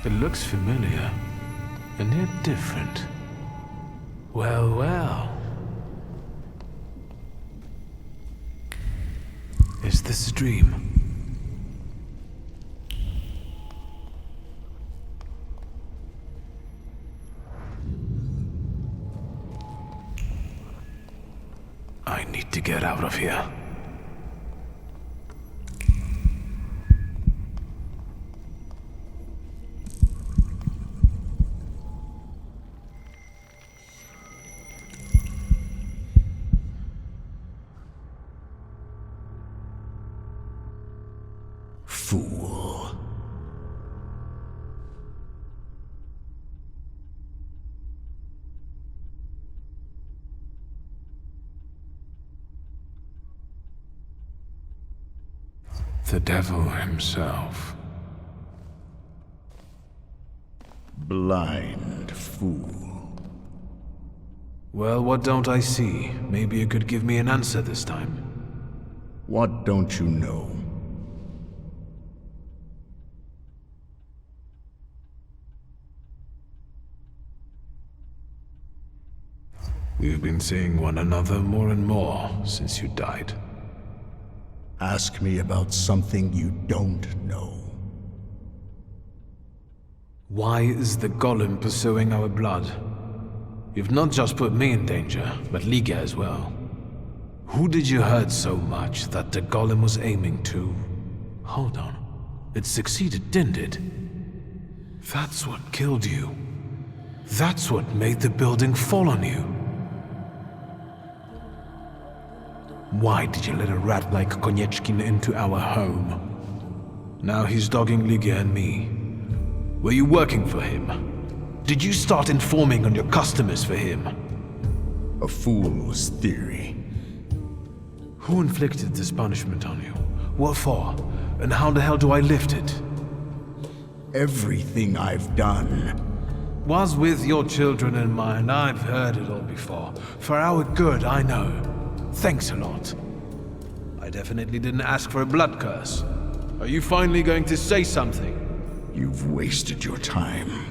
It looks familiar, and yet different. Well, well. Is this a dream? I need to get out of here. Fool. The devil himself. Blind fool. Well, what don't I see? Maybe you could give me an answer this time. What don't you know? We've been seeing one another more and more since you died. Ask me about something you don't know. Why is the golem pursuing our blood? You've not just put me in danger, but Liga as well. Who did you hurt so much that the golem was aiming to? Hold on. It succeeded, didn't it? That's what killed you. That's what made the building fall on you. Why did you let a rat like Konieczkin into our home? Now he's dogging Liga and me. Were you working for him? Did you start informing on your customers for him? A fool's theory. Who inflicted this punishment on you? What for? And how the hell do I lift it? Everything I've done Was with your children in mind. I've heard it all before. For our good, I know. Thanks a lot. I definitely didn't ask for a blood curse. Are you finally going to say something? You've wasted your time.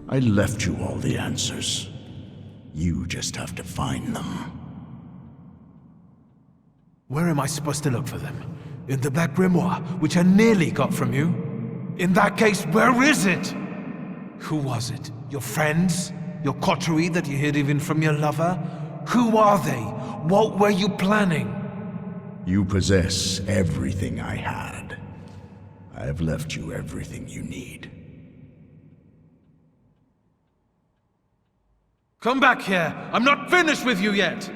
I left you all the answers. You just have to find them. Where am I supposed to look for them? In the Black Grimoire, which I nearly got from you? In that case, where is it? Who was it? Your friends? Your coterie that you hid even from your lover? Who are they? What were you planning? You possess everything I had. I have left you everything you need. Come back here! I'm not finished with you yet!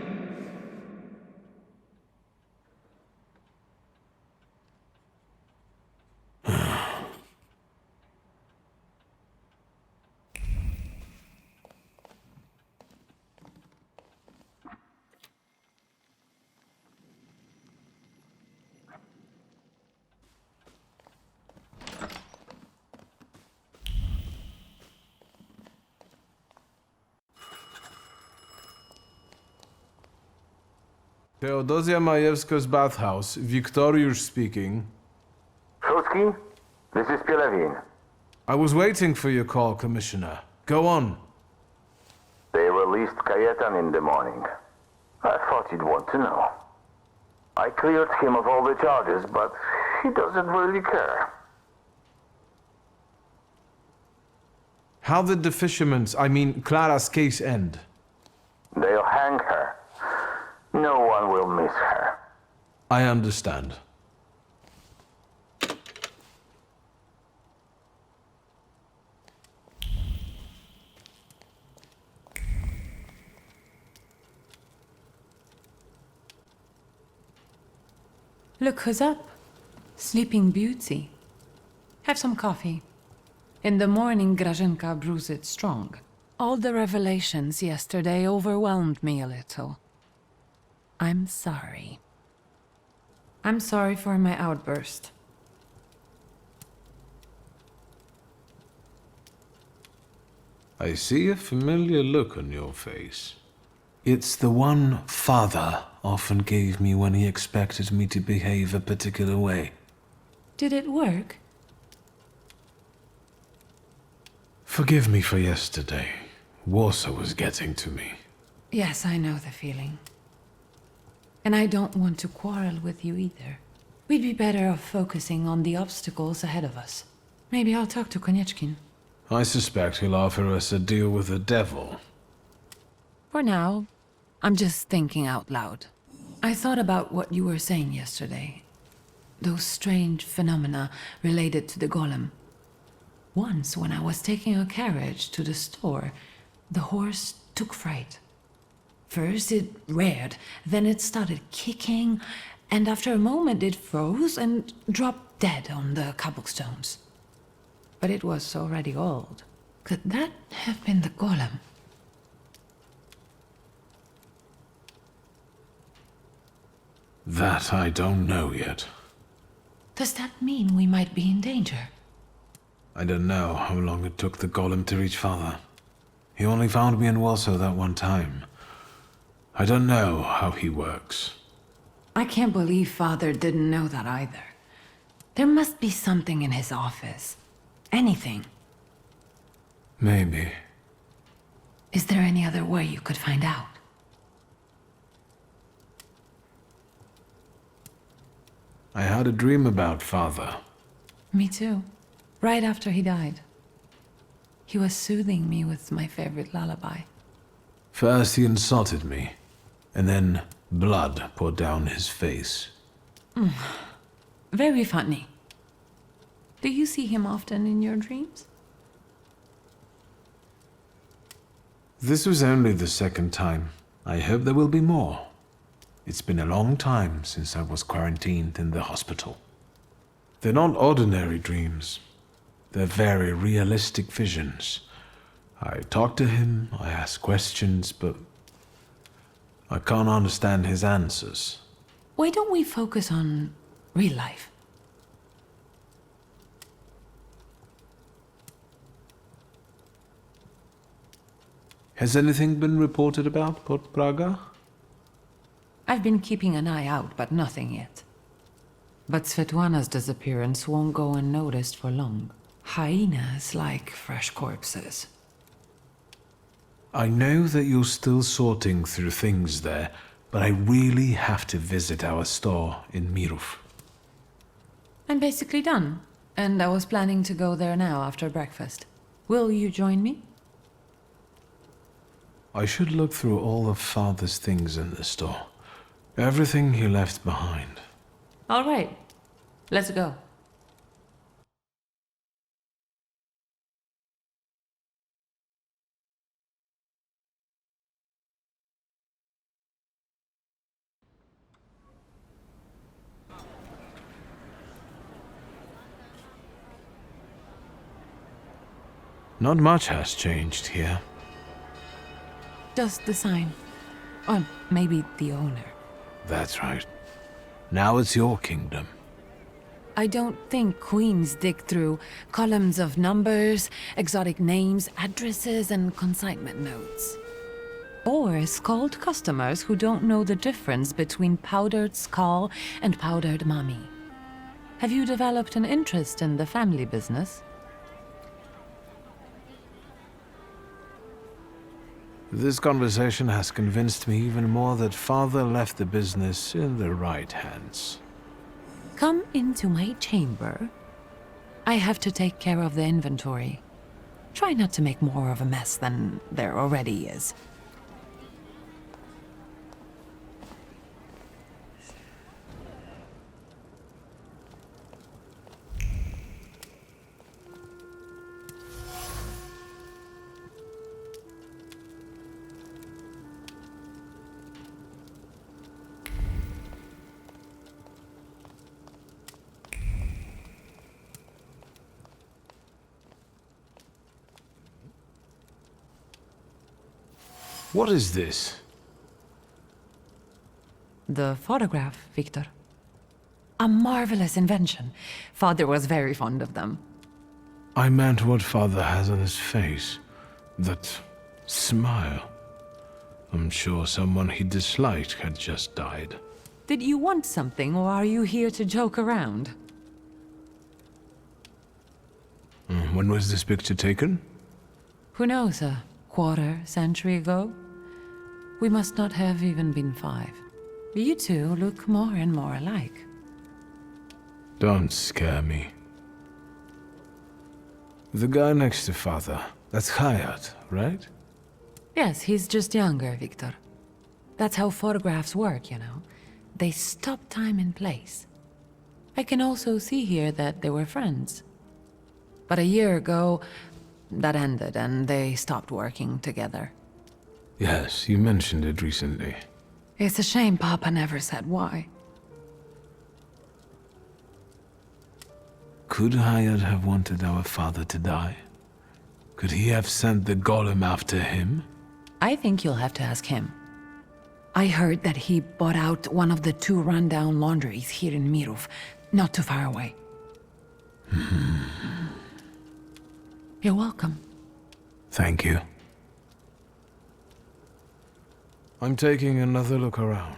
Teodosia Majewska's bathhouse. Wiktoriusz speaking. Shulsky, this is Pielewin. I was waiting for your call, Commissioner. Go on. They released Kajetan in the morning. I thought you'd want to know. I cleared him of all the charges, but he doesn't really care. How did the fisherman's, Clara's case end? They'll hang her. No one will miss her. I understand. Look who's up. Sleeping Beauty. Have some coffee. In the morning, Grażynka brews it strong. All the revelations yesterday overwhelmed me a little. I'm sorry. I'm sorry for my outburst. I see a familiar look on your face. It's the one Father often gave me when he expected me to behave a particular way. Did it work? Forgive me for yesterday. Warsaw was getting to me. Yes, I know the feeling. And I don't want to quarrel with you either. We'd be better off focusing on the obstacles ahead of us. Maybe I'll talk to Konieczkin. I suspect he'll offer us a deal with the devil. For now, I'm just thinking out loud. I thought about what you were saying yesterday. Those strange phenomena related to the golem. Once, when I was taking a carriage to the store, the horse took fright. First it reared, then it started kicking, and after a moment it froze and dropped dead on the cobblestones. But it was already old. Could that have been the golem? That I don't know yet. Does that mean we might be in danger? I don't know how long it took the golem to reach Father. He only found me in Warsaw that one time. I don't know how he works. I can't believe Father didn't know that either. There must be something in his office. Anything. Maybe. Is there any other way you could find out? I had a dream about Father. Me too. Right after he died. He was soothing me with my favorite lullaby. First he insulted me, and then blood poured down his face. Very funny. Do you see him often in your dreams? This was only the second time. I hope there will be more. It's been a long time since I was quarantined in the hospital. They're not ordinary dreams. They're very realistic visions. I talk to him, I ask questions, but I can't understand his answers. Why don't we focus on real life? Has anything been reported about Port Praga? I've been keeping an eye out, but nothing yet. But Svetlana's disappearance won't go unnoticed for long. Hyenas like fresh corpses. I know that you're still sorting through things there, but I really have to visit our store in Mirów. I'm basically done, and I was planning to go there now after breakfast. Will you join me? I should look through all of Father's things in the store. Everything he left behind. All right, let's go. Not much has changed here. Just the sign. Or maybe the owner. That's right. Now it's your kingdom. I don't think queens dig through columns of numbers, exotic names, addresses, and consignment notes. Or scold customers who don't know the difference between powdered skull and powdered mummy. Have you developed an interest in the family business? This conversation has convinced me even more that Father left the business in the right hands. Come into my chamber. I have to take care of the inventory. Try not to make more of a mess than there already is. What is this? The photograph, Victor. A marvelous invention. Father was very fond of them. I meant what Father has on his face. That smile. I'm sure someone he disliked had just died. Did you want something, or are you here to joke around? When was this picture taken? Who knows, a quarter century ago? We must not have even been 5. You two look more and more alike. Don't scare me. The guy next to Father, that's Hayat, right? Yes, he's just younger, Victor. That's how photographs work, you know. They stop time and place. I can also see here that they were friends. But a year ago, that ended and they stopped working together. Yes, you mentioned it recently. It's a shame Papa never said why. Could Hayat have wanted our father to die? Could he have sent the golem after him? I think you'll have to ask him. I heard that he bought out one of the 2 rundown laundries here in Mirov, not too far away. You're welcome. Thank you. I'm taking another look around.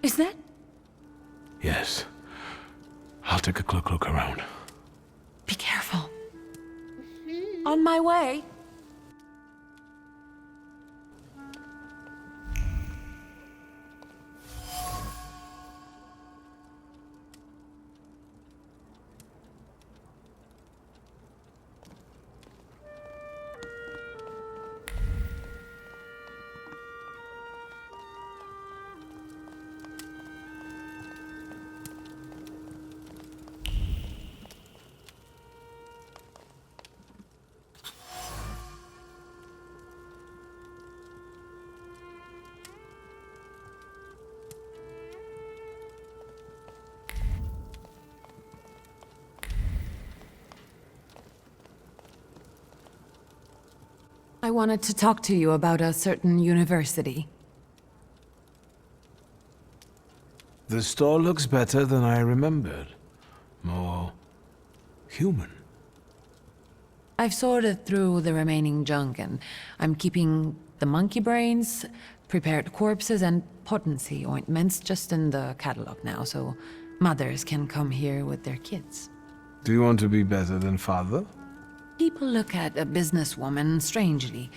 Is that? Yes. I'll take a quick look around. Be careful. On my way. I wanted to talk to you about a certain university. The store looks better than I remembered. More human. I've sorted through the remaining junk and I'm keeping the monkey brains, prepared corpses, and potency ointments just in the catalog now, so mothers can come here with their kids. Do you want to be better than Father? People look at a businesswoman strangely,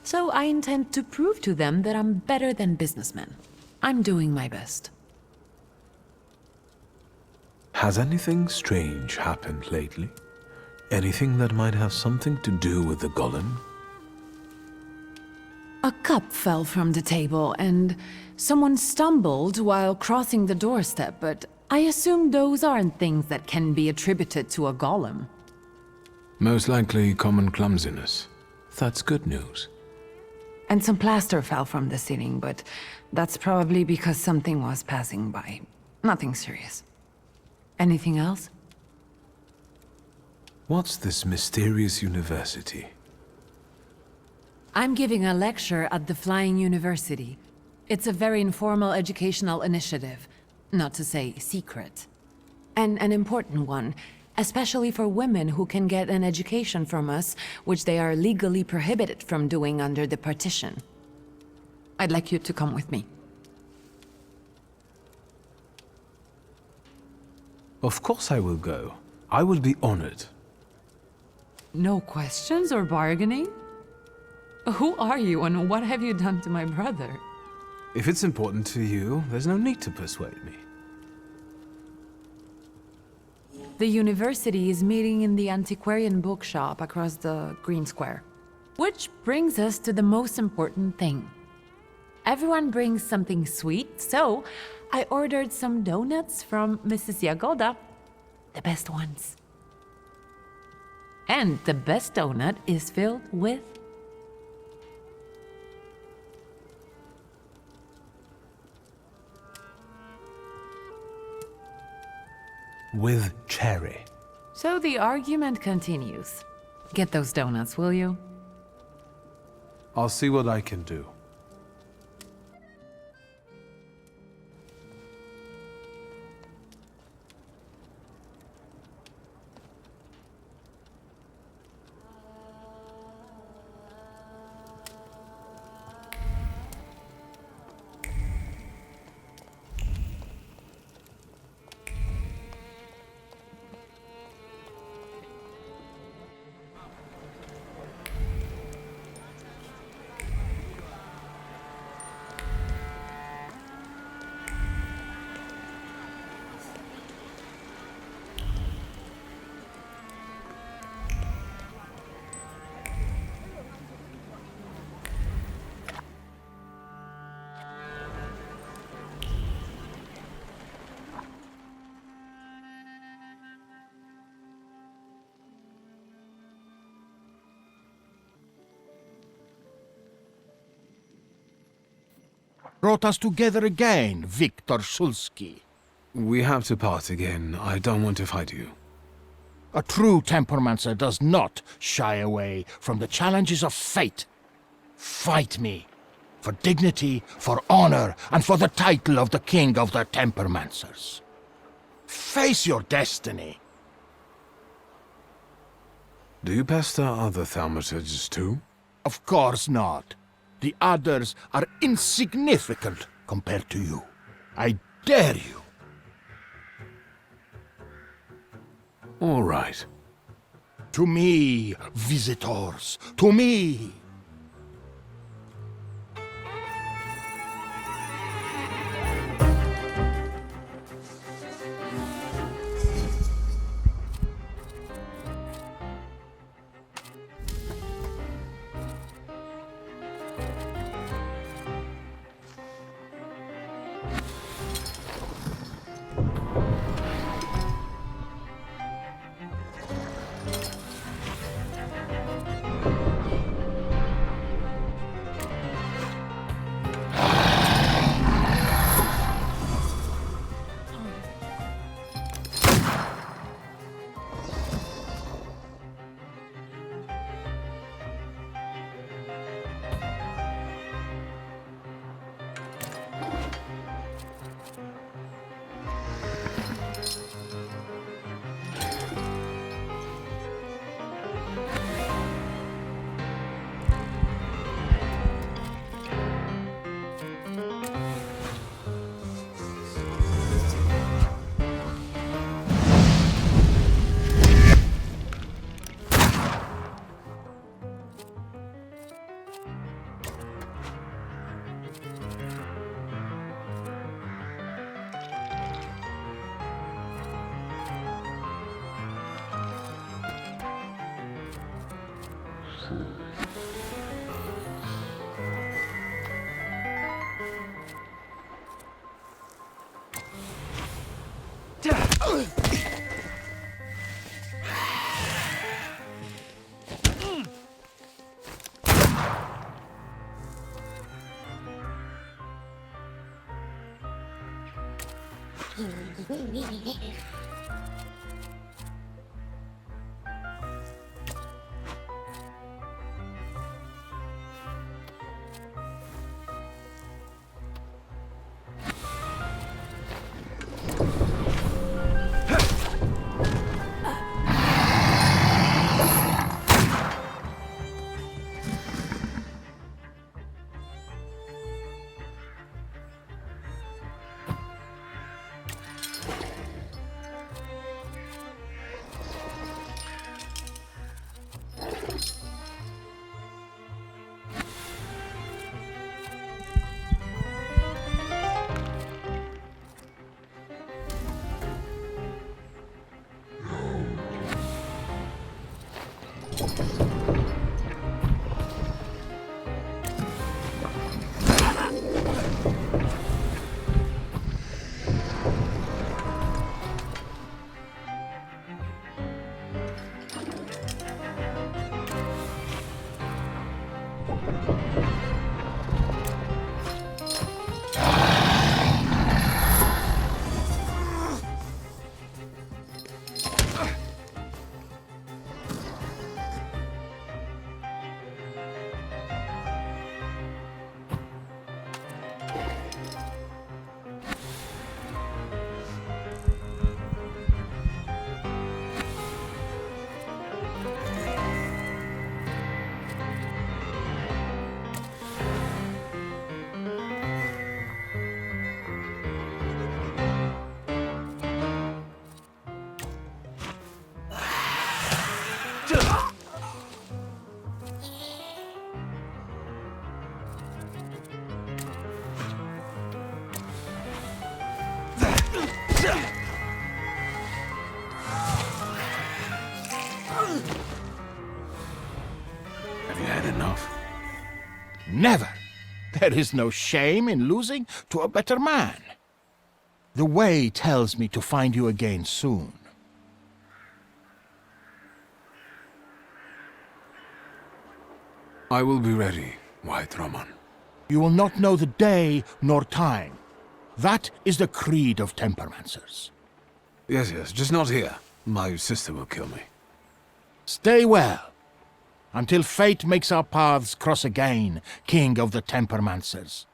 so I intend to prove to them that I'm better than businessmen. I'm doing my best. Has anything strange happened lately? Anything that might have something to do with the golem? A cup fell from the table and someone stumbled while crossing the doorstep, but I assume those aren't things that can be attributed to a golem. Most likely common clumsiness. That's good news. And some plaster fell from the ceiling, but that's probably because something was passing by. Nothing serious. Anything else? What's this mysterious university? I'm giving a lecture at the Flying University. It's a very informal educational initiative, not to say secret. And an important one, especially for women who can get an education from us, which they are legally prohibited from doing under the partition. I'd like you to come with me. Of course I will go. I will be honored. No questions or bargaining? Who are you and what have you done to my brother? If it's important to you, there's no need to persuade me. The university is meeting in the antiquarian bookshop across the Green Square. Which brings us to the most important thing. Everyone brings something sweet, so I ordered some donuts from Mrs. Yagoda. The best ones. And the best donut is filled with... With cherry. So the argument continues. Get those donuts, will you? I'll see what I can do. brought us together again, Viktor Shulsky. We have to part again. I don't want to fight you. A true Tempermancer does not shy away from the challenges of fate. Fight me. For dignity, for honor, and for the title of the King of the Tempermancers. Face your destiny. Do you pester other Thaumaturges too? Of course not. The others are insignificant compared to you. I dare you. All right. To me, visitors, to me. Have you had enough? Never. There is no shame in losing to a better man. The way tells me to find you again soon. I will be ready, White Roman. You will not know the day nor time. That is the creed of Tempermancers. Yes, just not here. My sister will kill me. Stay well, until fate makes our paths cross again, King of the Tempermancers.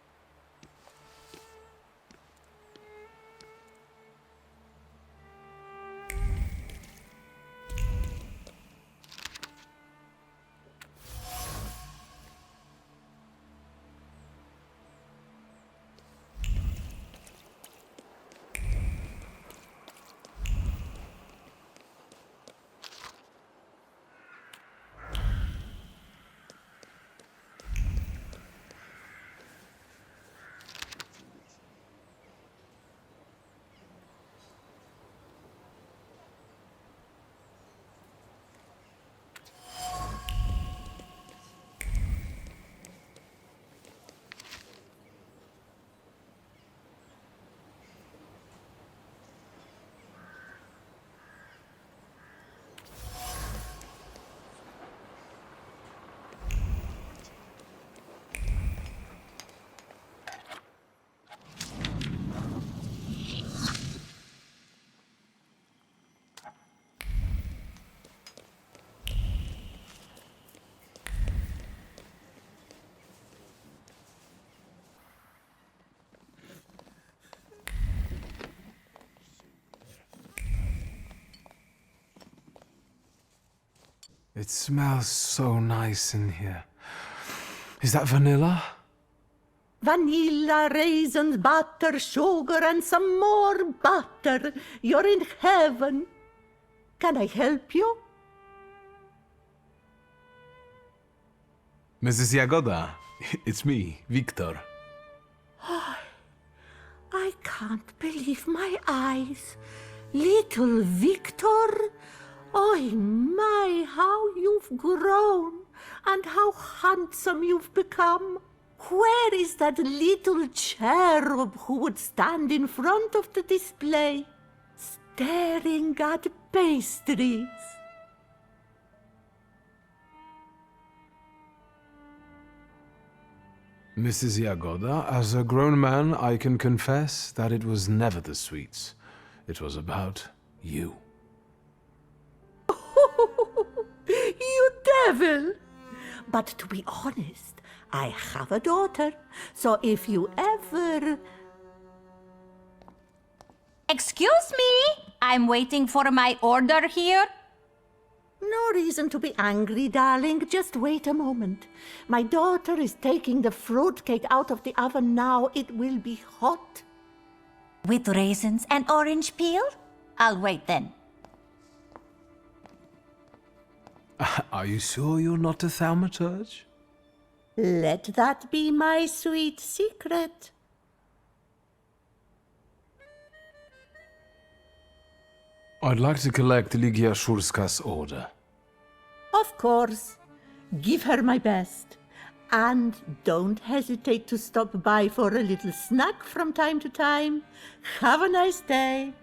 It smells so nice in here. Is that vanilla? Vanilla, raisins, butter, sugar, and some more butter. You're in heaven. Can I help you? Mrs. Jagoda, it's me, Victor. I can't believe my eyes. Little Victor? Oh my, how you've grown, and how handsome you've become. Where is that little cherub who would stand in front of the display, staring at pastries? Mrs. Jagoda, as a grown man, I can confess that it was never the sweets. It was about you. You devil! But to be honest, I have a daughter, so if you ever... Excuse me? I'm waiting for my order here. No reason to be angry, darling. Just wait a moment. My daughter is taking the fruitcake out of the oven now. It will be hot. With raisins and orange peel? I'll wait then. Are you sure you're not a Thaumaturge? Let that be my sweet secret. I'd like to collect Ligia Shurska's order. Of course. Give her my best. And don't hesitate to stop by for a little snack from time to time. Have a nice day.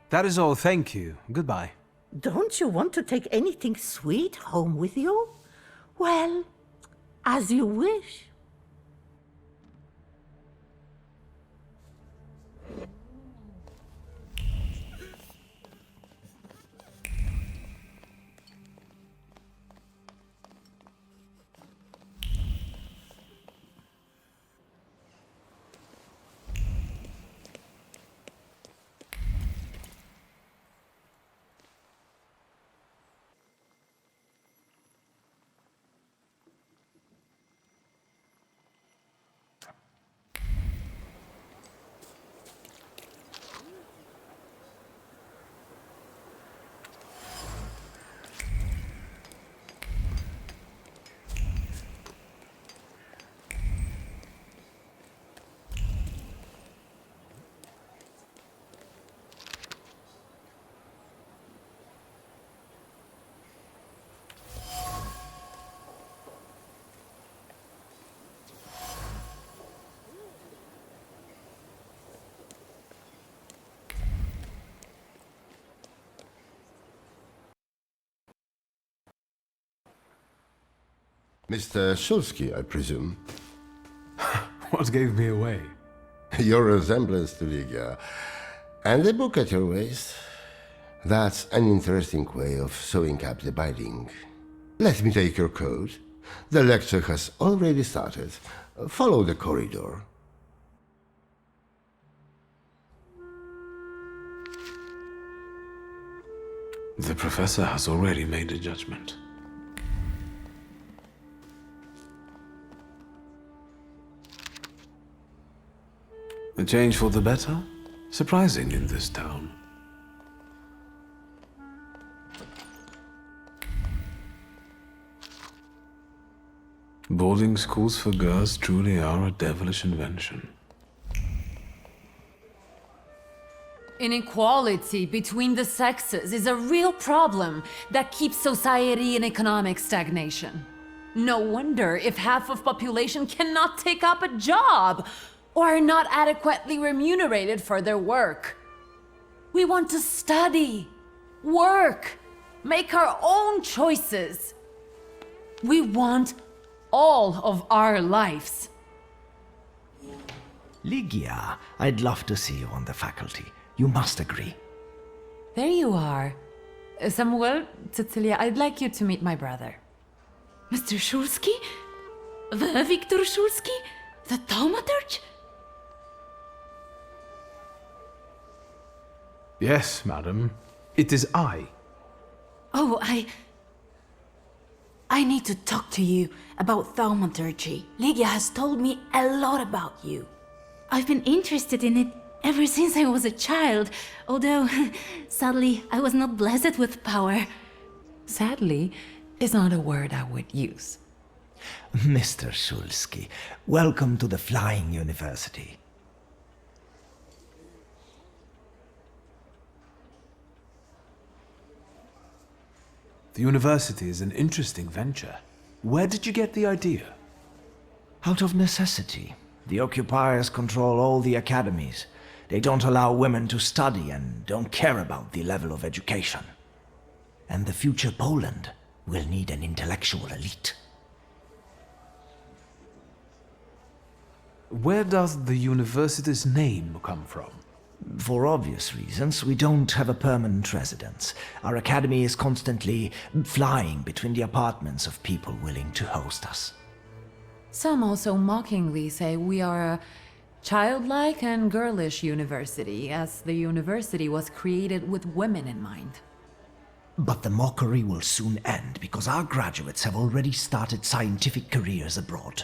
That is all, thank you. Goodbye. Don't you want to take anything sweet home with you? Well, as you wish. Mr. Shulsky, I presume. What gave me away? Your resemblance to Ligia. And the book at your waist. That's an interesting way of sewing up the binding. Let me take your coat. The lecture has already started. Follow the corridor. The professor has already made a judgment. A change for the better? Surprising in this town. Boarding schools for girls truly are a devilish invention. Inequality between the sexes is a real problem that keeps society in economic stagnation. No wonder if half of population cannot take up a job or are not adequately remunerated for their work. We want to study, work, make our own choices. We want all of our lives. Ligia, I'd love to see you on the faculty. You must agree. There you are. Samuel, Cecilia, I'd like you to meet my brother. Mr. Szulski? The Victor Szulski? The Thaumaturge? Yes, madam. It is I. Oh, I need to talk to you about Thaumaturge. Ligia has told me a lot about you. I've been interested in it ever since I was a child, although, sadly, I was not blessed with power. Sadly is not a word I would use. Mr. Szulski, welcome to the Flying University. The university is an interesting venture. Where did you get the idea? Out of necessity. The occupiers control all the academies. They don't allow women to study and don't care about the level of education. And the future Poland will need an intellectual elite. Where does the university's name come from? For obvious reasons, we don't have a permanent residence. Our academy is constantly flying between the apartments of people willing to host us. Some also mockingly say we are a childlike and girlish university, as the university was created with women in mind. But the mockery will soon end because our graduates have already started scientific careers abroad.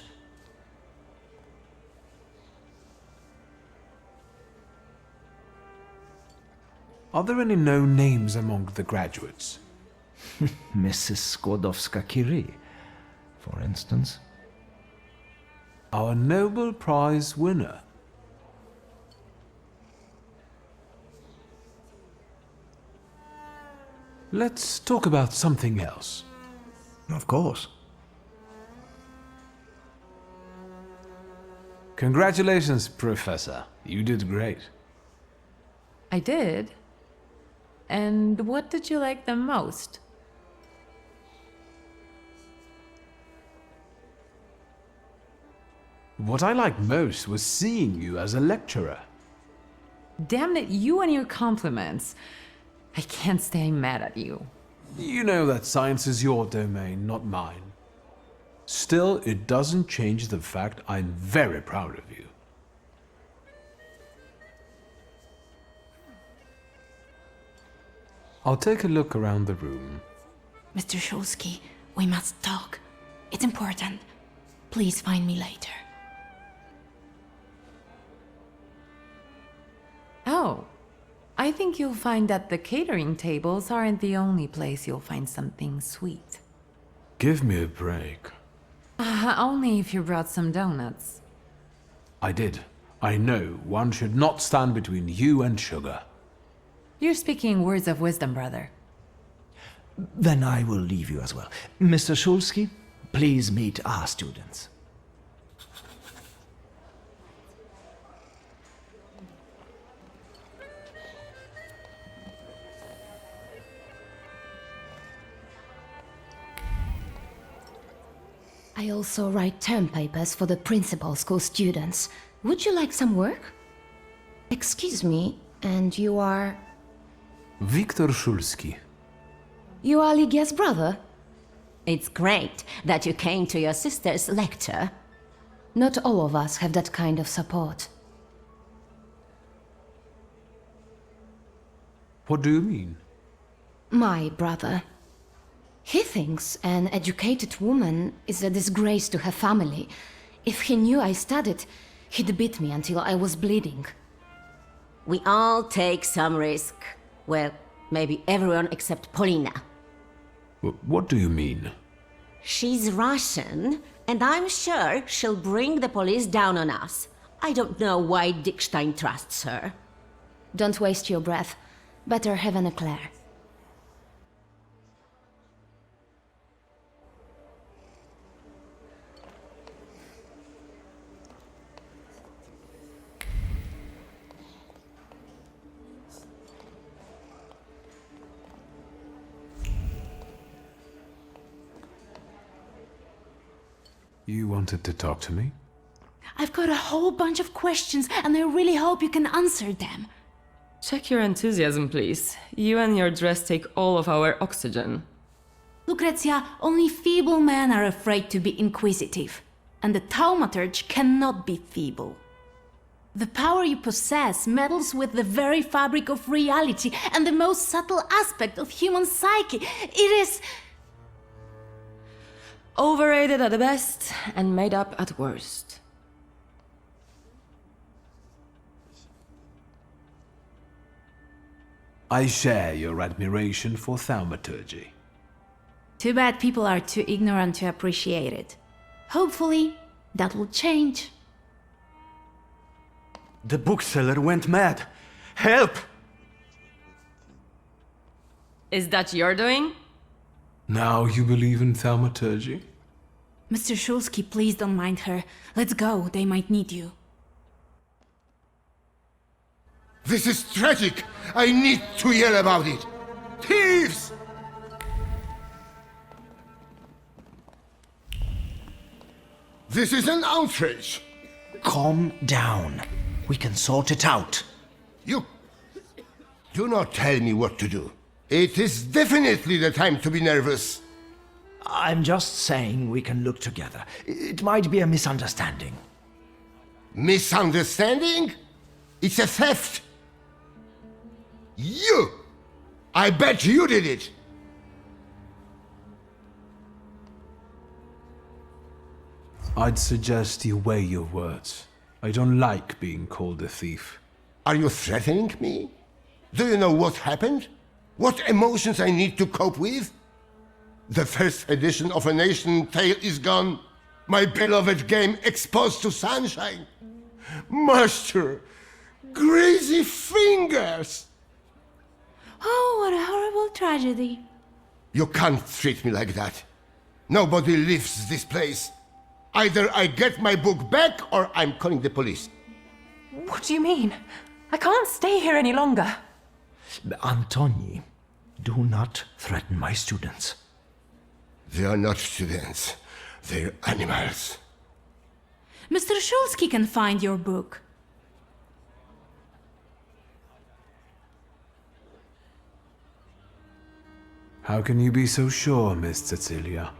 Are there any known names among the graduates? Mrs. Skłodowska-Curie, for instance. Our Nobel Prize winner. Let's talk about something else. Of course. Congratulations, Professor. You did great. I did? And what did you like the most? What I liked most was seeing you as a lecturer. Damn it, you and your compliments. I can't stay mad at you. You know that science is your domain, not mine. Still, it doesn't change the fact I'm very proud of you. I'll take a look around the room. Mr. Szulski, we must talk. It's important. Please find me later. Oh, I think you'll find that the catering tables aren't the only place you'll find something sweet. Give me a break. Only if you brought some donuts. I did. I know one should not stand between you and sugar. You're speaking words of wisdom, brother. Then I will leave you as well. Mr. Szulski, please meet our students. I also write term papers for the principal school students. Would you like some work? Excuse me, and you are... Wiktor Szulski. You are Ligia's brother? It's great that you came to your sister's lecture. Not all of us have that kind of support. What do you mean? My brother. He thinks an educated woman is a disgrace to her family. If he knew I studied, he'd beat me until I was bleeding. We all take some risk. Well, maybe everyone except Polina. What do you mean? She's Russian, and I'm sure she'll bring the police down on us. I don't know why Dickstein trusts her. Don't waste your breath. Better have an eclair. You wanted to talk to me? I've got a whole bunch of questions, and I really hope you can answer them. Check your enthusiasm, please. You and your dress take all of our oxygen. Lucrezia, only feeble men are afraid to be inquisitive, and the Thaumaturge cannot be feeble. The power you possess meddles with the very fabric of reality and the most subtle aspect of human psyche. It is... Overrated at the best and made up at worst. I share your admiration for Thaumaturge. Too bad people are too ignorant to appreciate it. Hopefully, that will change. The bookseller went mad. Help! Is that your doing? Now you believe in Thaumaturge? Mr. Szulski, please don't mind her. Let's go, they might need you. This is tragic! I need to yell about it! Thieves! This is an outrage! Calm down. We can sort it out. You... do not tell me what to do. It is definitely the time to be nervous. I'm just saying we can look together. It might be a misunderstanding. Misunderstanding? It's a theft. You! I bet you did it! I'd suggest you weigh your words. I don't like being called a thief. Are you threatening me? Do you know what happened? What emotions I need to cope with? The first edition of A Nation Tale is gone. My beloved game exposed to sunshine. Master, crazy fingers! Oh, what a horrible tragedy. You can't treat me like that. Nobody leaves this place. Either I get my book back or I'm calling the police. What do you mean? I can't stay here any longer. Antoni, do not threaten my students. They are not students. They're animals. Mr. Szulski can find your book. How can you be so sure, Miss Cecilia?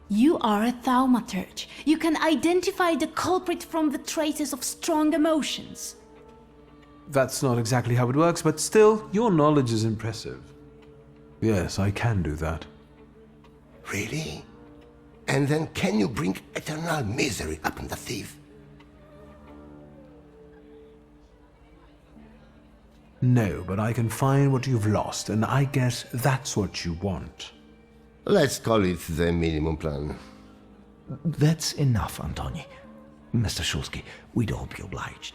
You are a Thaumaturge. You can identify the culprit from the traces of strong emotions. That's not exactly how it works, but still, your knowledge is impressive. Yes, I can do that. Really? And then can you bring eternal misery upon the thief? No, but I can find what you've lost, and I guess that's what you want. Let's call it the minimum plan. That's enough, Antoni. Mr. Szulski, we'd all be obliged.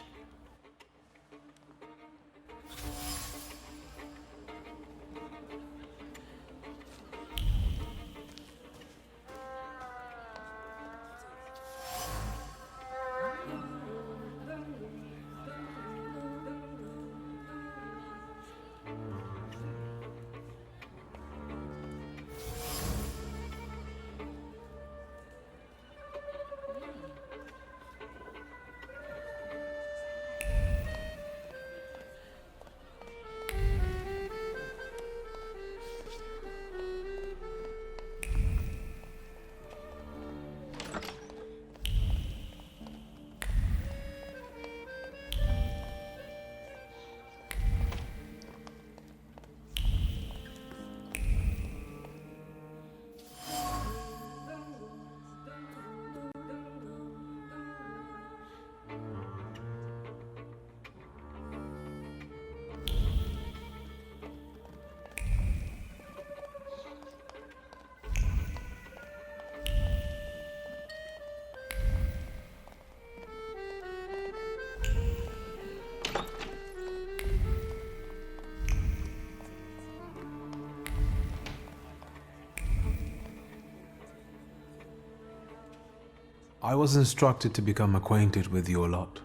I was instructed to become acquainted with your lot.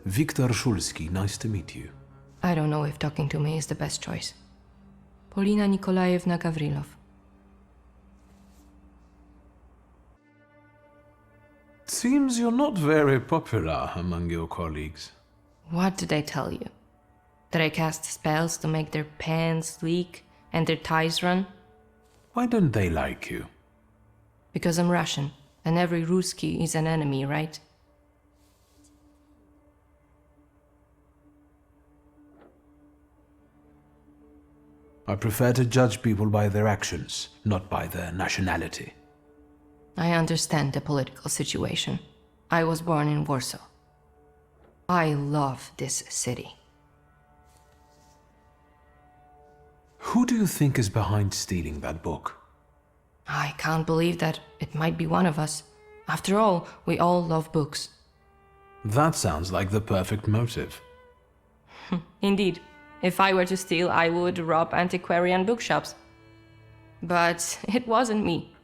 Viktor Shulsky, nice to meet you. I don't know if talking to me is the best choice. Polina Nikolaevna Gavrilov. Seems you're not very popular among your colleagues. What did I tell you? That I cast spells to make their pants leak and their ties run? Why don't they like you? Because I'm Russian, and every Ruski is an enemy, right? I prefer to judge people by their actions, not by their nationality. I understand the political situation. I was born in Warsaw. I love this city. Who do you think is behind stealing that book? I can't believe that it might be one of us. After all, we all love books. That sounds like the perfect motive. Indeed. If I were to steal, I would rob antiquarian bookshops. But it wasn't me.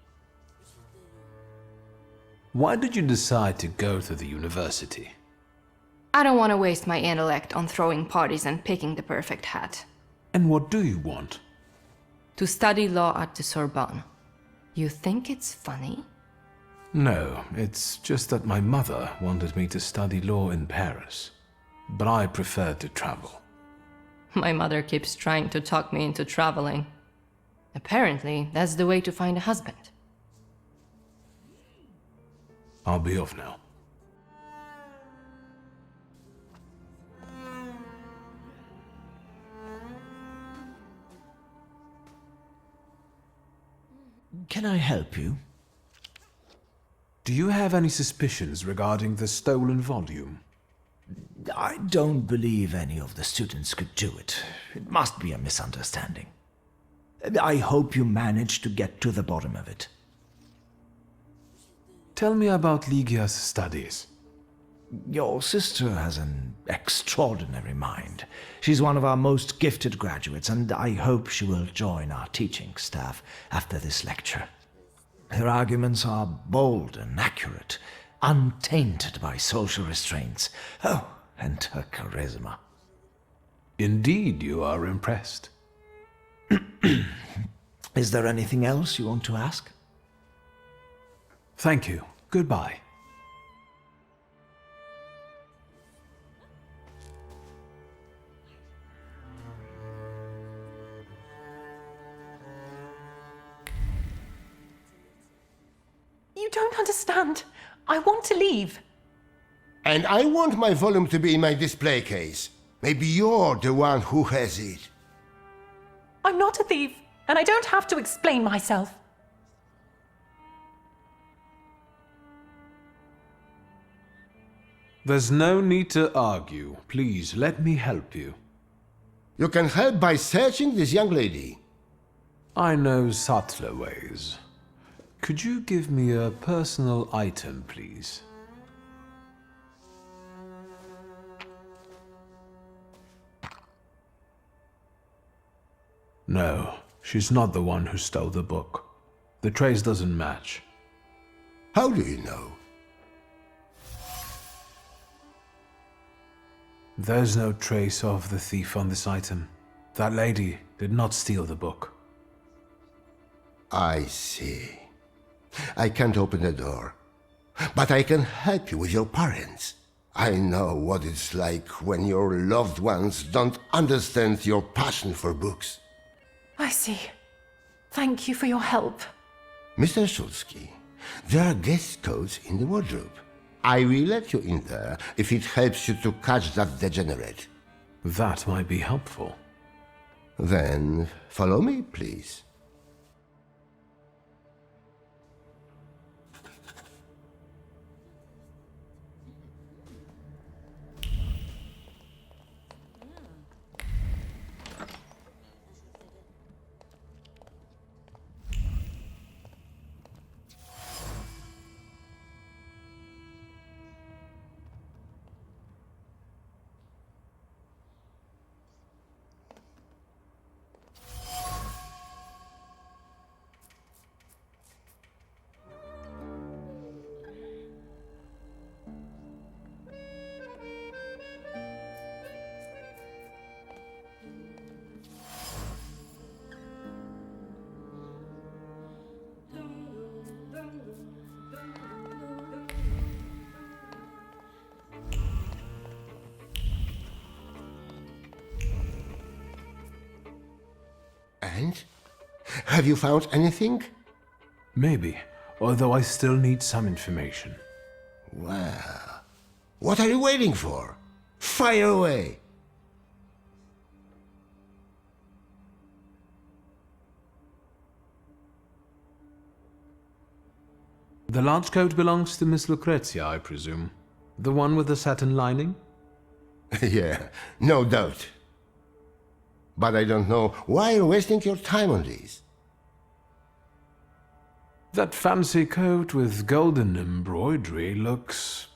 Why did you decide to go to the university? I don't want to waste my intellect on throwing parties and picking the perfect hat. And what do you want? To study law at the Sorbonne. You think it's funny? No, it's just that my mother wanted me to study law in Paris. But I preferred to travel. My mother keeps trying to talk me into traveling. Apparently, that's the way to find a husband. I'll be off now. Can I help you? Do you have any suspicions regarding the stolen volume? I don't believe any of the students could do it. It must be a misunderstanding. I hope you managed to get to the bottom of it. Tell me about Ligia's studies. Your sister has an extraordinary mind. She's one of our most gifted graduates, and I hope she will join our teaching staff after this lecture. Her arguments are bold and accurate, untainted by social restraints. Oh, and her charisma. Indeed, you are impressed. Is there anything else you want to ask? Thank you. Goodbye. You don't understand. I want to leave. And I want my volume to be in my display case. Maybe you're the one who has it. I'm not a thief, and I don't have to explain myself. There's no need to argue. Please, let me help you. You can help by searching this young lady. I know subtler ways. Could you give me a personal item, please? No, she's not the one who stole the book. The trace doesn't match. How do you know? There's no trace of the thief on this item. That lady did not steal the book. I see. I can't open the door, but I can help you with your parents. I know what it's like when your loved ones don't understand your passion for books. I see. Thank you for your help. Mr. Shulsky, there are guest codes in the wardrobe. I will let you in there if it helps you to catch that degenerate. That might be helpful. Then follow me, please. And? Have you found anything? Maybe, although I still need some information. Well, what are you waiting for? Fire away! The large coat belongs to Miss Lucrezia, I presume. The one with the satin lining? Yeah, no doubt. But I don't know why you're wasting your time on these. That fancy coat with golden embroidery looks...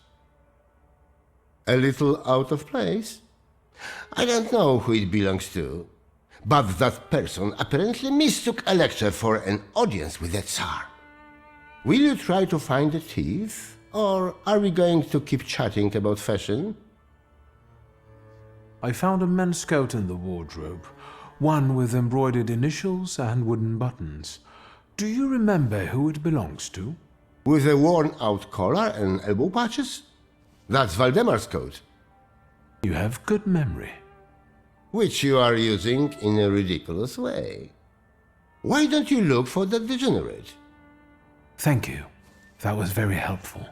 a little out of place? I don't know who it belongs to, but that person apparently mistook a lecture for an audience with the Tsar. Will you try to find the thief, or are we going to keep chatting about fashion? I found a men's coat in the wardrobe, one with embroidered initials and wooden buttons. Do you remember who it belongs to? With a worn-out collar and elbow patches? That's Valdemar's coat. You have good memory. Which you are using in a ridiculous way. Why don't you look for that degenerate? Thank you. That was very helpful.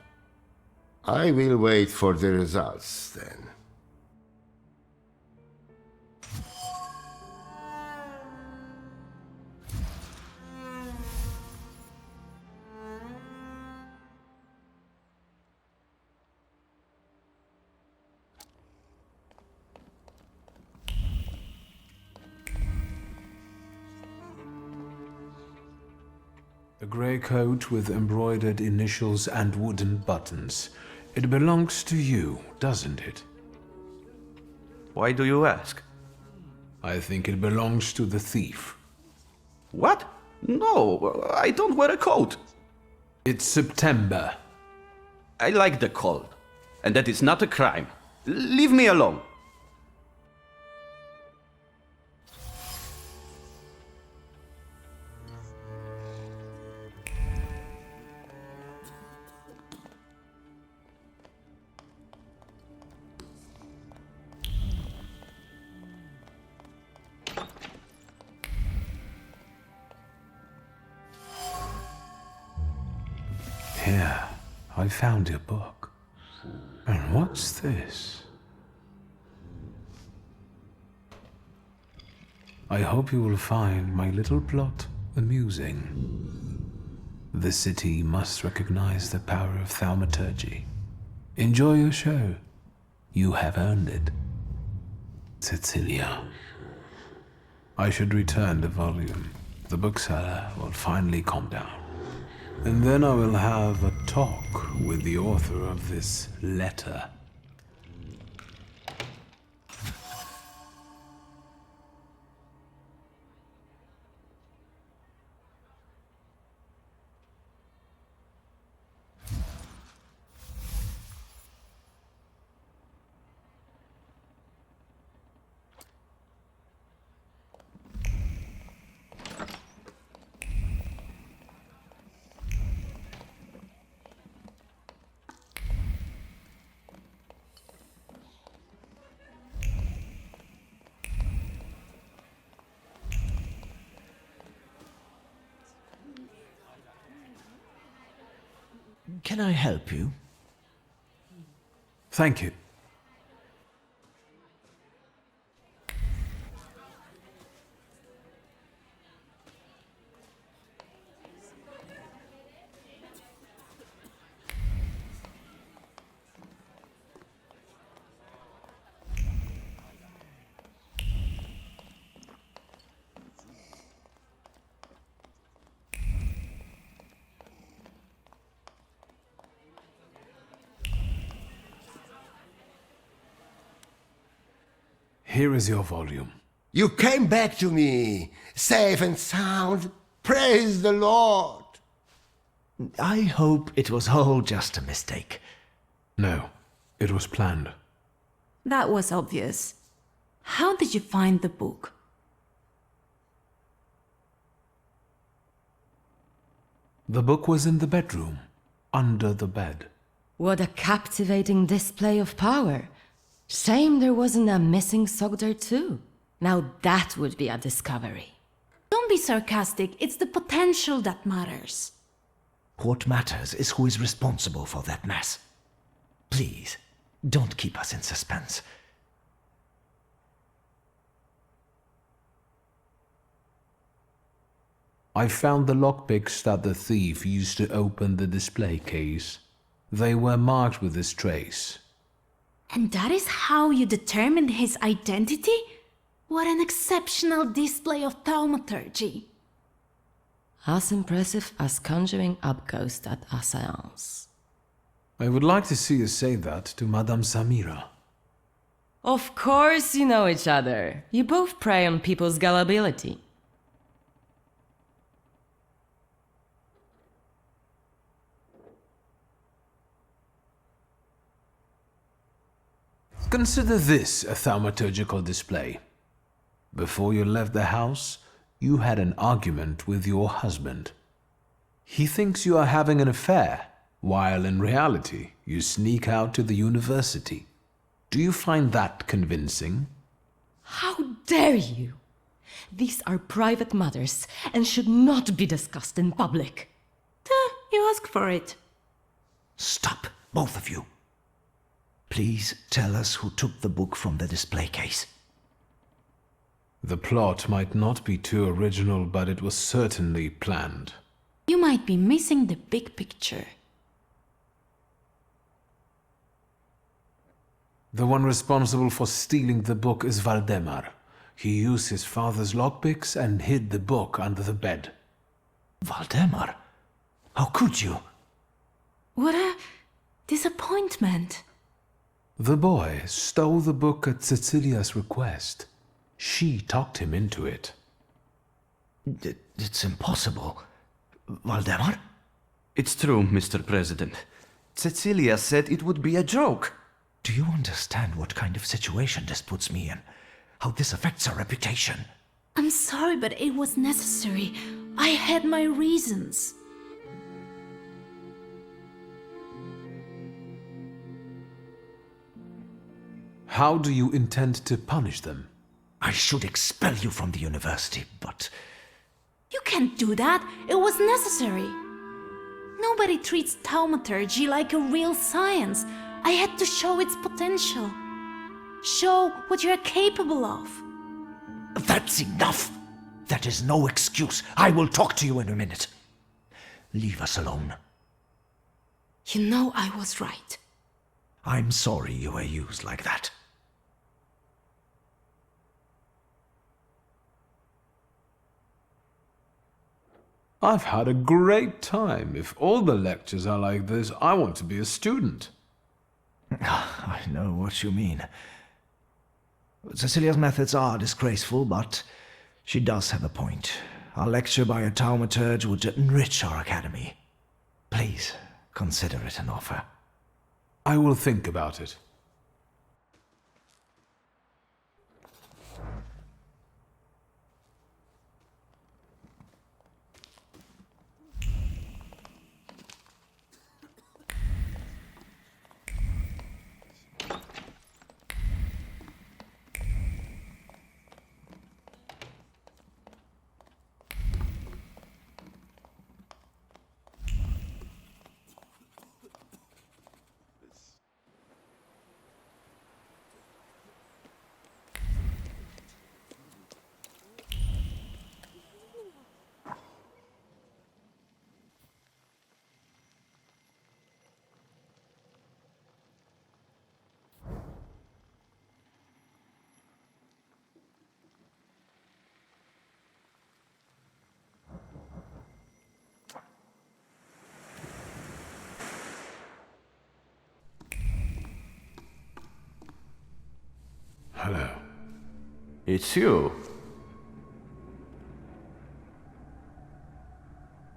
I will wait for the results, then. A grey coat with embroidered initials and wooden buttons. It belongs to you, doesn't it? Why do you ask? I think it belongs to the thief. What? No, I don't wear a coat. It's September. I like the cold, and that is not a crime. Leave me alone. Here, I found your book. And what's this? I hope you will find my little plot amusing. The city must recognize the power of Thaumaturge. Enjoy your show. You have earned it. Cecilia. I should return the volume. The bookseller will finally calm down. And then I will have a talk with the author of this letter. Can I help you? Thank you. Here is your volume. You came back to me, safe and sound. Praise the Lord. I hope it was all just a mistake. No, it was planned. That was obvious. How did you find the book? The book was in the bedroom, under the bed. What a captivating display of power. Shame there wasn't a missing sock there too. Now that would be a discovery. Don't be sarcastic. It's the potential that matters. What matters is who is responsible for that mess. Please, don't keep us in suspense. I found the lockpicks that the thief used to open the display case. They were marked with this trace. And that is how you determined his identity? What an exceptional display of thaumaturgy. As impressive as conjuring up ghosts at a seance. I would like to see you say that to Madame Samira. Of course you know each other. You both prey on people's gullibility. Consider this a thaumaturgical display. Before you left the house, you had an argument with your husband. He thinks you are having an affair, while in reality, you sneak out to the university. Do you find that convincing? How dare you! These are private matters and should not be discussed in public. You asked for it. Stop, both of you. Please tell us who took the book from the display case. The plot might not be too original, but it was certainly planned. You might be missing the big picture. The one responsible for stealing the book is Valdemar. He used his father's lockpicks and hid the book under the bed. Valdemar? How could you? What a disappointment. The boy stole the book at Cecilia's request. She talked him into it. It's impossible. Valdemar? It's true, Mr. President. Cecilia said it would be a joke. Do you understand what kind of situation this puts me in? How this affects our reputation? I'm sorry, but it was necessary. I had my reasons. How do you intend to punish them? I should expel you from the university, but... You can't do that. It was necessary. Nobody treats thaumaturgy like a real science. I had to show its potential. Show what you're capable of. That's enough! That is no excuse. I will talk to you in a minute. Leave us alone. You know I was right. I'm sorry you were used like that. I've had a great time. If all the lectures are like this, I want to be a student. I know what you mean. Cecilia's methods are disgraceful, but she does have a point. A lecture by a Thaumaturge would enrich our academy. Please, consider it an offer. I will think about it. Hello. It's you.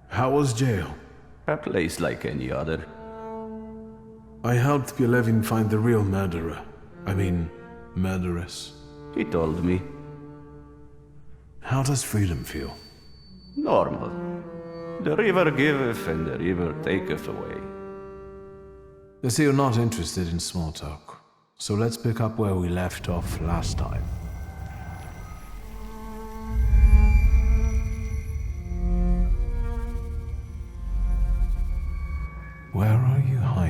How was jail? A place like any other. I helped Pielevin find the real murderer. I mean, murderess. He told me. How does freedom feel? Normal. The river giveth and the river taketh away. You see, you're not interested in small talk. So let's pick up where we left off last time.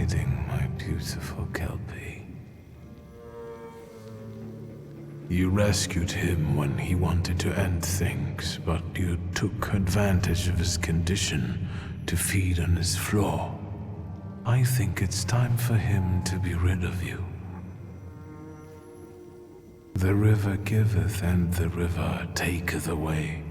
hiding, my beautiful Kelpie? You rescued him when he wanted to end things, but you took advantage of his condition to feed on his flaw. I think it's time for him to be rid of you. The river giveth and the river taketh away.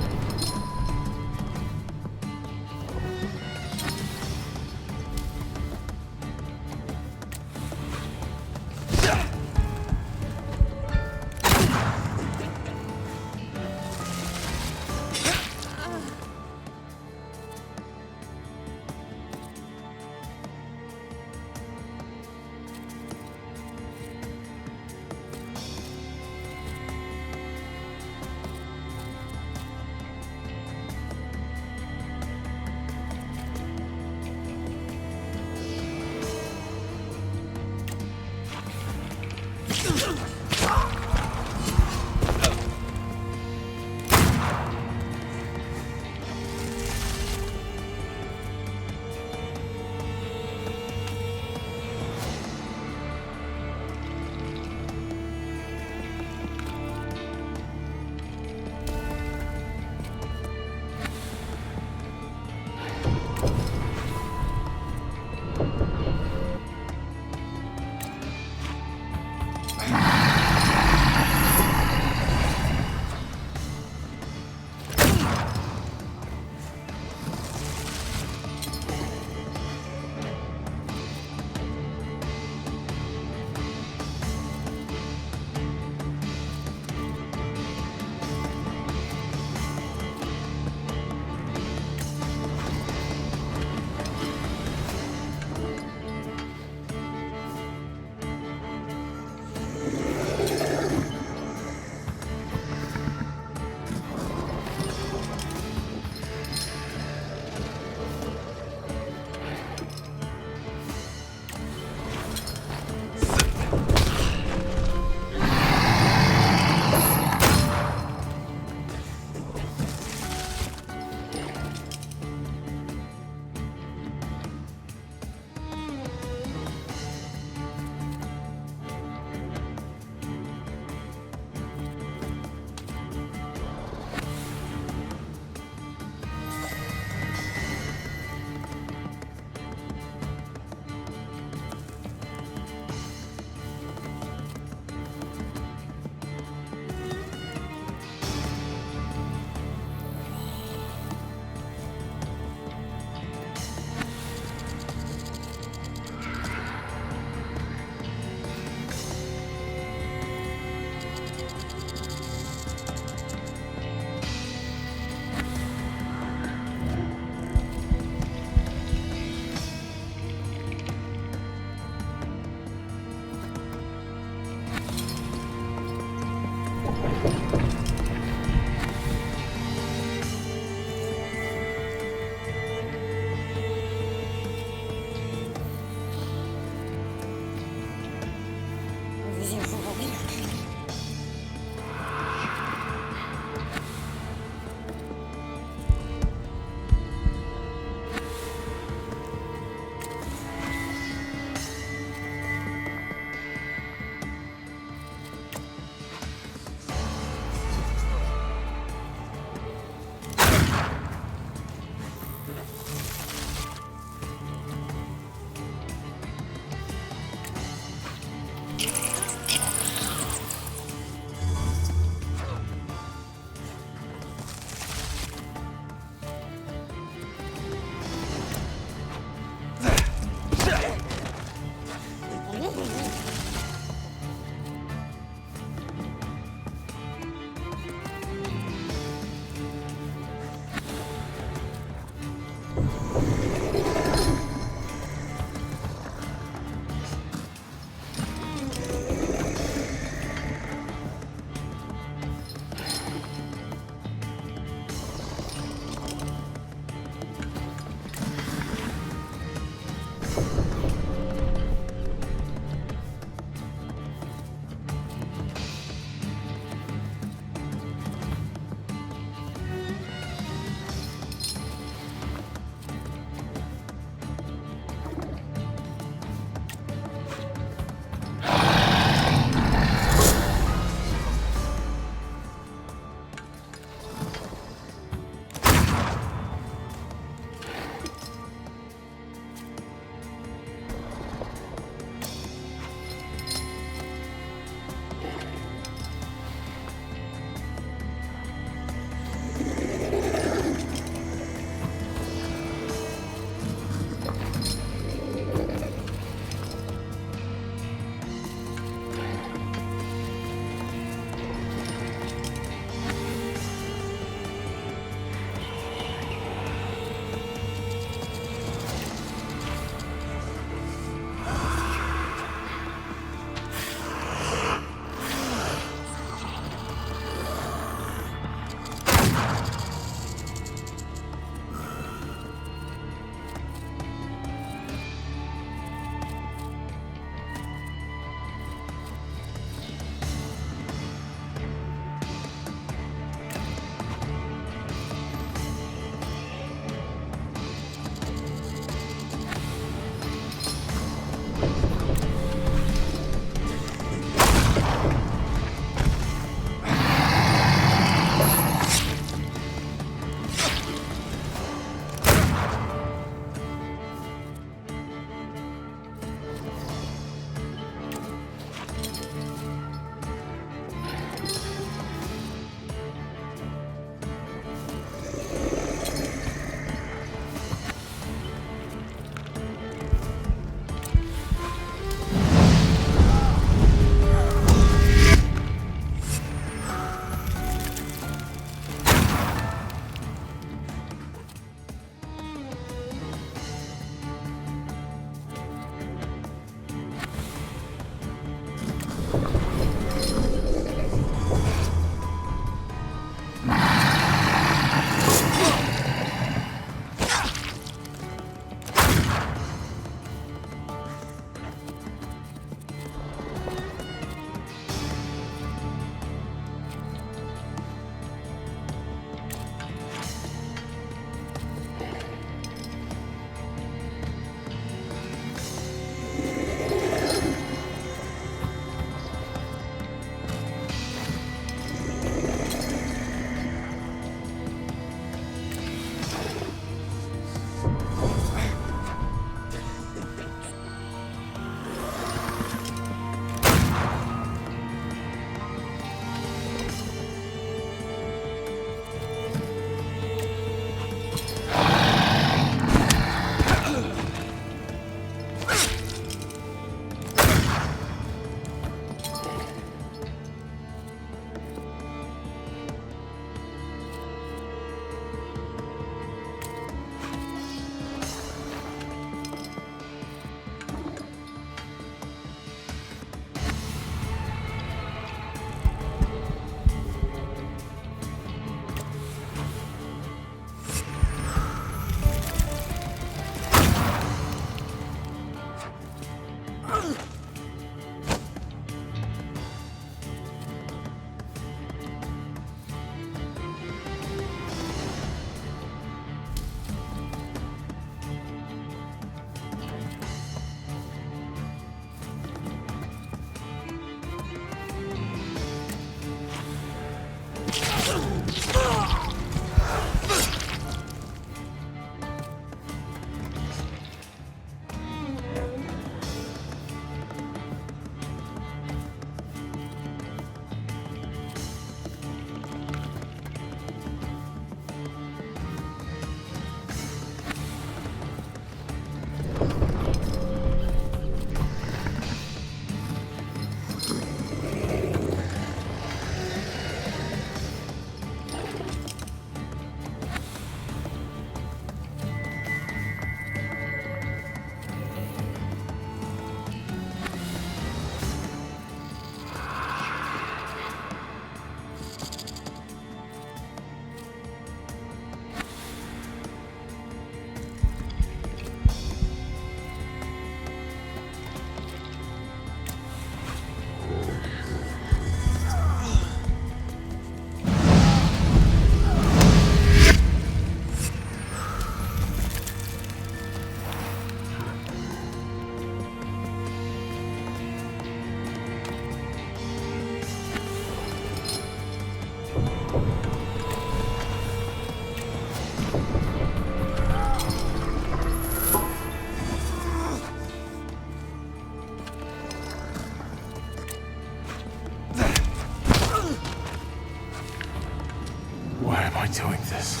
am I doing this?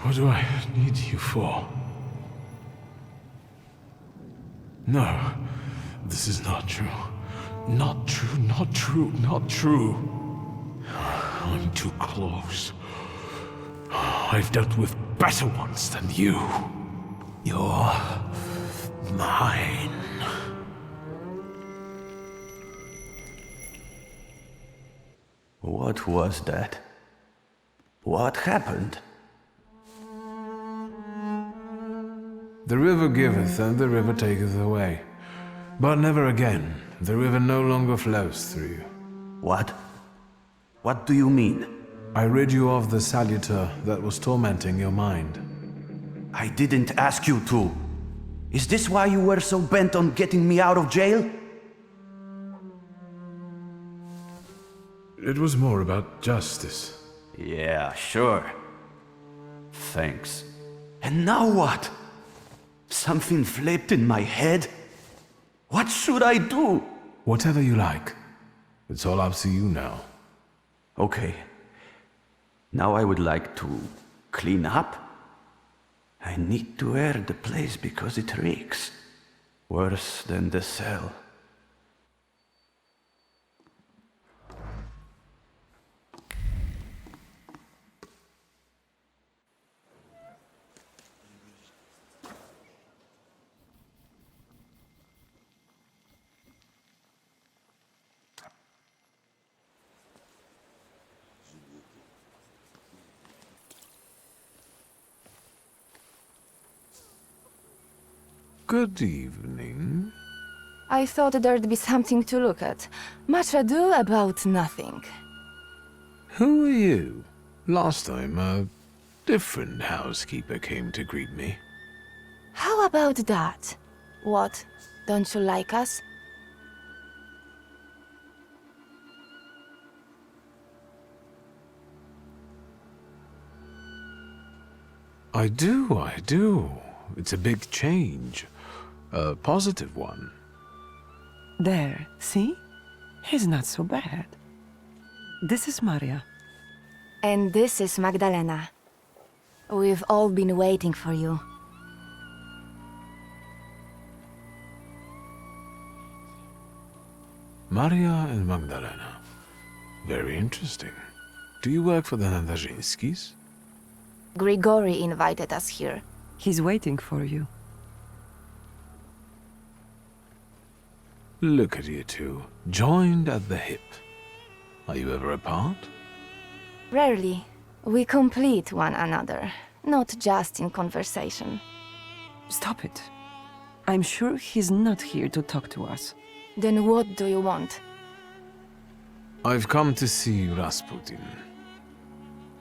What do I need you for? No, this is not true. Not true, not true, not true. I'm too close. I've dealt with better ones than you. You're mine. What was that? What happened? The river giveth and the river taketh away. But never again. The river no longer flows through you. What? What do you mean? I rid you of the saluter that was tormenting your mind. I didn't ask you to. Is this why you were so bent on getting me out of jail? It was more about justice. Yeah, sure. Thanks. And now what? Something flipped in my head? What should I do? Whatever you like. It's all up to you now. Okay. Now I would like to clean up. I need to air the place because it reeks. Worse than the cell. Good evening. I thought there'd be something to look at. Much ado about nothing. Who are you? Last time, a different housekeeper came to greet me. How about that? What? Don't you like us? I do. It's a big change. A positive one. There, see? He's not so bad. This is Maria. And this is Magdalena. We've all been waiting for you. Maria and Magdalena. Very interesting. Do you work for the Nandarzinskis? Grigori invited us here. He's waiting for you. Look at you two, joined at the hip. Are you ever apart? Rarely. We complete one another, not just in conversation. Stop it. I'm sure he's not here to talk to us. Then what do you want? I've come to see Rasputin.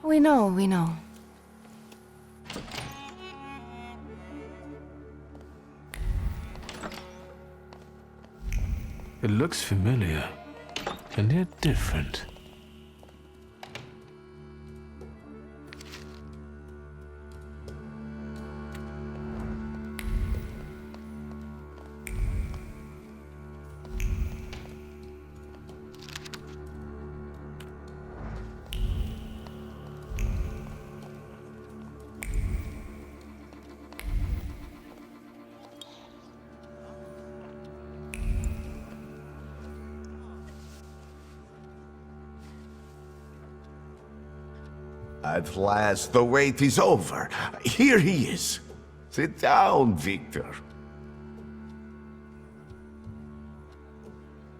We know. It looks familiar, and yet different. At last, the wait is over. Here he is. Sit down, Victor.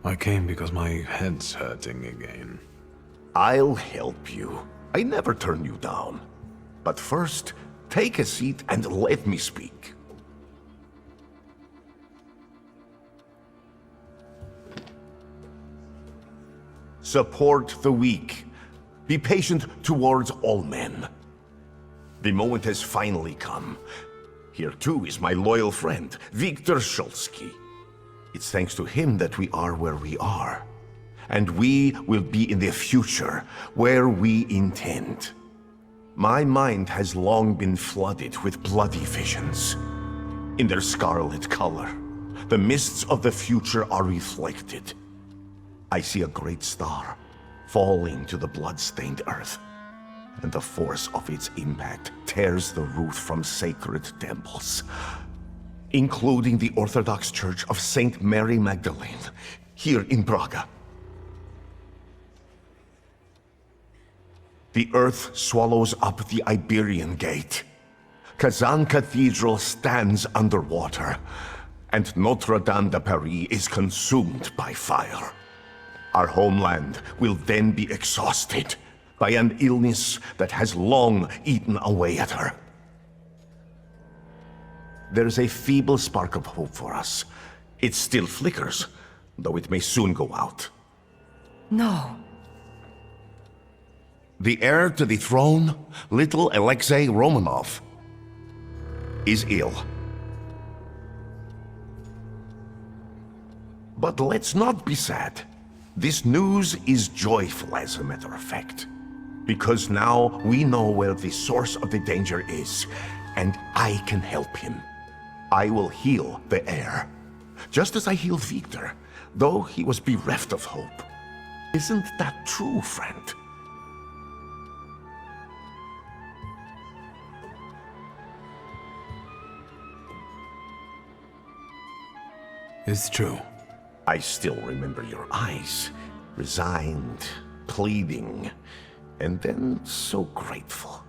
I came because my head's hurting again. I'll help you. I never turn you down. But first, take a seat and let me speak. Support the weak. Be patient towards all men. The moment has finally come. Here too is my loyal friend, Viktor Shulsky. It's thanks to him that we are where we are. And we will be in the future, where we intend. My mind has long been flooded with bloody visions. In their scarlet color, the mists of the future are reflected. I see a great star falling to the blood-stained earth. and the force of its impact tears the roof from sacred temples, including the Orthodox Church of Saint Mary Magdalene, here in Praga. The earth swallows up the Iberian Gate. Kazan Cathedral stands underwater, and Notre Dame de Paris is consumed by fire. Our homeland will then be exhausted by an illness that has long eaten away at her. There is a feeble spark of hope for us. It still flickers, though it may soon go out. No. The heir to the throne, little Alexei Romanov, is ill. But let's not be sad. This news is joyful, as a matter of fact. Because now we know where the source of the danger is, and I can help him. I will heal the heir, just as I healed Victor, though he was bereft of hope. Isn't that true, friend? It's true. I still remember your eyes, resigned, pleading, and then so grateful.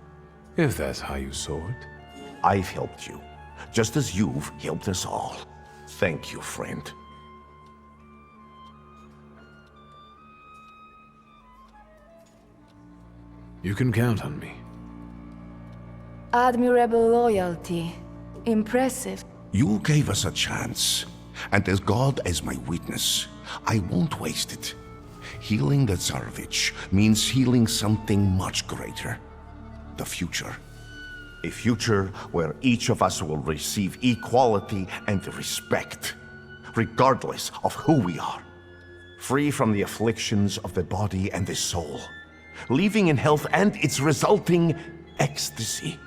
If that's how you saw it. I've helped you, just as you've helped us all. Thank you, friend. You can count on me. Admirable loyalty. Impressive. You gave us a chance, and as God as my witness, I won't waste it. Healing the Tsarevich means healing something much greater. The future. A future where each of us will receive equality and respect, regardless of who we are. Free from the afflictions of the body and the soul. Living in health and its resulting ecstasy.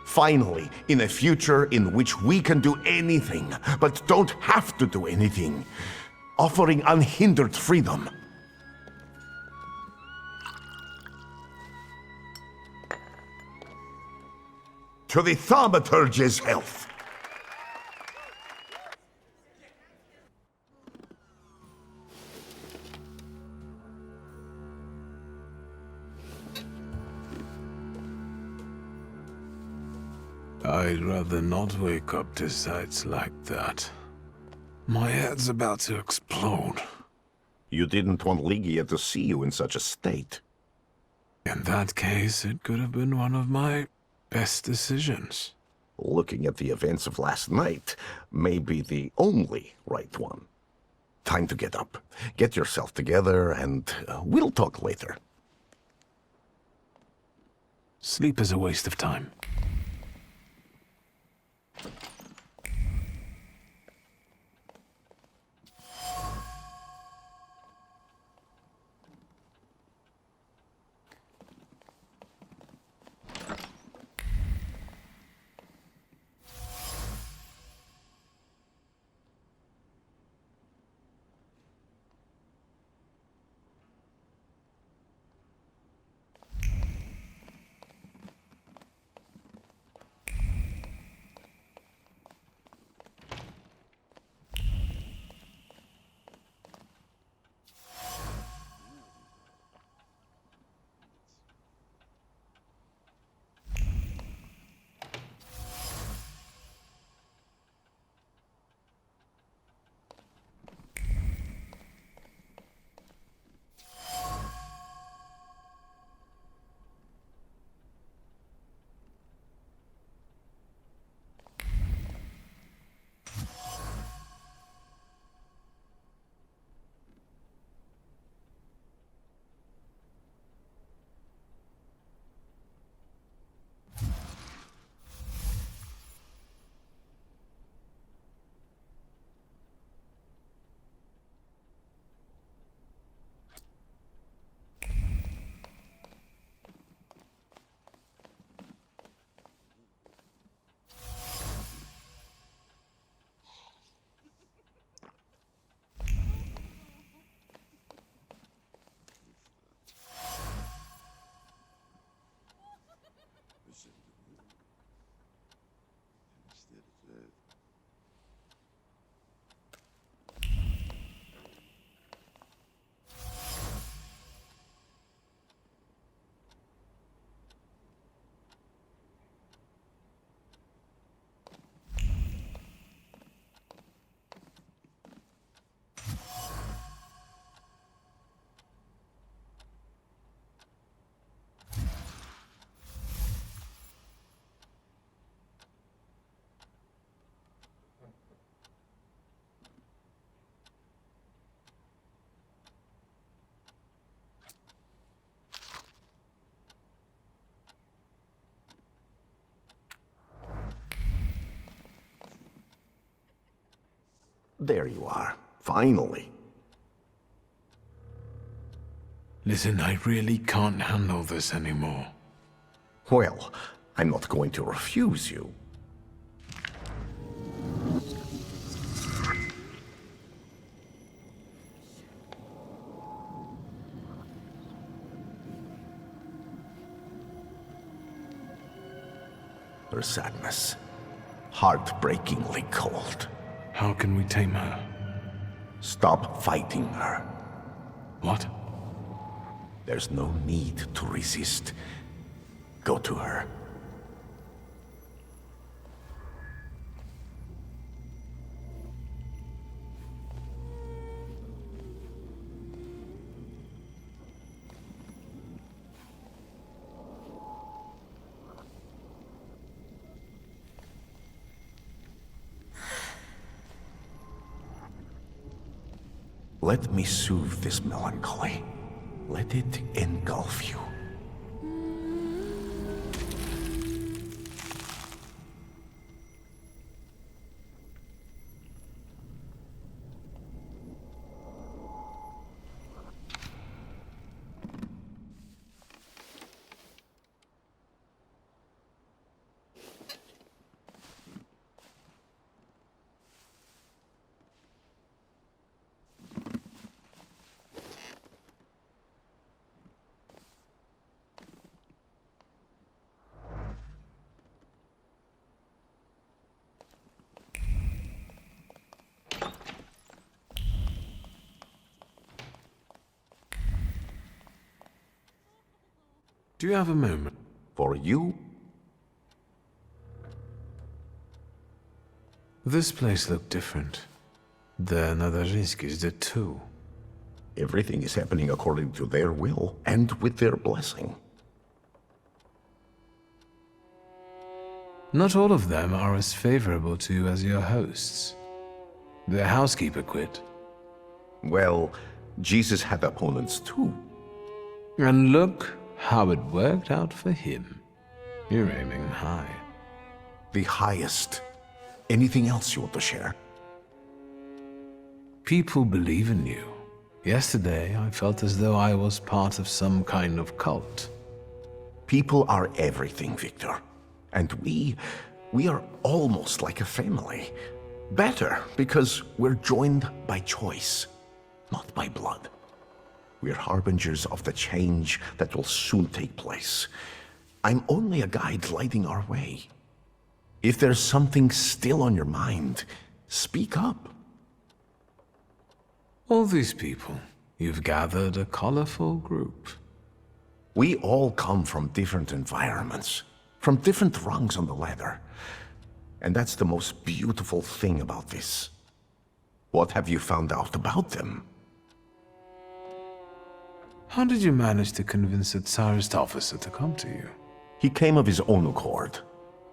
Finally, in a future in which we can do anything, but don't have to do anything. Offering unhindered freedom. To the Thaumaturge's health. I'd rather not wake up to sights like that. My head's about to explode. You didn't want Ligia to see you in such a state. In that case, it could have been one of my best decisions. Looking at the events of last night may be the only right one. Time to get up. Get yourself together, and we'll talk later. Sleep is a waste of time. There you are, finally. Listen, I really can't handle this anymore. Well, I'm not going to refuse you. Her sadness, heartbreakingly cold. How can we tame her? Stop fighting her. What? There's no need to resist. Go to her. Let me soothe this melancholy. Let it engulf you. Do you have a moment? For you? This place looked different. The Nadarzinskis did too. Everything is happening according to their will and with their blessing. Not all of them are as favorable to you as your hosts. The housekeeper quit. Well, Jesus had opponents too. And look how it worked out for him. You're aiming high. The highest. Anything else you want to share? People believe in you. Yesterday, I felt as though I was part of some kind of cult. People are everything, Victor. And we are almost like a family. Better, because we're joined by choice, not by blood. We're harbingers of the change that will soon take place. I'm only a guide lighting our way. If there's something still on your mind, speak up. All these people, you've gathered a colorful group. We all come from different environments, from different rungs on the ladder. And that's the most beautiful thing about this. What have you found out about them? How did you manage to convince a Tsarist officer to come to you? He came of his own accord,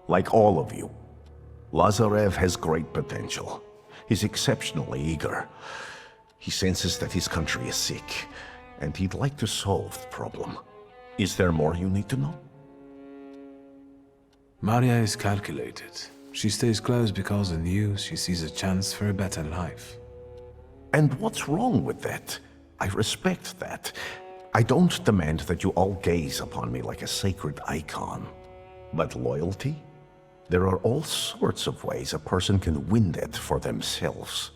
like all of you. Lazarev has great potential. He's exceptionally eager. He senses that his country is sick, and he'd like to solve the problem. Is there more you need to know? Maria is calculated. She stays close because in you she sees a chance for a better life. And what's wrong with that? I respect that. I don't demand that you all gaze upon me like a sacred icon. But loyalty? There are all sorts of ways a person can win that for themselves.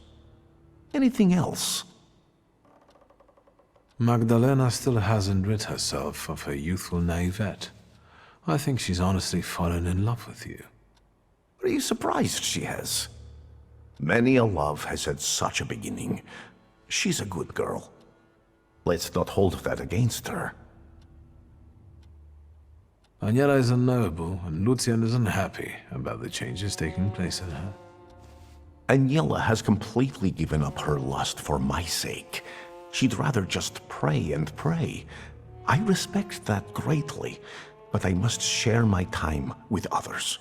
Anything else? Magdalena still hasn't rid herself of her youthful naivete. I think she's honestly fallen in love with you. Are you surprised she has? Many a love has had such a beginning. She's a good girl. Let's not hold that against her. Aniela is unknowable, and Lucian is unhappy about the changes taking place in her. Aniela has completely given up her lust for my sake. She'd rather just pray and pray. I respect that greatly, but I must share my time with others.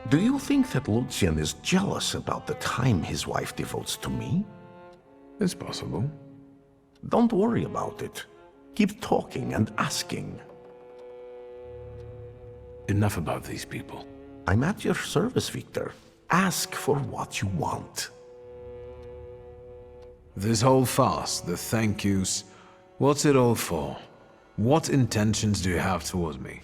Do you think that Lucian is jealous about the time his wife devotes to me? It's possible. Don't worry about it. Keep talking and asking. Enough about these people. I'm at your service, Victor. Ask for what you want. This whole farce, the thank yous, what's it all for? What intentions do you have towards me?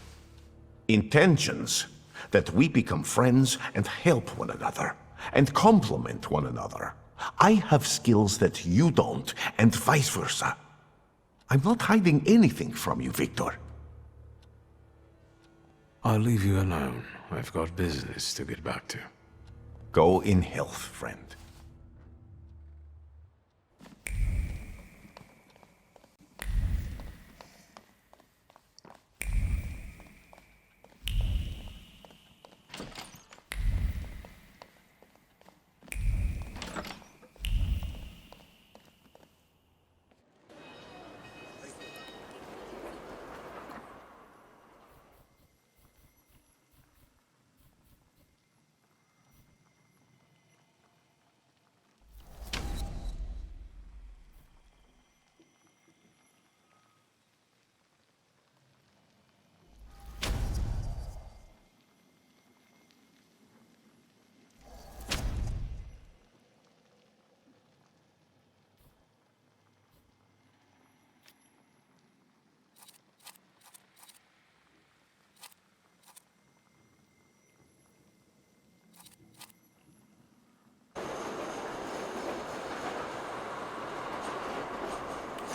Intentions that we become friends and help one another, and complement one another. I have skills that you don't, and vice versa. I'm not hiding anything from you, Victor. I'll leave you alone. I've got business to get back to. Go in health, friend.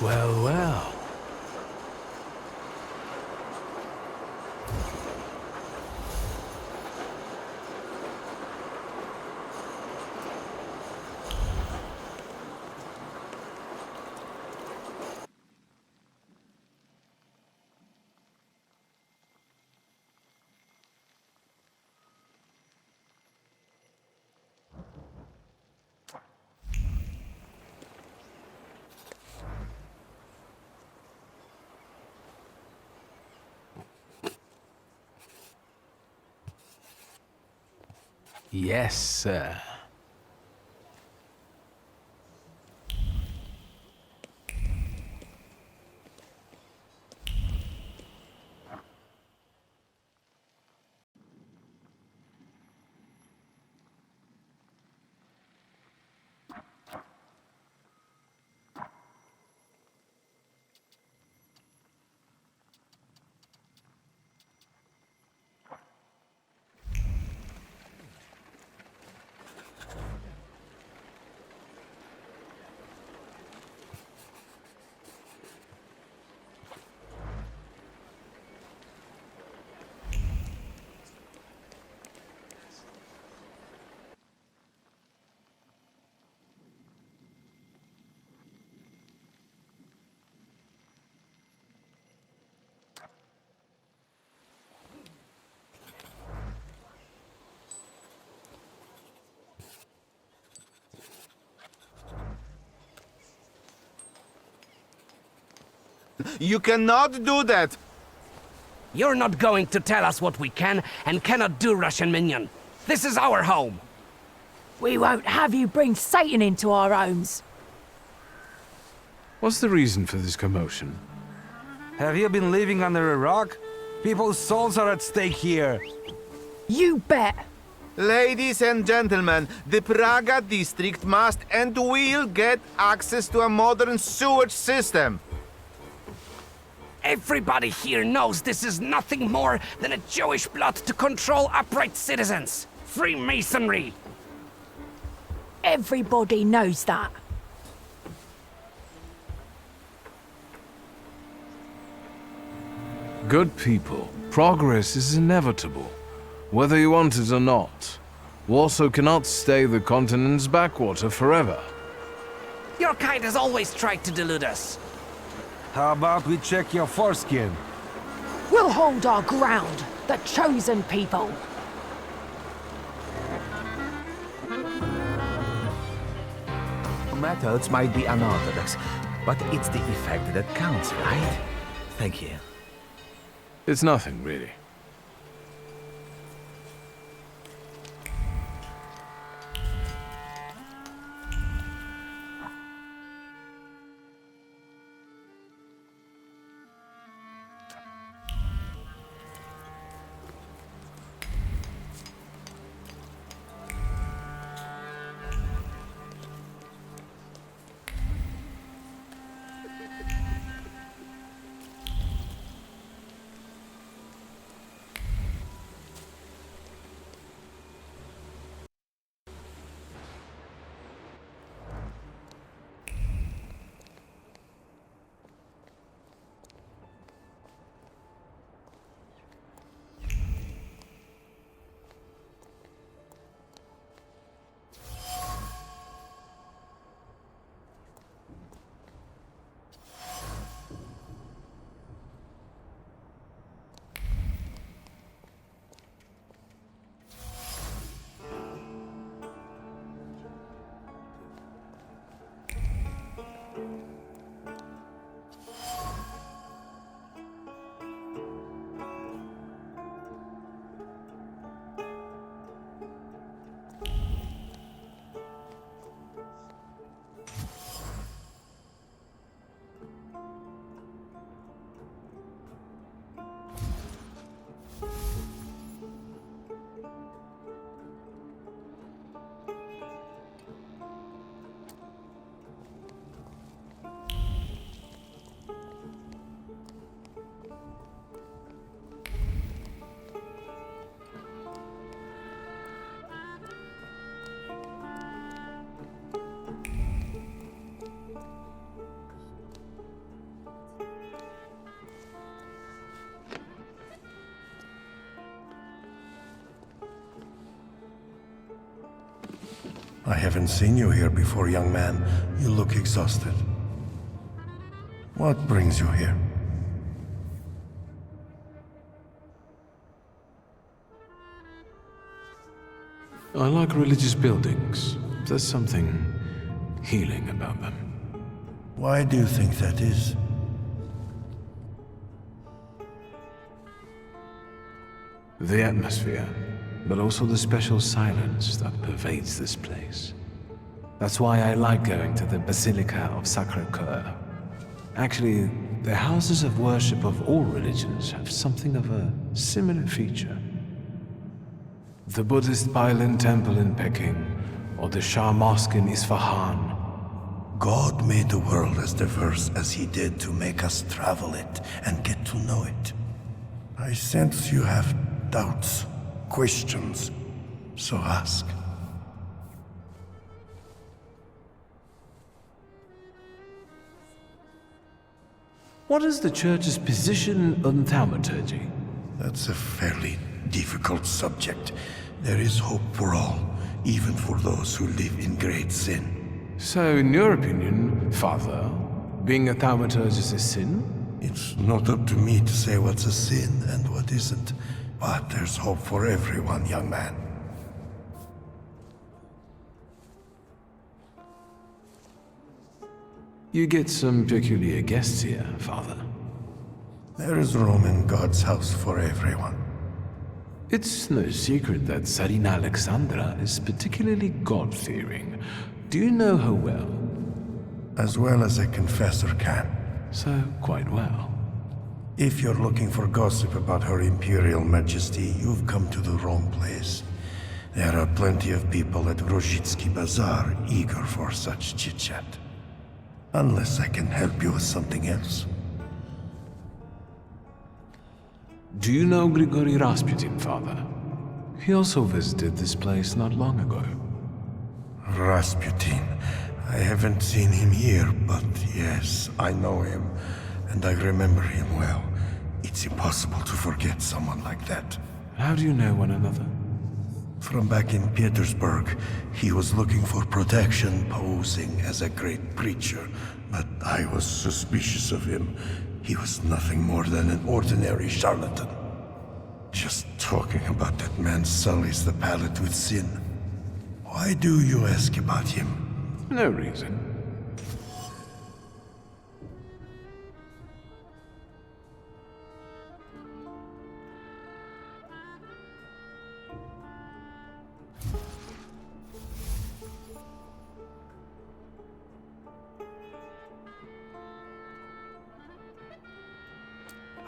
Well, well. Yes, sir. You cannot do that! You're not going to tell us what we can and cannot do, Russian minion. This is our home. We won't have you bring Satan into our homes. What's the reason for this commotion? Have you been living under a rock? People's souls are at stake here. You bet. Ladies and gentlemen, the Praga district must and will get access to a modern sewage system. Everybody here knows this is nothing more than a Jewish plot to control upright citizens. Freemasonry. Everybody knows that. Good people, progress is inevitable, whether you want it or not. Warsaw cannot stay the continent's backwater forever. Your kind has always tried to delude us. How about we check your foreskin? We'll hold our ground, the chosen people. Methods might be unorthodox, but it's the effect that counts, right? Thank you. It's nothing, really. I haven't seen you here before, young man. You look exhausted. What brings you here? I like religious buildings. There's something healing about them. Why do you think that is? The atmosphere, but also the special silence that pervades this place. That's why I like going to the Basilica of Sacré-Cœur. Actually, the houses of worship of all religions have something of a similar feature. The Buddhist Bailin Temple in Peking, or the Shah Mosque in Isfahan. God made the world as diverse as he did to make us travel it and get to know it. I sense you have doubts, questions, so ask. What is the Church's position on Thaumaturge? That's a fairly difficult subject. There is hope for all, even for those who live in great sin. So, in your opinion, Father, being a Thaumaturge is a sin? It's not up to me to say what's a sin and what isn't. But there's hope for everyone, young man. You get some peculiar guests here, Father. There is room in God's house for everyone. It's no secret that Tsarina Alexandra is particularly God-fearing. Do you know her well? As well as a confessor can. So, quite well. If you're looking for gossip about Her Imperial Majesty, you've come to the wrong place. There are plenty of people at Grozhitsky Bazaar eager for such chit-chat. Unless I can help you with something else. Do you know Grigory Rasputin, Father? He also visited this place not long ago. Rasputin. I haven't seen him here, but yes, I know him, and I remember him well. It's impossible to forget someone like that. How do you know one another? From back in Petersburg, he was looking for protection, posing as a great preacher, but I was suspicious of him. He was nothing more than an ordinary charlatan. Just talking about that man sullies the palate with sin. Why do you ask about him? No reason.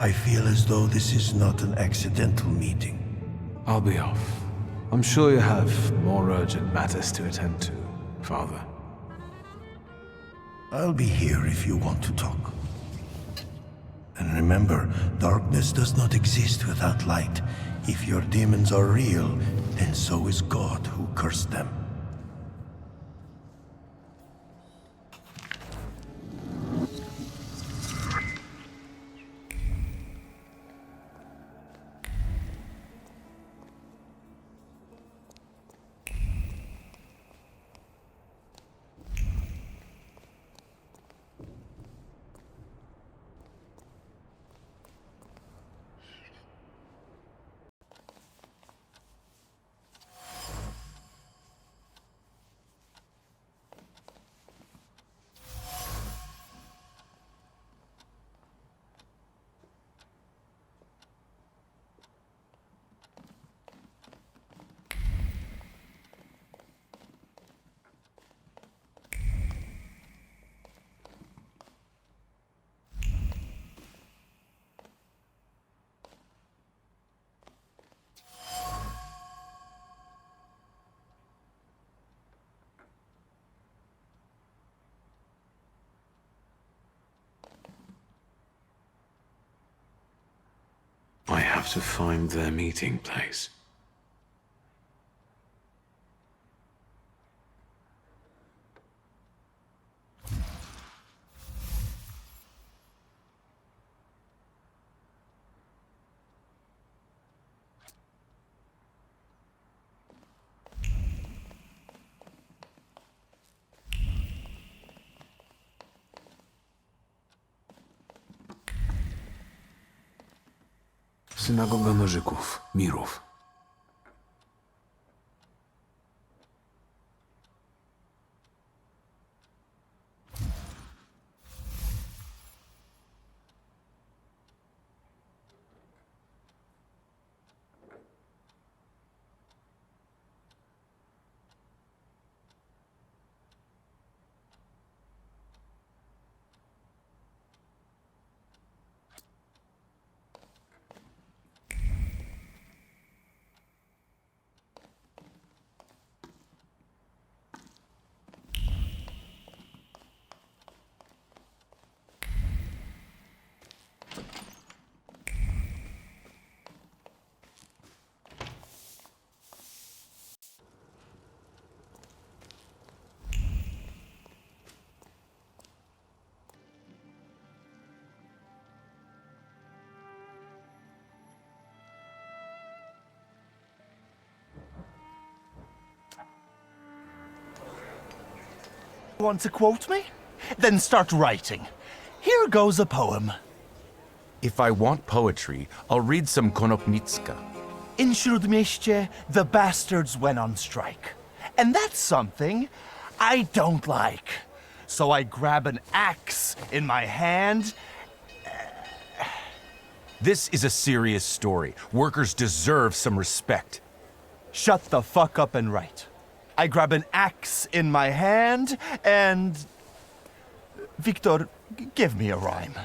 I feel as though this is not an accidental meeting. I'll be off. I'm sure you have more urgent matters to attend to, Father. I'll be here if you want to talk. And remember, darkness does not exist without light. If your demons are real, then so is God who cursed them. I have to find their meeting place. Synagoga nożyków, mirów. Want to quote me? Then start writing. Here goes a poem. If I want poetry, I'll read some Konopnicka. In Śródmieście, the bastards went on strike. And that's something I don't like. So I grab an axe in my hand. This is a serious story. Workers deserve some respect. Shut the fuck up and write. I grab an axe in my hand and... Victor, give me a rhyme.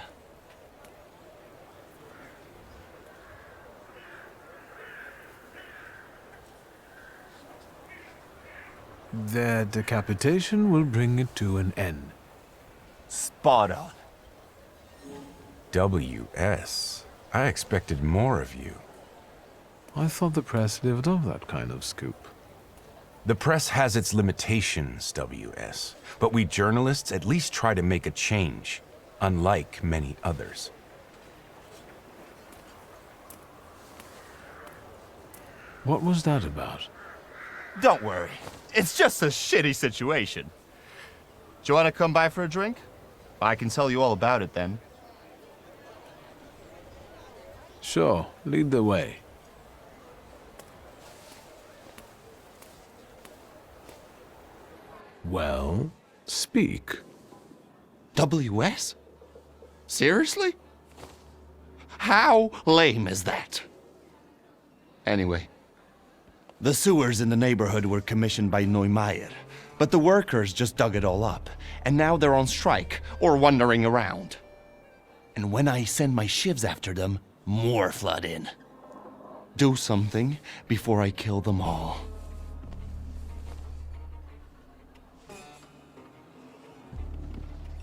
Their decapitation will bring it to an end. Spot on. W.S. I expected more of you. I thought the press lived off that kind of scoop. The press has its limitations, W.S., but we journalists at least try to make a change, unlike many others. What was that about? Don't worry. It's just a shitty situation. Do you want to come by for a drink? I can tell you all about it then. Sure, lead the way. Well, speak. W.S.? Seriously? How lame is that? Anyway, the sewers in the neighborhood were commissioned by Neumeier, but the workers just dug it all up, and now they're on strike or wandering around. And when I send my shivs after them, more flood in. Do something before I kill them all.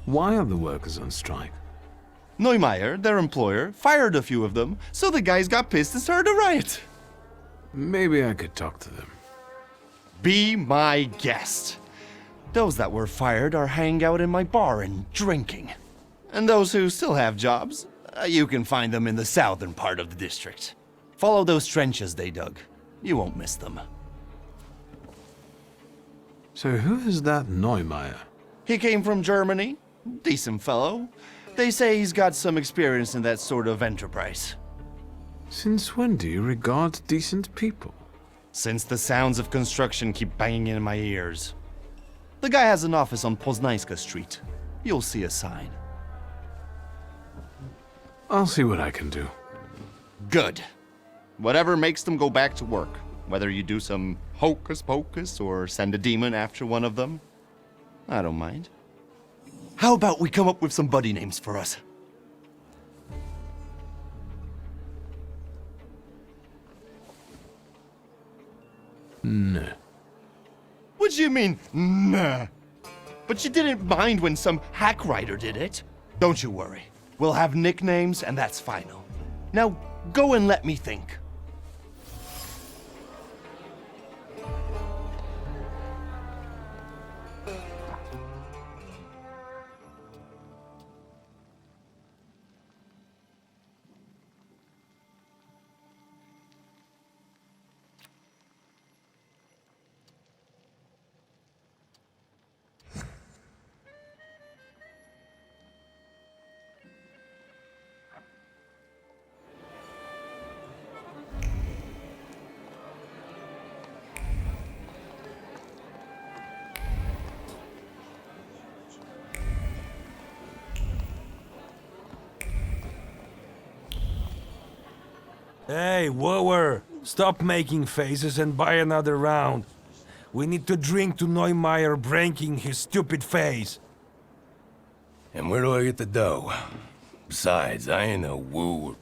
Why are the workers on strike? Neumeier, their employer, fired a few of them, so the guys got pissed and started a riot. Maybe I could talk to them. Be my guest. Those that were fired are hanging out in my bar and drinking. And those who still have jobs, you can find them in the southern part of the district. Follow those trenches they dug. You won't miss them. So who is that Neumeier? He came from Germany. Decent fellow. They say he's got some experience in that sort of enterprise. Since when do you regard decent people? Since the sounds of construction keep banging in my ears. The guy has an office on Poznańska Street. You'll see a sign. I'll see what I can do. Good. Whatever makes them go back to work. Whether you do some hocus pocus or send a demon after one of them, I don't mind. How about we come up with some buddy names for us? Nah. What do you mean, nah? But you didn't mind when some hack writer did it. Don't you worry. We'll have nicknames and that's final. Now, go and let me think. Hey, wooer! Stop making faces and buy another round. We need to drink to Neumeier breaking his stupid face. And where do I get the dough? Besides, I ain't a wooer.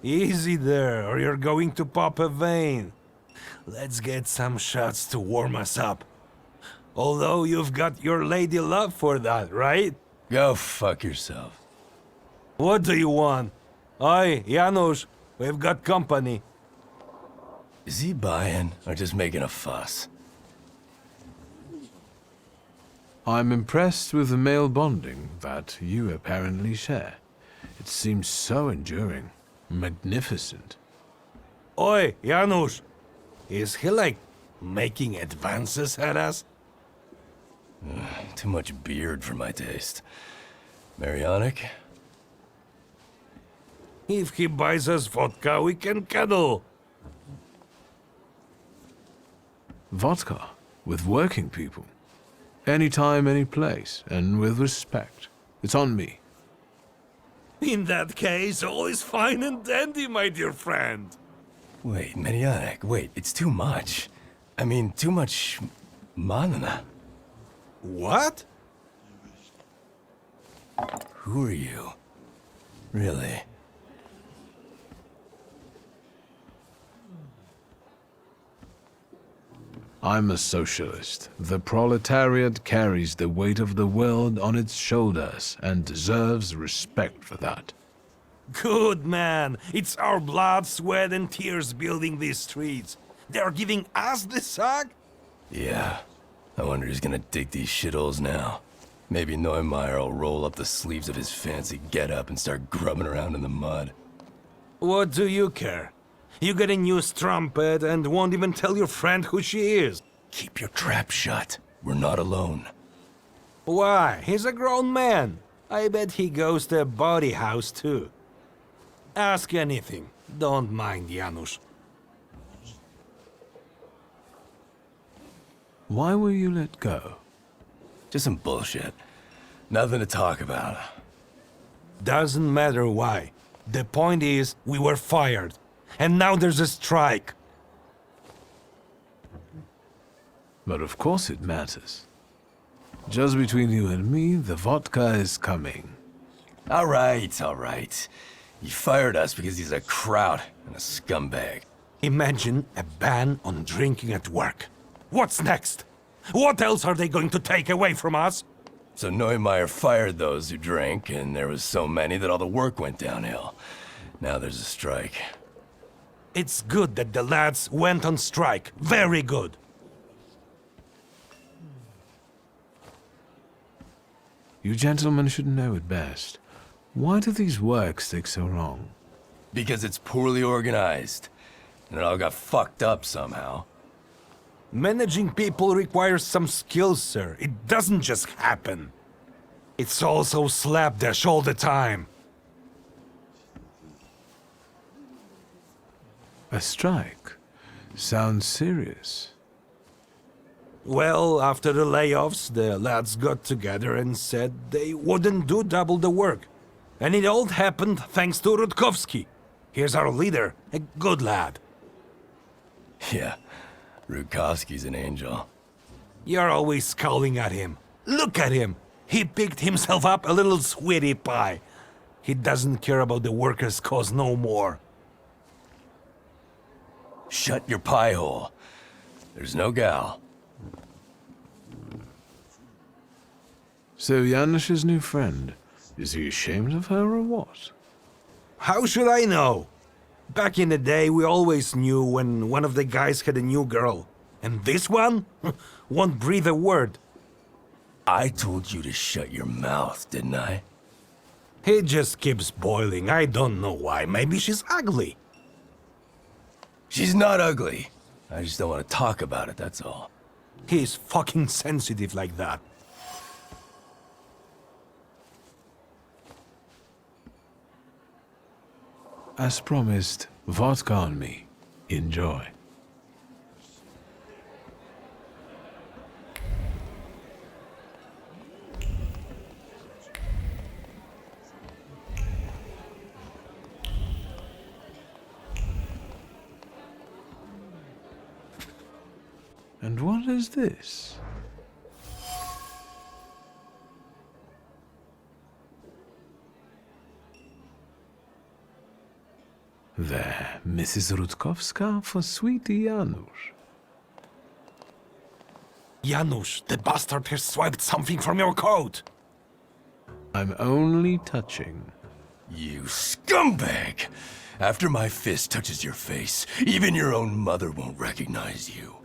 Easy there, or you're going to pop a vein. Let's get some shots to warm us up. Although you've got your lady love for that, right? Go fuck yourself. What do you want? Oi, Janusz, we've got company. Is he buying or just making a fuss? I'm impressed with the male bonding that you apparently share. It seems so enduring, magnificent. Oi, Janusz, is he like making advances at us? Too much beard for my taste. Marianic? If he buys us vodka, we can cuddle. Vodka, with working people. Anytime, any place, and with respect. It's on me. In that case, all is fine and dandy, my dear friend. Wait, Marianic, wait, it's too much. I mean, too much manana. What? Who are you? Really? I'm a socialist. The proletariat carries the weight of the world on its shoulders and deserves respect for that. Good man. It's our blood, sweat, and tears building these streets. They're giving us the sack? Yeah. I wonder who's gonna dig these shitholes now. Maybe Neumeier will roll up the sleeves of his fancy getup and start grubbing around in the mud. What do you care? You get a new strumpet and won't even tell your friend who she is. Keep your trap shut. We're not alone. Why? He's a grown man. I bet he goes to a body house too. Ask anything. Don't mind Janusz. Why were you let go? Just some bullshit. Nothing to talk about. Doesn't matter why. The point is, we were fired. And now there's a strike. But of course it matters. Just between you and me, the vodka is coming. All right. You fired us because he's a kraut and a scumbag. Imagine a ban on drinking at work. What's next? What else are they going to take away from us? So Neumeier fired those who drank, and there was so many that all the work went downhill. Now there's a strike. It's good that the lads went on strike. Very good. You gentlemen should know it best. Why do these works take so long? Because it's poorly organized. And it all got fucked up somehow. Managing people requires some skills, sir. It doesn't just happen. It's all so slapdash all the time. A strike? Sounds serious. Well, after the layoffs, the lads got together and said they wouldn't do double the work. And it all happened thanks to Rutkowski. Here's our leader, a good lad. Yeah, Rutkowski's an angel. You're always scowling at him. Look at him. He picked himself up a little sweetie pie. He doesn't care about the workers' cause no more. Shut your pie hole. There's no gal. So Janusz's new friend, is he ashamed of her or what? How should I know? Back in the day, we always knew when one of the guys had a new girl. And this one? Won't breathe a word. I told you to shut your mouth, didn't I? He just keeps boiling. I don't know why. Maybe she's ugly. She's not ugly. I just don't want to talk about it, that's all. He's fucking sensitive like that. As promised, vodka on me. Enjoy. And what is this? There, Mrs. Rutkowska for sweetie Janusz. Janusz, the bastard has swiped something from your coat! I'm only touching. You scumbag! After my fist touches your face, even your own mother won't recognize you.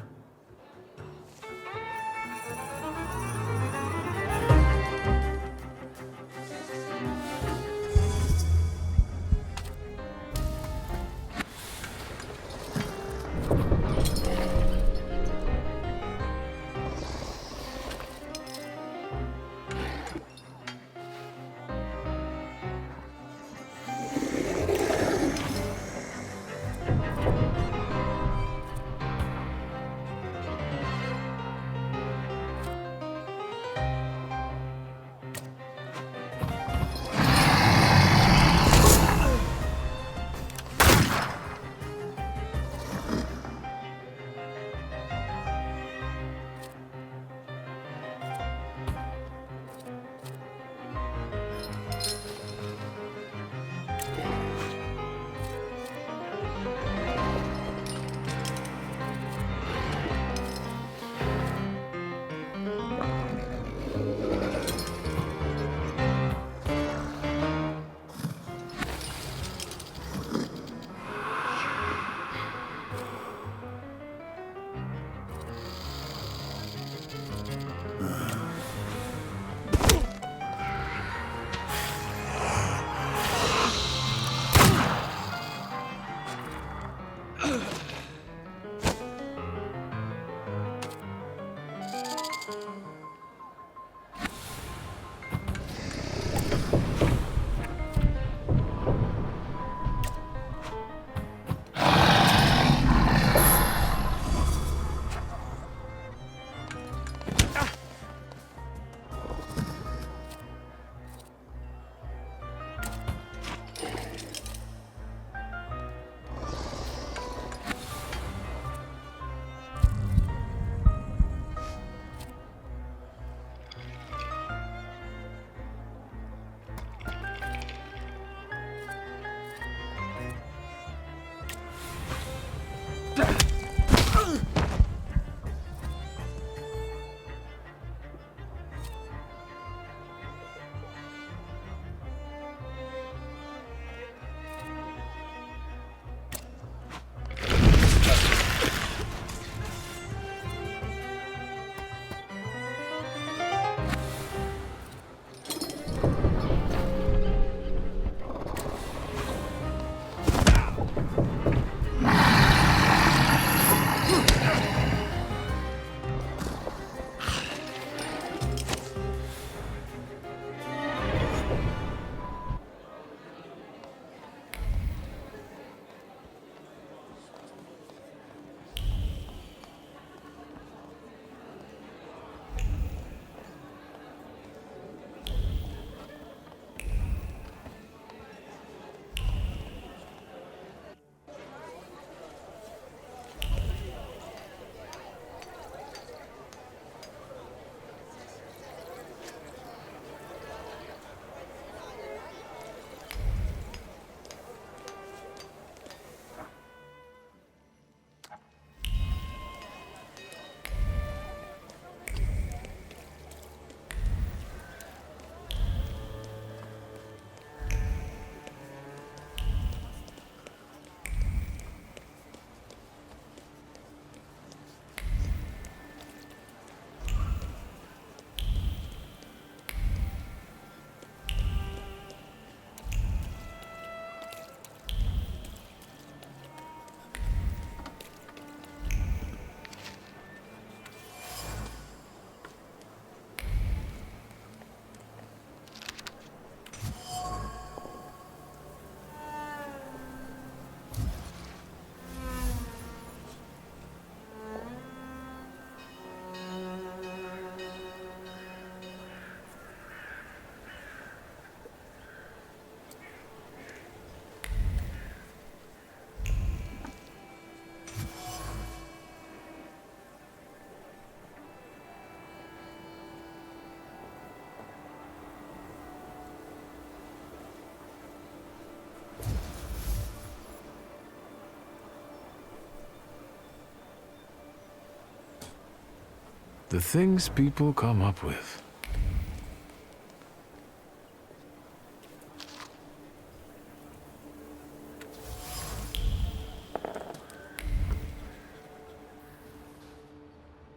The things people come up with.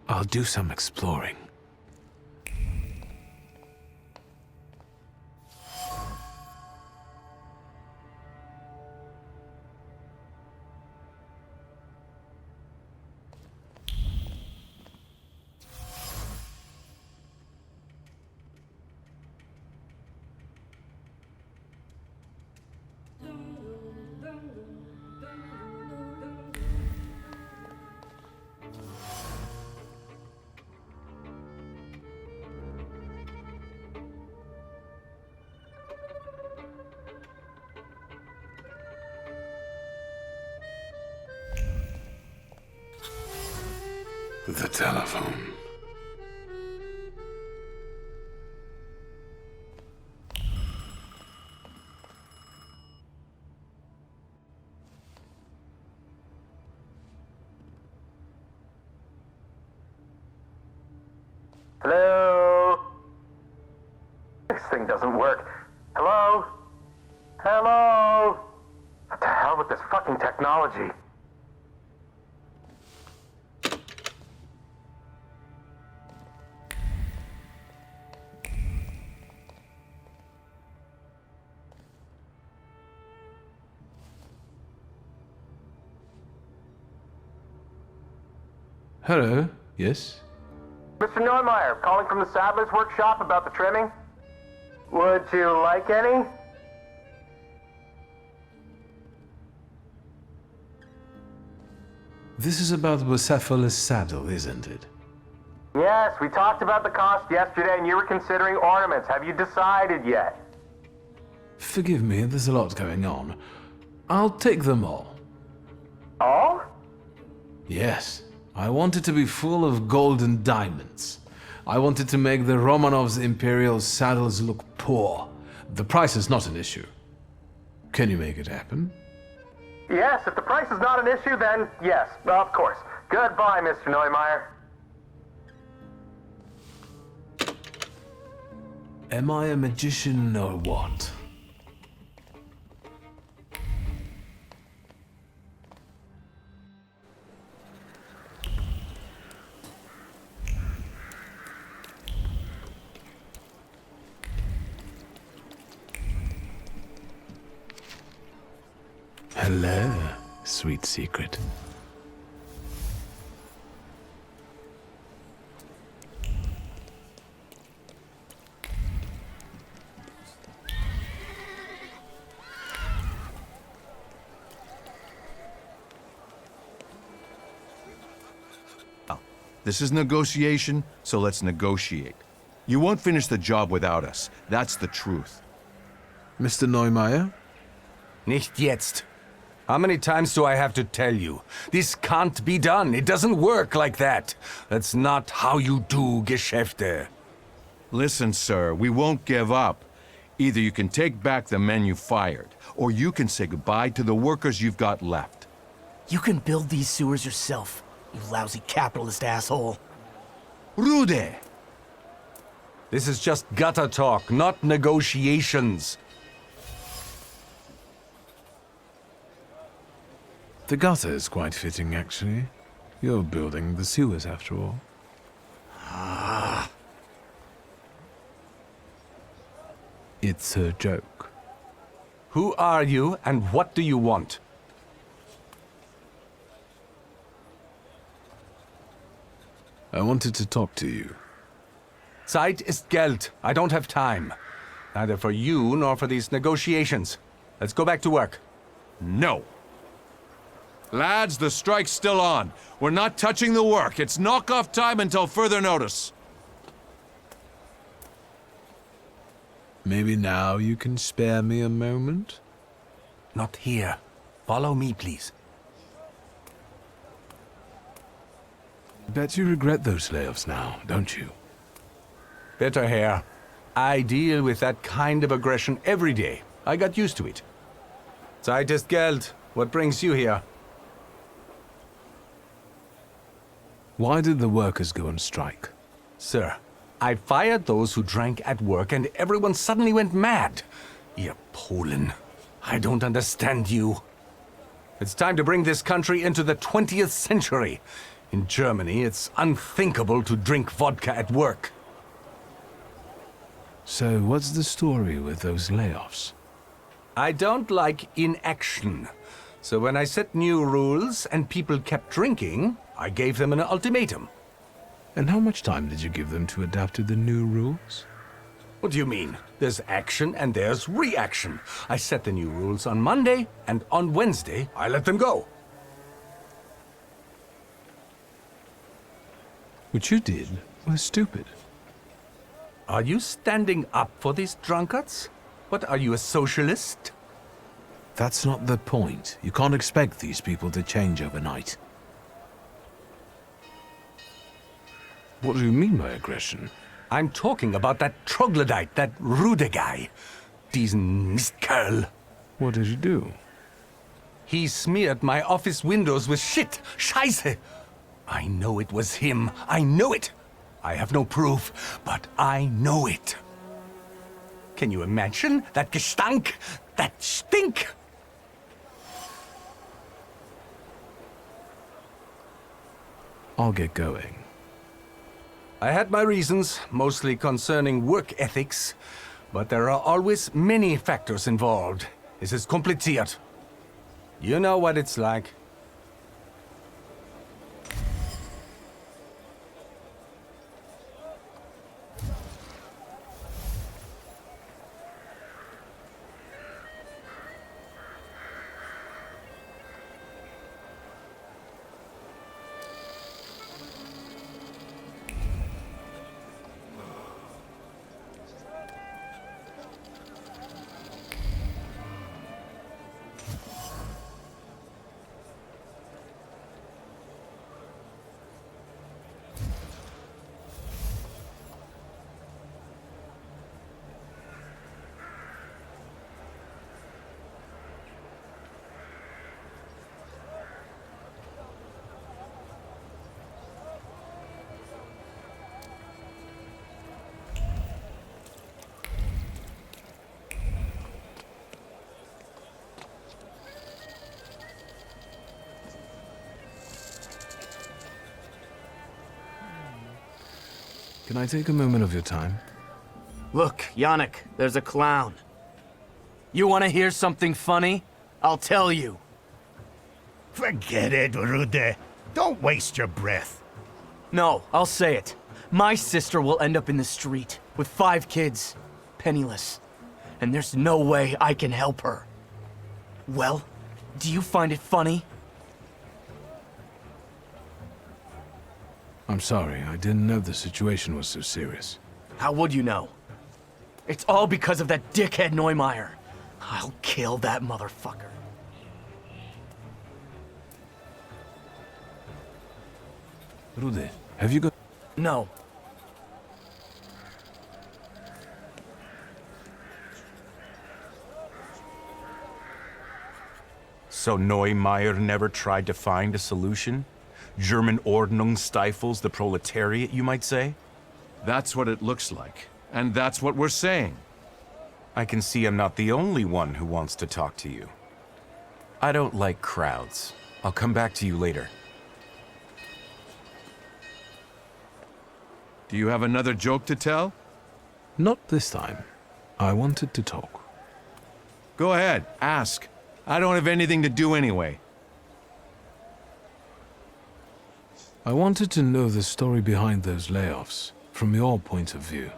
I'll do some exploring. The telephone. Hello? This thing doesn't work. Hello? Hello? What the hell with this fucking technology? Hello, yes? Mr. Neumeier, calling from the saddler's workshop about the trimming. Would you like any? This is about Bucephalus saddle, isn't it? Yes, we talked about the cost yesterday and you were considering ornaments. Have you decided yet? Forgive me, there's a lot going on. I'll take them all. All? Yes. I want it to be full of gold and diamonds. I wanted to make the Romanovs' imperial saddles look poor. The price is not an issue. Can you make it happen? Yes, if the price is not an issue, then yes, of course. Goodbye, Mr. Neumeier. Am I a magician or what? Hello, sweet secret. This is negotiation, so let's negotiate. You won't finish the job without us. That's the truth. Mr. Neumeier? Nicht jetzt. How many times do I have to tell you? This can't be done. It doesn't work like that. That's not how you do Geschäfte. Listen, sir, we won't give up. Either you can take back the men you fired, or you can say goodbye to the workers you've got left. You can build these sewers yourself, you lousy capitalist asshole. Rude! This is just gutter talk, not negotiations. The gutter is quite fitting, actually. You're building the sewers, after all. Ah. It's a joke. Who are you, and what do you want? I wanted to talk to you. Zeit ist Geld. I don't have time. Neither for you nor for these negotiations. Let's go back to work. No. Lads, the strike's still on. We're not touching the work. It's knock-off time until further notice. Maybe now you can spare me a moment? Not here. Follow me, please. Bet you regret those layoffs now, don't you? Better, Herr. I deal with that kind of aggression every day. I got used to it. Zeit ist Geld. What brings you here? Why did the workers go on strike? Sir, I fired those who drank at work and everyone suddenly went mad. You Poland. I don't understand you. It's time to bring this country into the 20th century. In Germany, it's unthinkable to drink vodka at work. So, what's the story with those layoffs? I don't like inaction. So when I set new rules and people kept drinking, I gave them an ultimatum. And how much time did you give them to adapt to the new rules? What do you mean? There's action and there's reaction. I set the new rules on Monday, and on Wednesday, I let them go. What you did was stupid. Are you standing up for these drunkards? What, are you a socialist? That's not the point. You can't expect these people to change overnight. What do you mean by aggression? I'm talking about that troglodyte, that Rude guy. Diesen Mistkerl. What did you do? He smeared my office windows with shit. Scheiße. I know it was him. I know it. I have no proof, but I know it. Can you imagine that Gestank? That stink? I'll get going. I had my reasons, mostly concerning work ethics, but there are always many factors involved. Es ist kompliziert. You know what it's like. Can I take a moment of your time? Look, Yannick, there's a clown. You want to hear something funny? I'll tell you. Forget it, Rude. Don't waste your breath. No, I'll say it. My sister will end up in the street with 5 kids, penniless. And there's no way I can help her. Well, do you find it funny? I'm sorry, I didn't know the situation was so serious. How would you know? It's all because of that dickhead Neumeier. I'll kill that motherfucker. Rude, have you got... No. So Neumeier never tried to find a solution? German Ordnung stifles the proletariat, you might say? That's what it looks like. And that's what we're saying. I can see I'm not the only one who wants to talk to you. I don't like crowds. I'll come back to you later. Do you have another joke to tell? Not this time. I wanted to talk. Go ahead, ask. I don't have anything to do anyway. I wanted to know the story behind those layoffs, from your point of view.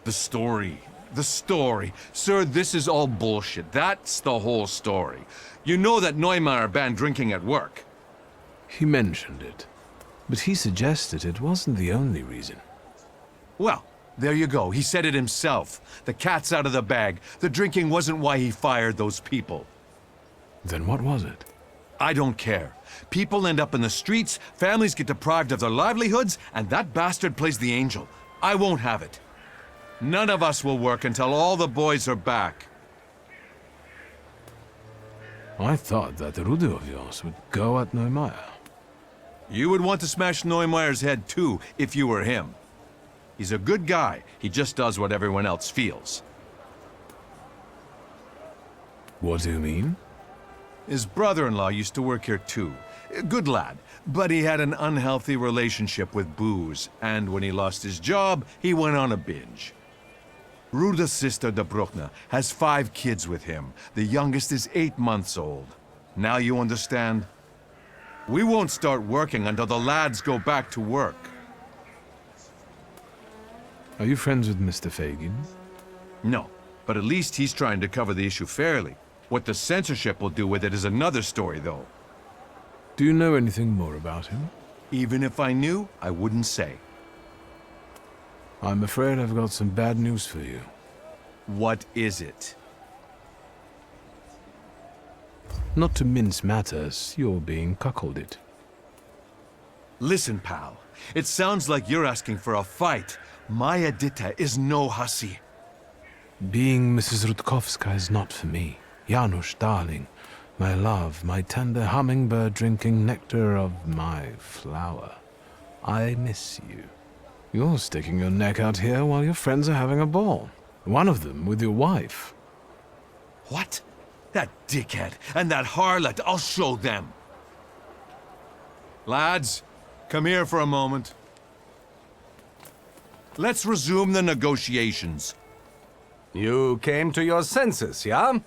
The story. The story. Sir, this is all bullshit. That's the whole story. You know that Neumeier banned drinking at work. He mentioned it, but he suggested it wasn't the only reason. Well, there you go. He said it himself. The cat's out of the bag. The drinking wasn't why he fired those people. Then what was it? I don't care. People end up in the streets, families get deprived of their livelihoods, and that bastard plays the angel. I won't have it. None of us will work until all the boys are back. I thought that Rude of yours would go at Neumeier. You would want to smash Neumeier's head too, if you were him. He's a good guy. He just does what everyone else feels. What do you mean? His brother-in-law used to work here too. Good lad, but he had an unhealthy relationship with booze, and when he lost his job, he went on a binge. Ruda's sister, De Bruckner, has 5 kids with him. The youngest is 8 months old. Now you understand? We won't start working until the lads go back to work. Are you friends with Mr. Fagin? No, but at least he's trying to cover the issue fairly. What the censorship will do with it is another story, though. Do you know anything more about him? Even if I knew, I wouldn't say. I'm afraid I've got some bad news for you. What is it? Not to mince matters, you're being cuckolded. Listen, pal. It sounds like you're asking for a fight. My Edita is no hussy. Being Mrs. Rutkowska is not for me. Janusz, darling, my love, my tender hummingbird drinking nectar of my flower. I miss you. You're sticking your neck out here while your friends are having a ball. One of them with your wife. What? That dickhead and that harlot, I'll show them. Lads, come here for a moment. Let's resume the negotiations. You came to your senses, yeah?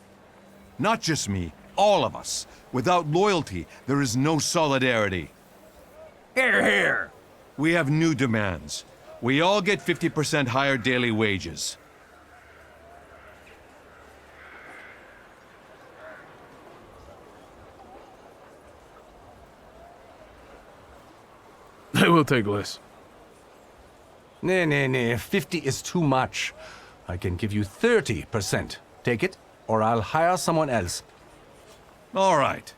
Not just me, all of us. Without loyalty, there is no solidarity. Hear, hear. We have new demands. We all get 50% higher daily wages. I will take less. Nah, 50 is too much. I can give you 30%. Take it, or I'll hire someone else. All right.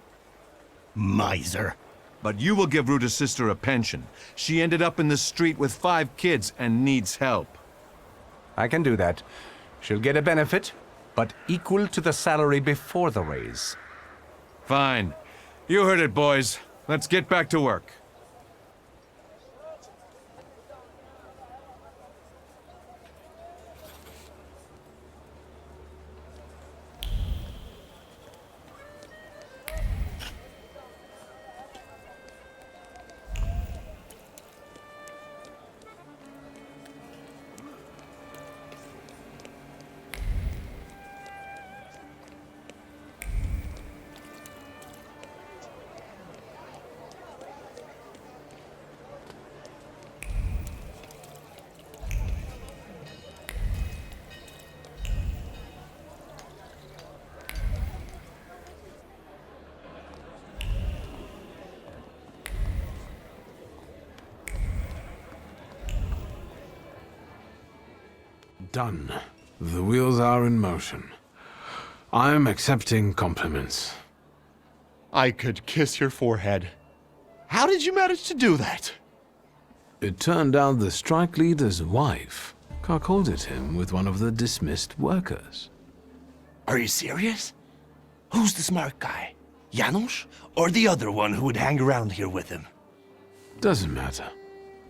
Miser. But you will give Ruda's sister a pension. She ended up in the street with 5 kids and needs help. I can do that. She'll get a benefit, but equal to the salary before the raise. Fine. You heard it, boys. Let's get back to work. Done. The wheels are in motion. I'm accepting compliments. I could kiss your forehead. How did you manage to do that? It turned out the strike leader's wife cuckolded him with one of the dismissed workers. Are you serious? Who's the smart guy? Janusz? Or the other one who would hang around here with him? Doesn't matter.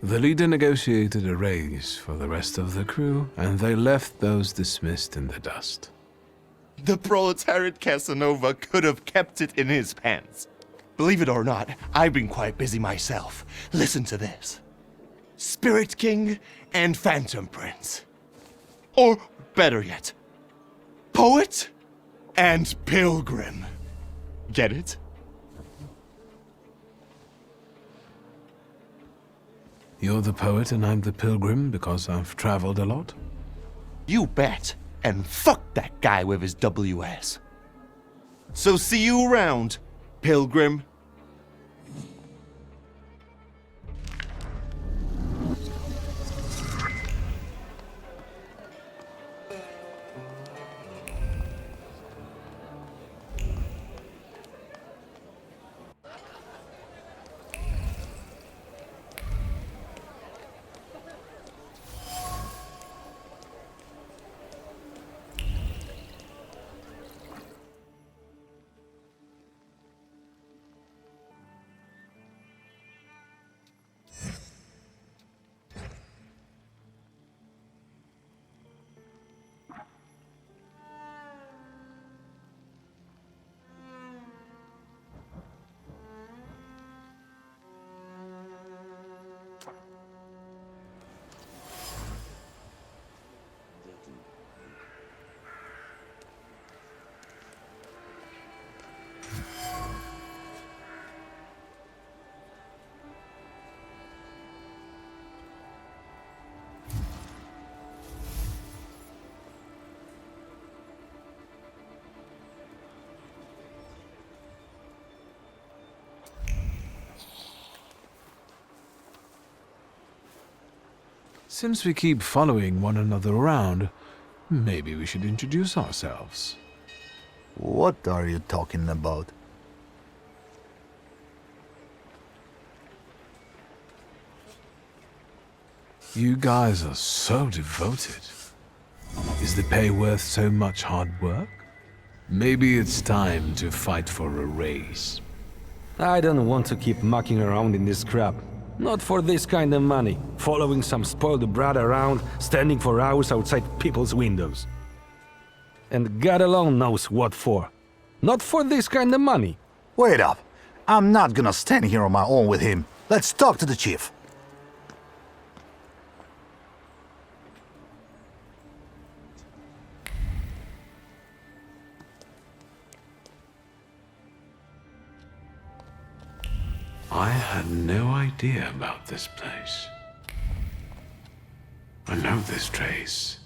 The leader negotiated a raise for the rest of the crew, and they left those dismissed in the dust. The proletariat Casanova could have kept it in his pants. Believe it or not, I've been quite busy myself. Listen to this. Spirit King and Phantom Prince. Or, better yet, Poet and Pilgrim. Get it? You're the poet and I'm the pilgrim because I've traveled a lot? You bet. And fuck that guy with his WS. So see you around, Pilgrim. Since we keep following one another around, maybe we should introduce ourselves. What are you talking about? You guys are so devoted. Is the pay worth so much hard work? Maybe it's time to fight for a raise. I don't want to keep mucking around in this crap. Not for this kind of money. Following some spoiled brat around, standing for hours outside people's windows. And God alone knows what for. Not for this kind of money. Wait up. I'm not gonna stand here on my own with him. Let's talk to the chief. I had no idea about this place. I know this trace.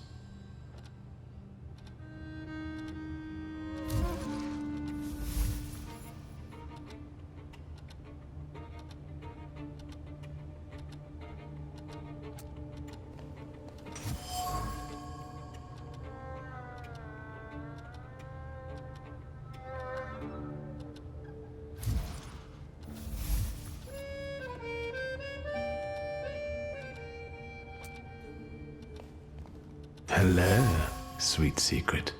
Hello, sweet secret.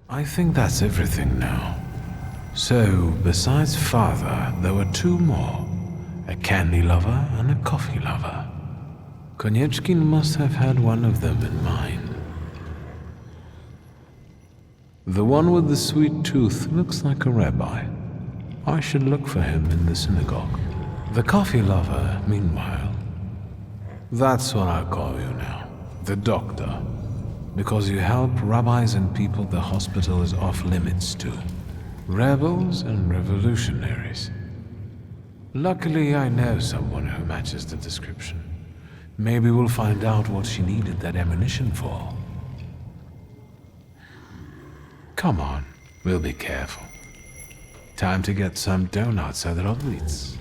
I think that's everything now. So, besides father, there were two more. A candy lover and a coffee lover. Konieczkin must have had one of them in mind. The one with the sweet tooth looks like a rabbi. I should look for him in the synagogue. The coffee lover, meanwhile, that's what I'll call you now. The doctor. Because you help rabbis and people the hospital is off limits to. Rebels and revolutionaries. Luckily, I know someone who matches the description. Maybe we'll find out what she needed that ammunition for. Come on, we'll be careful. Time to get some donuts at Rodwitz.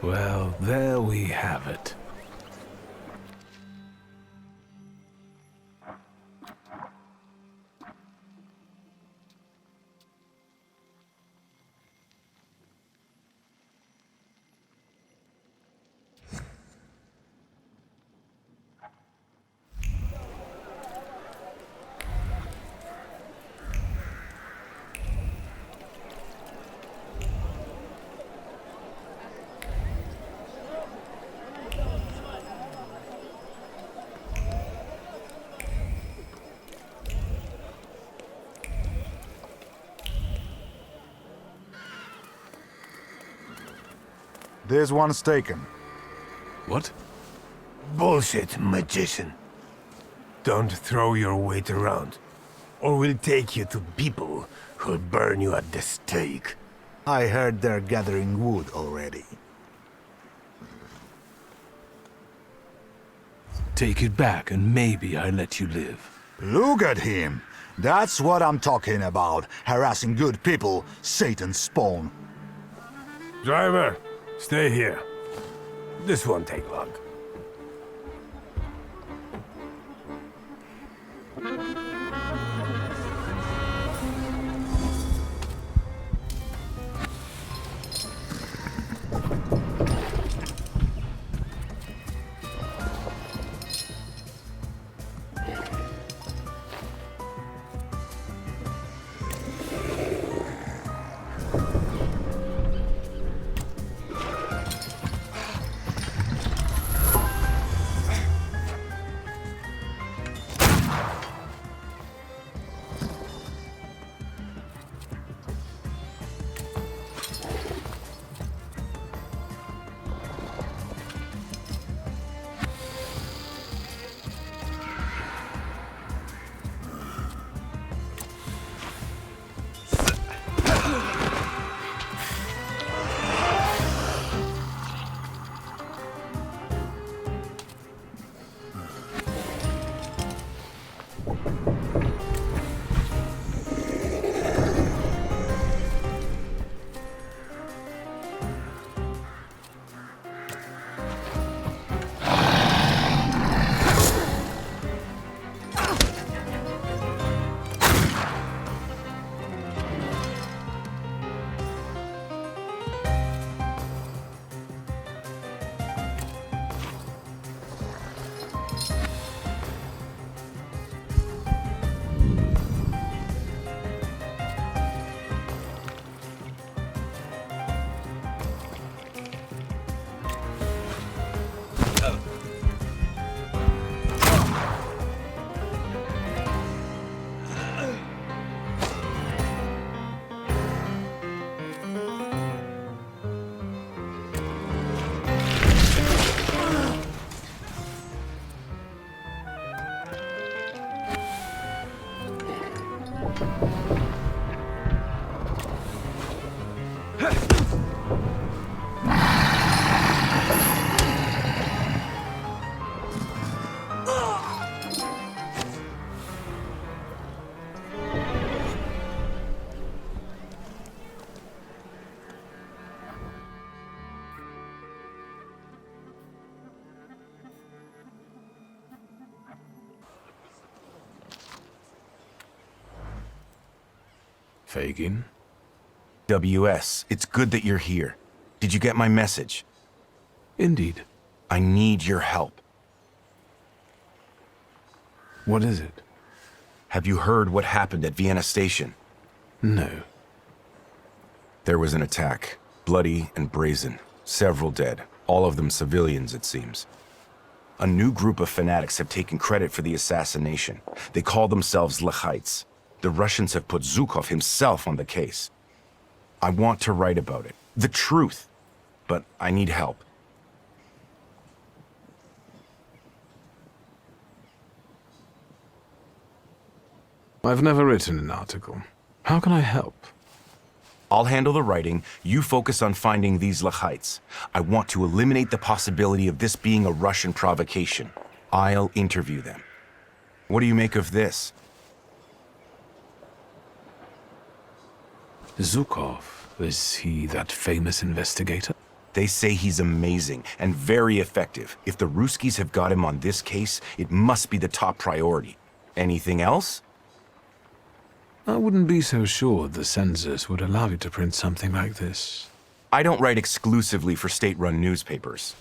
Well, there we have it. This one's taken. What? Bullshit, magician. Don't throw your weight around, or we'll take you to people who'll burn you at the stake. I heard they're gathering wood already. Take it back and maybe I let you live. Look at him! That's what I'm talking about. Harassing good people, Satan's spawn. Driver, stay here. This won't take long. Fagin? WS, it's good that you're here. Did you get my message? Indeed. I need your help. What is it? Have you heard what happened at Vienna Station? No. There was an attack. Bloody and brazen. Several dead. All of them civilians, it seems. A new group of fanatics have taken credit for the assassination. They call themselves Lechites. The Russians have put Zhukov himself on the case. I want to write about it. The truth. But I need help. I've never written an article. How can I help? I'll handle the writing. You focus on finding these Lechites. I want to eliminate the possibility of this being a Russian provocation. I'll interview them. What do you make of this? Zhukov, is he that famous investigator? They say he's amazing and very effective. If the Ruskies have got him on this case, it must be the top priority. Anything else? I wouldn't be so sure the censors would allow you to print something like this. I don't write exclusively for state-run newspapers.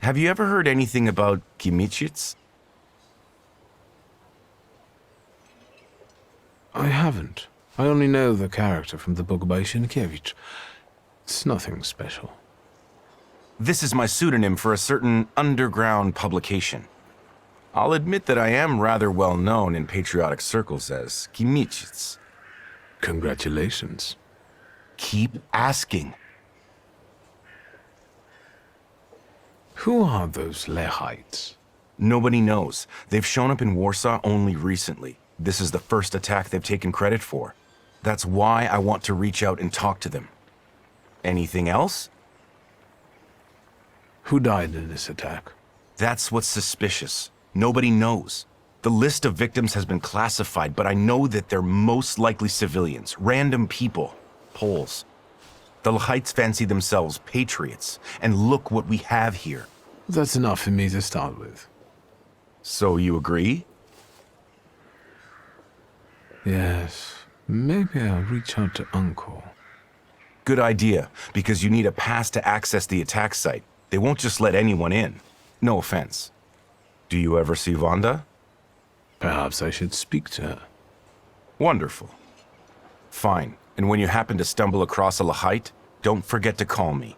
Have you ever heard anything about Kimichits? I haven't. I only know the character from the book by Sienkiewicz. It's nothing special. This is my pseudonym for a certain underground publication. I'll admit that I am rather well known in patriotic circles as Kimichits. Congratulations. Keep asking. Who are those Lechites? Nobody knows. They've shown up in Warsaw only recently. This is the first attack they've taken credit for. That's why I want to reach out and talk to them. Anything else? Who died in this attack? That's what's suspicious. Nobody knows. The list of victims has been classified, but I know that they're most likely civilians, random people, Poles. The Lechites fancy themselves patriots, and look what we have here. That's enough for me to start with. So you agree? Yes. Maybe I'll reach out to Uncle. Good idea, because you need a pass to access the attack site. They won't just let anyone in. No offense. Do you ever see Wanda? Perhaps I should speak to her. Wonderful. Fine. And when you happen to stumble across a Lechite, don't forget to call me.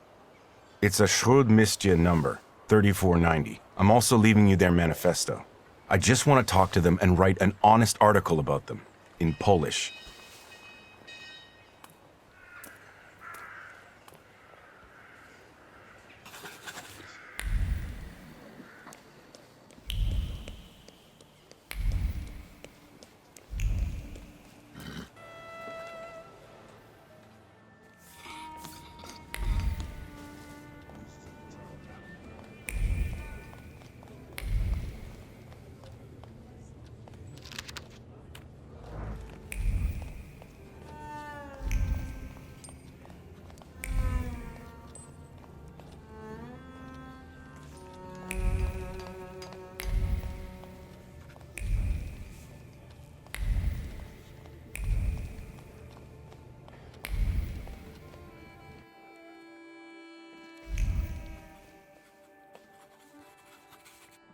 It's a Śródmieście number, 3490. I'm also leaving you their manifesto. I just want to talk to them and write an honest article about them, in Polish.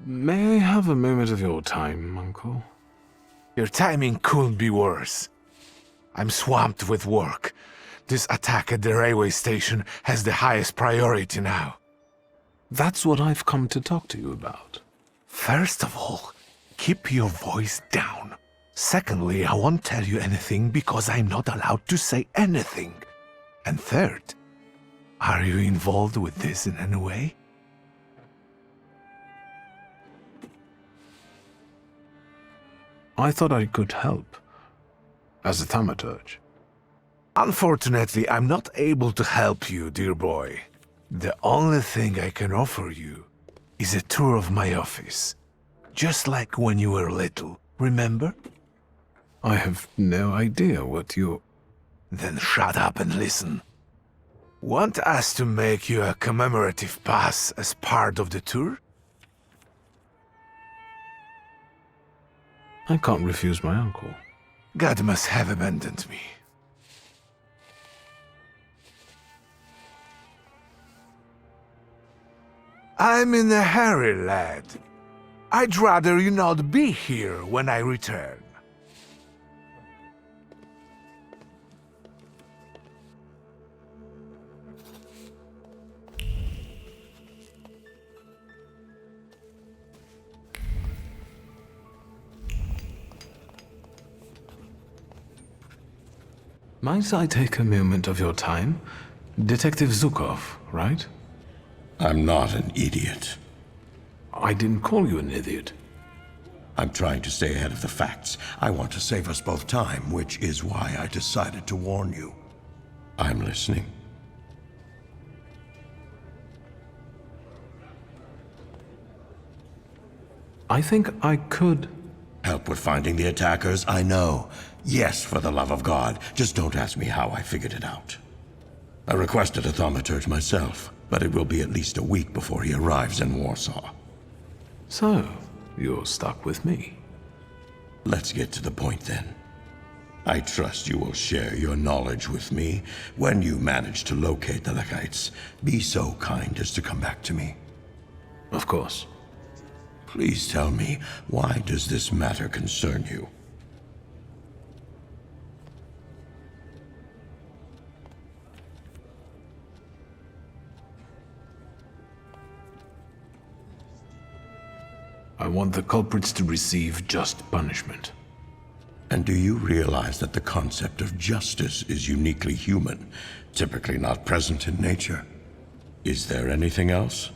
May I have a moment of your time, Uncle? Your timing couldn't be worse. I'm swamped with work. This attack at the railway station has the highest priority now. That's what I've come to talk to you about. First of all, keep your voice down. Secondly, I won't tell you anything because I'm not allowed to say anything. And third, are you involved with this in any way? I thought I could help. as a Thaumaturge. Unfortunately, I'm not able to help you, dear boy. The only thing I can offer you is a tour of my office. Just like when you were little, remember? I have no idea what you're... Then shut up and listen. Want us to make you a commemorative pass as part of the tour? I can't refuse my uncle. God must have abandoned me. I'm in a hurry, lad. I'd rather you not be here when I return. Might I take a moment of your time? Detective Zukov, right? I'm not an idiot. I didn't call you an idiot. I'm trying to stay ahead of the facts. I want to save us both time, which is why I decided to warn you. I'm listening. I think I could... Help with finding the attackers? I know. Yes, for the love of God. Just don't ask me how I figured it out. I requested a Thaumaturge myself, but it will be at least a week before he arrives in Warsaw. So, you're stuck with me. Let's get to the point then. I trust you will share your knowledge with me. When you manage to locate the Lekites, be so kind as to come back to me. Of course. Please tell me, why does this matter concern you? I want the culprits to receive just punishment. And do you realize that the concept of justice is uniquely human, typically not present in nature? Is there anything else?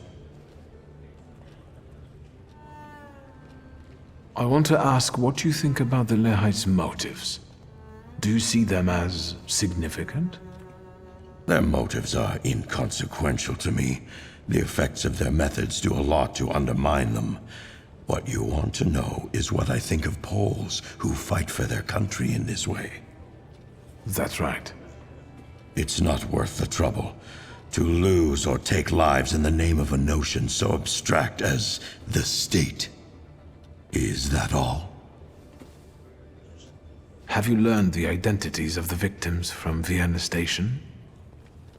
I want to ask what you think about the Lehites' motives. Do you see them as significant? Their motives are inconsequential to me. The effects of their methods do a lot to undermine them. What you want to know is what I think of Poles who fight for their country in this way. That's right. It's not worth the trouble to lose or take lives in the name of a notion so abstract as the state. Is that all? Have you learned the identities of the victims from Vienna Station?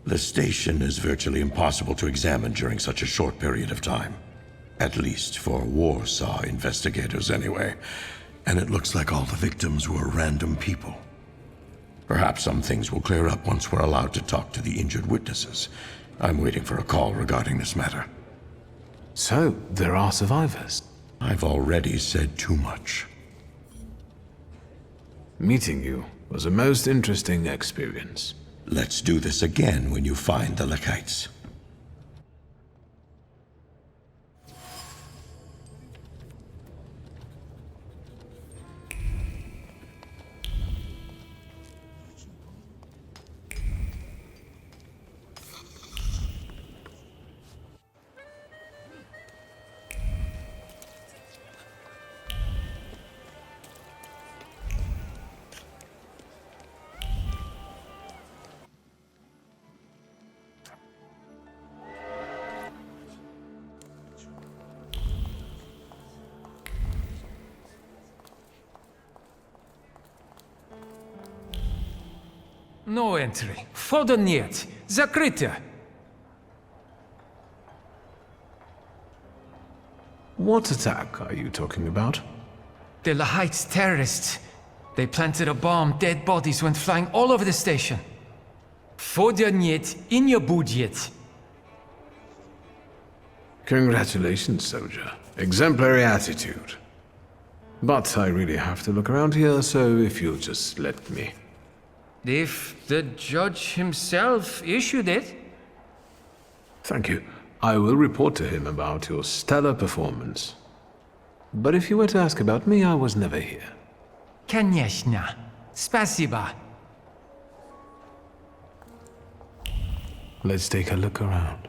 The station is virtually impossible to examine during such a short period of time. At least for Warsaw investigators anyway. And it looks like all the victims were random people. Perhaps some things will clear up once we're allowed to talk to the injured witnesses. I'm waiting for a call regarding this matter. So, there are survivors? I've already said too much. Meeting you was a most interesting experience. Let's do this again when you find the Lekites. No entry. Wchodu niet. Zakryte. What attack are you talking about? The Lehites terrorists. They planted a bomb. Dead bodies went flying all over the station. Wchodu niet in your budget. Congratulations, soldier. Exemplary attitude. But I really have to look around here, so if you'll just let me. If the judge himself issued it. Thank you. I will report to him about your stellar performance. But if you were to ask about me, I was never here. Конечно. Spasiba. Let's take a look around.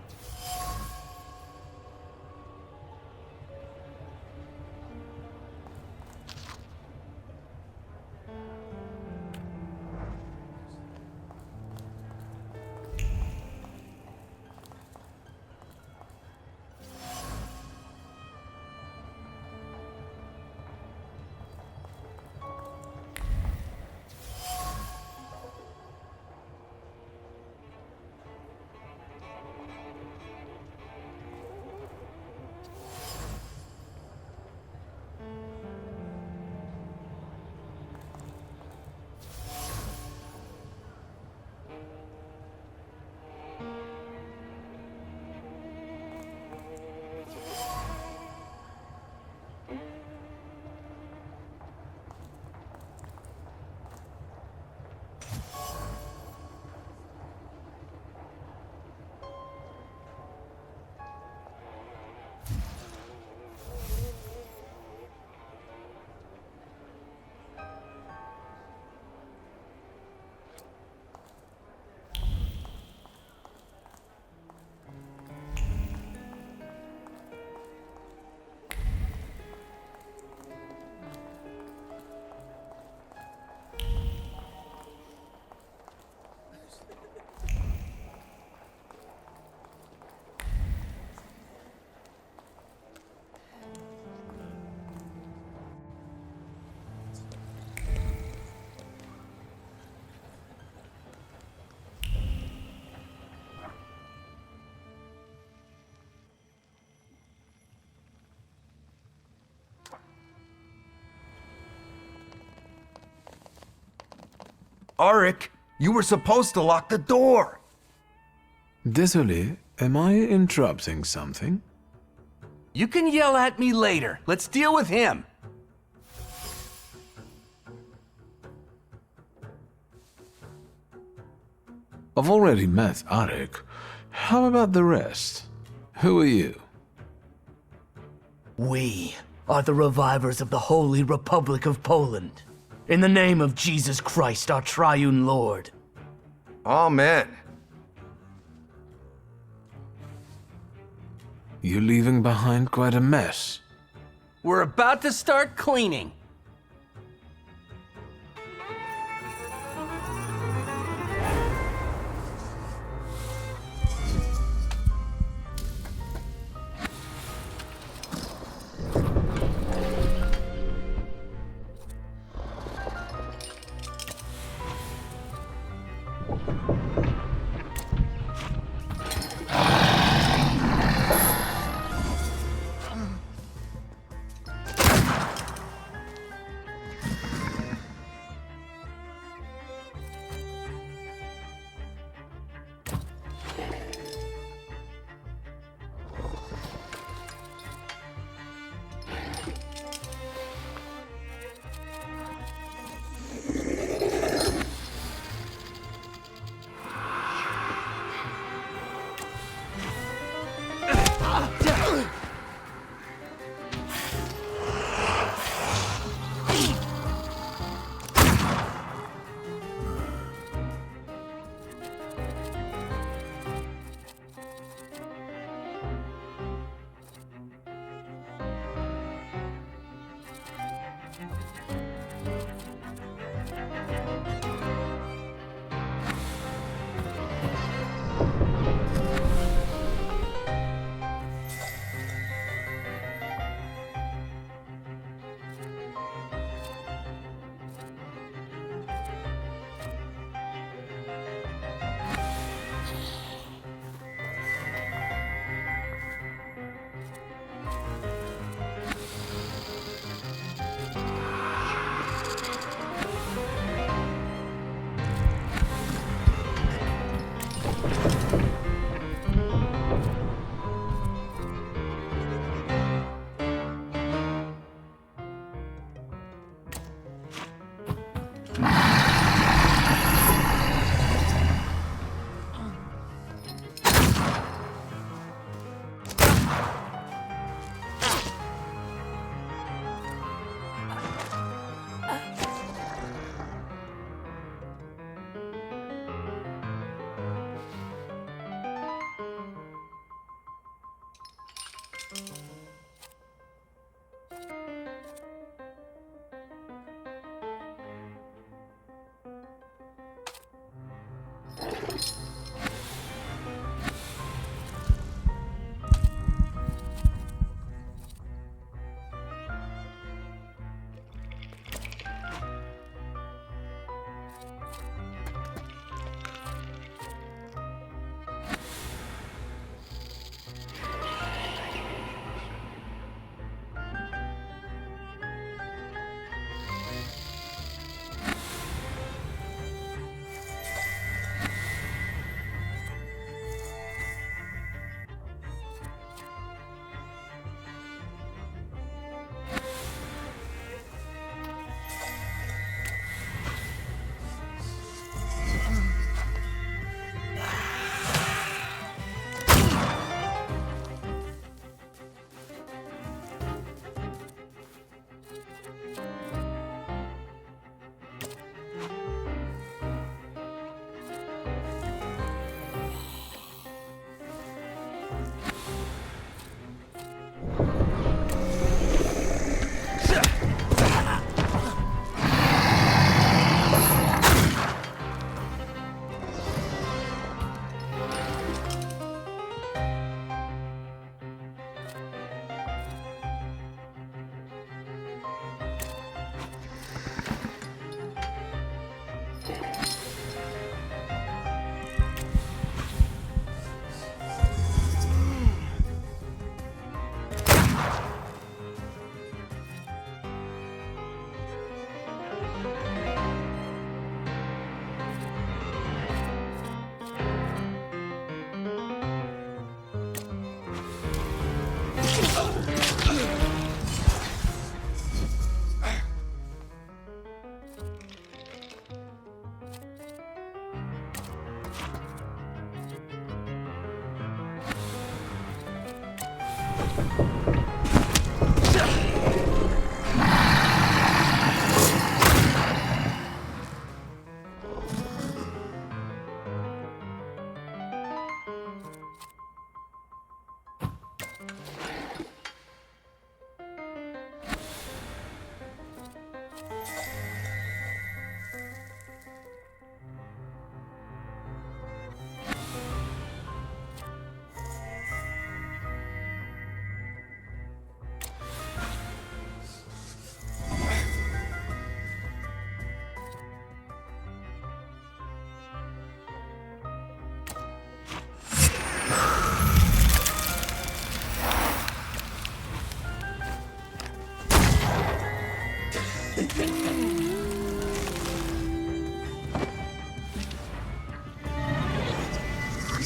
Arik, you were supposed to lock the door. Désolé, am I interrupting something? You can yell at me later. Let's deal with him. I've already met Arik. How about the rest? Who are you? We are the revivers of the Holy Republic of Poland. In the name of Jesus Christ, our triune Lord. Amen. You're leaving behind quite a mess. We're about to start cleaning.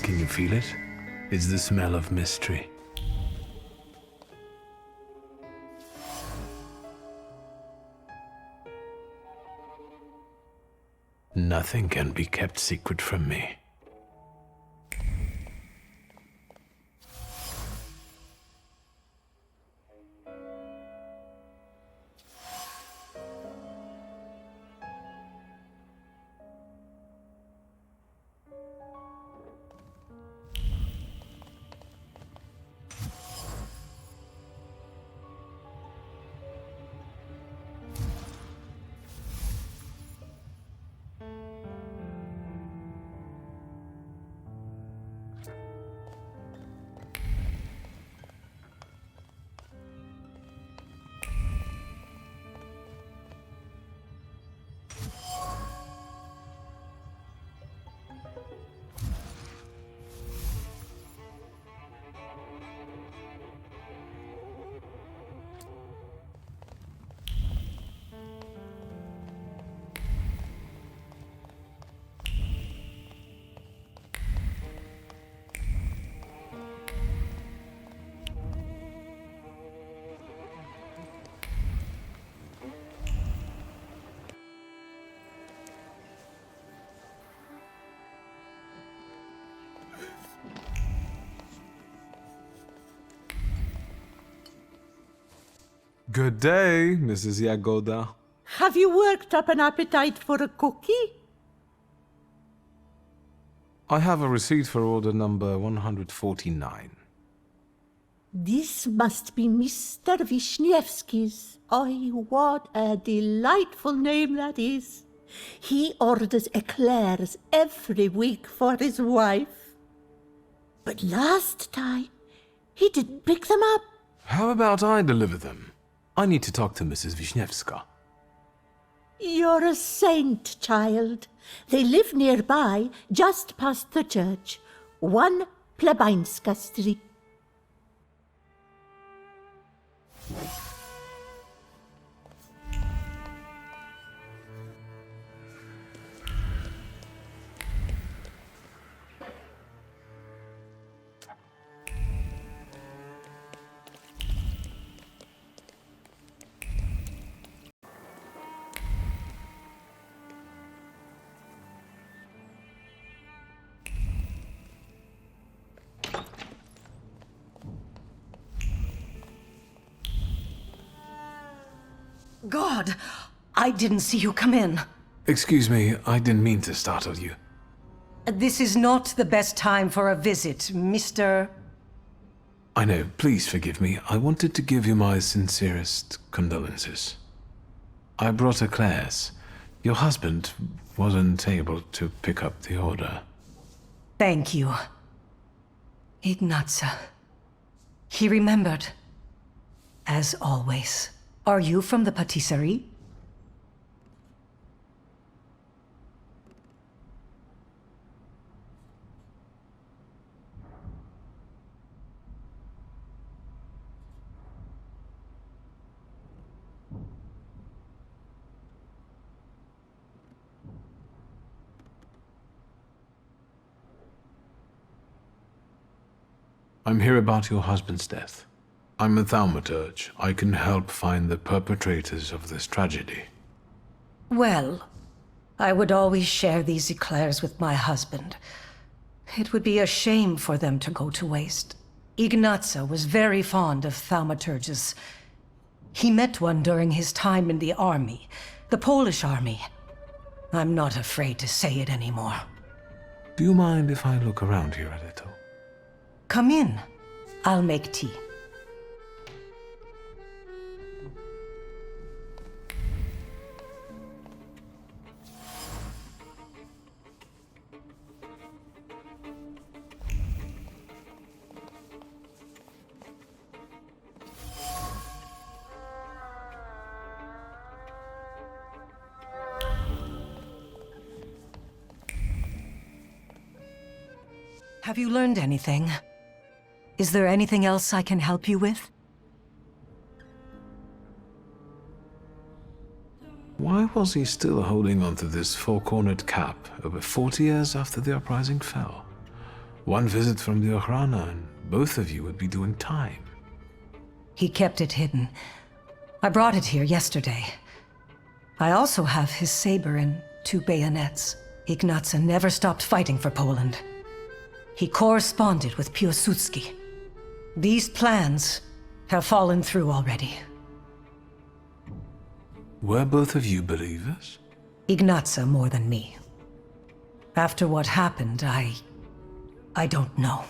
Can you feel it? It's the smell of mystery. Nothing can be kept secret from me. Good day, Mrs. Yagoda. Have you worked up an appetite for a cookie? I have a receipt for order number 149. This must be Mr. Wisniewski's. Oh, what a delightful name that is. He orders eclairs every week for his wife. But last time, he didn't pick them up. How about I deliver them? I need to talk to Mrs. Wisniewska. You're a saint, child. They live nearby, just past the church. 1 Plebańska Street. God, I didn't see you come in. Excuse me, I didn't mean to startle you. This is not the best time for a visit, Mr. I know, please forgive me. I wanted to give you my sincerest condolences. I brought eclairs. Your husband wasn't able to pick up the order. Thank you. Ignatsa. He remembered. As always. Are you from the patisserie? I'm here about your husband's death. I'm a Thaumaturge. I can help find the perpetrators of this tragedy. Well, I would always share these eclairs with my husband. It would be a shame for them to go to waste. Ignatsa was very fond of Thaumaturges. He met one during his time in the army, the Polish army. I'm not afraid to say it anymore. Do you mind if I look around here a little? Come in. I'll make tea. Have you learned anything? Is there anything else I can help you with? Why was he still holding on to this four-cornered cap over 40 years after the uprising fell? One visit from the Ochrana and both of you would be doing time. He kept it hidden. I brought it here yesterday. I also have his saber and 2 bayonets. Ignatsa never stopped fighting for Poland. He corresponded with Piłsudski. These plans have fallen through already. Were both of you believers? Ignatsa more than me. After what happened, I don't know.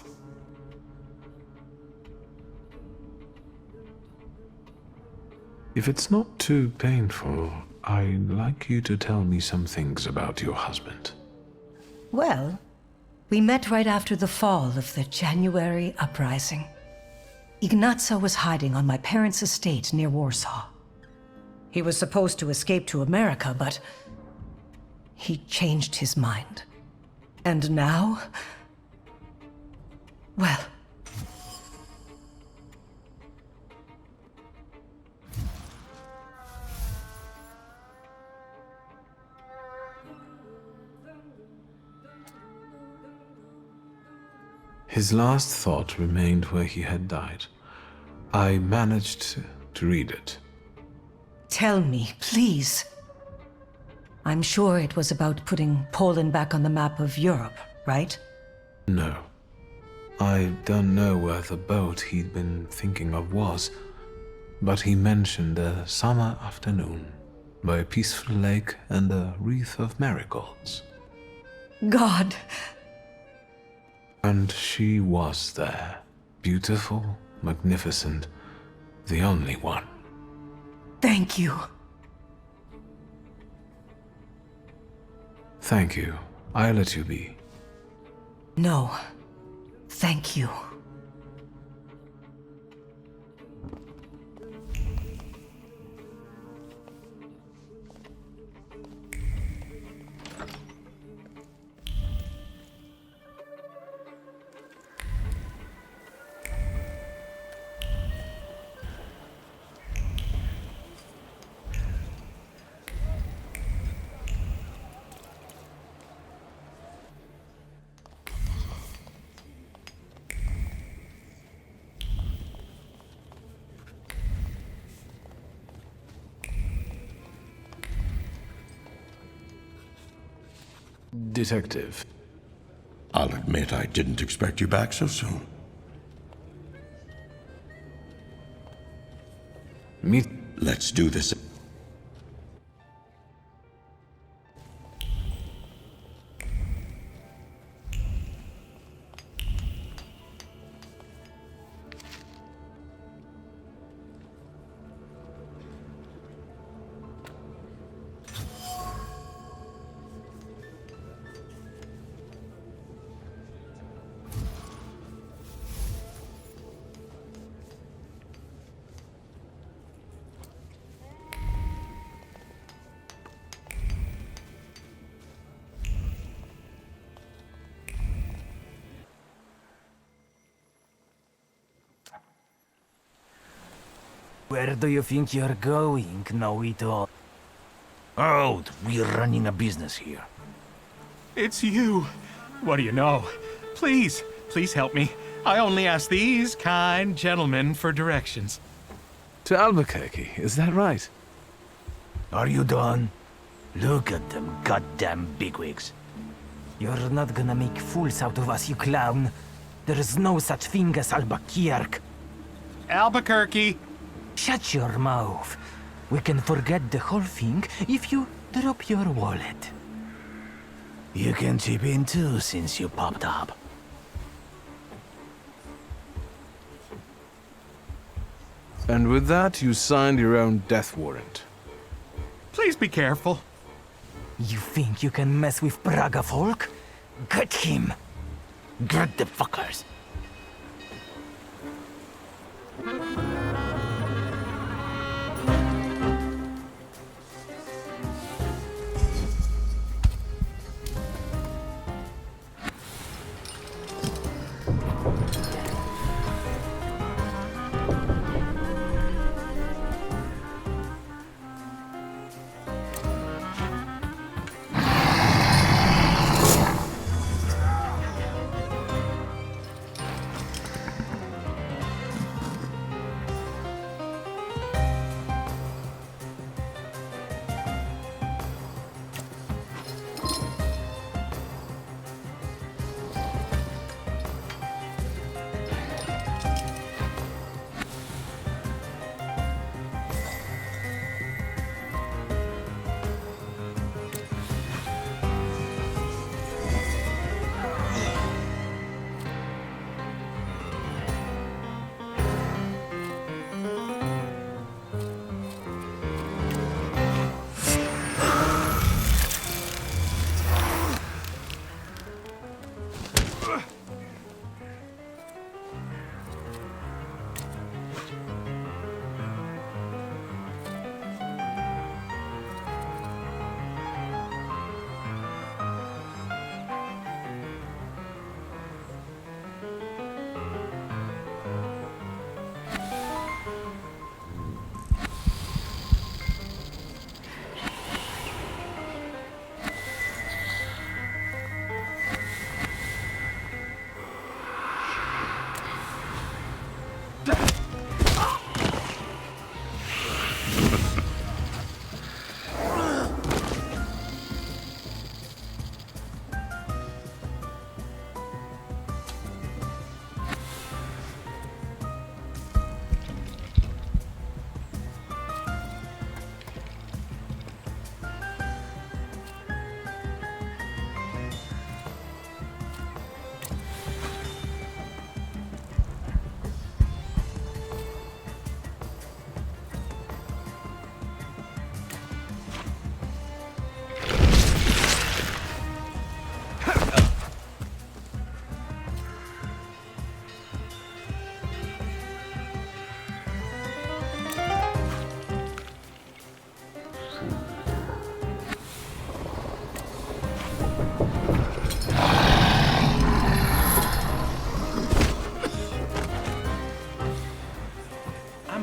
If it's not too painful, I'd like you to tell me some things about your husband. Well, we met right after the fall of the January uprising. Ignatsa was hiding on my parents' estate near Warsaw. He was supposed to escape to America, but he changed his mind. And now, well, his last thought remained where he had died. I managed to read it. Tell me, please. I'm sure it was about putting Poland back on the map of Europe, right? No. I don't know where the boat he'd been thinking of was, but he mentioned a summer afternoon by a peaceful lake and a wreath of marigolds. God. And she was there. Beautiful, magnificent, the only one. Thank you. Thank you. I'll let you be. No. Thank you. Detective. I'll admit I didn't expect you back so soon. Me? Let's do this. Where do you think you're going, Know-it-all? Oh, we're running a business here. It's you. What do you know? Please, please help me. I only ask these kind gentlemen for directions. To Albuquerque, is that right? Are you done? Look at them goddamn bigwigs. You're not gonna make fools out of us, you clown. There's no such thing as Albuquerque. Albuquerque! Shut your mouth. We can forget the whole thing if you drop your wallet. You can chip in too since you popped up. And with that, you signed your own death warrant. Please be careful. You think you can mess with Braga folk? Get him! Get the fuckers!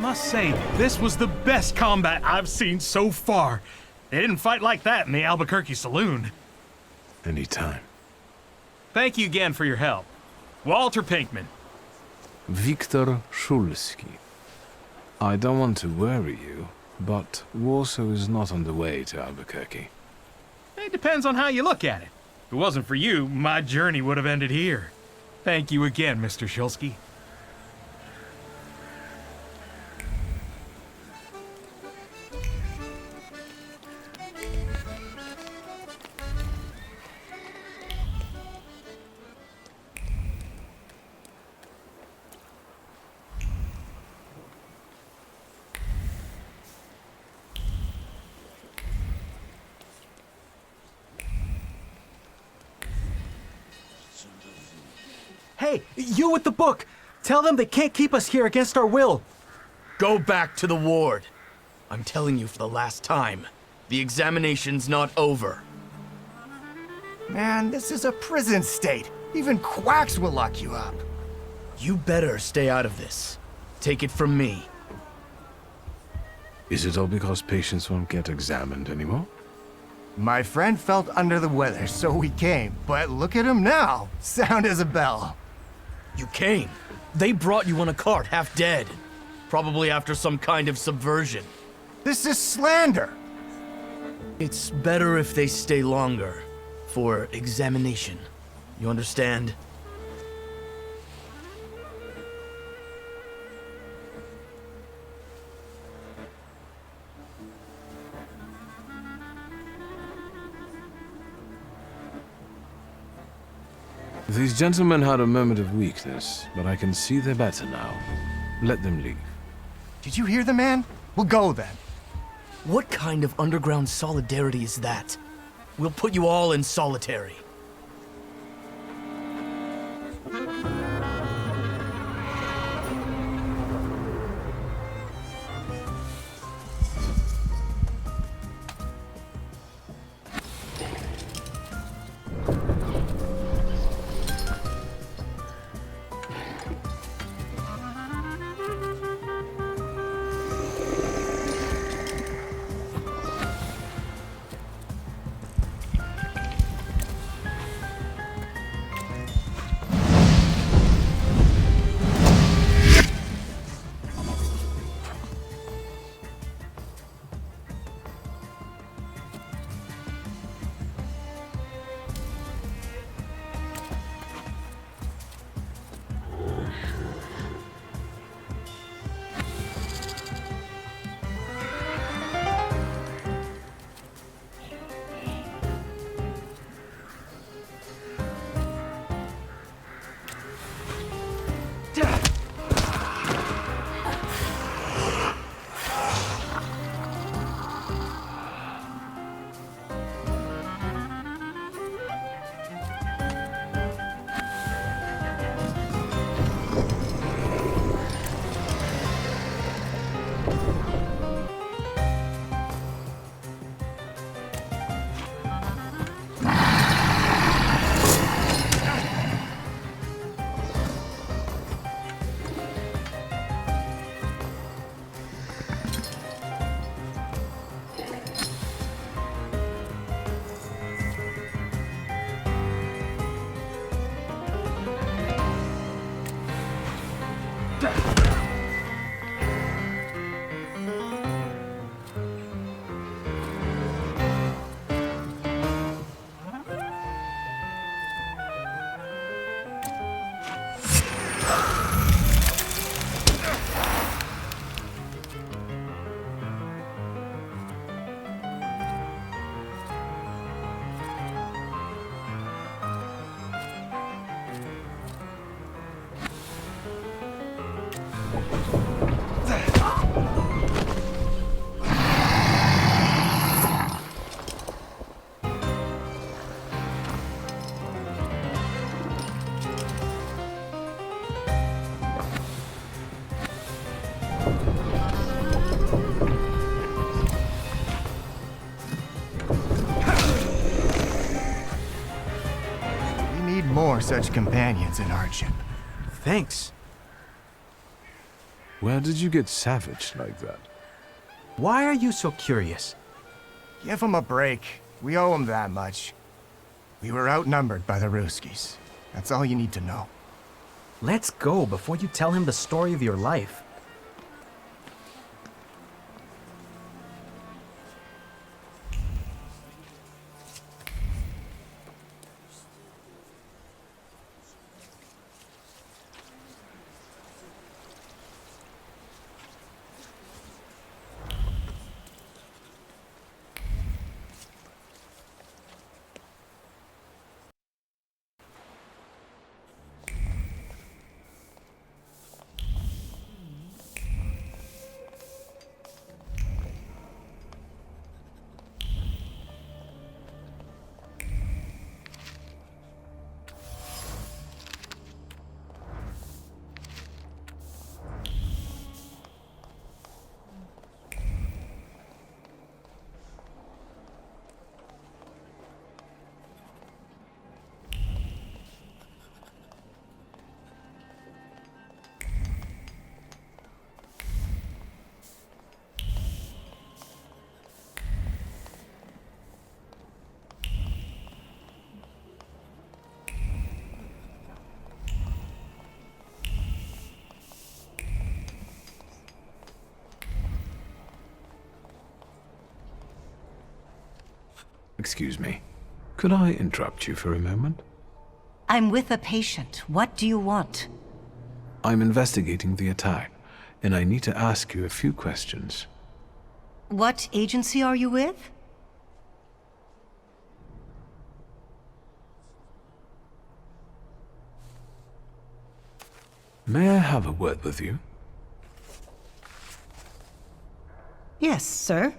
must say, this was the best combat I've seen so far. They didn't fight like that in the Albuquerque saloon. Anytime. Thank you again for your help. Walter Pinkman. Wiktor Szulski. I don't want to worry you, but Warsaw is not on the way to Albuquerque. It depends on how you look at it. If it wasn't for you, my journey would have ended here. Thank you again, Mr. Szulski. Hey, you with the book! Tell them they can't keep us here against our will! Go back to the ward. I'm telling you for the last time, the examination's not over. Man, this is a prison state. Even quacks will lock you up. You better stay out of this. Take it from me. Is it all because patients won't get examined anymore? My friend felt under the weather, so we came. But look at him now. Sound as a bell. You came. They brought you on a cart, half dead. Probably after some kind of subversion. This is slander. It's better if they stay longer. For examination. You understand? These gentlemen had a moment of weakness, but I can see they're better now. Let them leave. Did you hear the man? We'll go then. What kind of underground solidarity is that? We'll put you all in solitary. More such companions in hardship. Thanks. Where did you get savage like that? Why are you so curious? Give him a break. We owe him that much. We were outnumbered by the Ruskies. That's all you need to know. Let's go before you tell him the story of your life. Excuse me. Could I interrupt you for a moment? I'm with a patient. What do you want? I'm investigating the attack, and I need to ask you a few questions. What agency are you with? May I have a word with you? Yes, sir.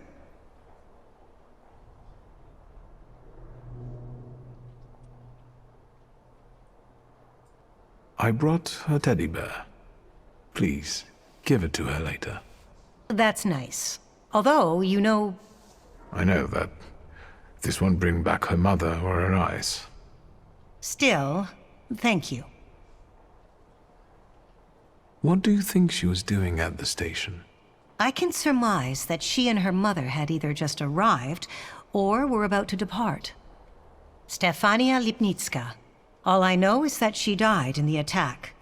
I brought a teddy bear. Please, give it to her later. That's nice. Although, you know... I know that this won't bring back her mother or her eyes. Still, thank you. What do you think she was doing at the station? I can surmise that she and her mother had either just arrived or were about to depart. Stefania Lipnitska. All I know is that she died in the attack.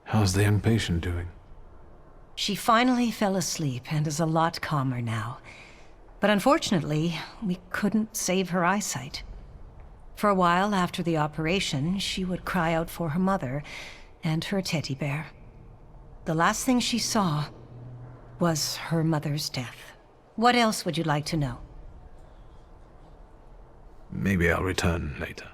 How's the young patient doing? She finally fell asleep and is a lot calmer now. But unfortunately, we couldn't save her eyesight. For a while after the operation, she would cry out for her mother and her teddy bear. The last thing she saw was her mother's death. What else would you like to know? Maybe I'll return later.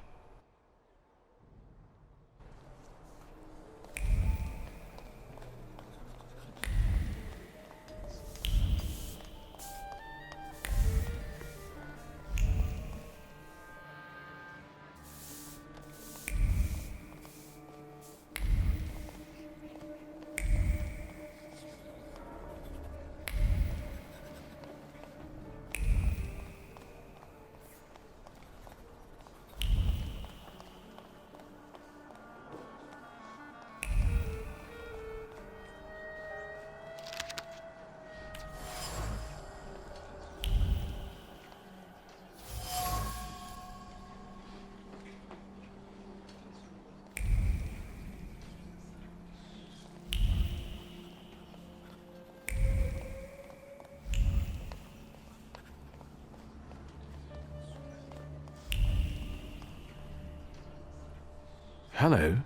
Hello.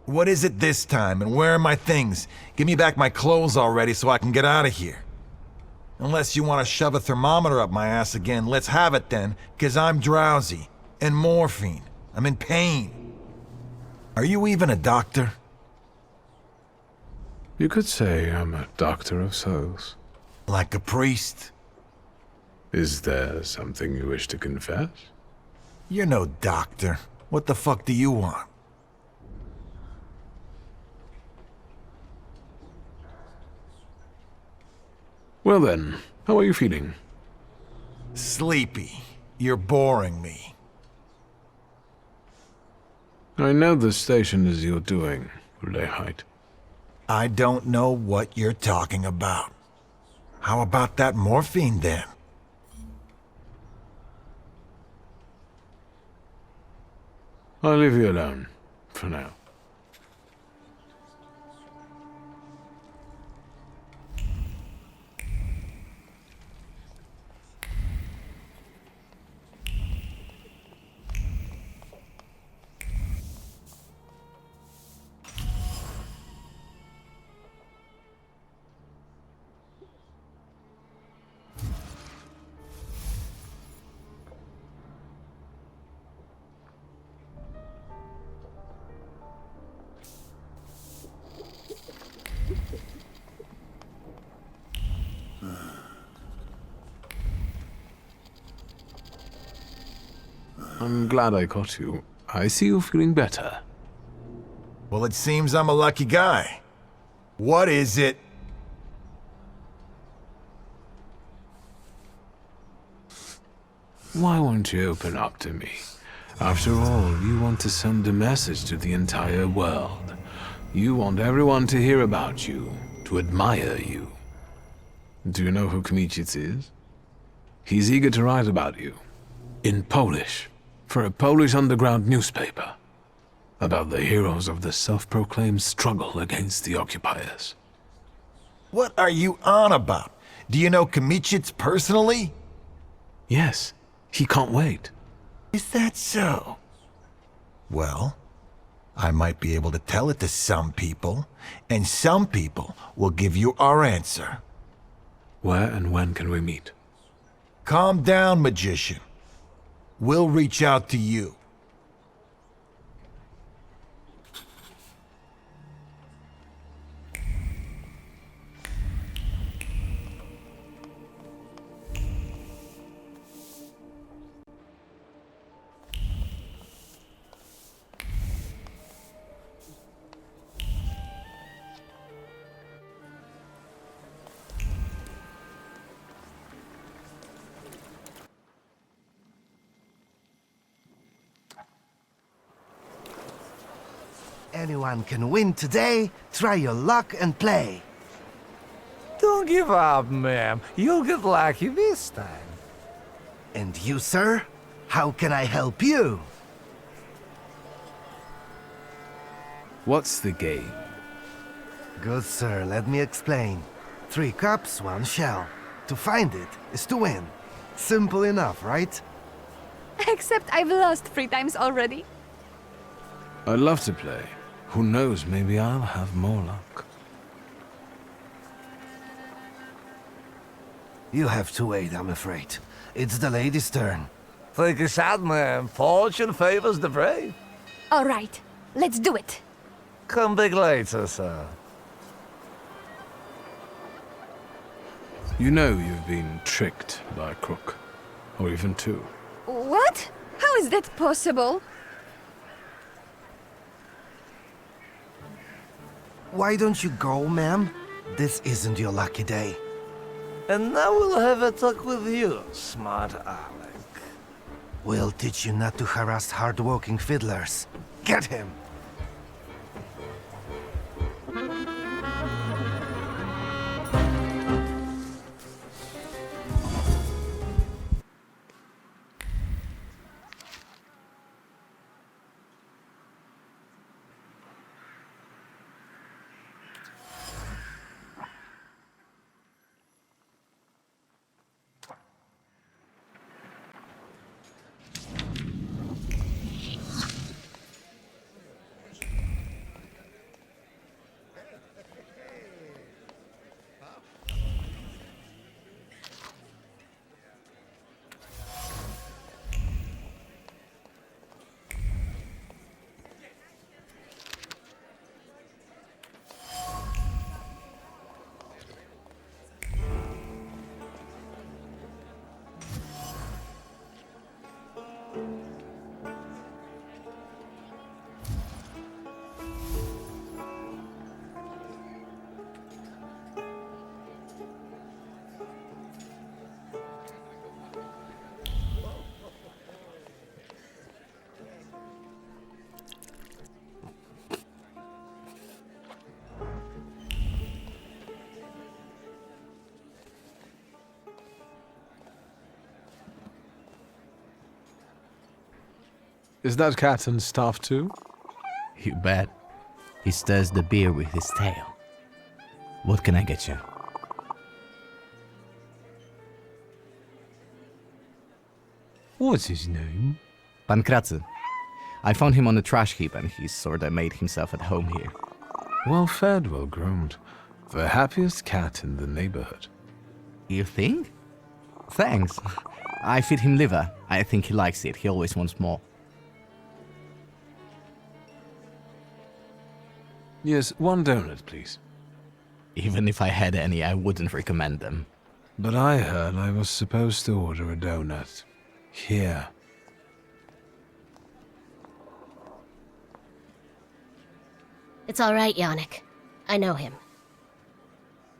What is it this time, and where are my things? Give me back my clothes already so I can get out of here. Unless you want to shove a thermometer up my ass again, let's have it then, because I'm drowsy. And morphine. I'm in pain. Are you even a doctor? You could say I'm a doctor of souls. Like a priest? Is there something you wish to confess? You're no doctor. What the fuck do you want? Well then, how are you feeling? Sleepy. You're boring me. I know the station is your doing, Lehite. I don't know what you're talking about. How about that morphine then? I'll leave you alone, for now. I'm glad I caught you. I see you feeling better. Well, it seems I'm a lucky guy. What is it? Why won't you open up to me? After all, you want to send a message to the entire world. You want everyone to hear about you, to admire you. Do you know who Kmicic is? He's eager to write about you. In Polish. For a Polish underground newspaper. About the heroes of the self-proclaimed struggle against the occupiers. What are you on about? Do you know Kmicic personally? Yes. He can't wait. Is that so? Well, I might be able to tell it to some people, and some people will give you our answer. Where and when can we meet? Calm down, magician. We'll reach out to you. Anyone can win today. Try your luck and play. Don't give up, ma'am. You'll get lucky this time. And you, sir? How can I help you? What's the game? Good, sir. Let me explain. 3 cups, 1 shell. To find it is to win. Simple enough, right? Except I've lost 3 times already. I'd love to play. Who knows, maybe I'll have more luck. You have to wait, I'm afraid. It's the lady's turn. Take a shot, ma'am. Fortune favors the brave. All right, let's do it. Come back later, sir. You know you've been tricked by a crook. Or even 2. What? How is that possible? Why don't you go, ma'am? This isn't your lucky day. And now we'll have a talk with you, smart Alec. We'll teach you not to harass hard-working fiddlers. Get him! Is that cat and stuff too? You bet. He stirs the beer with his tail. What can I get you? What's his name? Pankratzy. I found him on the trash heap and he's sorta made himself at home here. Well fed, well groomed. The happiest cat in the neighborhood. You think? Thanks. I feed him liver. I think he likes it. He always wants more. Yes, one donut, please. Even if I had any, I wouldn't recommend them. But I heard I was supposed to order a donut. Here. It's all right, Yannick. I know him.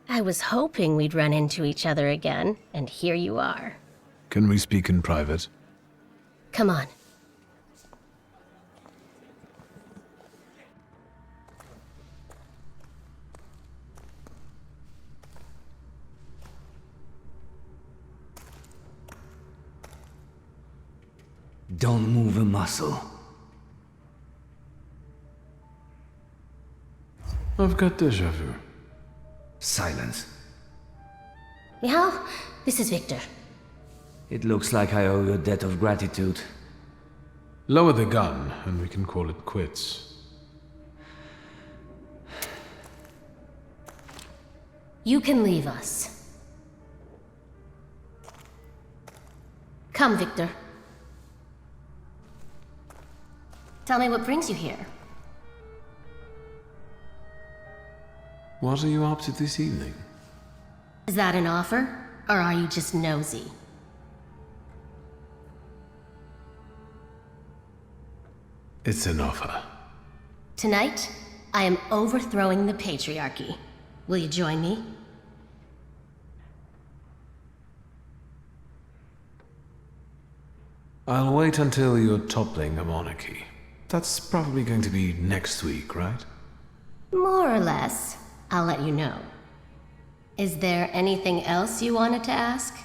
I was hoping we'd run into each other again, and here you are. Can we speak in private? Come on. Don't move a muscle. I've got déjà vu. Silence. Michal, this is Victor. It looks like I owe you a debt of gratitude. Lower the gun, and we can call it quits. You can leave us. Come, Victor. Tell me what brings you here. What are you up to this evening? Is that an offer, or are you just nosy? It's an offer. Tonight, I am overthrowing the patriarchy. Will you join me? I'll wait until you're toppling a monarchy. That's probably going to be next week, right? More or less. I'll let you know. Is there anything else you wanted to ask?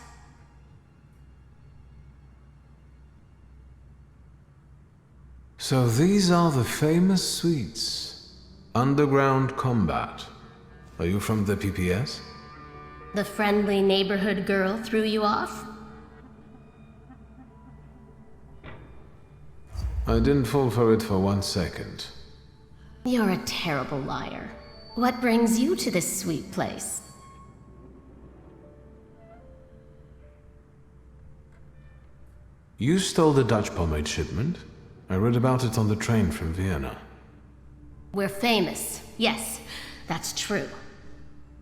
So these are the famous suites. Underground combat. Are you from the PPS? The friendly neighborhood girl threw you off? I didn't fall for it for 1 second. You're a terrible liar. What brings you to this sweet place? You stole the Dutch pomade shipment. I read about it on the train from Vienna. We're famous. Yes, that's true.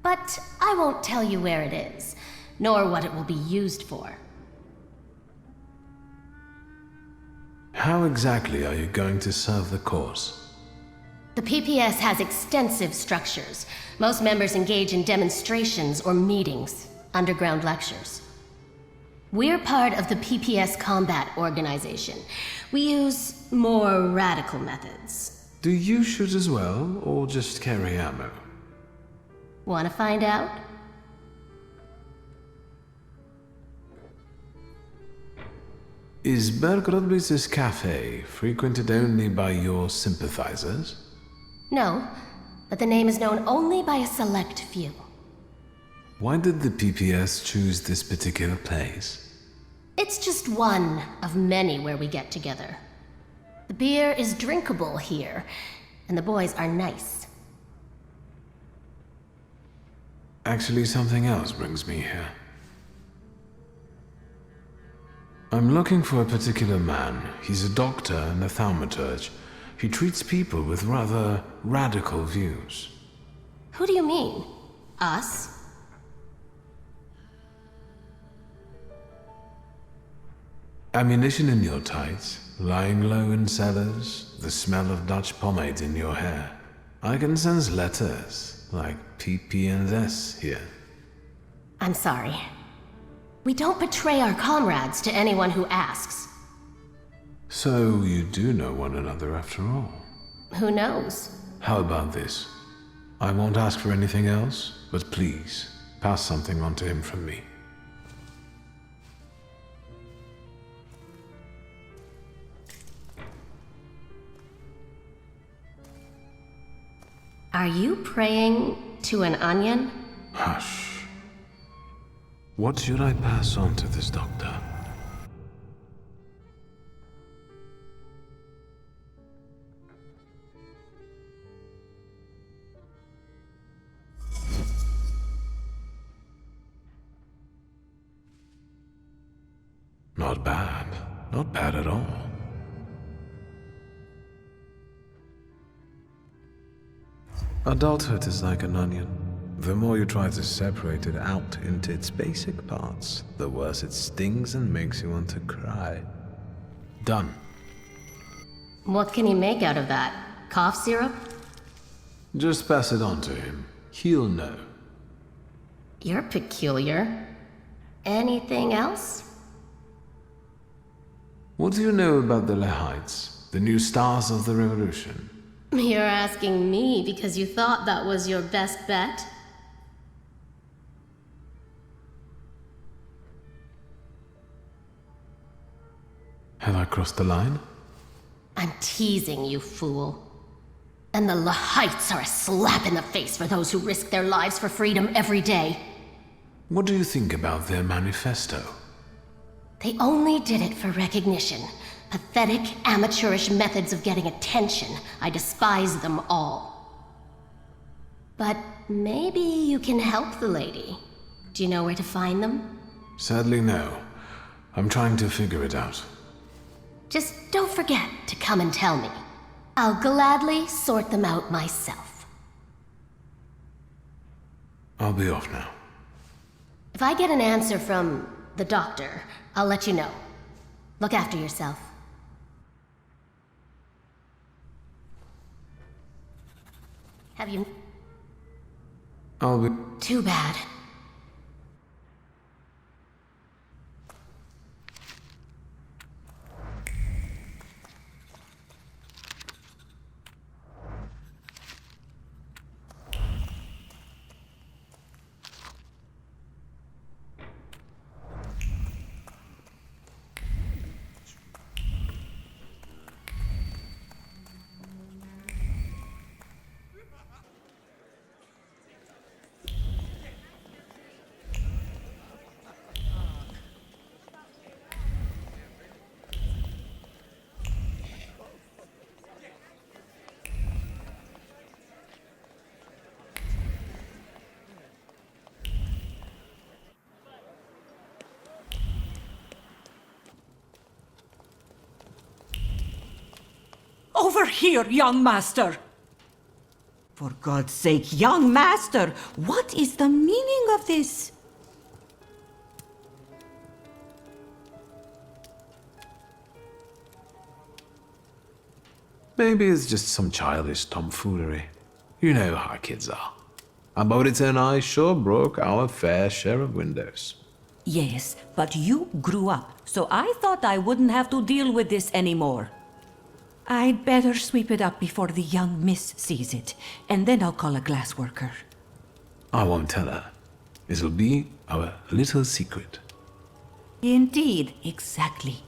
But I won't tell you where it is, nor what it will be used for. How exactly are you going to serve the cause? The PPS has extensive structures. Most members engage in demonstrations or meetings, underground lectures. We're part of the PPS Combat Organization. We use more radical methods. Do you shoot as well, or just carry ammo? Want to find out? Is Bergrodbitz's cafe frequented only by your sympathizers? No, but the name is known only by a select few. Why did the PPS choose this particular place? It's just one of many where we get together. The beer is drinkable here, and the boys are nice. Actually, something else brings me here. I'm looking for a particular man. He's a doctor and a Thaumaturge. He treats people with rather radical views. Who do you mean? Us? Ammunition in your tights, lying low in cellars, the smell of Dutch pomade in your hair. I can sense letters, like PP and S here. I'm sorry. We don't betray our comrades to anyone who asks. So you do know one another after all. Who knows? How about this? I won't ask for anything else, but please, pass something on to him from me. Are you praying to an onion? Hush. What should I pass on to this doctor? Not bad. Not bad at all. Adulthood is like an onion. The more you try to separate it out into its basic parts, the worse it stings and makes you want to cry. Done. What can he make out of that? Cough syrup? Just pass it on to him. He'll know. You're peculiar. Anything else? What do you know about the Lehites, the new stars of the revolution? You're asking me because you thought that was your best bet? Have I crossed the line? I'm teasing you, fool. And the Lehites are a slap in the face for those who risk their lives for freedom every day. What do you think about their manifesto? They only did it for recognition. Pathetic, amateurish methods of getting attention. I despise them all. But maybe you can help the lady. Do you know where to find them? Sadly, no. I'm trying to figure it out. Just don't forget to come and tell me. I'll gladly sort them out myself. I'll be off now. If I get an answer from the doctor, I'll let you know. Look after yourself. Have you... I'll be... Too bad. Over here, young master! For God's sake, young master, what is the meaning of this? Maybe it's just some childish tomfoolery. You know how kids are. Abolitzer and I sure broke our fair share of windows. Yes, but you grew up, so I thought I wouldn't have to deal with this anymore. I'd better sweep it up before the young miss sees it, and then I'll call a glass worker. I won't tell her. It'll be our little secret. Indeed, exactly.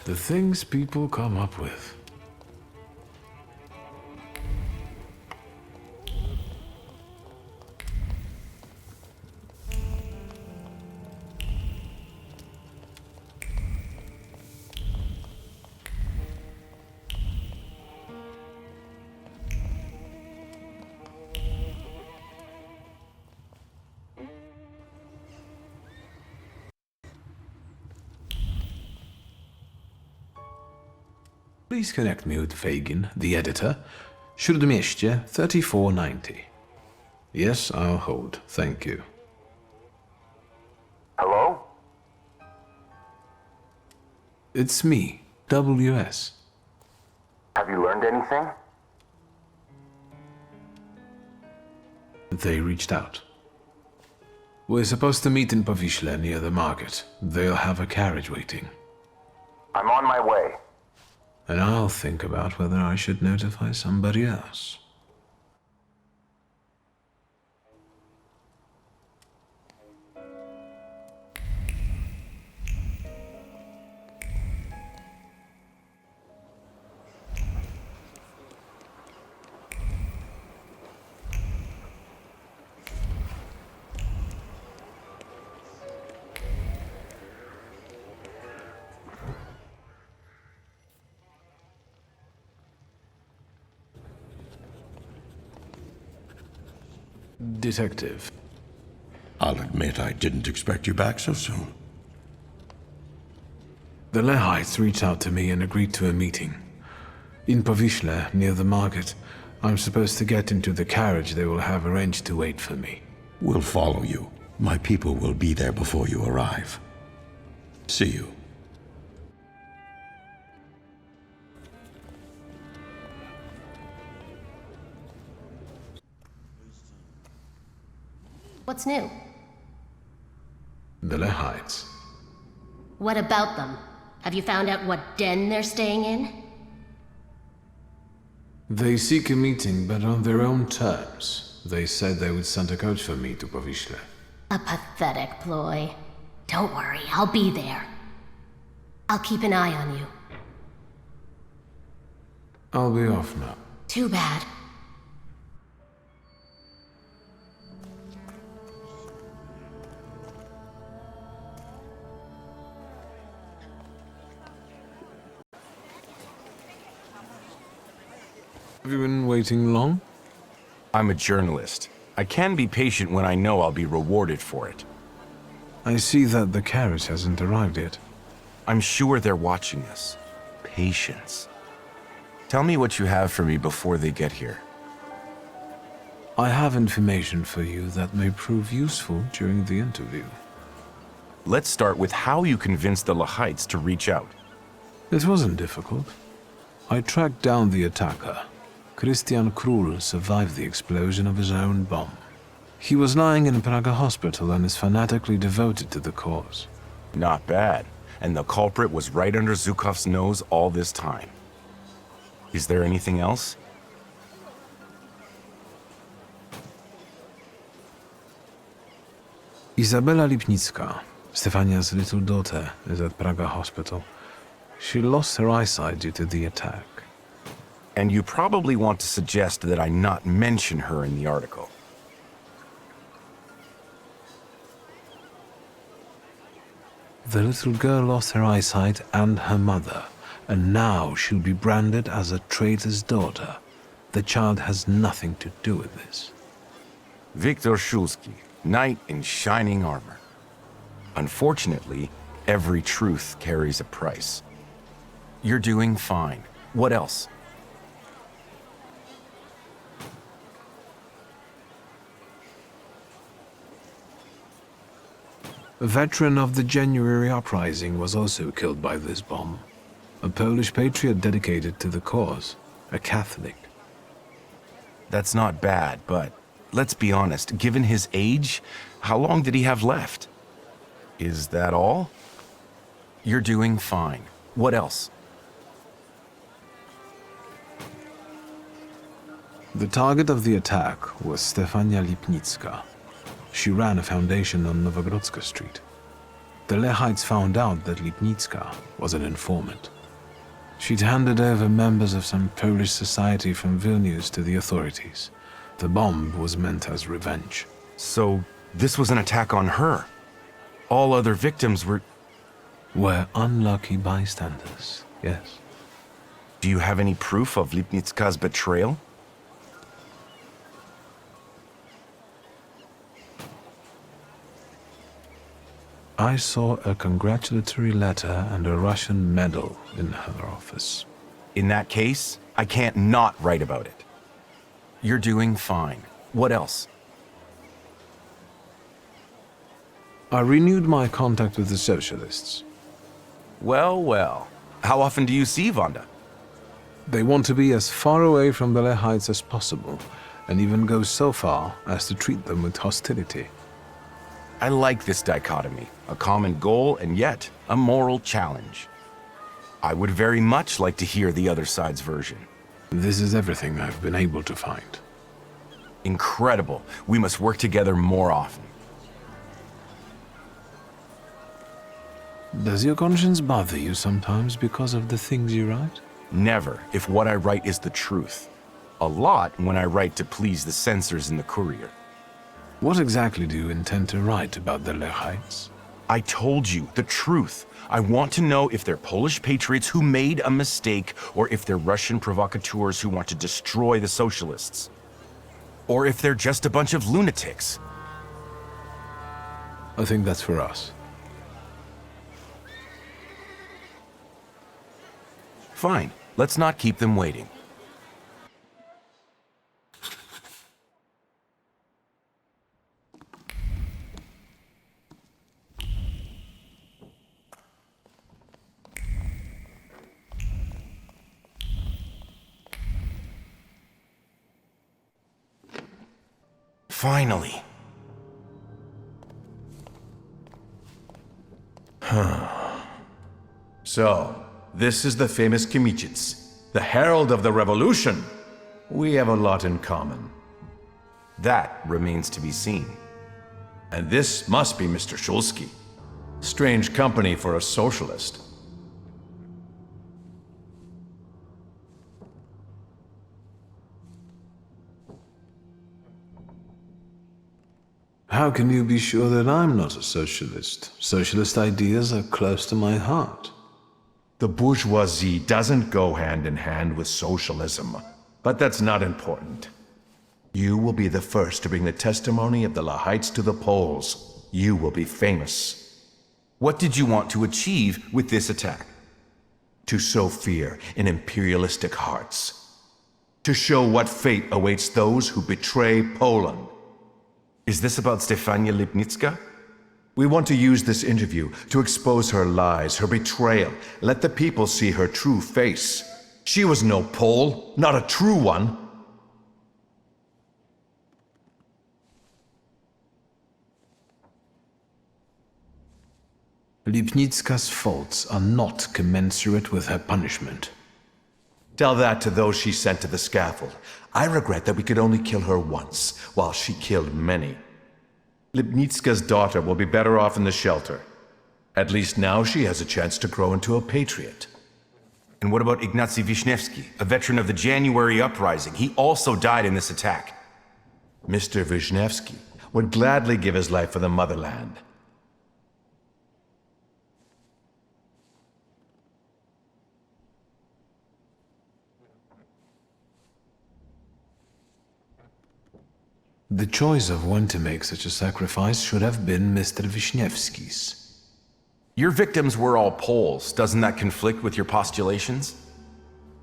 The things people come up with. Please connect me with Fagin, the editor. Śródmieście 3490. Yes, I'll hold. Thank you. Hello? It's me, WS. Have you learned anything? They reached out. We're supposed to meet in Powiśle near the market. They'll have a carriage waiting. I'm on my way. and I'll think about whether I should notify somebody else. Detective. I'll admit I didn't expect you back so soon. The Lehites reached out to me and agreed to a meeting. In Powiśle, near the market, I'm supposed to get into the carriage they will have arranged to wait for me. We'll follow you. My people will be there before you arrive. See you. What's new? The Lehites. What about them? Have you found out what den they're staying in? They seek a meeting, but on their own terms. They said they would send a coach for me to Powiśle. A pathetic ploy. Don't worry, I'll be there. I'll keep an eye on you. I'll be off now. Too bad. Have you been waiting long? I'm a journalist. I can be patient when I know I'll be rewarded for it. I see that the carriage hasn't arrived yet. I'm sure they're watching us. Patience. Tell me what you have for me before they get here. I have information for you that may prove useful during the interview. Let's start with how you convinced the Lehites to reach out. It wasn't difficult. I tracked down the attacker. Christian Krull survived the explosion of his own bomb. He was lying in a Praga hospital and is fanatically devoted to the cause. Not bad. And the culprit was right under Zhukov's nose all this time. Is there anything else? Izabela Lipnicka, Stefania's little daughter, is at Praga hospital. She lost her eyesight due to the attack. And you probably want to suggest that I not mention her in the article. The little girl lost her eyesight and her mother, and now she'll be branded as a traitor's daughter. The child has nothing to do with this. Viktor Shulsky, knight in shining armor. Unfortunately, every truth carries a price. You're doing fine. What else? A veteran of the January uprising was also killed by this bomb. A Polish patriot dedicated to the cause, a Catholic. That's not bad, but let's be honest, given his age, how long did he have left? Is that all? You're doing fine. What else? The target of the attack was Stefania Lipnicka. She ran a foundation on Nowogrodzka Street. The Lehites found out that Lipnicka was an informant. She'd handed over members of some Polish society from Vilnius to the authorities. The bomb was meant as revenge. So, this was an attack on her? All other victims were unlucky bystanders, yes. Do you have any proof of Lipnicka's betrayal? I saw a congratulatory letter and a Russian medal in her office. In that case, I can't not write about it. You're doing fine. What else? I renewed my contact with the socialists. Well, well. How often do you see Wanda? They want to be as far away from the Lehites as possible, and even go so far as to treat them with hostility. I like this dichotomy. A common goal and yet a moral challenge. I would very much like to hear the other side's version. This is everything I've been able to find. Incredible. We must work together more often. Does your conscience bother you sometimes because of the things you write? Never, if what I write is the truth. A lot when I write to please the censors in the Courier. What exactly do you intend to write about the Lechites? I told you, the truth. I want to know if they're Polish patriots who made a mistake, or if they're Russian provocateurs who want to destroy the socialists. Or if they're just a bunch of lunatics. I think that's for us. Fine, let's not keep them waiting. Finally. So, this is the famous Kimichits, the herald of the revolution. We have a lot in common. That remains to be seen. And this must be Mr. Shulsky. Strange company for a socialist. How can you be sure that I'm not a socialist? Socialist ideas are close to my heart. The bourgeoisie doesn't go hand in hand with socialism, but that's not important. You will be the first to bring the testimony of the Lechites to the polls. You will be famous. What did you want to achieve with this attack? To sow fear in imperialistic hearts. To show what fate awaits those who betray Poland. Is this about Stefania Lipnitska? We want to use this interview to expose her lies, her betrayal. Let the people see her true face. She was no Pole, not a true one. Lipnitska's faults are not commensurate with her punishment. Tell that to those she sent to the scaffold. I regret that we could only kill her once, while she killed many. Lipnitska's daughter will be better off in the shelter. At least now she has a chance to grow into a patriot. And what about Ignacy Wisniewski, a veteran of the January uprising? He also died in this attack. Mr. Wisniewski would gladly give his life for the motherland. The choice of when to make such a sacrifice should have been Mr. Wisniewski's. Your victims were all Poles. Doesn't that conflict with your postulations?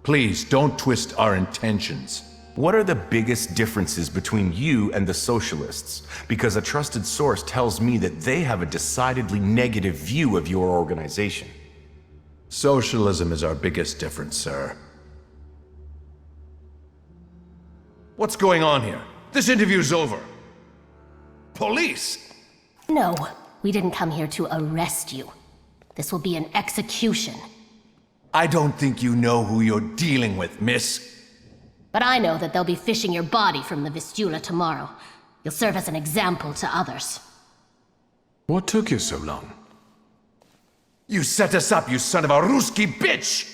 Please, don't twist our intentions. What are the biggest differences between you and the socialists? Because a trusted source tells me that they have a decidedly negative view of your organization. Socialism is our biggest difference, sir. What's going on here? This interview's over. Police! No, we didn't come here to arrest you. This will be an execution. I don't think you know who you're dealing with, miss. But I know that they'll be fishing your body from the Vistula tomorrow. You'll serve as an example to others. What took you so long? You set us up, you son of a Ruski bitch!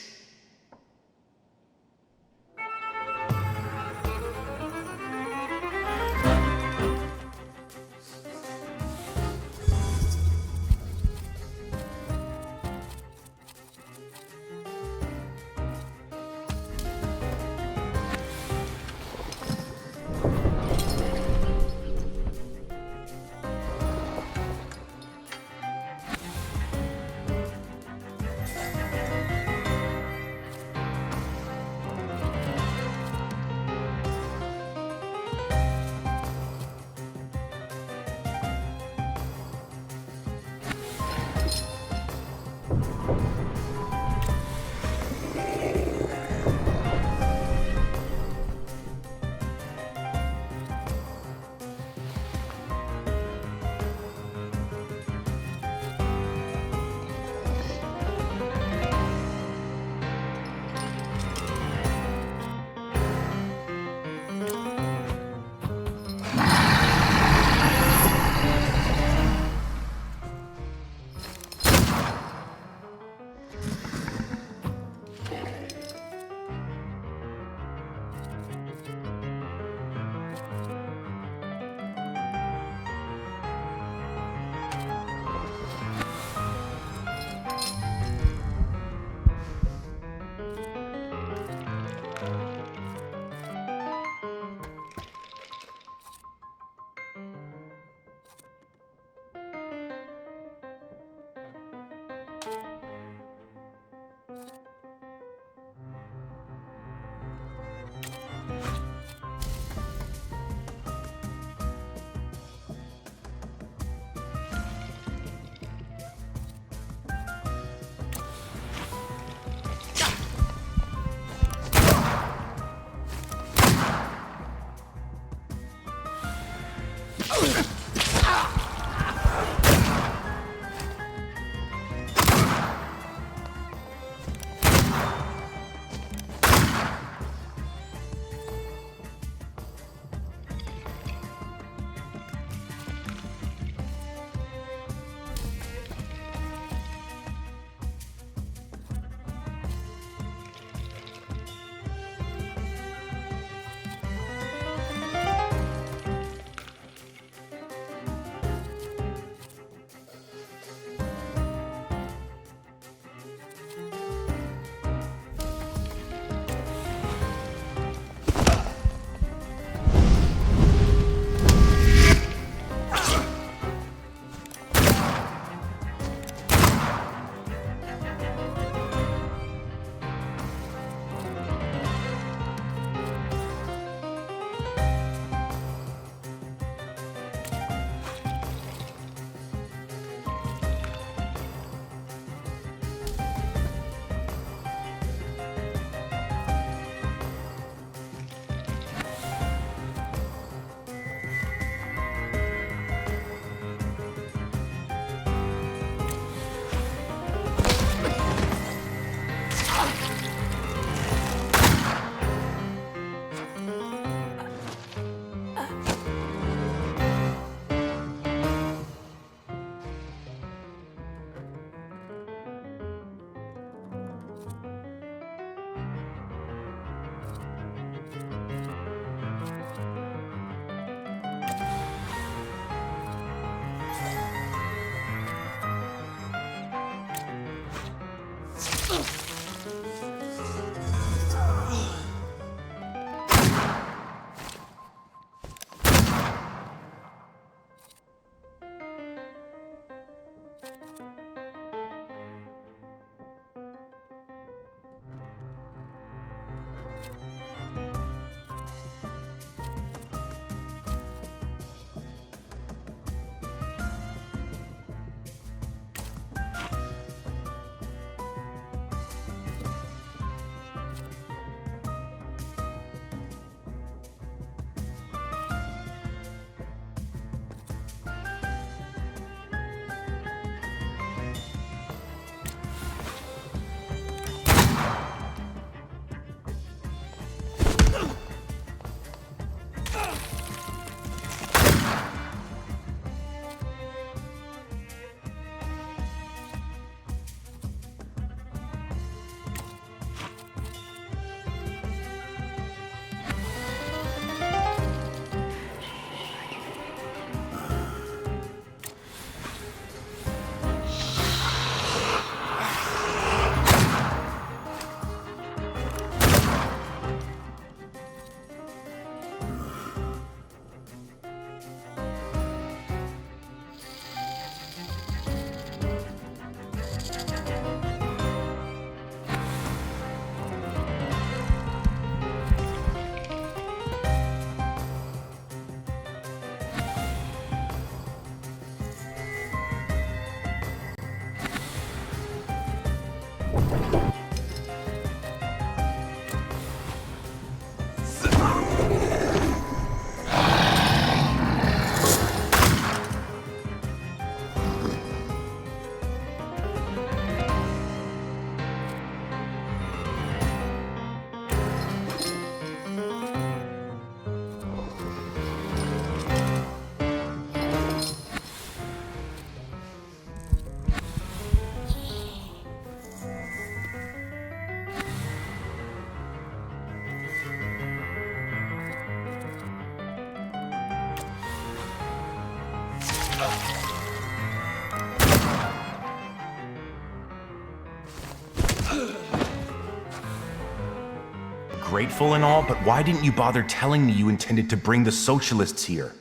grateful and all, but why didn't you bother telling me you intended to bring the socialists here?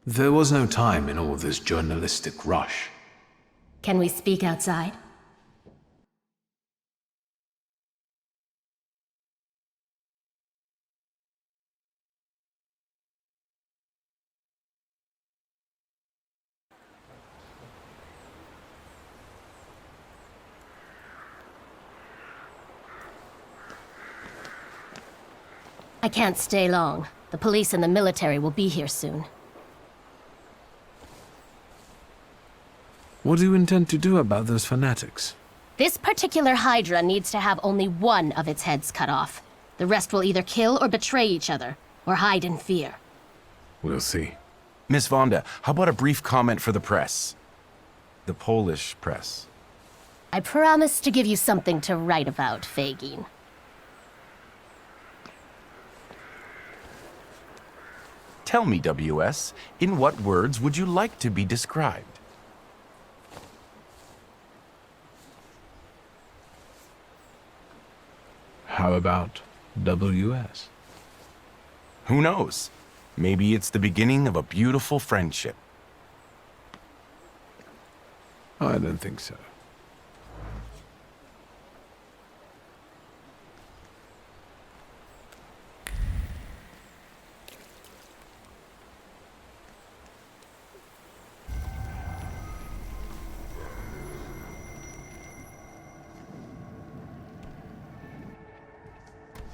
There was no time in all this journalistic rush. Can we speak outside? I can't stay long. The police and the military will be here soon. What do you intend to do about those fanatics? This particular Hydra needs to have only one of its heads cut off. The rest will either kill or betray each other, or hide in fear. We'll see. Miss Vonda, how about a brief comment for the press? The Polish press. I promise to give you something to write about, Fagin. Tell me, WS, in what words would you like to be described? How about WS? Who knows? Maybe it's the beginning of a beautiful friendship. I don't think so.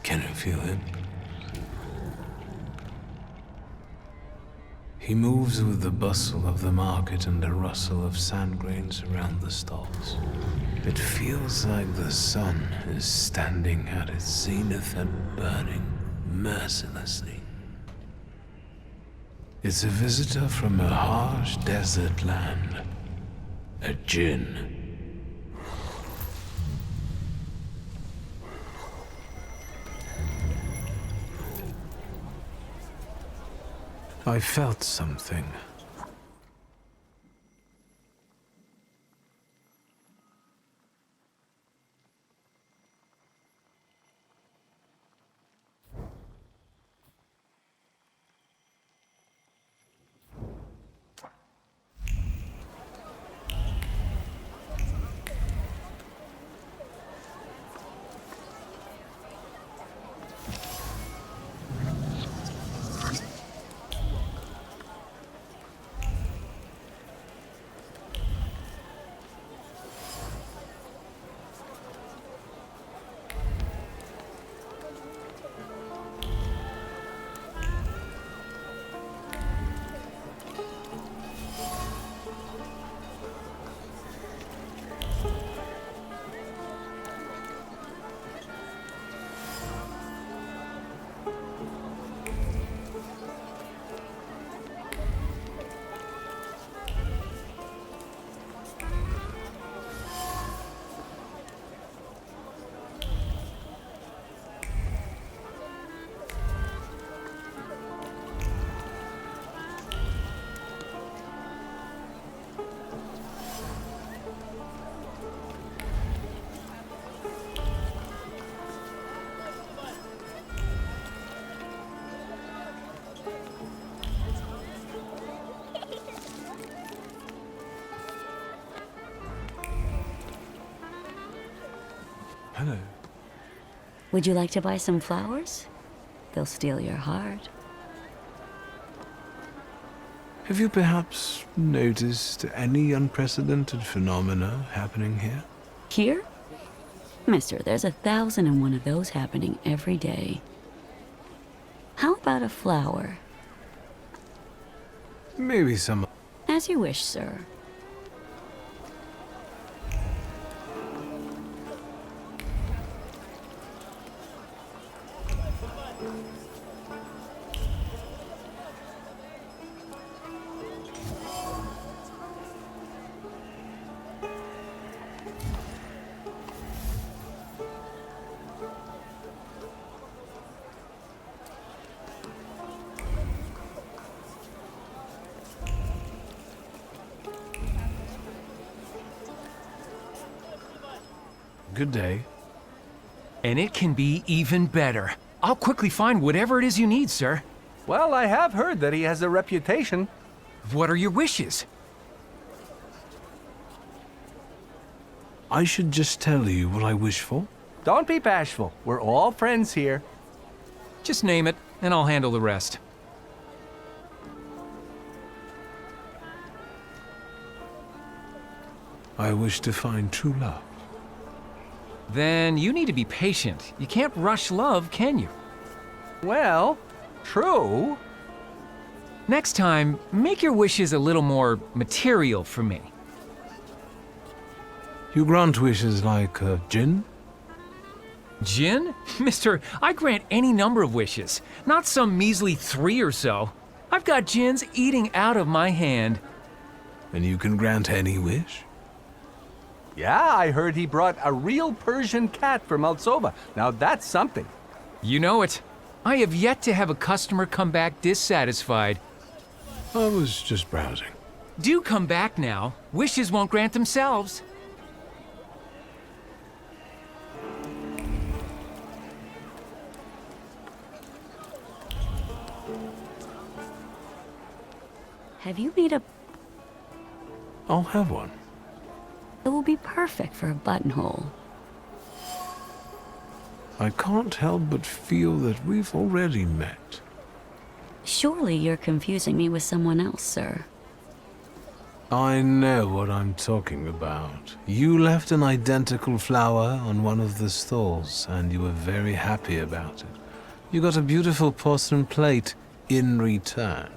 Can you feel him? He moves with the bustle of the market and the rustle of sand grains around the stalls. It feels like the sun is standing at its zenith and burning mercilessly. It's a visitor from a harsh desert land. A djinn. I felt something. Hello. Would you like to buy some flowers? They'll steal your heart. Have you perhaps noticed any unprecedented phenomena happening here? Here? Mister, there's 1,001 of those happening every day. How about a flower? Maybe some... As you wish, sir. Good day. And it can be even better. I'll quickly find whatever it is you need, sir. Well, I have heard that he has a reputation. What are your wishes? I should just tell you what I wish for. Don't be bashful. We're all friends here. Just name it, and I'll handle the rest. I wish to find true love. Then you need to be patient. You can't rush love, can you? Well, true. Next time, make your wishes a little more material for me. You grant wishes like gin? Jin? Mister, I grant any number of wishes, not some measly 3 or so. I've got Jins eating out of my hand. And you can grant any wish? Yeah, I heard he brought a real Persian cat from Moldova. Now that's something. You know it. I have yet to have a customer come back dissatisfied. I was just browsing. Do come back now. Wishes won't grant themselves. Have you made a... I'll have one. It will be perfect for a buttonhole. I can't help but feel that we've already met. Surely you're confusing me with someone else, sir. I know what I'm talking about. You left an identical flower on one of the stalls, and you were very happy about it. You got a beautiful porcelain plate in return.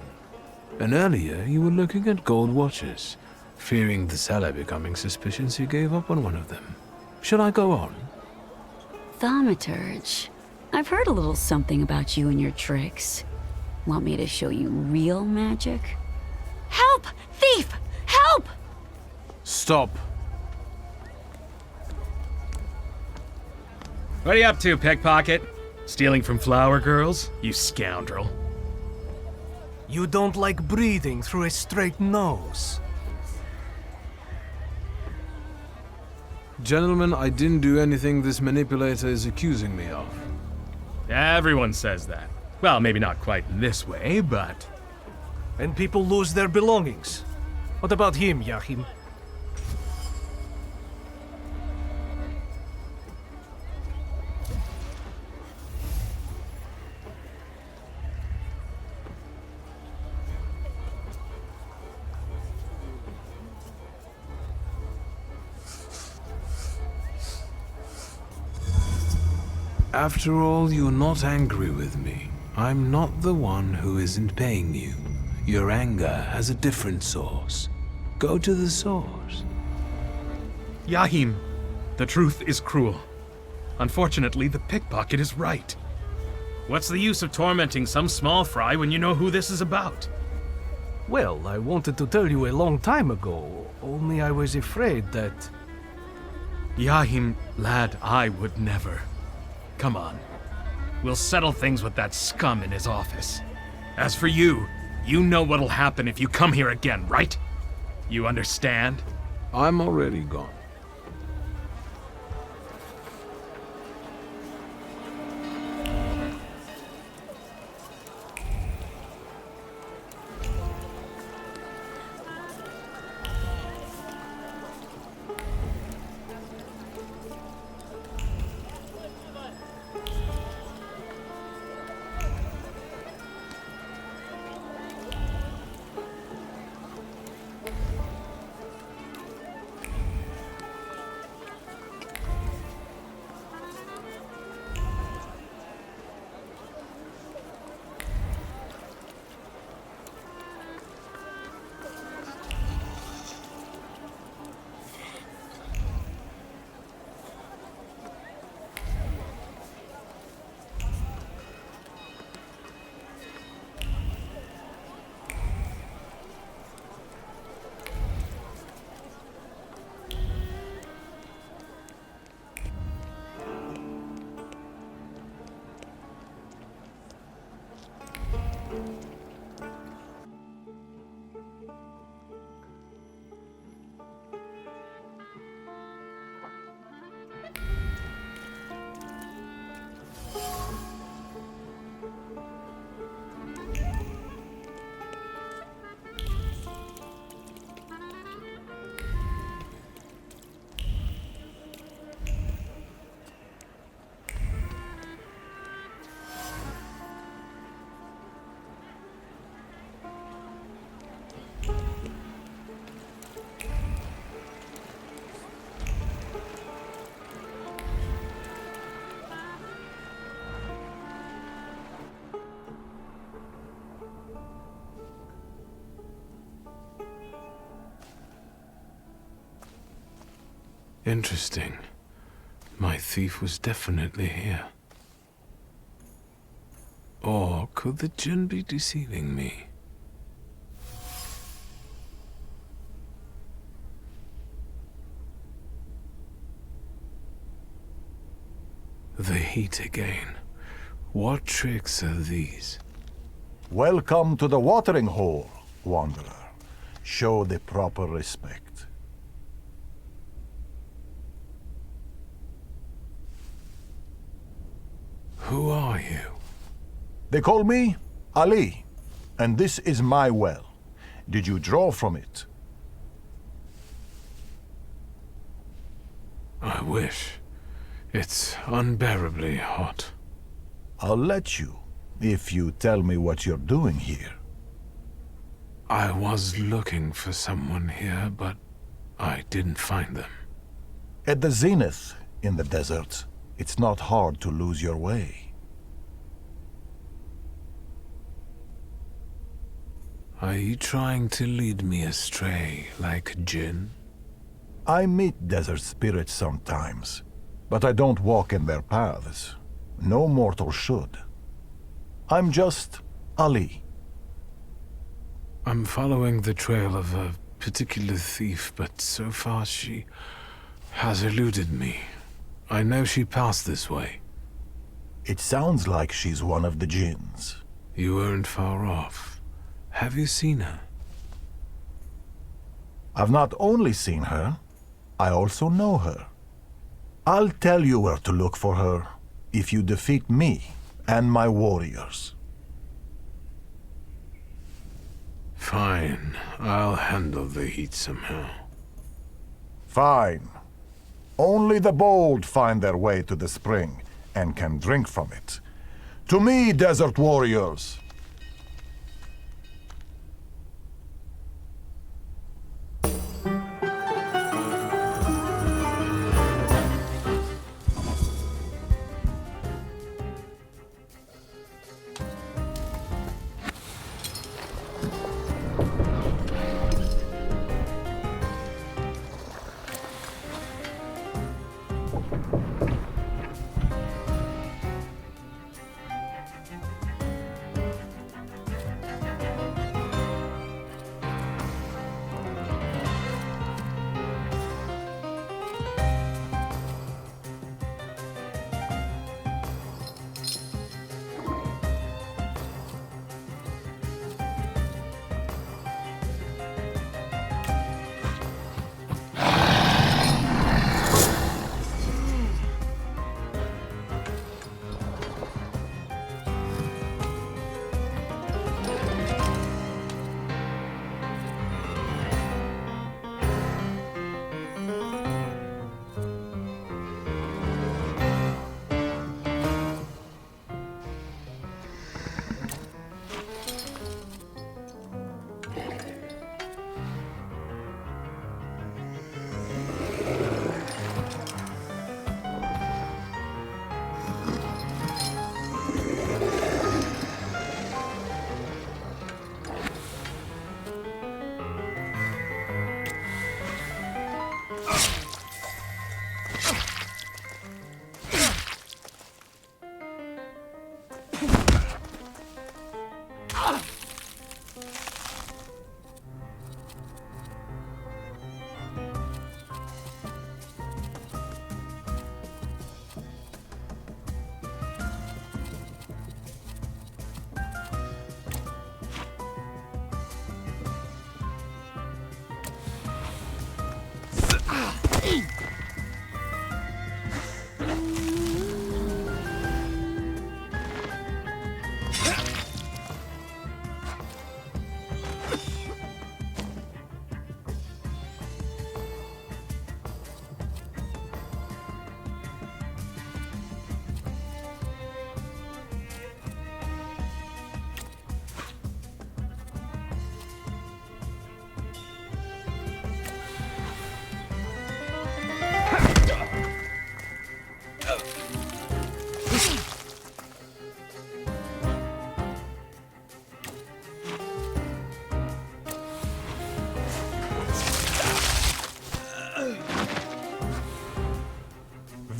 And earlier, you were looking at gold watches. Fearing the seller becoming suspicious, you gave up on one of them. Should I go on? Thaumaturge. I've heard a little something about you and your tricks. Want me to show you real magic? Help! Thief! Help! Stop. What are you up to, pickpocket? Stealing from flower girls? You scoundrel. You don't like breathing through a straight nose. Gentlemen, I didn't do anything this manipulator is accusing me of. Everyone says that. Well, maybe not quite in this way, but... And people lose their belongings. What about him, Yahim? After all, you're not angry with me. I'm not the one who isn't paying you. Your anger has a different source. Go to the source. Yahim, the truth is cruel. Unfortunately, the pickpocket is right. What's the use of tormenting some small fry when you know who this is about? Well, I wanted to tell you a long time ago, only I was afraid that... Yahim, lad, I would never. Come on. We'll settle things with that scum in his office. As for you, you know what'll happen if you come here again, right? You understand? I'm already gone. Interesting. My thief was definitely here. Or could the djinn be deceiving me? The heat again. What tricks are these? Welcome to the watering hole, Wanderer. Show the proper respect. Who are you? They call me Ali, and this is my well. Did you draw from it? I wish. It's unbearably hot. I'll let you, if you tell me what you're doing here. I was looking for someone here, but I didn't find them. At the zenith, in the desert, it's not hard to lose your way. Are you trying to lead me astray like a djinn? I meet desert spirits sometimes, but I don't walk in their paths. No mortal should. I'm just Ali. I'm following the trail of a particular thief, but so far she has eluded me. I know she passed this way. It sounds like she's one of the jinns. You weren't far off. Have you seen her? I've not only seen her, I also know her. I'll tell you where to look for her if you defeat me and my warriors. Fine. I'll handle the heat somehow. Fine. Only the bold find their way to the spring and can drink from it. To me, desert warriors!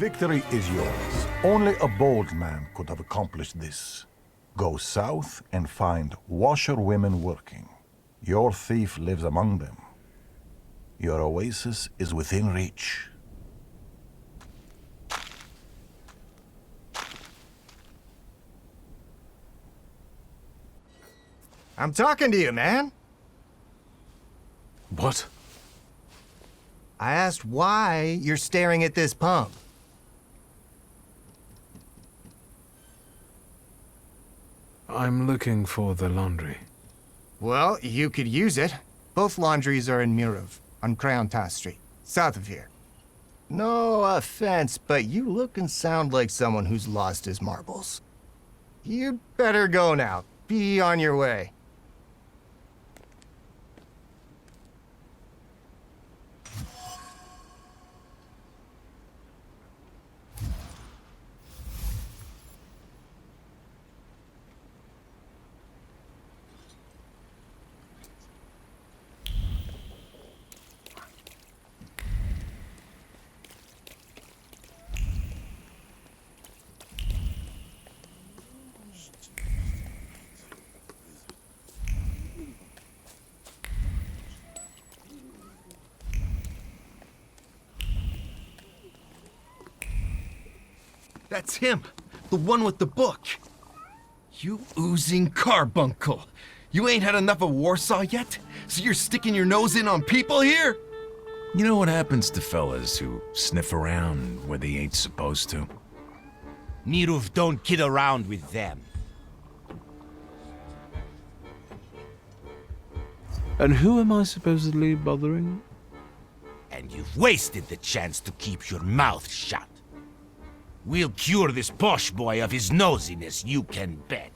Victory is yours. Only a bold man could have accomplished this. Go south and find washerwomen working. Your thief lives among them. Your oasis is within reach. I'm talking to you, man. What? I asked why you're staring at this pump. I'm looking for the laundry. Well, you could use it. Both laundries are in Mirov, on Krayontas Street, south of here. No offense, but you look and sound like someone who's lost his marbles. You'd better go now. Be on your way. That's him! The one with the book! You oozing carbuncle! You ain't had enough of Warsaw yet? So you're sticking your nose in on people here? You know what happens to fellas who sniff around where they ain't supposed to? Mirov don't kid around with them. And who am I supposedly bothering? And you've wasted the chance to keep your mouth shut. We'll cure this posh boy of his nosiness, you can bet.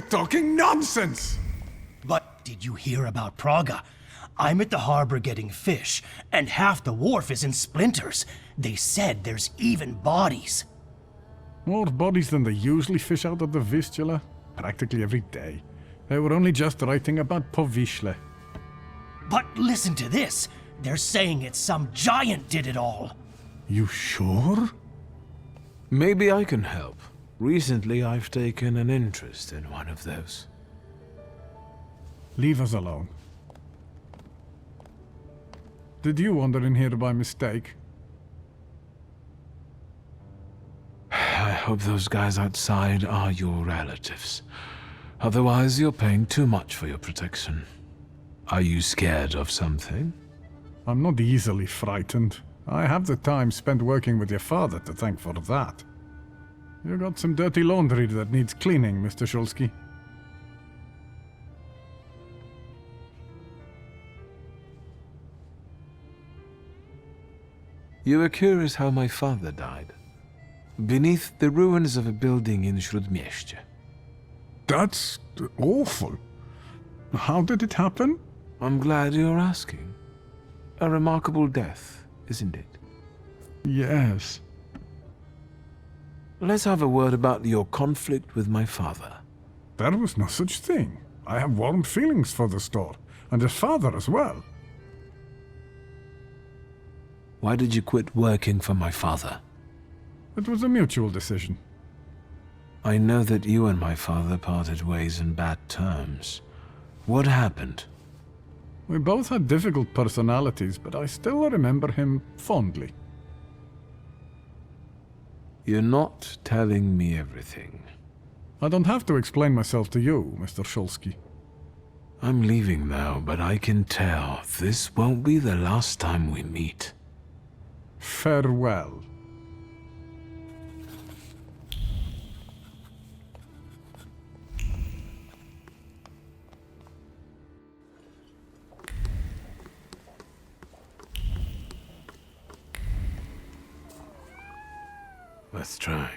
talking nonsense! But did you hear about Praga? I'm at the harbor getting fish, and half the wharf is in splinters. They said there's even bodies. More bodies than they usually fish out of the Vistula, practically every day. They were only just writing about Povishle. But listen to this. They're saying it's some giant did it all. You sure? Maybe I can help. Recently, I've taken an interest in one of those. Leave us alone. Did you wander in here by mistake? I hope those guys outside are your relatives. Otherwise, you're paying too much for your protection. Are you scared of something? I'm not easily frightened. I have the time spent working with your father to thank for that. You got some dirty laundry that needs cleaning, Mr. Shulsky. You were curious how my father died. Beneath the ruins of a building in Śródmieście. That's awful. How did it happen? I'm glad you're asking. A remarkable death, isn't it? Yes. Let's have a word about your conflict with my father. There was no such thing. I have warm feelings for the store, and his father as well. Why did you quit working for my father? It was a mutual decision. I know that you and my father parted ways in bad terms. What happened? We both had difficult personalities, but I still remember him fondly. You're not telling me everything. I don't have to explain myself to you, Mr. Shulsky. I'm leaving now, but I can tell this won't be the last time we meet. Farewell. Let's try.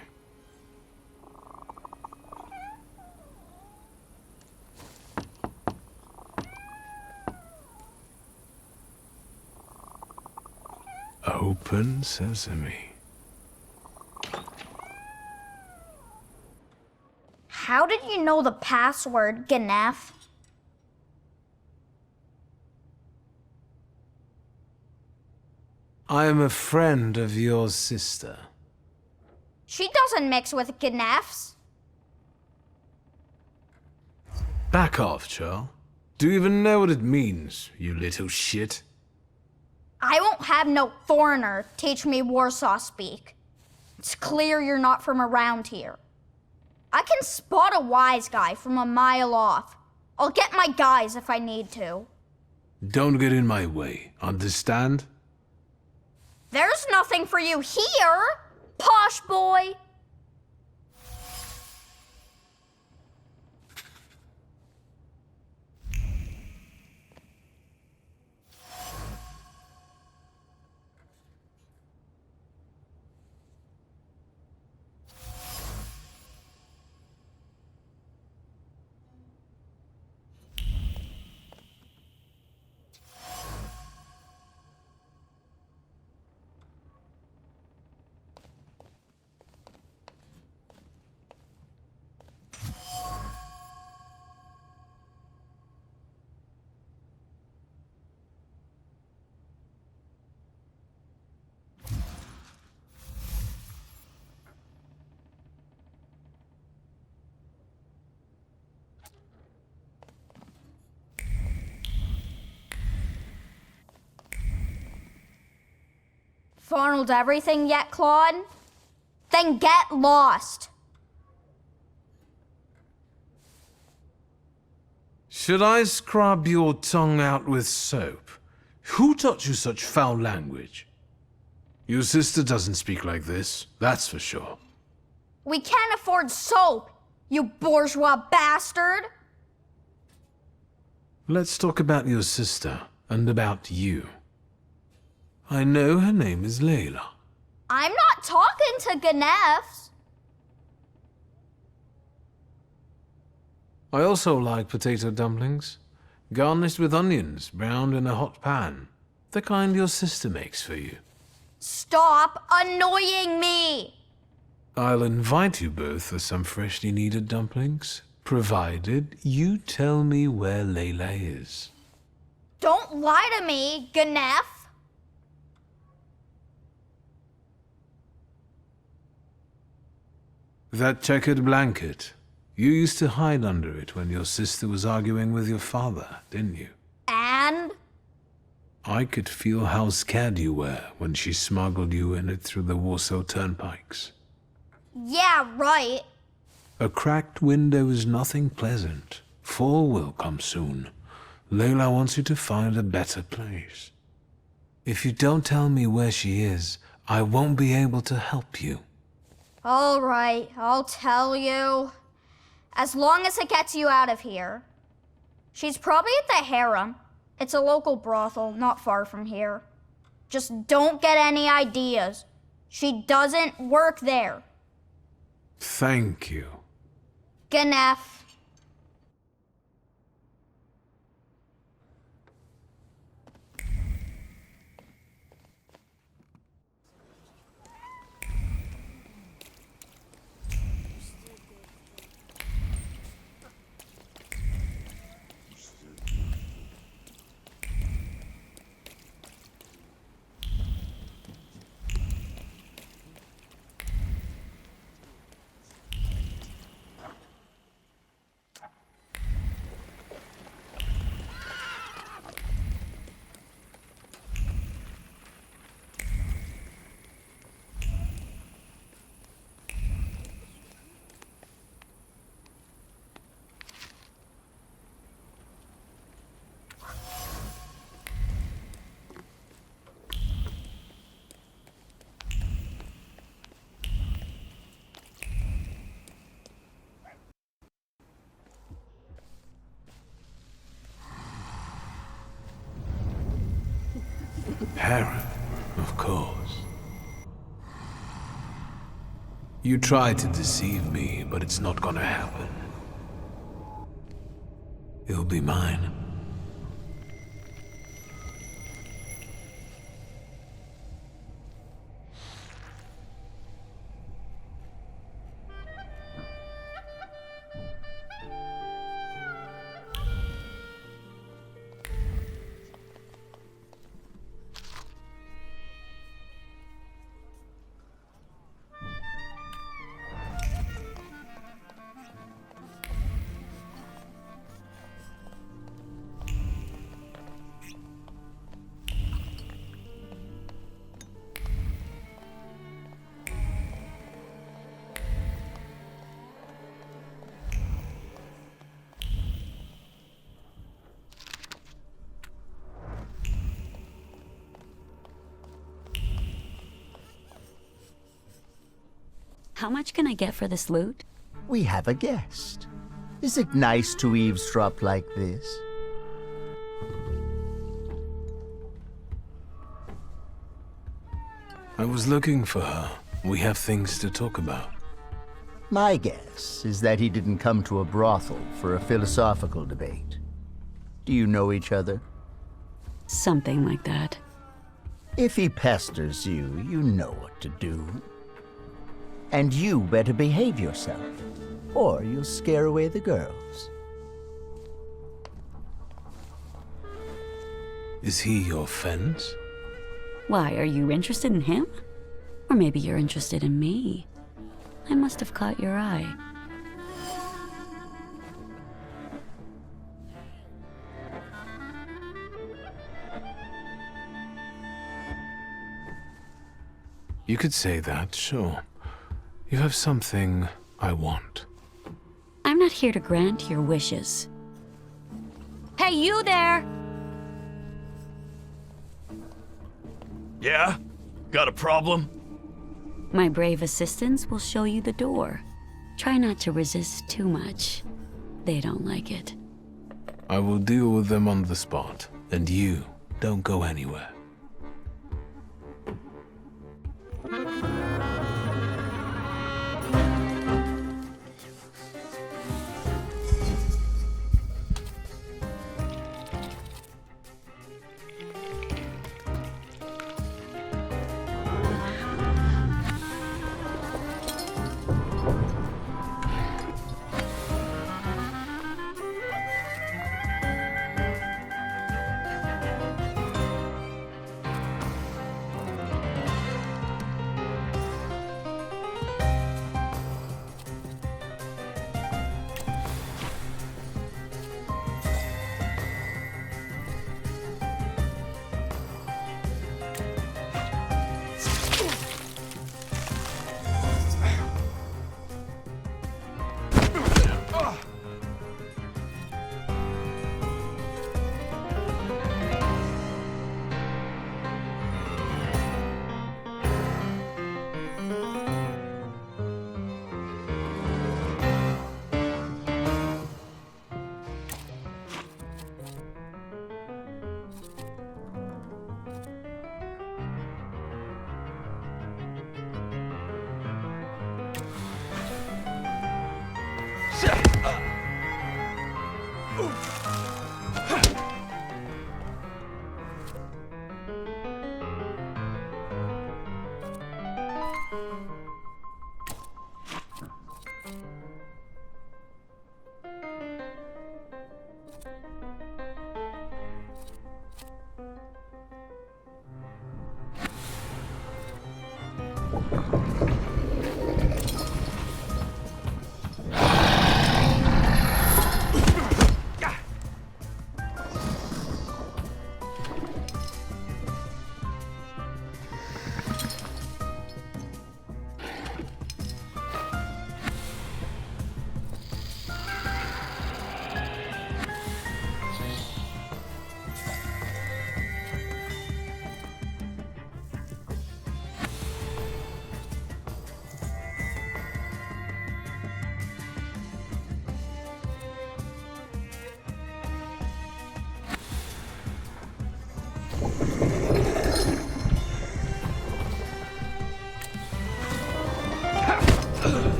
Open sesame. How did you know the password, Ganef? I am a friend of your sister. She doesn't mix with Ganefs. Back off, Charles. Do you even know what it means, you little shit? I won't have no foreigner teach me Warsaw speak. It's clear you're not from around here. I can spot a wise guy from a mile off. I'll get my guys if I need to. Don't get in my way, understand? There's nothing for you here, posh boy. Funneled everything yet, Claude? Then get lost. Should I scrub your tongue out with soap? Who taught you such foul language? Your sister doesn't speak like this, that's for sure. We can't afford soap, you bourgeois bastard. Let's talk about your sister and about you. I know her name is Layla. I'm not talking to Ganefs. I also like potato dumplings, garnished with onions, browned in a hot pan. The kind your sister makes for you. Stop annoying me! I'll invite you both for some freshly kneaded dumplings, provided you tell me where Layla is. Don't lie to me, Ganef! That checkered blanket. You used to hide under it when your sister was arguing with your father, didn't you? And? I could feel how scared you were when she smuggled you in it through the Warsaw turnpikes. Yeah, right. A cracked window is nothing pleasant. Fall will come soon. Layla wants you to find a better place. If you don't tell me where she is, I won't be able to help you. All right, I'll tell you. As long as it gets you out of here. She's probably at the harem. It's a local brothel, not far from here. Just don't get any ideas. She doesn't work there. Thank you. Ganef. Harem, of course. You tried to deceive me, but it's not gonna happen. It'll be mine. How much can I get for this loot? We have a guest. Is it nice to eavesdrop like this? I was looking for her. We have things to talk about. My guess is that he didn't come to a brothel for a philosophical debate. Do you know each other? Something like that. If he pesters you, you know what to do. And you better behave yourself, or you'll scare away the girls. Is he your fence? Why, are you interested in him? Or maybe you're interested in me. I must have caught your eye. You could say that, sure. You have something I want. I'm not here to grant your wishes. Hey, you there! Yeah? Got a problem? My brave assistants will show you the door. Try not to resist too much. They don't like it. I will deal with them on the spot, and you don't go anywhere.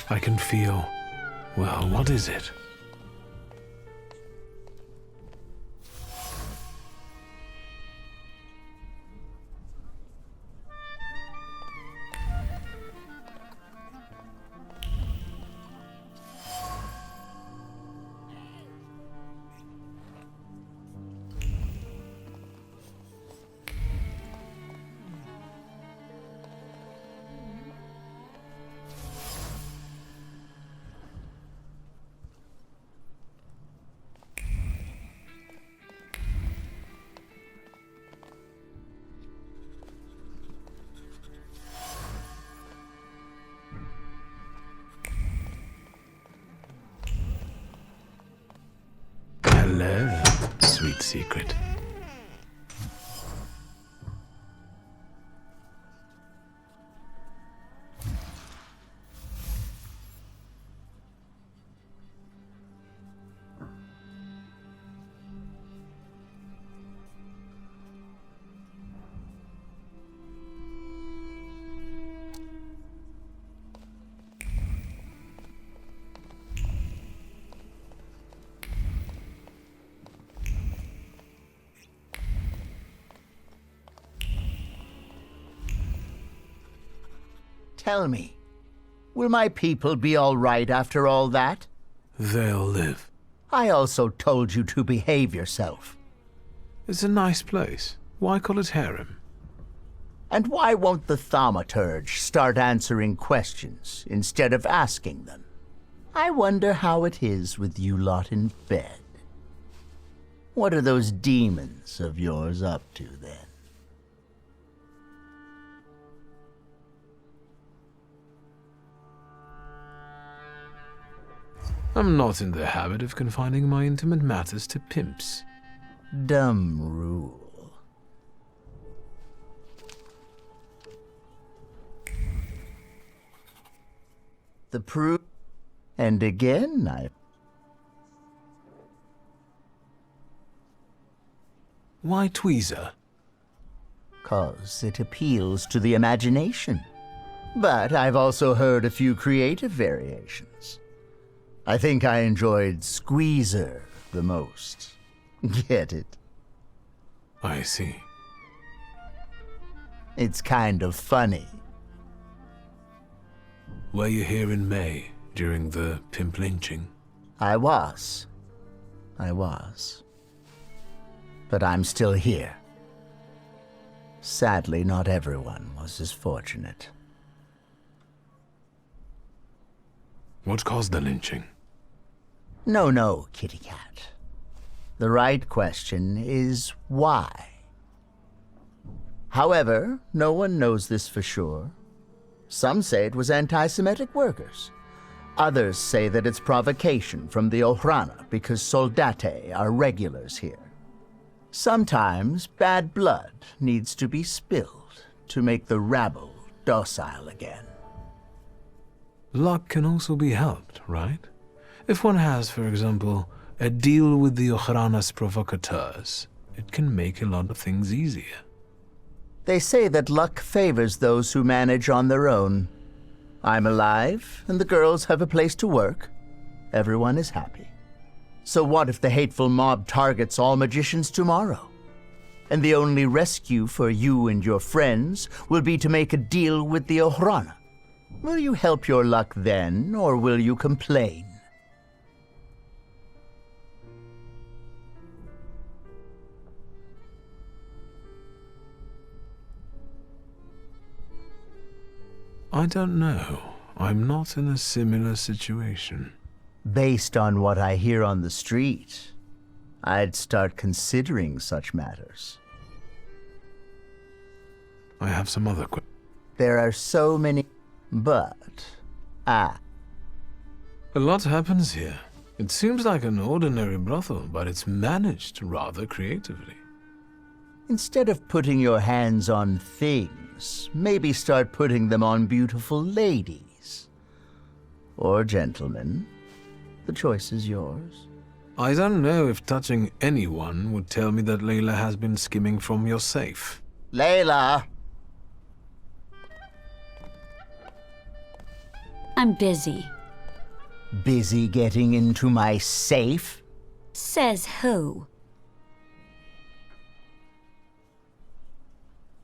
I can feel... well, what is it? Hello, sweet secret. Tell me, will my people be all right after all that? They'll live. I also told you to behave yourself. It's a nice place. Why call it harem? And why won't the Thaumaturge start answering questions instead of asking them? I wonder how it is with you lot in bed. What are those demons of yours up to then? I'm not in the habit of confining my intimate matters to pimps. Dumb rule. The proof... And again, Why tweezer? 'Cause it appeals to the imagination. But I've also heard a few creative variations. I think I enjoyed Squeezer the most. Get it? I see. It's kind of funny. Were you here in May, during the pimp lynching? I was. But I'm still here. Sadly, not everyone was as fortunate. What caused the lynching? No, kitty cat. The right question is why? However, no one knows this for sure. Some say it was anti-Semitic workers. Others say that it's provocation from the Ohrana because soldate are regulars here. Sometimes bad blood needs to be spilled to make the rabble docile again. Luck can also be helped, right? If one has, for example, a deal with the Ojranas provocateurs. It can make a lot of things easier. They say that luck favors those who manage on their own. I'm alive, and the girls have a place to work. Everyone is happy. So what if the hateful mob targets all magicians tomorrow? And the only rescue for you and your friends will be to make a deal with the Ojrana. Will you help your luck then, or will you complain? I don't know. I'm not in a similar situation. Based on what I hear on the street, I'd start considering such matters. I have some other questions. There are so many, but... A lot happens here. It seems like an ordinary brothel, but it's managed rather creatively. Instead of putting your hands on things, maybe start putting them on beautiful ladies. Or gentlemen. The choice is yours. I don't know if touching anyone would tell me that Layla has been skimming from your safe. Layla! I'm busy. Busy getting into my safe? Says who?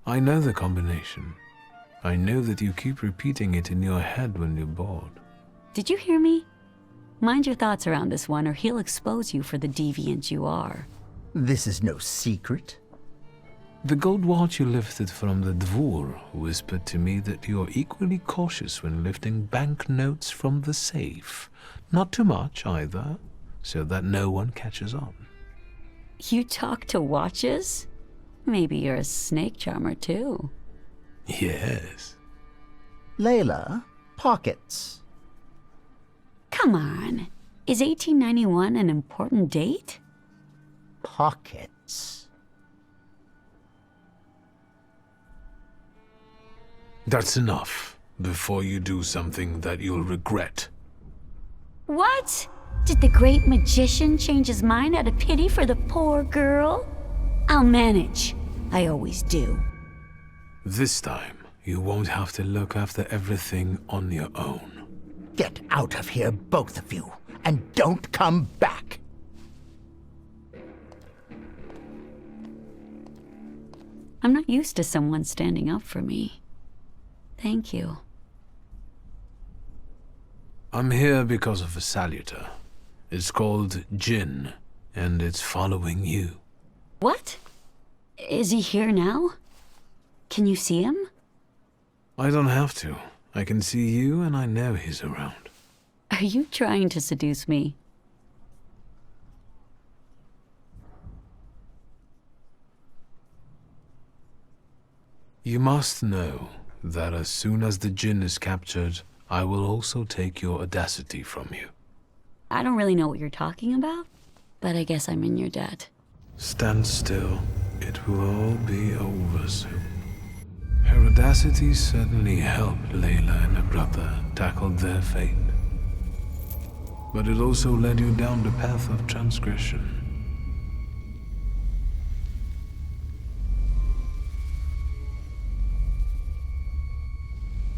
I know the combination. I know that you keep repeating it in your head when you're bored. Did you hear me? Mind your thoughts around this one, or he'll expose you for the deviant you are. This is no secret. The gold watch you lifted from the Dvor whispered to me that you're equally cautious when lifting banknotes from the safe. Not too much, either, so that no one catches on. You talk to watches? Maybe you're a snake charmer, too. Yes. Layla, pockets. Come on. Is 1891 an important date? Pockets. That's enough, before you do something that you'll regret. What? Did the great magician change his mind out of pity for the poor girl? I'll manage. I always do. This time, you won't have to look after everything on your own. Get out of here, both of you, and don't come back! I'm not used to someone standing up for me. Thank you. I'm here because of a saluter. It's called Jinn, and it's following you. What? Is he here now? Can you see him? I don't have to. I can see you, and I know he's around. Are you trying to seduce me? You must know that as soon as the Jinn is captured, I will also take your audacity from you. I don't really know what you're talking about, but I guess I'm in your debt. Stand still. It will all be over soon. Her audacity certainly helped Layla and her brother tackle their fate. But it also led you down the path of transgression.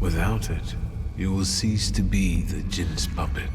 Without it, you will cease to be the Jinn's puppet.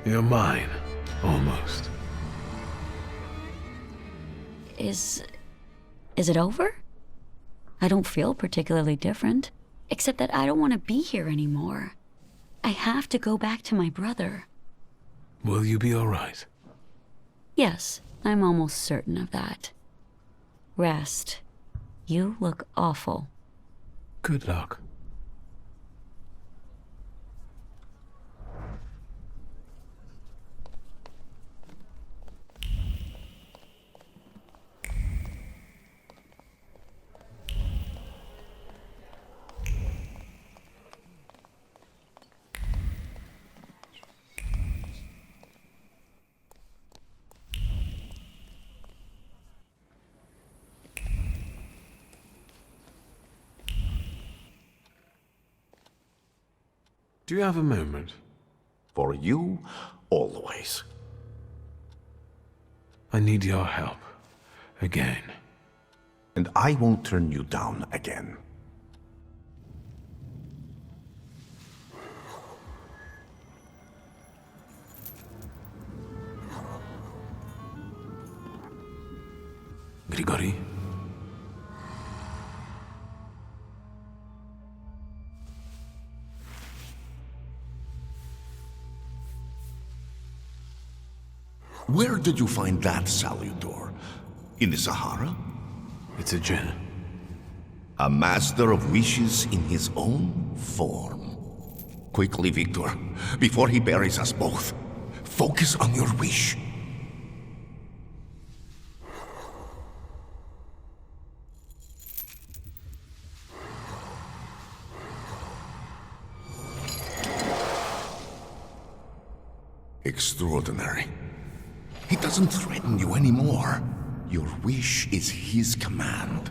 You're mine, almost. Is it over? I don't feel particularly different, except that I don't want to be here anymore. I have to go back to my brother. Will you be all right? Yes, I'm almost certain of that. Rest. You look awful. Good luck. Do you have a moment? For you, always. I need your help. Again. And I won't turn you down again. Grigory? Where did you find that salutor? In the Sahara? It's a djinn. A master of wishes in his own form. Quickly, Victor, before he buries us both. Focus on your wish. Extraordinary. He doesn't threaten you anymore. Your wish is his command.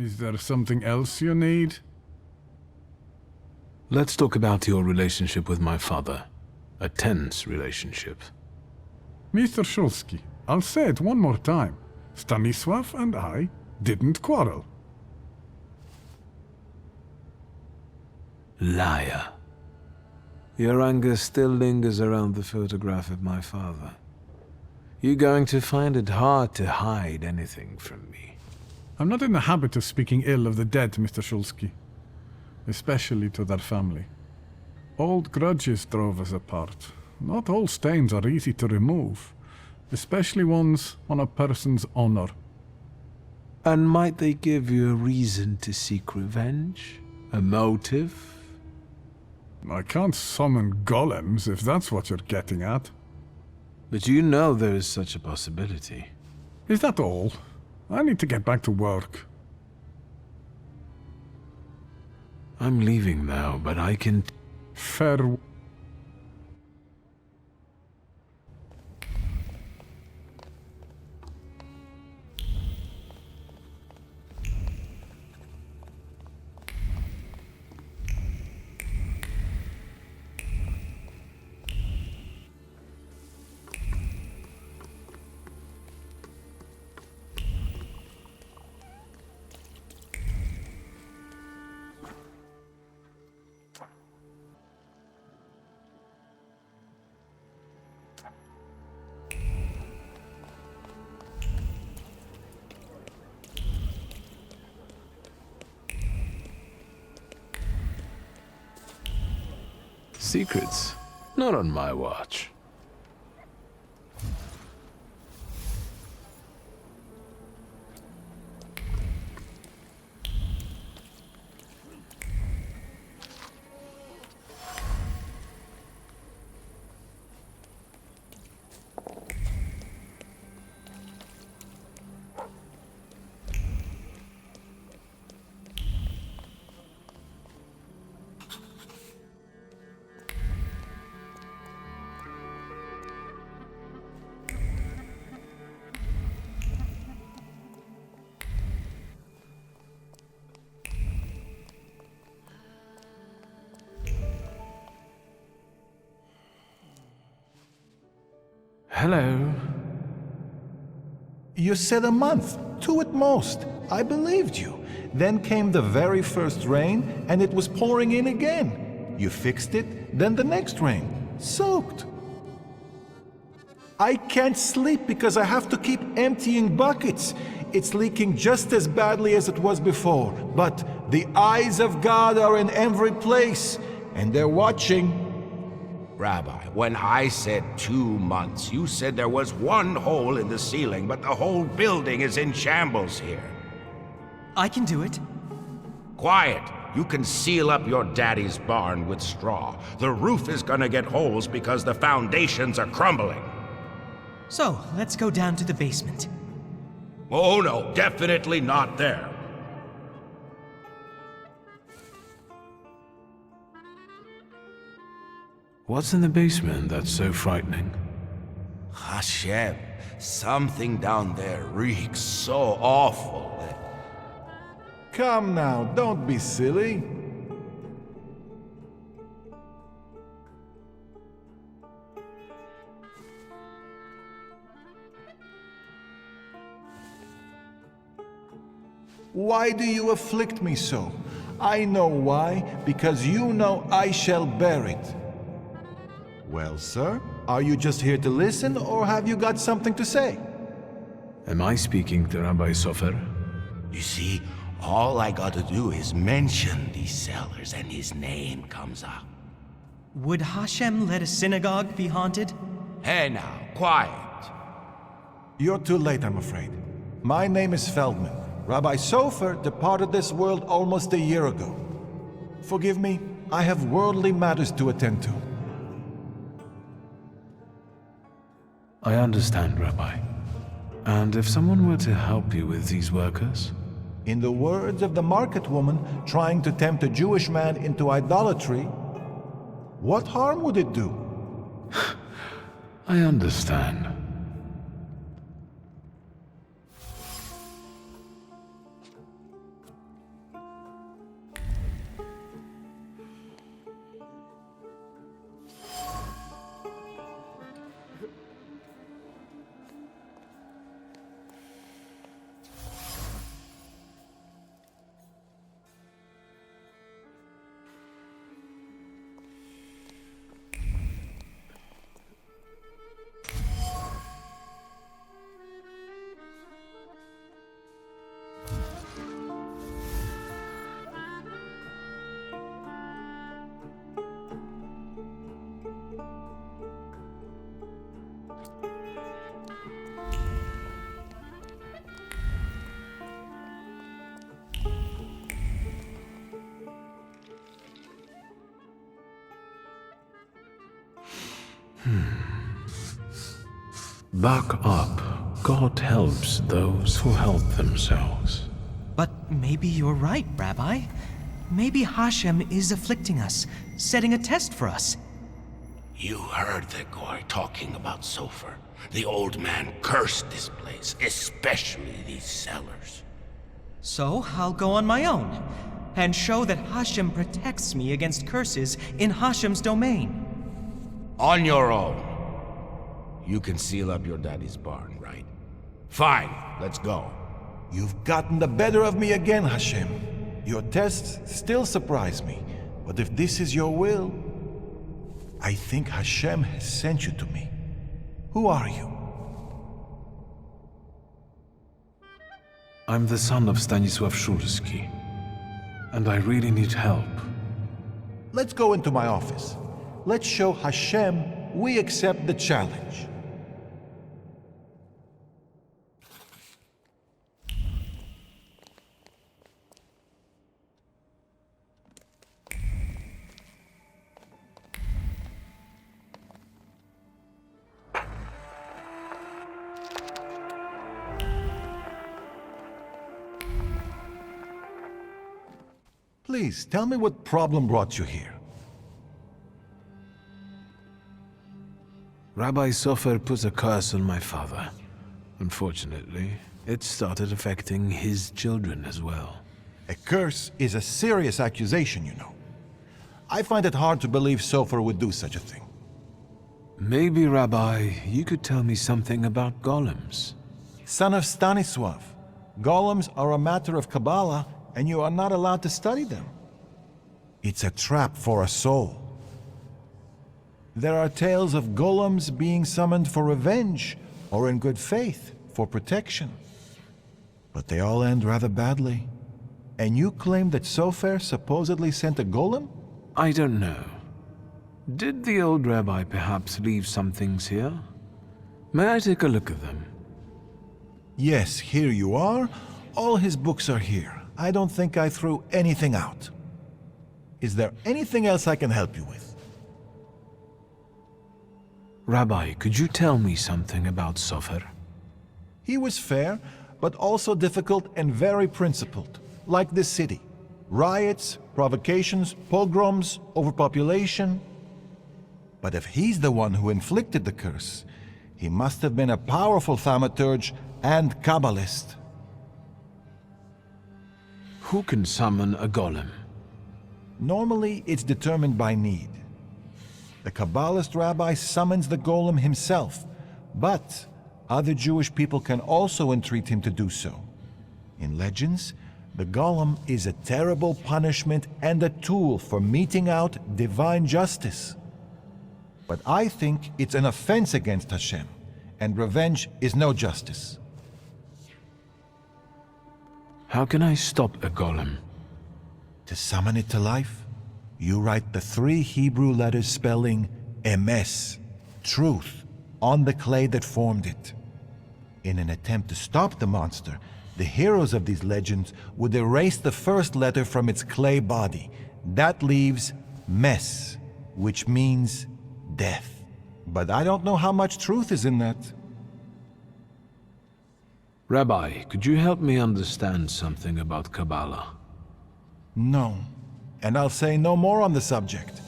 Is there something else you need? Let's talk about your relationship with my father. A tense relationship. Mr. Shulsky, I'll say it one more time. Stanisław and I didn't quarrel. Liar. Your anger still lingers around the photograph of my father. You're going to find it hard to hide anything from me. I'm not in the habit of speaking ill of the dead, Mr. Shulsky. Especially to their family. Old grudges drove us apart. Not all stains are easy to remove, especially ones on a person's honor. And might they give you a reason to seek revenge? A motive? I can't summon golems if that's what you're getting at. But you know there is such a possibility. Is that all? I need to get back to work. I'm leaving now, but I can... Farewell. Secrets? Not on my watch. Hello. You said a month, 2 at most. I believed you. Then came the very first rain, and it was pouring in again. You fixed it, then the next rain. Soaked. I can't sleep because I have to keep emptying buckets. It's leaking just as badly as it was before. But the eyes of God are in every place, and they're watching. Rabbi, when I said 2 months, you said there was one hole in the ceiling, but the whole building is in shambles here. I can do it. Quiet! You can seal up your daddy's barn with straw. The roof is gonna get holes because the foundations are crumbling. So, let's go down to the basement. Oh no, definitely not there. What's in the basement that's so frightening? Hashem, something down there reeks so awful that... Come now, don't be silly. Why do you afflict me so? I know why, because you know I shall bear it. Well, sir, are you just here to listen, or have you got something to say? Am I speaking to Rabbi Sofer? You see, all I gotta do is mention these cellars and his name comes up. Would Hashem let a synagogue be haunted? Hey now, quiet. You're too late, I'm afraid. My name is Feldman. Rabbi Sofer departed this world almost a year ago. Forgive me, I have worldly matters to attend to. I understand, Rabbi. And if someone were to help you with these workers? In the words of the market woman trying to tempt a Jewish man into idolatry, what harm would it do? I understand. Back up. God helps those who help themselves. But maybe you're right, Rabbi. Maybe Hashem is afflicting us, setting a test for us. You heard the guy talking about Sofer. The old man cursed this place, especially these cellars. So I'll go on my own, and show that Hashem protects me against curses in Hashem's domain. On your own. You can seal up your daddy's barn, right? Fine, let's go. You've gotten the better of me again, Hashem. Your tests still surprise me, but if this is your will, I think Hashem has sent you to me. Who are you? I'm the son of Stanisław Szulski, and I really need help. Let's go into my office. Let's show Hashem we accept the challenge. Please, tell me what problem brought you here. Rabbi Sofer put a curse on my father. Unfortunately, it started affecting his children as well. A curse is a serious accusation, you know. I find it hard to believe Sofer would do such a thing. Maybe, Rabbi, you could tell me something about golems. Son of Stanisław, golems are a matter of Kabbalah, and you are not allowed to study them. It's a trap for a soul. There are tales of golems being summoned for revenge, or in good faith, for protection. But they all end rather badly. And you claim that Sofer supposedly sent a golem? I don't know. Did the old rabbi perhaps leave some things here? May I take a look at them? Yes, here you are. All his books are here. I don't think I threw anything out. Is there anything else I can help you with? Rabbi, could you tell me something about Sofer? He was fair, but also difficult and very principled, like this city. Riots, provocations, pogroms, overpopulation. But if he's the one who inflicted the curse, he must have been a powerful Thaumaturge and Kabbalist. Who can summon a golem? Normally, it's determined by need. The Kabbalist rabbi summons the golem himself, but other Jewish people can also entreat him to do so. In legends, the golem is a terrible punishment and a tool for meting out divine justice. But I think it's an offense against Hashem, and revenge is no justice. How can I stop a golem? To summon it to life, you write the 3 Hebrew letters spelling emes, truth, on the clay that formed it. In an attempt to stop the monster, the heroes of these legends would erase the first letter from its clay body. That leaves mes, which means death. But I don't know how much truth is in that. Rabbi, could you help me understand something about Kabbalah? No, and I'll say no more on the subject.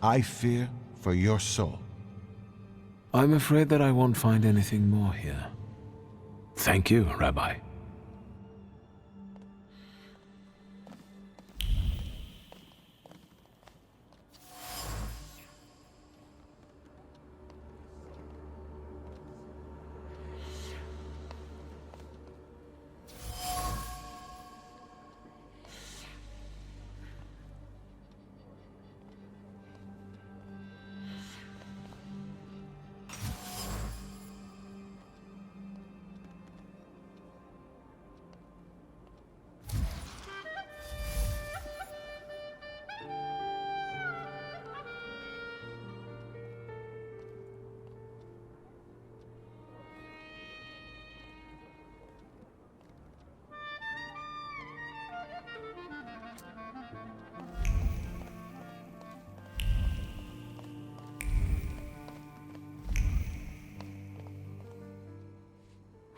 I fear for your soul. I'm afraid that I won't find anything more here. Thank you, Rabbi.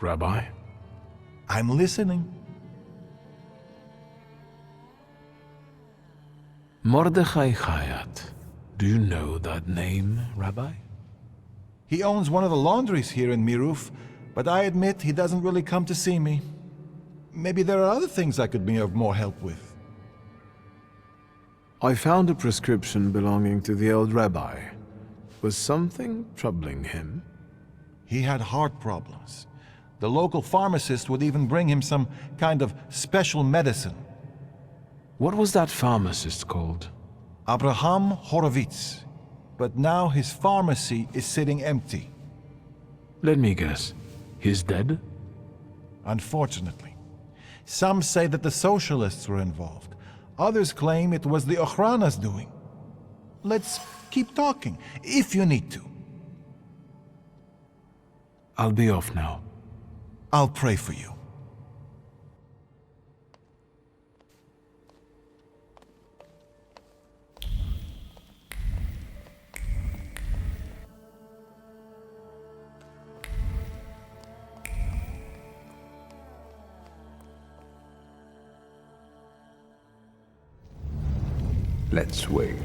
Rabbi? I'm listening. Mordechai Chayat. Do you know that name, Rabbi? He owns one of the laundries here in Miruf, but I admit he doesn't really come to see me. Maybe there are other things I could be of more help with. I found a prescription belonging to the old rabbi. Was something troubling him? He had heart problems. The local pharmacist would even bring him some kind of special medicine. What was that pharmacist called? Abraham Horowitz. But now his pharmacy is sitting empty. Let me guess. He's dead? Unfortunately. Some say that the socialists were involved. Others claim it was the Ochrana's doing. Let's keep talking, if you need to. I'll be off now. I'll pray for you. Let's wait.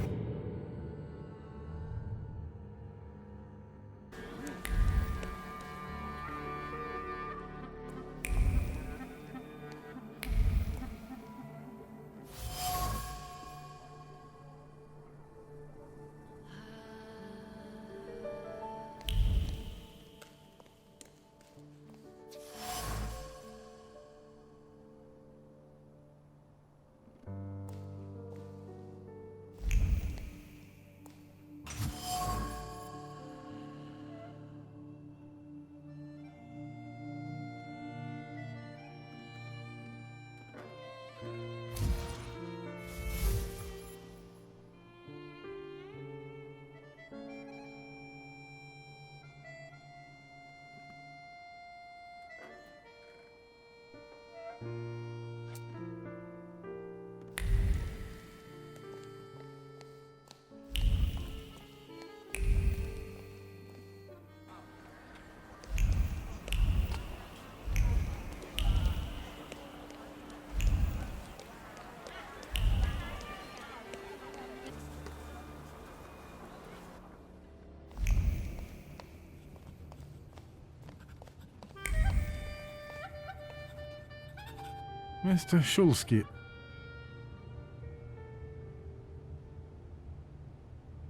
Mr. Shulsky.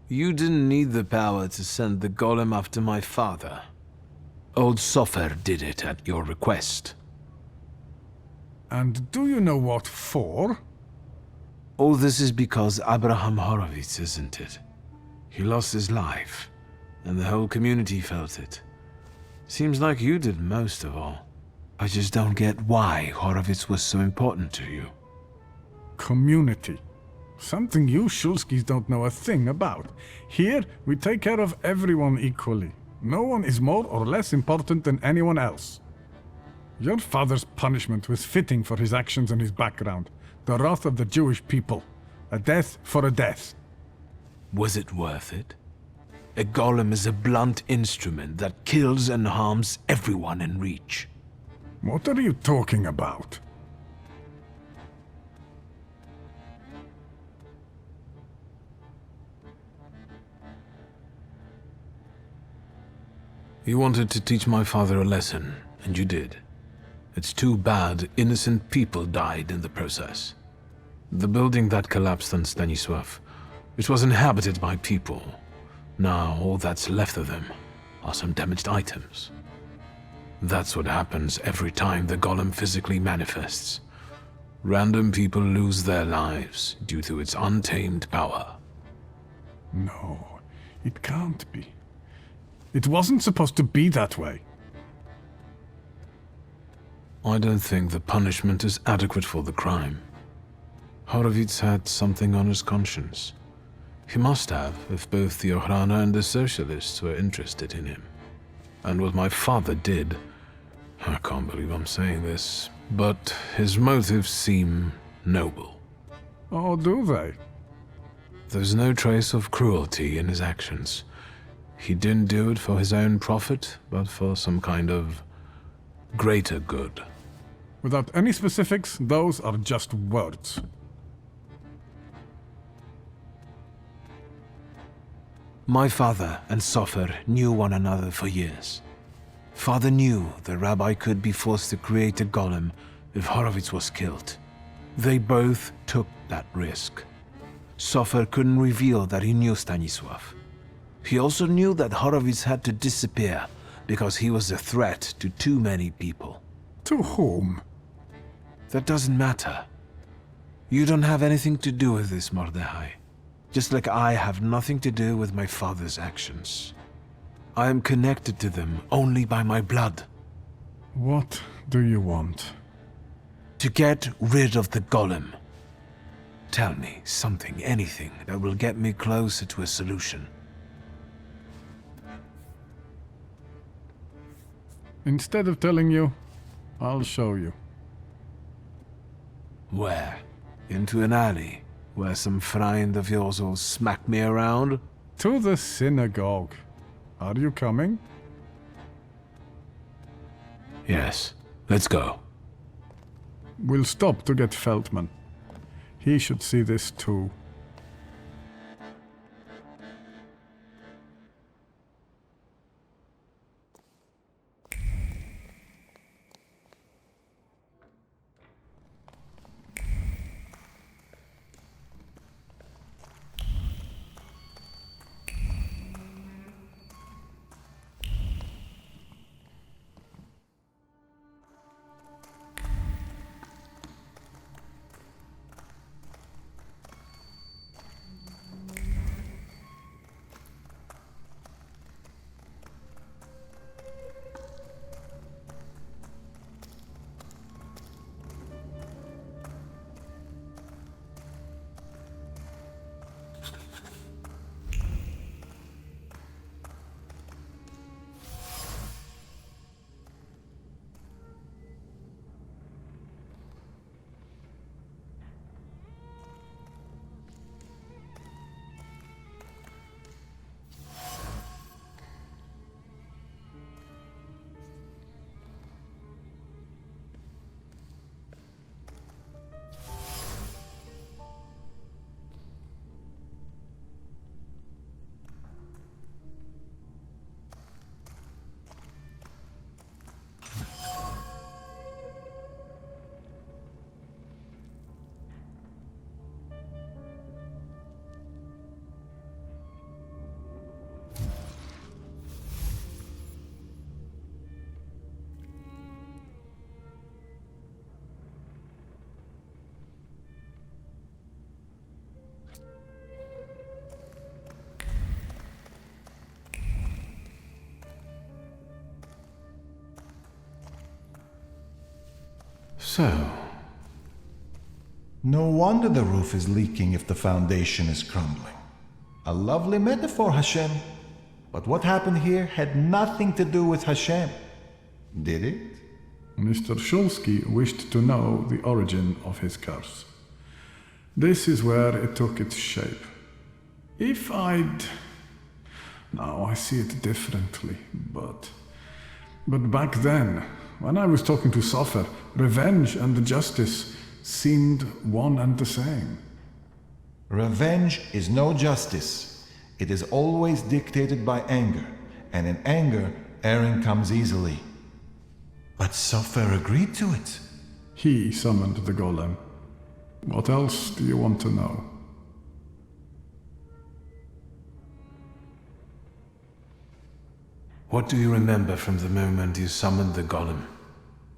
You didn't need the power to send the golem after my father. Old Sofer did it at your request. And do you know what for? All this is because Abraham Horowitz, isn't it? He lost his life, and the whole community felt it. Seems like you did most of all. I just don't get why Horowitz was so important to you. Community. Something you Shulskis don't know a thing about. Here, we take care of everyone equally. No one is more or less important than anyone else. Your father's punishment was fitting for his actions and his background. The wrath of the Jewish people. A death for a death. Was it worth it? A golem is a blunt instrument that kills and harms everyone in reach. What are you talking about? You wanted to teach my father a lesson, and you did. It's too bad innocent people died in the process. The building that collapsed on Stanisław, it was inhabited by people. Now all that's left of them are some damaged items. That's what happens every time the golem physically manifests. Random people lose their lives due to its untamed power. No, it can't be. It wasn't supposed to be that way. I don't think the punishment is adequate for the crime. Horowitz had something on his conscience. He must have, if both the Ochrana and the Socialists were interested in him. And what my father did, I can't believe I'm saying this, but his motives seem noble. Oh, do they? There's no trace of cruelty in his actions. He didn't do it for his own profit, but for some kind of greater good. Without any specifics, those are just words. My father and Sofer knew one another for years. Father knew the rabbi could be forced to create a golem if Horowitz was killed. They both took that risk. Sofer couldn't reveal that he knew Stanisław. He also knew that Horowitz had to disappear because he was a threat to too many people. To whom? That doesn't matter. You don't have anything to do with this, Mordechai. Just like I have nothing to do with my father's actions. I am connected to them only by my blood. What do you want? To get rid of the golem. Tell me something, anything, that will get me closer to a solution. Instead of telling you, I'll show you. Where? Into an alley, where some friend of yours will smack me around? To the synagogue. Are you coming? Yes, let's go. We'll stop to get Feldman. He should see this too. So... No wonder the roof is leaking if the foundation is crumbling. A lovely metaphor, Hashem. But what happened here had nothing to do with Hashem. Did it? Mr. Shulsky wished to know the origin of his curse. This is where it took its shape. If I'd... Now I see it differently, but back then, when I was talking to Sofer, revenge and justice seemed one and the same. Revenge is no justice. It is always dictated by anger, and in anger, erring comes easily. But Sofer agreed to it. He summoned the golem. What else do you want to know? What do you remember from the moment you summoned the golem?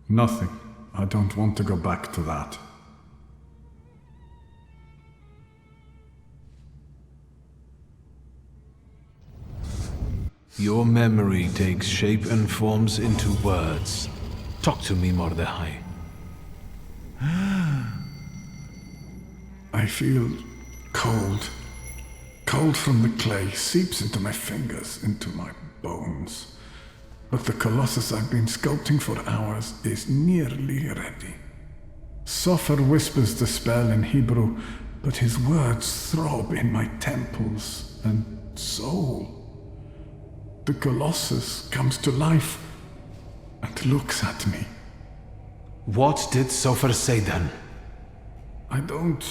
Nothing. I don't want to go back to that. Your memory takes shape and forms into words. Talk to me, Mordechai. I feel cold. Cold from the clay seeps into my fingers, into my bones. But the colossus I've been sculpting for hours is nearly ready. Sofer whispers the spell in Hebrew, but his words throb in my temples and soul. The colossus comes to life, and looks at me. What did Sofer say then? I don't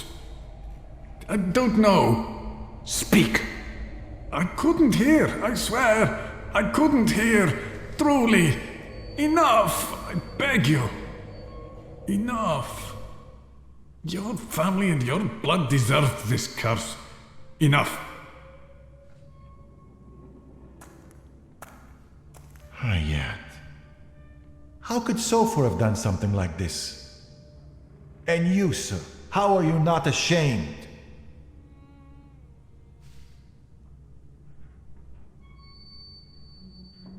know. Speak! I couldn't hear, I swear. I couldn't hear. Truly. Enough, I beg you. Enough. Your family and your blood deserved this curse. Enough. Hayat. How could Sofer have done something like this? And you, sir, how are you not ashamed?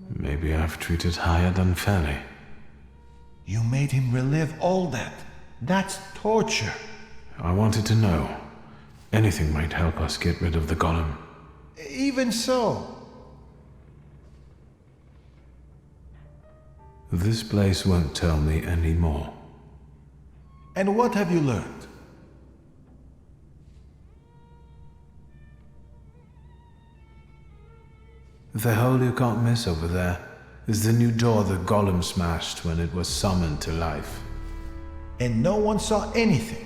Maybe I've treated Hayat unfairly. You made him relive all that. That's torture. I wanted to know. Anything might help us get rid of the golem. Even so. This place won't tell me any more. And what have you learned? The hole you can't miss over there is the new door the golem smashed when it was summoned to life. And no one saw anything.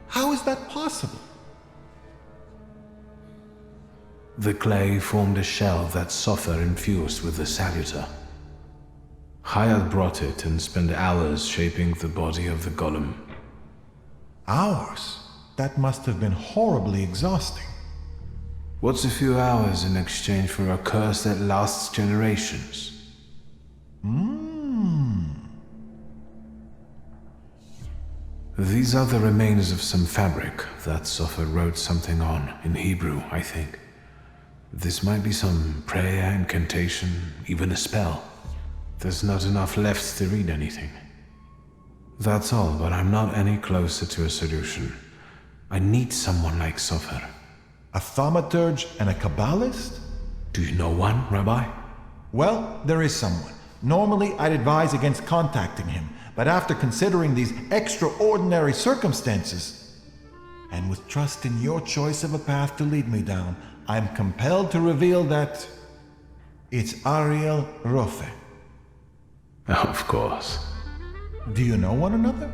How is that possible? The clay formed a shell that Sofer infused with the saluter. Hayat brought it and spent hours shaping the body of the golem. Hours? That must have been horribly exhausting. What's a few hours in exchange for a curse that lasts generations? These are the remains of some fabric that Sofer wrote something on, in Hebrew, I think. This might be some prayer, incantation, even a spell. There's not enough left to read anything. That's all, but I'm not any closer to a solution. I need someone like Sofer. A Thaumaturge and a Kabbalist? Do you know one, Rabbi? Well, there is someone. Normally, I'd advise against contacting him, but after considering these extraordinary circumstances, and with trust in your choice of a path to lead me down, I'm compelled to reveal that it's Ariel Rofe. Of course. Do you know one another?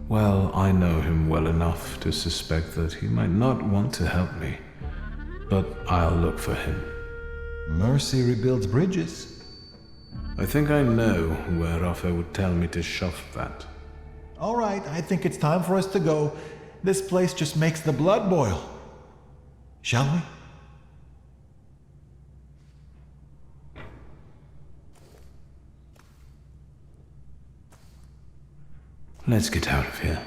Well, I know him well enough to suspect that he might not want to help me. But I'll look for him. Mercy rebuilds bridges. I think I know where Rafa would tell me to shove that. All right, I think it's time for us to go. This place just makes the blood boil. Shall we? Let's get out of here.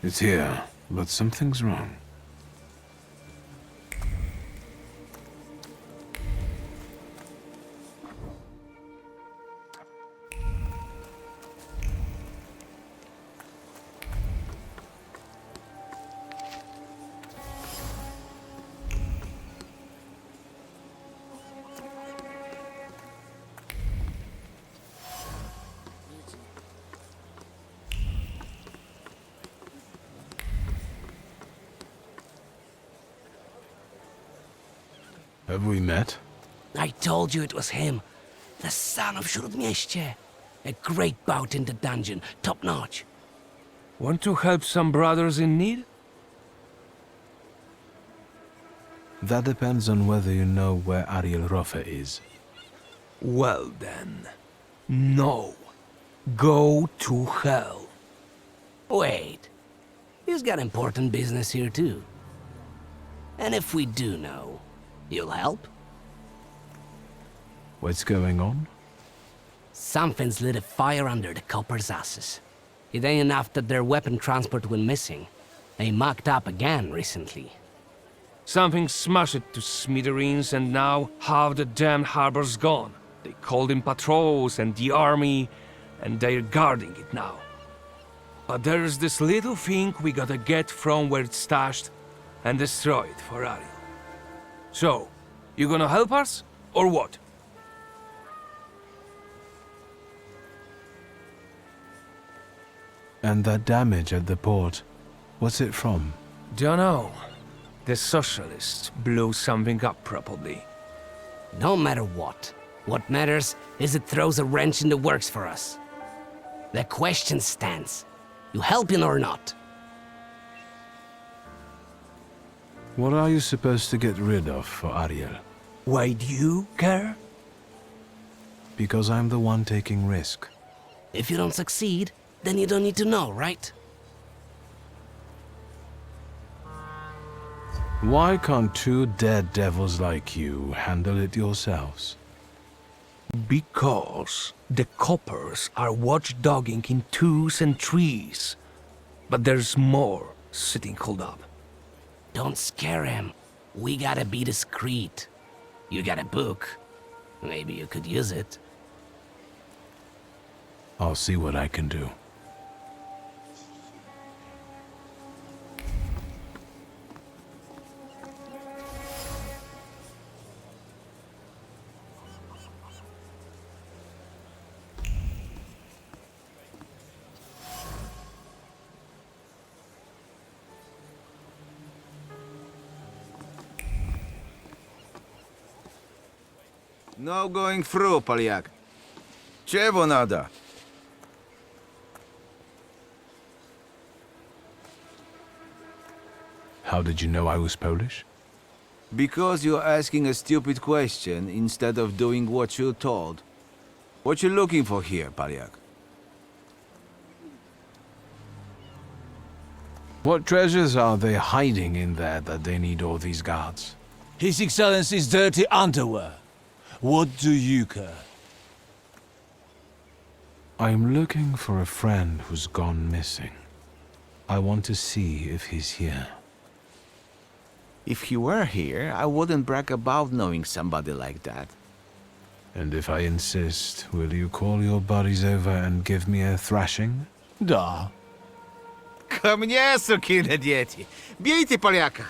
It's here, but something's wrong. Have we met? I told you it was him. The son of Śródmieście. A great bout in the dungeon, top notch. Want to help some brothers in need? That depends on whether you know where Ariel Rofe is. Well then, no. Go to hell. Wait. He's got important business here too. And if we do know, you'll help? What's going on? Something's lit a fire under the coppers' asses. It ain't enough that their weapon transport went missing. They mucked up again recently. Something smashed it to smithereens, and now half the damn harbor's gone. They called in patrols and the army, and they're guarding it now. But there's this little thing we gotta get from where it's stashed and destroy it for Ariel. So, you gonna help us, or what? And that damage at the port, what's it from? Dunno. The socialists blew something up, probably. No matter what. What matters is it throws a wrench in the works for us. The question stands. You helping or not? What are you supposed to get rid of for Ariel? Why do you care? Because I'm the one taking risk. If you don't succeed, then you don't need to know, right? Why can't two dead devils like you handle it yourselves? Because the coppers are watchdogging in twos and threes. But there's more sitting holed up. Don't scare him. We gotta be discreet. You got a book. Maybe you could use it. I'll see what I can do. No going through, Polyak. Czego nada? How did you know I was Polish? Because you're asking a stupid question instead of doing what you're told. What you looking for here, Polyak? What treasures are they hiding in there that they need all these guards? His Excellency's dirty underwear. What do you care? I'm looking for a friend who's gone missing. I want to see if he's here. If he were here, I wouldn't brag about knowing somebody like that. And if I insist, will you call your buddies over and give me a thrashing? Da. Ко мне, сукины дети! Бейте поляка!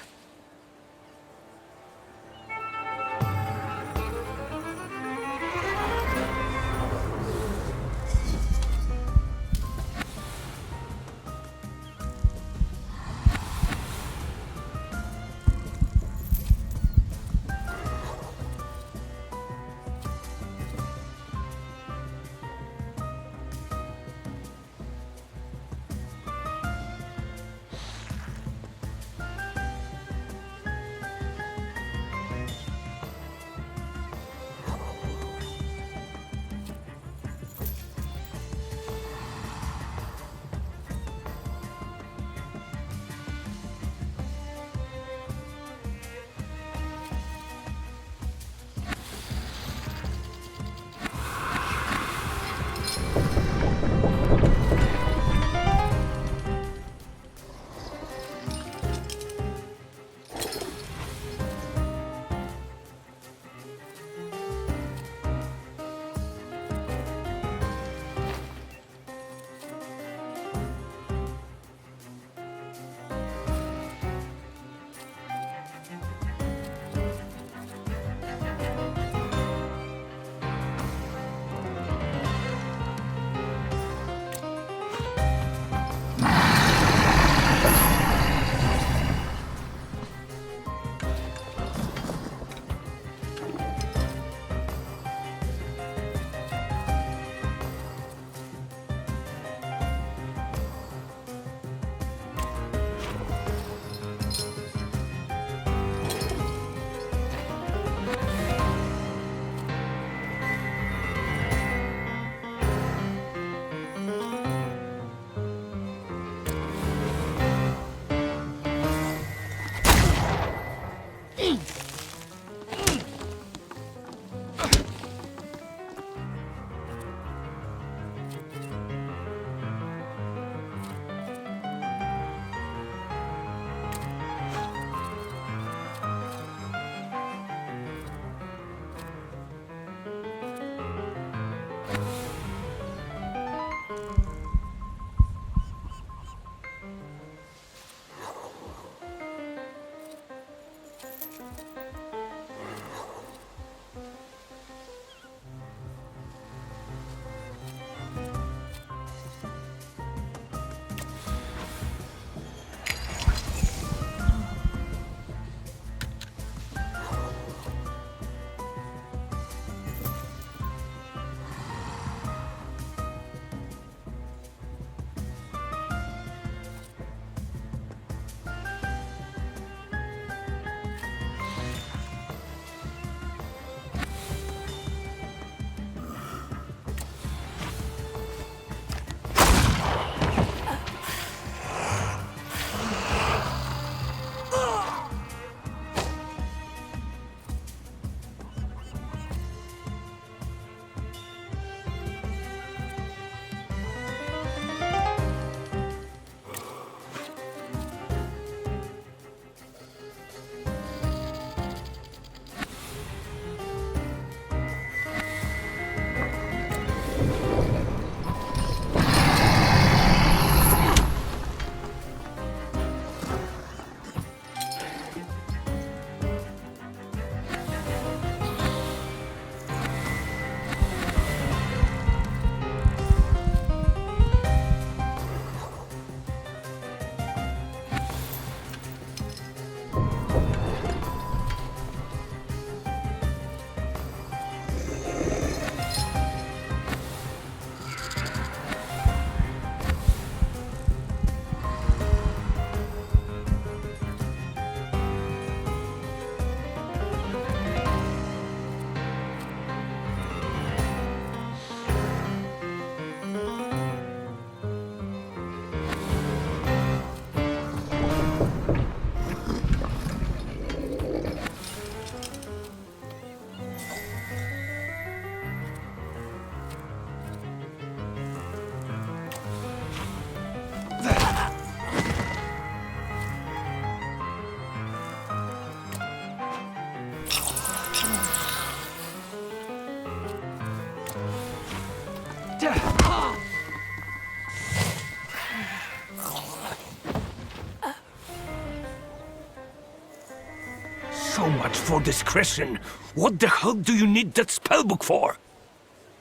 So much for discretion. What the hell do you need that spellbook for?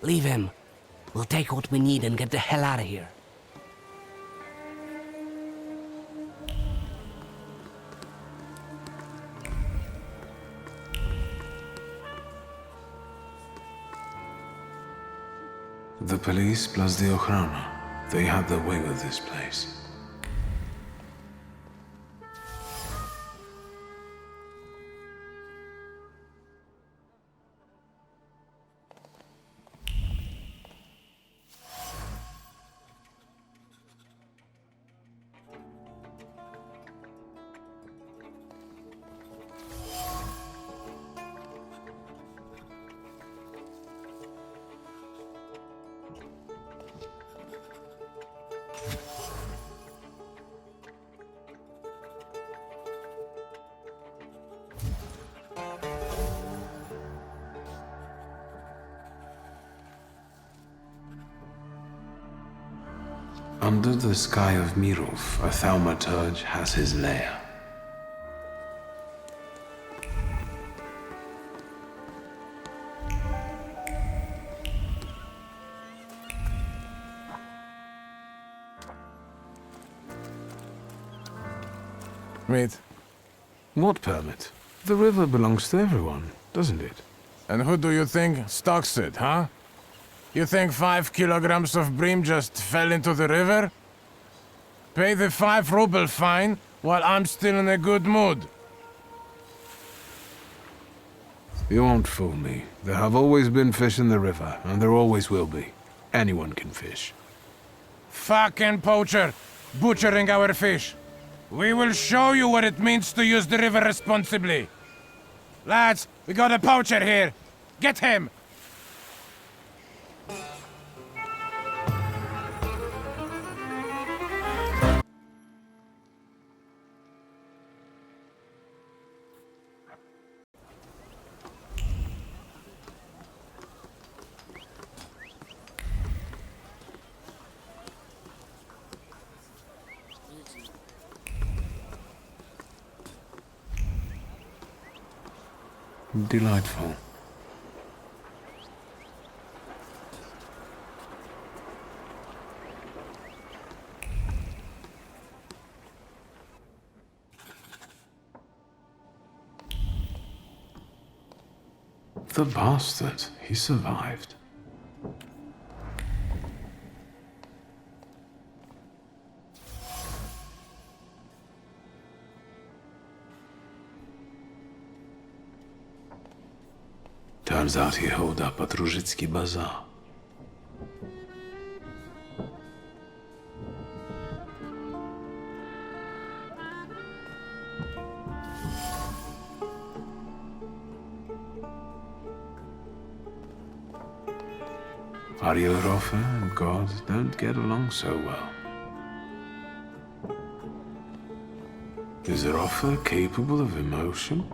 Leave him. We'll take what we need and get the hell out of here. The police plus the Ochrana. They have their way with this place. Under the sky of Mirov, a Thaumaturge has his lair. Wait. What permit? The river belongs to everyone, doesn't it? And who do you think stocks it, huh? You think 5 kilograms of bream just fell into the river? Pay the 5 ruble fine while I'm still in a good mood. You won't fool me. There have always been fish in the river, and there always will be. Anyone can fish. Fucking poacher! Butchering our fish! We will show you what it means to use the river responsibly! Lads, we got a poacher here! Get him! Delightful. The bastard. He survived. Turns out he holed up at Ruzhitsky Bazaar. Aryelofa and God don't get along so well. Is Rofa capable of emotion?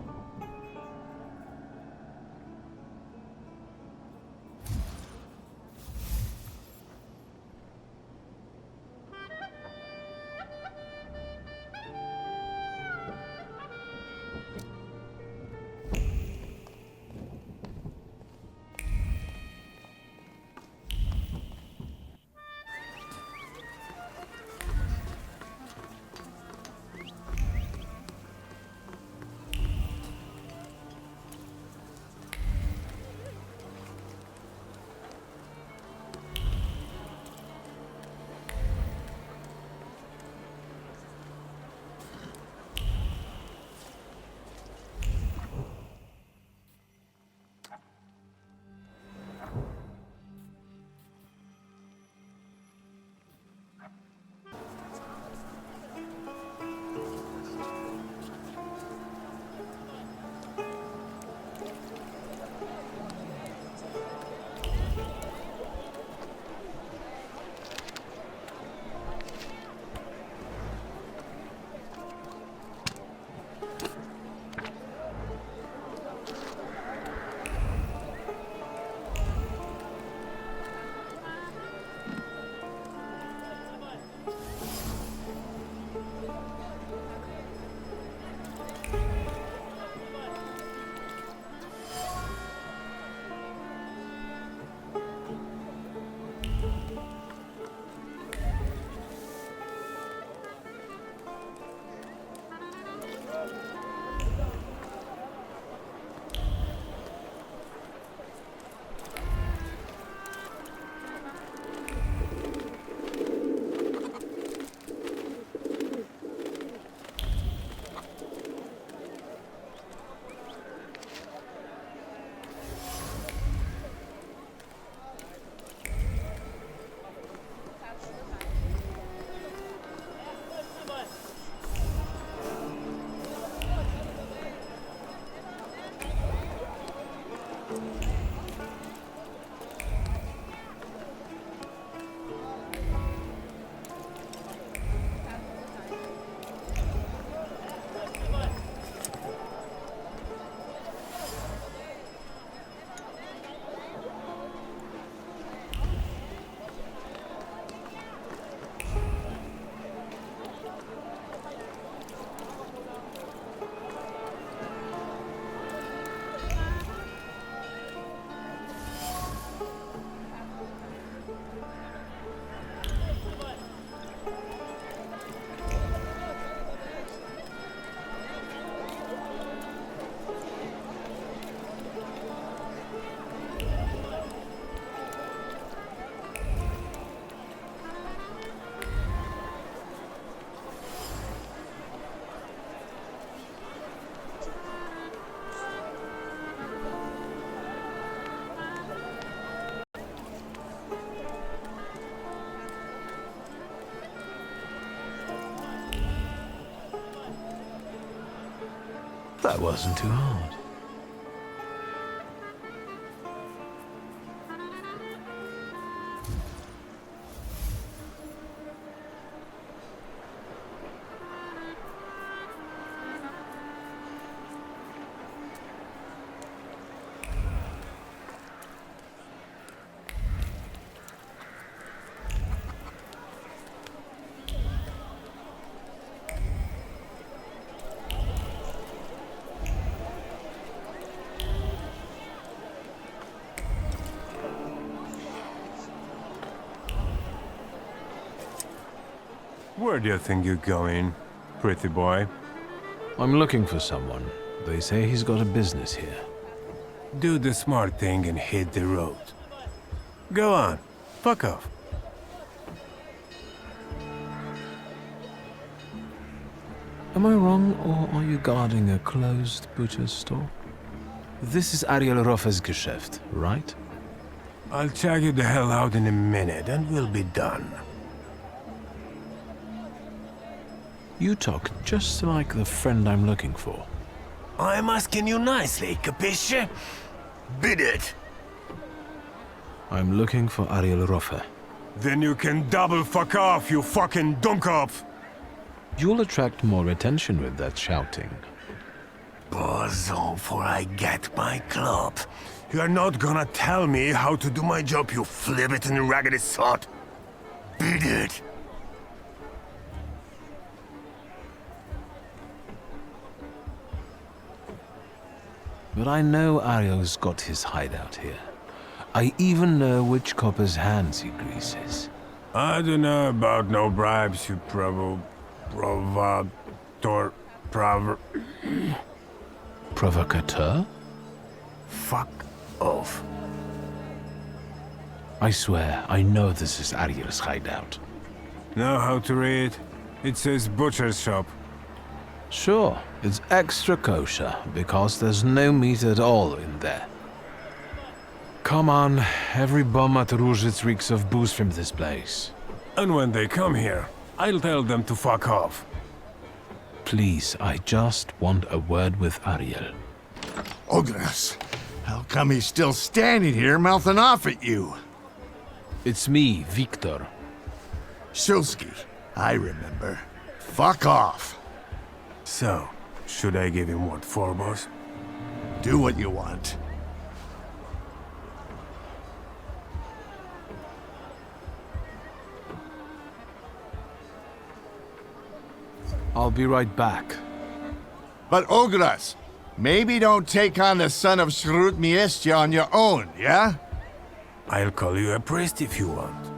That wasn't too hard. Where do you think you're going, pretty boy? I'm looking for someone. They say he's got a business here. Do the smart thing and hit the road. Go on. Fuck off. Am I wrong, or are you guarding a closed butcher's store? This is Ariel Rofe's Geschäft, right? I'll check you the hell out in a minute, and we'll be done. You talk just like the friend I'm looking for. I'm asking you nicely, capisce? Beat it! I'm looking for Ariel Rofe. Then you can double fuck off, you fucking dummkopf! You'll attract more attention with that shouting. Buzz on, for I get my club. You're not gonna tell me how to do my job, you flibbit and raggedy sot. Beat it! But I know Ariel's got his hideout here. I even know which copper's hands he greases. I don't know about no bribes, you Provocateur? Fuck off. I swear, I know this is Ariel's hideout. Know how to read? It says butcher's shop. Sure, it's extra kosher, because there's no meat at all in there. Come on, every bum at Różyc reeks of booze from this place. And when they come here, I'll tell them to fuck off. Please, I just want a word with Ariel. Ogres, how come he's still standing here mouthing off at you? It's me, Victor. Shulsky, I remember. Fuck off. So, should I give him what for, boss? Do what you want. I'll be right back. But Ogres, maybe don't take on the son of Shrut Miestia on your own, yeah? I'll call you a priest if you want.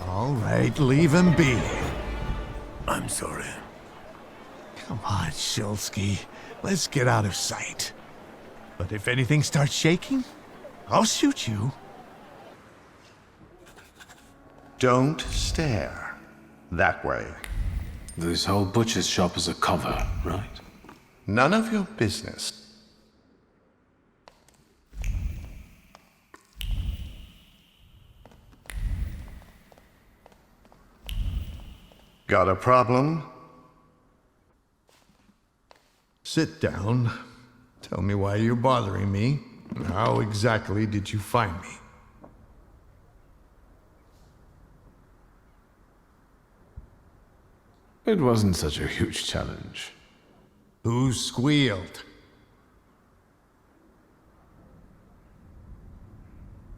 All right, leave him be. I'm sorry. Come on, Shulsky. Let's get out of sight. But if anything starts shaking, I'll shoot you. Don't stare. That way. This whole butcher's shop is a cover, right? None of your business. Got a problem? Sit down. Tell me why you're bothering me. How exactly did you find me? It wasn't such a huge challenge. Who squealed?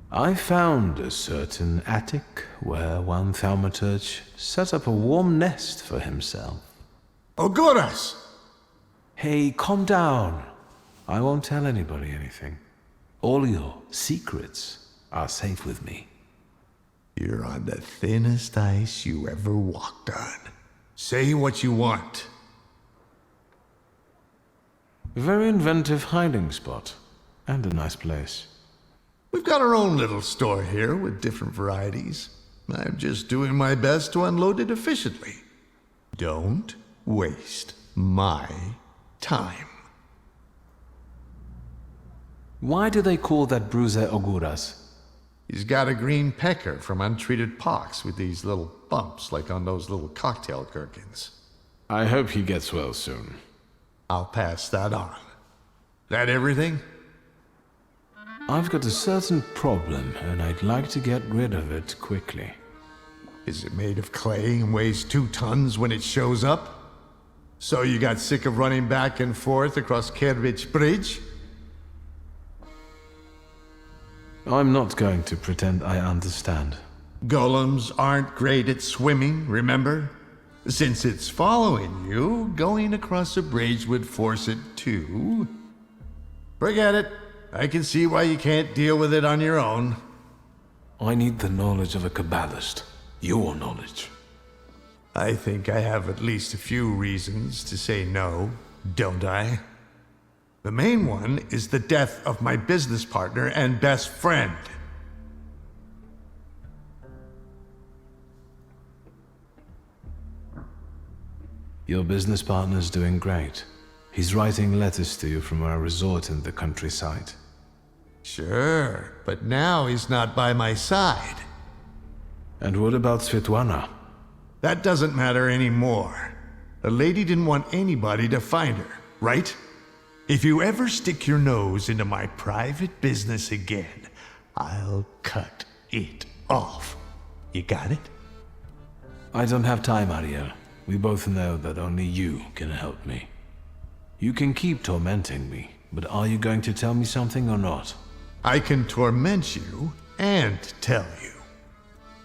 I found a certain attic where one Thaumaturge set up a warm nest for himself. Oguras! Hey, calm down. I won't tell anybody anything. All your secrets are safe with me. You're on the thinnest ice you ever walked on. Say what you want. A very inventive hiding spot. And a nice place. We've got our own little store here with different varieties. I'm just doing my best to unload it efficiently. Don't waste my time. Why do they call that bruiser Oguras? He's got a green pecker from untreated pox with these little bumps like on those little cocktail gherkins. I hope he gets well soon. I'll pass that on. That everything? I've got a certain problem, and I'd like to get rid of it quickly. Is it made of clay and weighs 2 tons when it shows up? So you got sick of running back and forth across Kervich Bridge? I'm not going to pretend I understand. Golems aren't great at swimming, remember? Since it's following you, going across a bridge would force it to. Forget it. I can see why you can't deal with it on your own. I need the knowledge of a Kabbalist. Your knowledge. I think I have at least a few reasons to say no, don't I? The main one is the death of my business partner and best friend. Your business partner's doing great. He's writing letters to you from our resort in the countryside. Sure, but now he's not by my side. And what about Svetlana? That doesn't matter anymore. The lady didn't want anybody to find her, right? If you ever stick your nose into my private business again, I'll cut it off. You got it? I don't have time, Ariel. We both know that only you can help me. You can keep tormenting me, but are you going to tell me something or not? I can torment you and tell you.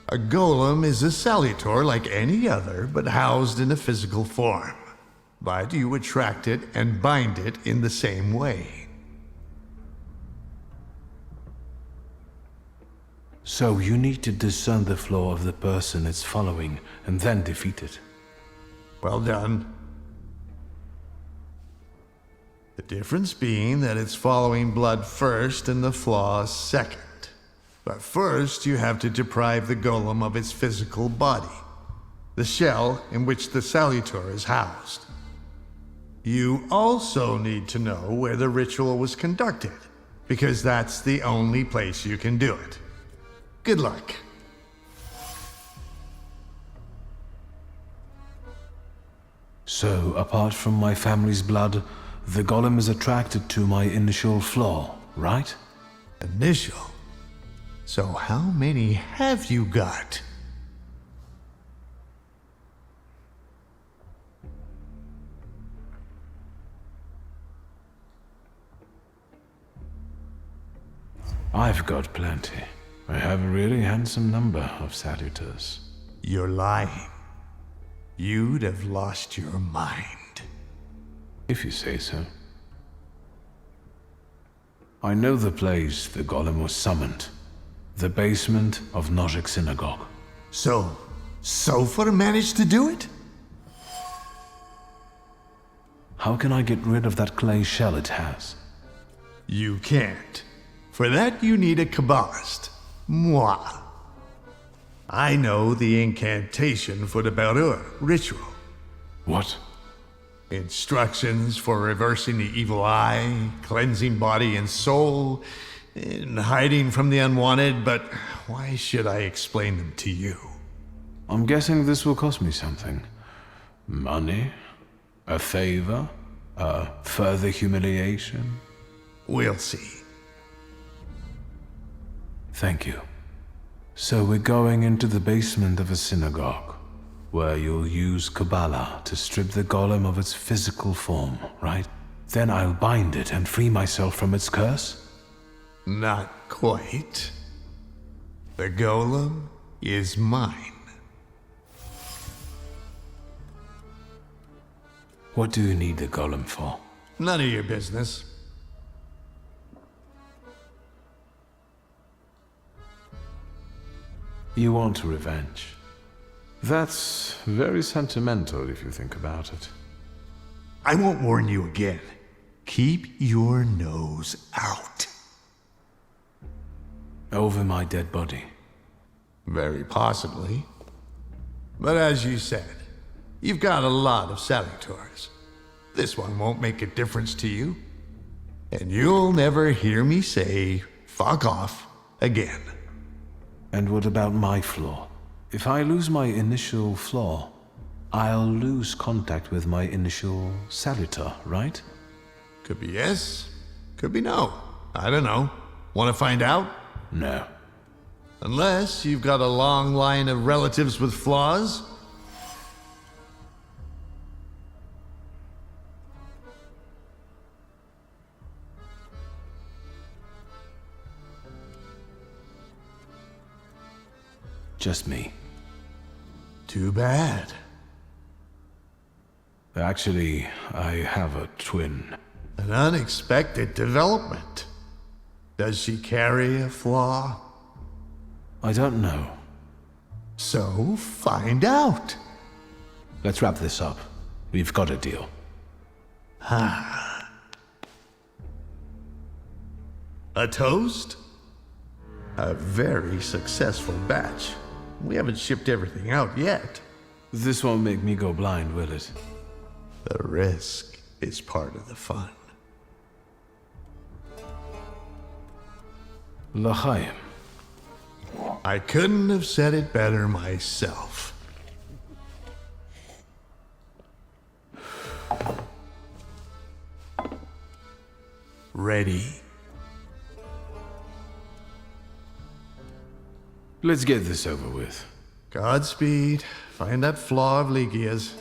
A golem is a salutor like any other, but housed in a physical form. But you attract it and bind it in the same way. So you need to discern the flaw of the person it's following and then defeat it. Well done. The difference being that it's following blood first and the flaws second. But first you have to deprive the golem of its physical body, the shell in which the salutor is housed. You also need to know where the ritual was conducted, because that's the only place you can do it. Good luck. So, apart from my family's blood, the golem is attracted to my initial flaw, right? Initial? So how many have you got? I've got plenty. I have a really handsome number of salutors. You're lying. You'd have lost your mind. If you say so. I know the place the golem was summoned. The basement of Nozhik Synagogue. So, Sofer managed to do it? How can I get rid of that clay shell it has? You can't. For that you need a Kabbalist. Moi. I know the incantation for the Berur ritual. What? Instructions for reversing the evil eye, cleansing body and soul, and hiding from the unwanted, but why should I explain them to you? I'm guessing this will cost me something. Money? A favor? A further humiliation? We'll see. Thank you. So we're going into the basement of a synagogue, where you'll use Kabbalah to strip the golem of its physical form, right? Then I'll bind it and free myself from its curse? Not quite. The golem is mine. What do you need the golem for? None of your business. You want revenge. That's very sentimental if you think about it. I won't warn you again. Keep your nose out. Over my dead body? Very possibly. But as you said, you've got a lot of saboteurs. This one won't make a difference to you. And you'll never hear me say, fuck off, again. And what about my flaw? If I lose my initial flaw, I'll lose contact with my initial saboteur, right? Could be yes, could be no. I don't know. Want to find out? No. Unless you've got a long line of relatives with flaws. Just me. Too bad. Actually, I have a twin. An unexpected development. Does she carry a flaw? I don't know. So, find out. Let's wrap this up. We've got a deal. Ah. A toast? A very successful batch. We haven't shipped everything out yet. This won't make me go blind, will it? The risk is part of the fun. L'chaim. I couldn't have said it better myself. Ready? Let's get this over with. Godspeed. Find that flaw of Ligia's.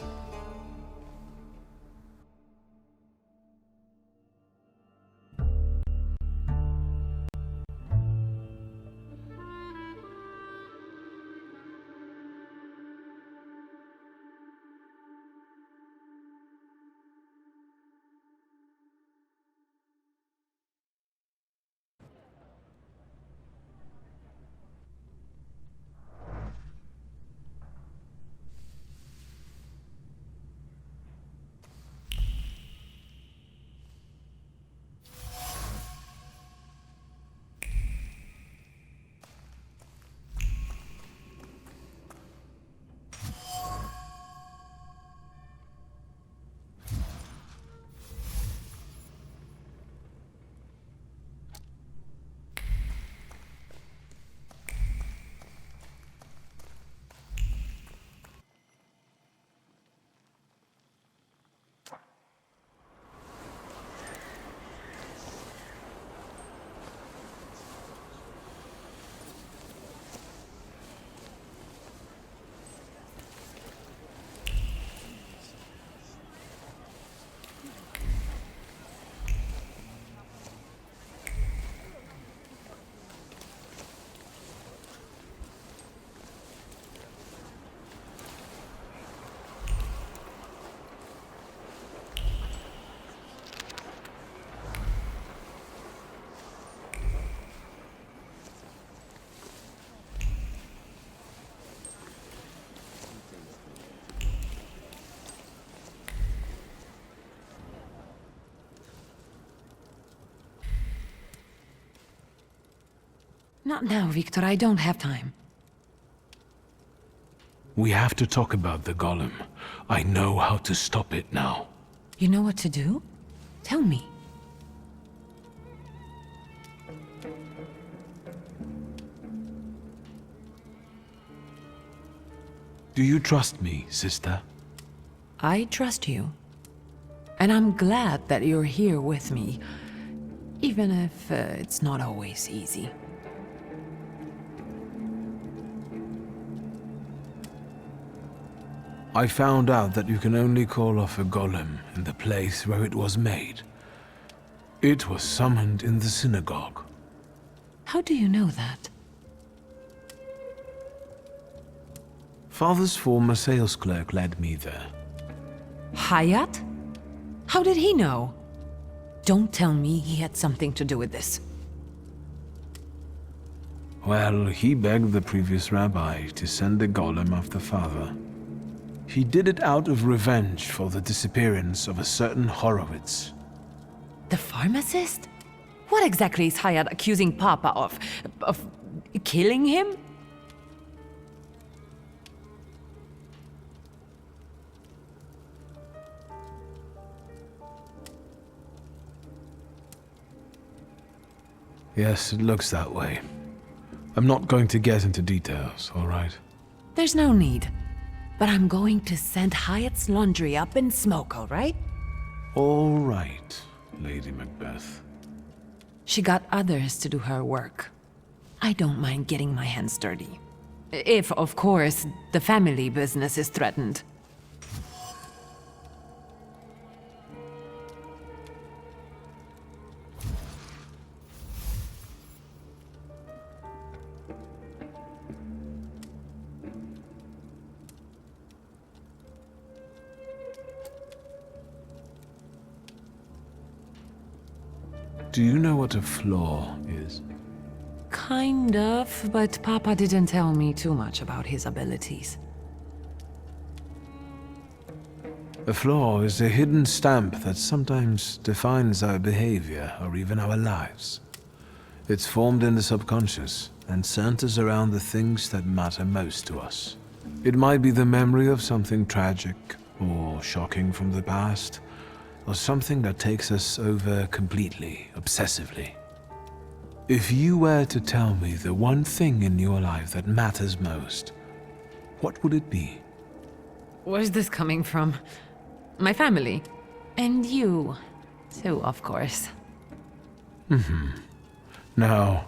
Not now, Victor. I don't have time. We have to talk about the golem. I know how to stop it now. You know what to do? Tell me. Do you trust me, sister? I trust you. And I'm glad that you're here with me, even if it's not always easy. I found out that you can only call off a golem in the place where it was made. It was summoned in the synagogue. How do you know that? Father's former sales clerk led me there. Hayat? How did he know? Don't tell me he had something to do with this. Well, he begged the previous rabbi to send the golem after father. He did it out of revenge for the disappearance of a certain Horowitz. The pharmacist? What exactly is Hayat accusing Papa of? Of killing him? Yes, it looks that way. I'm not going to get into details, all right? There's no need. But I'm going to send Hayat's laundry up in smoke, all right? All right, Lady Macbeth. She got others to do her work. I don't mind getting my hands dirty. If, of course, the family business is threatened. Do you know what a flaw is? Kind of, but Papa didn't tell me too much about his abilities. A flaw is a hidden stamp that sometimes defines our behavior or even our lives. It's formed in the subconscious and centers around the things that matter most to us. It might be the memory of something tragic or shocking from the past, or something that takes us over completely, obsessively. If you were to tell me the one thing in your life that matters most, what would it be? Where's this coming from? My family. And you, too, of course. Now,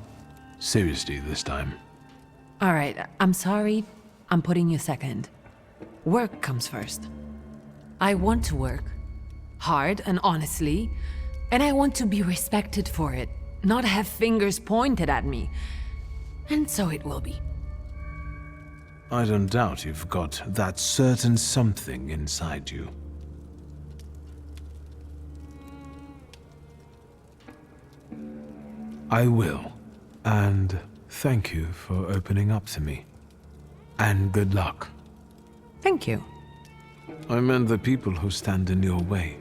seriously this time. All right, I'm sorry. I'm putting you second. Work comes first. I want to work. Hard and honestly, and I want to be respected for it, not have fingers pointed at me. And so it will be. I don't doubt you've got that certain something inside you. I will, and thank you for opening up to me. And good luck. Thank you. I meant the people who stand in your way.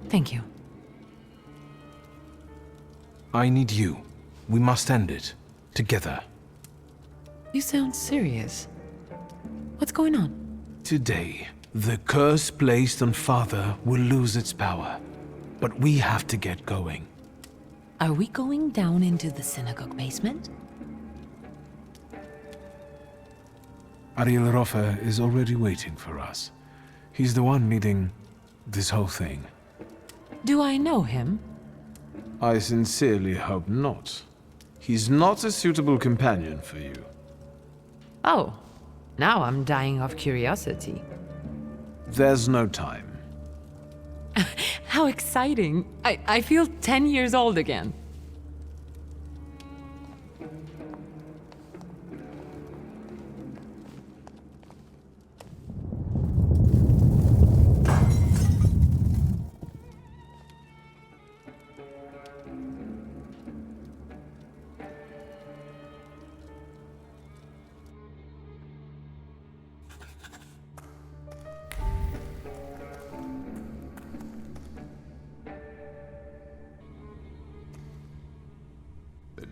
Thank you. I need you. We must end it. Together. You sound serious. What's going on? Today, the curse placed on Father will lose its power. But we have to get going. Are we going down into the synagogue basement? Ariel Roffer is already waiting for us. He's the one leading this whole thing. Do I know him? I sincerely hope not. He's not a suitable companion for you. Oh, now I'm dying of curiosity. There's no time. How exciting! I feel 10 years old again.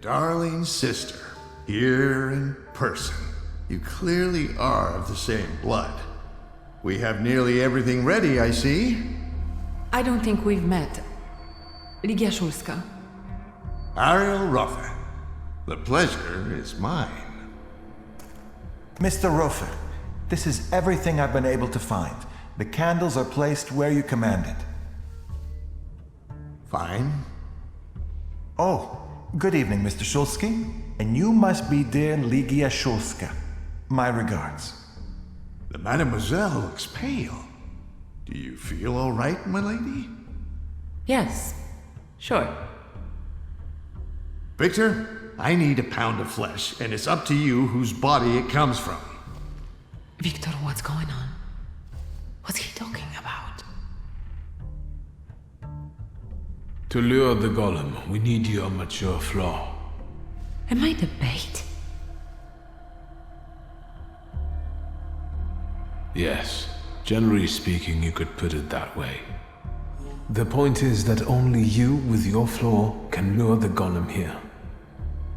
Darling sister, Here in person. You clearly are of the same blood. We have nearly everything ready, I see. I don't think we've met. Ligia Szulska. Ariel Roffe. The pleasure is mine. Mr. Roffe, this is everything I've been able to find. The candles are placed where you commanded. Fine. Oh, good evening, Mr. Szulski. And you must be dear Ligia Szulska. My regards. The Mademoiselle looks pale. Do you feel all right, my lady? Yes, sure. Victor, I need a pound of flesh, and it's up to you whose body it comes from. Victor, what's going on? What's he talking about? To lure the golem, we need your mature flaw. Am I the bait? Yes. Generally speaking, you could put it that way. The point is that only you, with your flaw, can lure the golem here.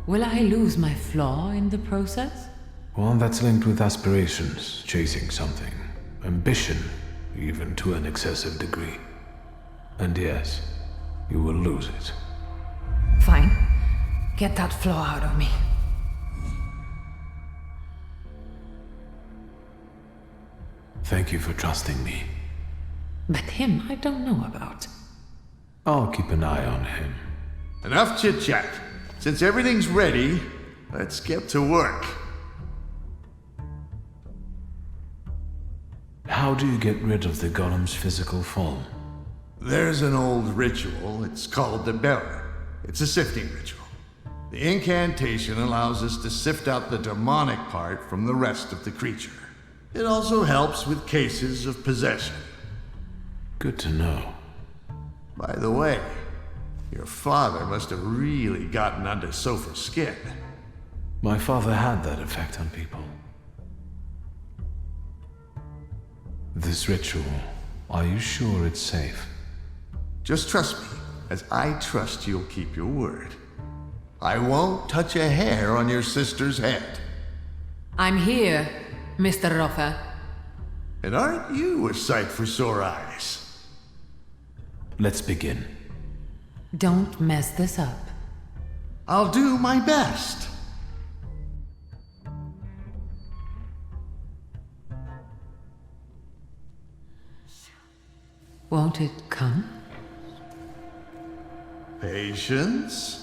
Will I lose my flaw in the process? One that's linked with aspirations, chasing something. Ambition, even to an excessive degree. And yes, you will lose it. Fine. Get that flaw out of me. Thank you for trusting me. But him, I don't know about. I'll keep an eye on him. Enough chit-chat. Since everything's ready, let's get to work. How do you get rid of the golem's physical form? There's an old ritual. It's called the bearer. It's a sifting ritual. The incantation allows us to sift out the demonic part from the rest of the creature. It also helps with cases of possession. Good to know. By the way, your father must have really gotten under Sopha's skin. My father had that effect on people. This ritual, are you sure it's safe? Just trust me, as I trust you'll keep your word. I won't touch a hair on your sister's head. I'm here, Mr. Roffe. And aren't you a sight for sore eyes? Let's begin. Don't mess this up. I'll do my best. Won't it come? Patience.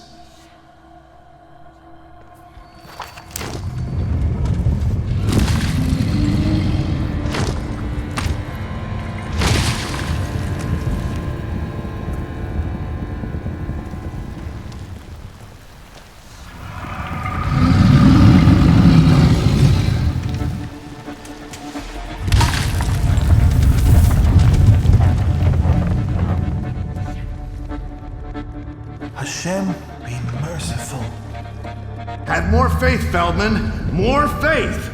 Hashem, be merciful. Have more faith, Feldman. More faith!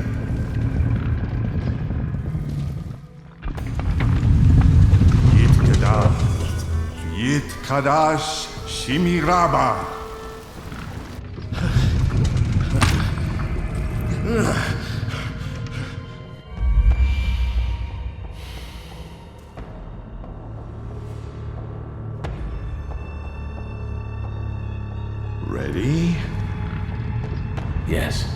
Yit Kadash Shimiraba. Ready? Yes.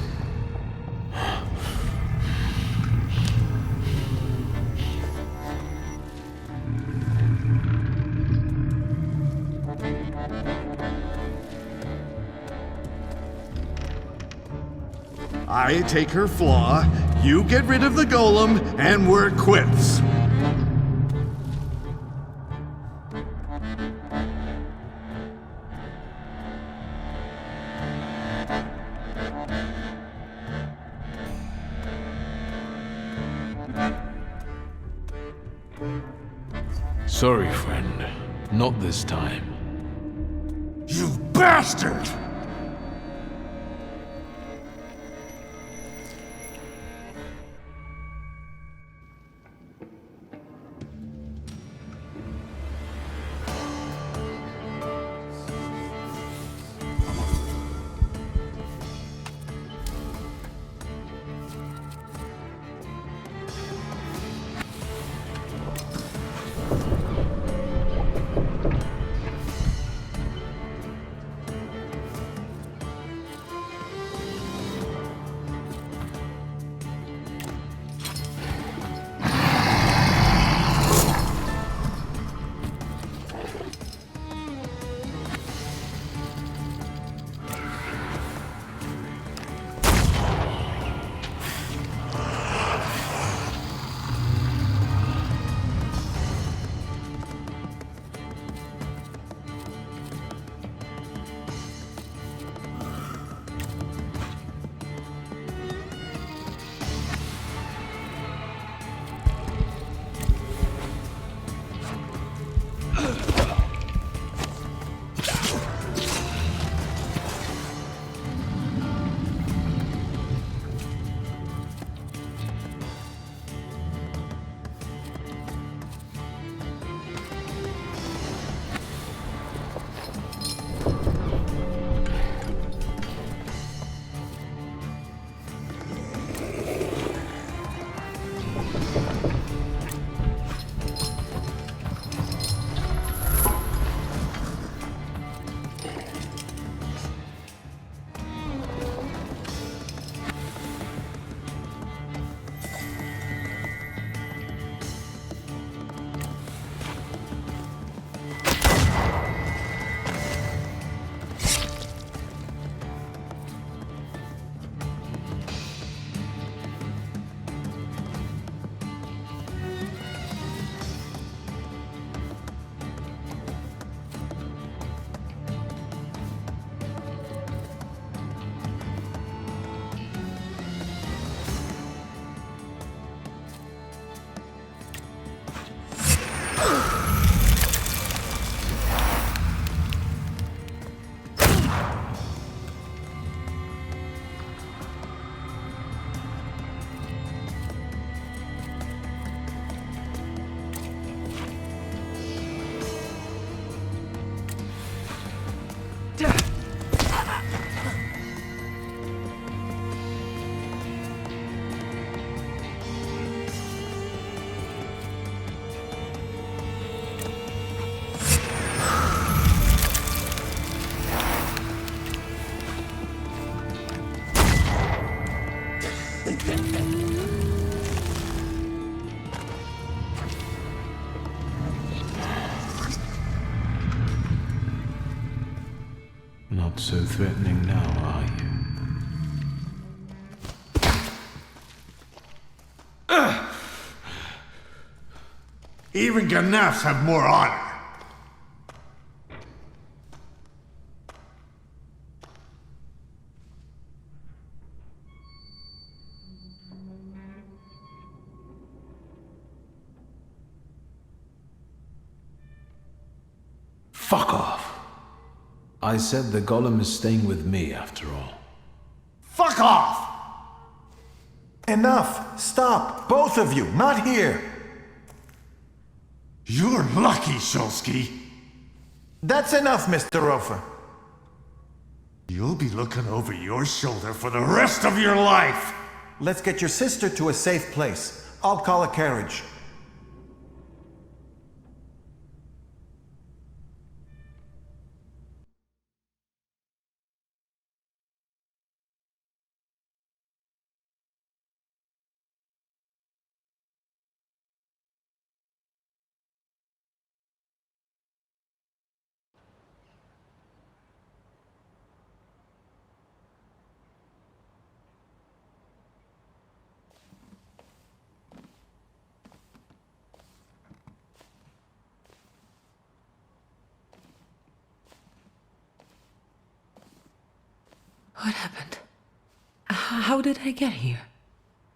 I take her flaw, you get rid of the golem, and we're quits. Sorry, friend. Not this time. You bastard! so threatening now, are you? Even Ganefs have more honor. Fuck off. I said the golem is staying with me after all. Fuck off! Enough! Stop! Both of you! Not here! You're lucky, Shulsky. That's enough, Mr. Rofer. You'll be looking over your shoulder for the rest of your life! Let's get your sister to a safe place. I'll call a carriage. What happened? How did I get here?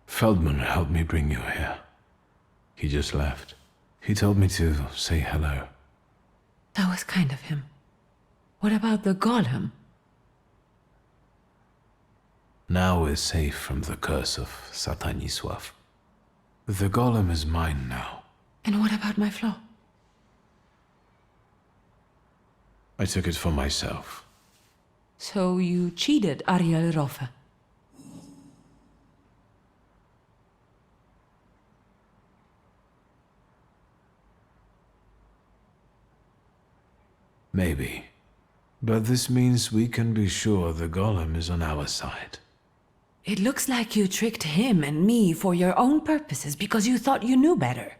Feldman helped me bring you here. He just left. He told me to say hello. That was kind of him. What about the golem? Now we're safe from the curse of Satanisław. The golem is mine now. And what about my flaw? I took it for myself. So you cheated Ariel Rofe. Maybe. But this means we can be sure the golem is on our side. It looks like you tricked him and me for your own purposes because you thought you knew better.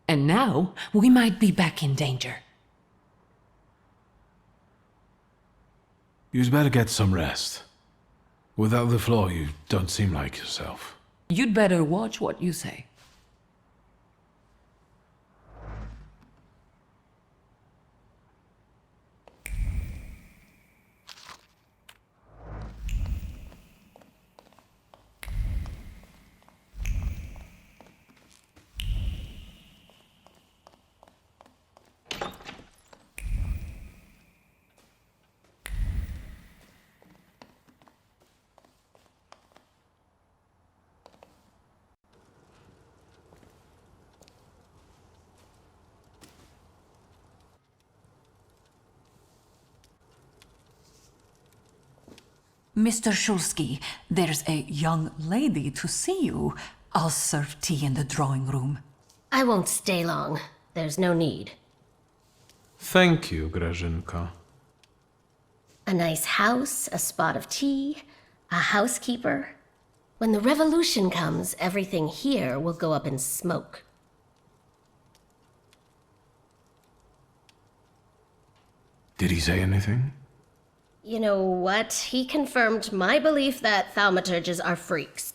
And now, we might be back in danger. You'd better get some rest. Without the floor, you don't seem like yourself. You'd better watch what you say. Mr. Shulsky, there's a young lady to see you. I'll serve tea in the drawing room. I won't stay long. There's no need. Thank you, Grażynka. A nice house, a spot of tea, a housekeeper. When the revolution comes, everything here will go up in smoke. Did he say anything? You know what? He confirmed my belief that Thaumaturges are freaks.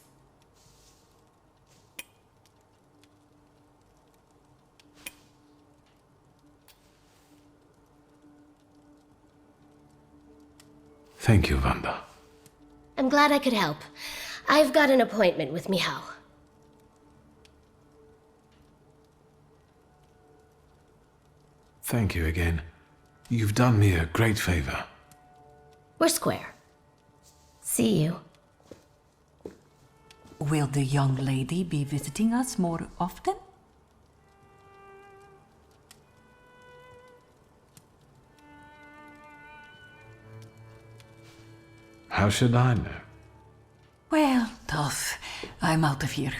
Thank you, Wanda. I'm glad I could help. I've got an appointment with Michał. Thank you again. You've done me a great favor. We're square. See you. Will the young lady be visiting us more often? How should I know? Well, tough. I'm out of here.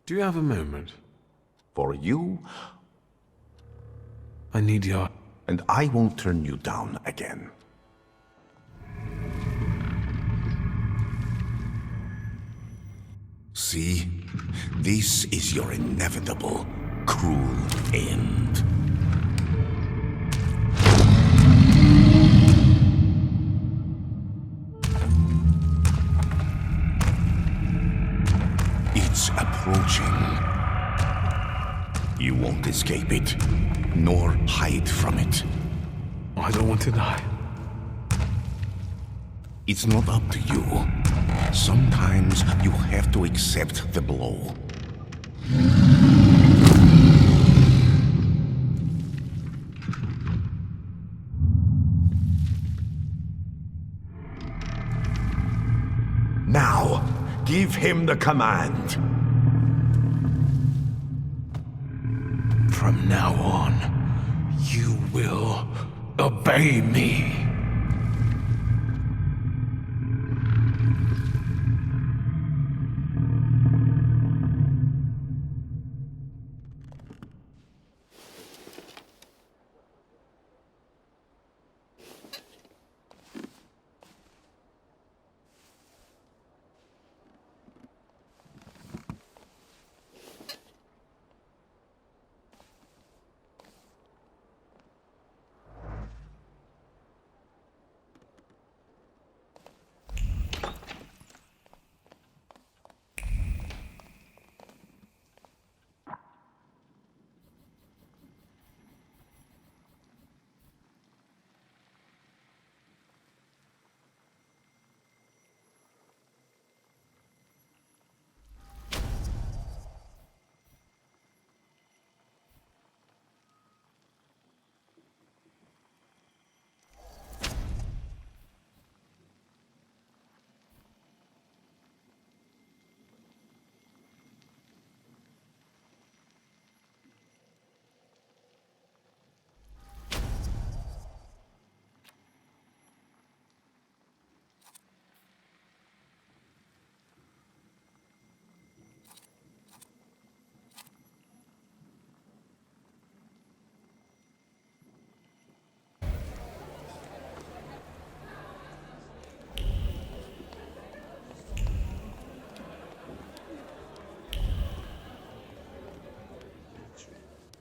Do you have a moment? For you, I need your... And I won't turn you down again. See? This is your inevitable, cruel end. It's approaching. You won't escape it, nor hide from it. I don't want to die. It's not up to you. Sometimes you have to accept the blow. Now, give him the command. From now on, you will obey me.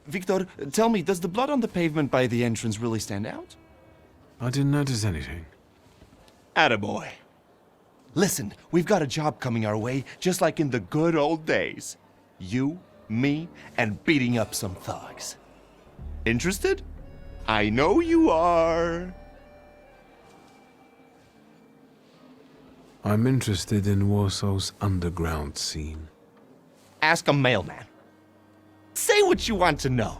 Victor, tell me, does the blood on the pavement by the entrance really stand out? I didn't notice anything. Attaboy. Listen, we've got a job coming our way, just like in the good old days. You, me, and beating up some thugs. Interested? I know you are. I'm interested in Warsaw's underground scene. Ask a mailman. Say what you want to know.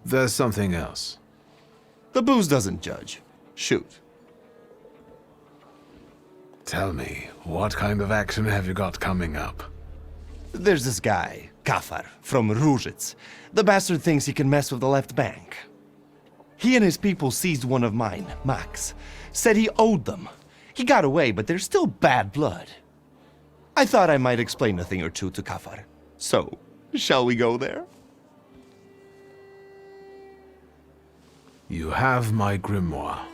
There's something else. The booze doesn't judge. Shoot. Tell me, what kind of action have you got coming up? There's this guy, Kafar, from Ruzhitz. The bastard thinks he can mess with the left bank. He and his people seized one of mine, Max. Said he owed them. He got away, but there's still bad blood. I thought I might explain a thing or two to Kafar. So, shall we go there? You have my grimoire.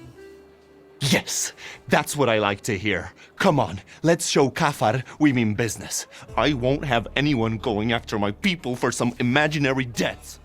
Yes, that's what I like to hear. Come on, let's show Kafar we mean business. I won't have anyone going after my people for some imaginary debts.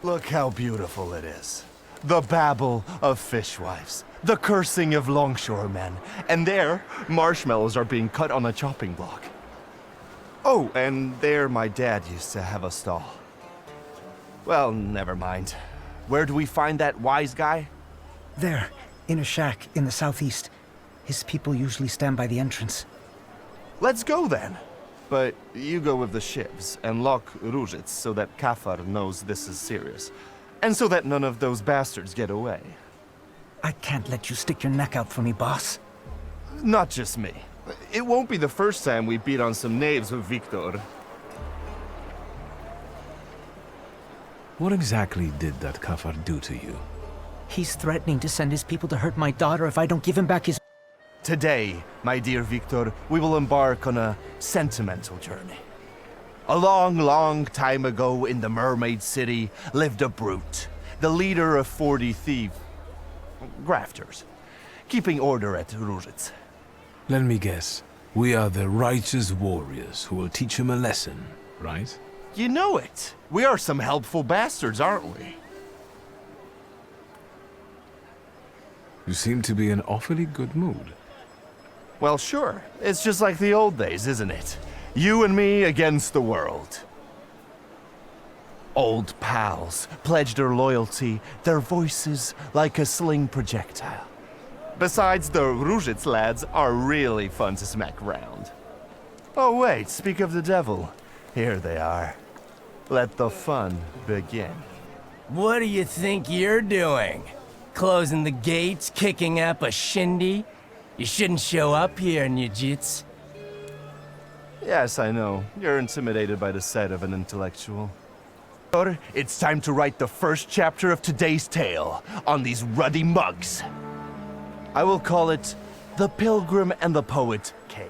Look how beautiful it is. The babble of fishwives, the cursing of longshoremen, and there, marshmallows are being cut on a chopping block. Oh, and there my dad used to have a stall. Well, never mind. Where do we find that wise guy? There, in a shack in the southeast. His people usually stand by the entrance. Let's go then. But you go with the ships and lock Ruzhitz so that Kafar knows this is serious. And so that none of those bastards get away. I can't let you stick your neck out for me, boss. Not just me. It won't be the first time we beat on some knaves with Victor. What exactly did that Kafar do to you? He's threatening to send his people to hurt my daughter if I don't give him back his... Today, my dear Victor, we will embark on a sentimental journey. A long, long time ago in the Mermaid City lived a brute, the leader of 40 grafters, keeping order at Ruzhitz. Let me guess. We are the righteous warriors who will teach him a lesson, right? You know it. We are some helpful bastards, aren't we? You seem to be in awfully good mood. Well, sure. It's just like the old days, isn't it? You and me against the world. Old pals pledged their loyalty, their voices like a sling projectile. Besides, the Ruzhitz lads are really fun to smack around. Oh wait, speak of the devil. Here they are. Let the fun begin. What do you think you're doing? Closing the gates, kicking up a shindy? You shouldn't show up here, Nujits. Yes, I know. You're intimidated by the sight of an intellectual. It's time to write the first chapter of today's tale on these ruddy mugs. I will call it The Pilgrim and the Poet K.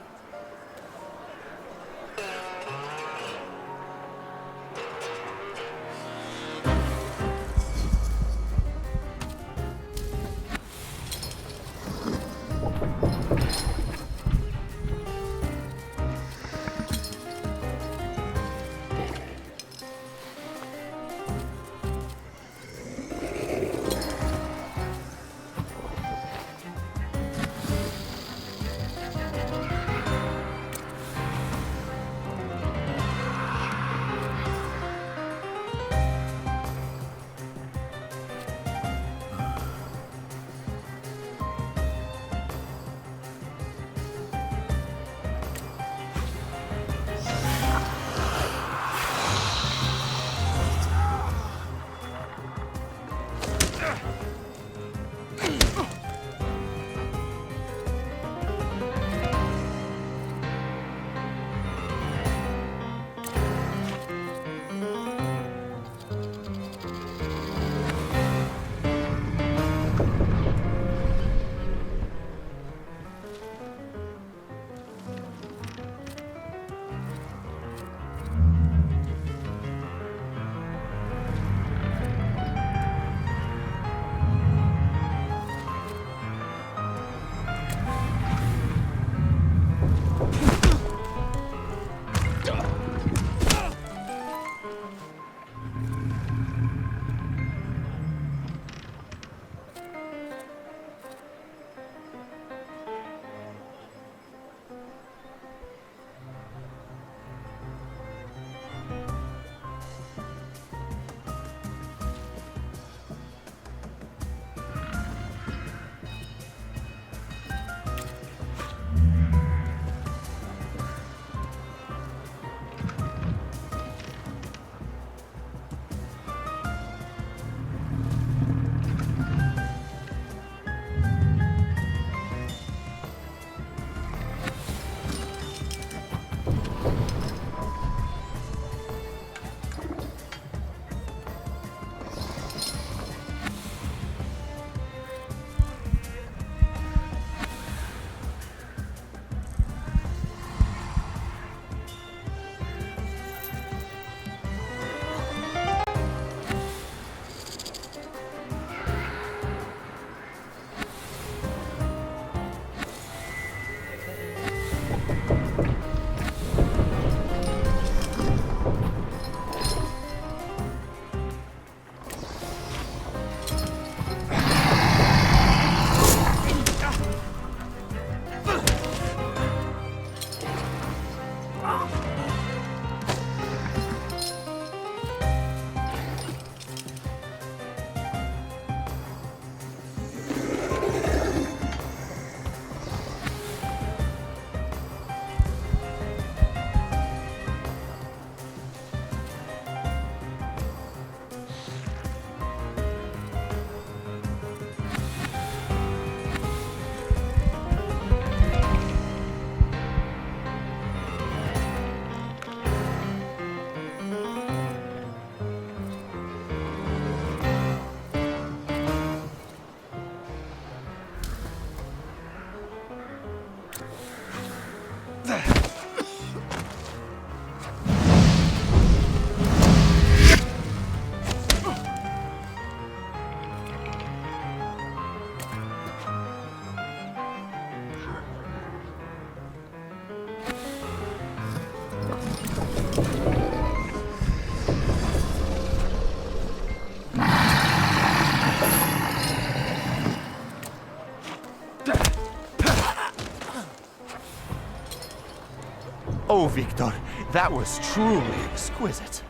Oh, Victor, that was truly exquisite.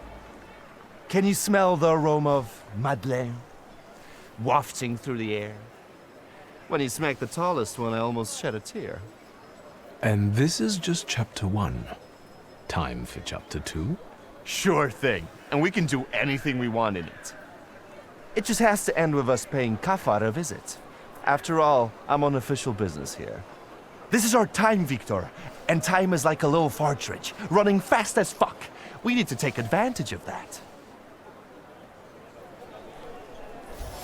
Can you smell the aroma of Madeleine wafting through the air? When you smacked the tallest one, I almost shed a tear. And this is just chapter 1. Time for chapter 2? Sure thing. And we can do anything we want in it. It just has to end with us paying Kafar a visit. After all, I'm on official business here. This is our time, Victor. And time is like a little partridge, running fast as fuck. We need to take advantage of that.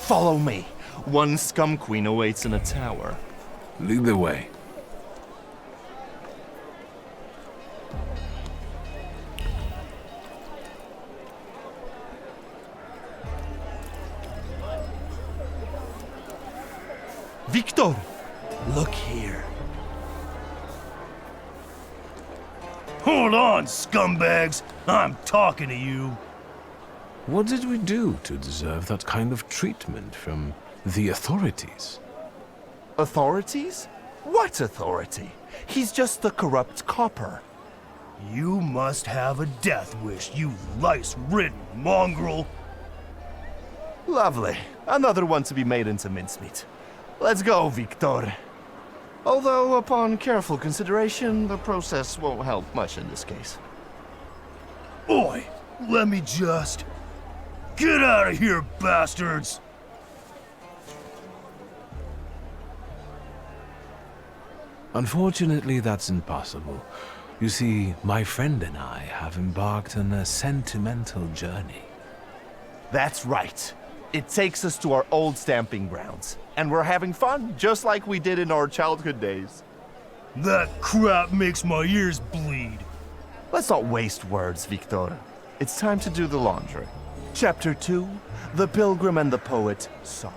Follow me. One scum queen awaits in a tower. Lead the way. Victor! Look here. Hold on, scumbags! I'm talking to you. What did we do to deserve that kind of treatment from the authorities? Authorities? What authority? He's just a corrupt copper. You must have a death wish, you lice-ridden mongrel. Lovely. Another one to be made into mincemeat. Let's go, Victor. Although, upon careful consideration, the process won't help much in this case. Oi! Let me just... Get out of here, bastards! Unfortunately, that's impossible. You see, my friend and I have embarked on a sentimental journey. That's right. It takes us to our old stamping grounds. And we're having fun, just like we did in our childhood days. That crap makes my ears bleed. Let's not waste words, Victor. It's time to do the laundry. Chapter 2, The Pilgrim and the Poet Saw.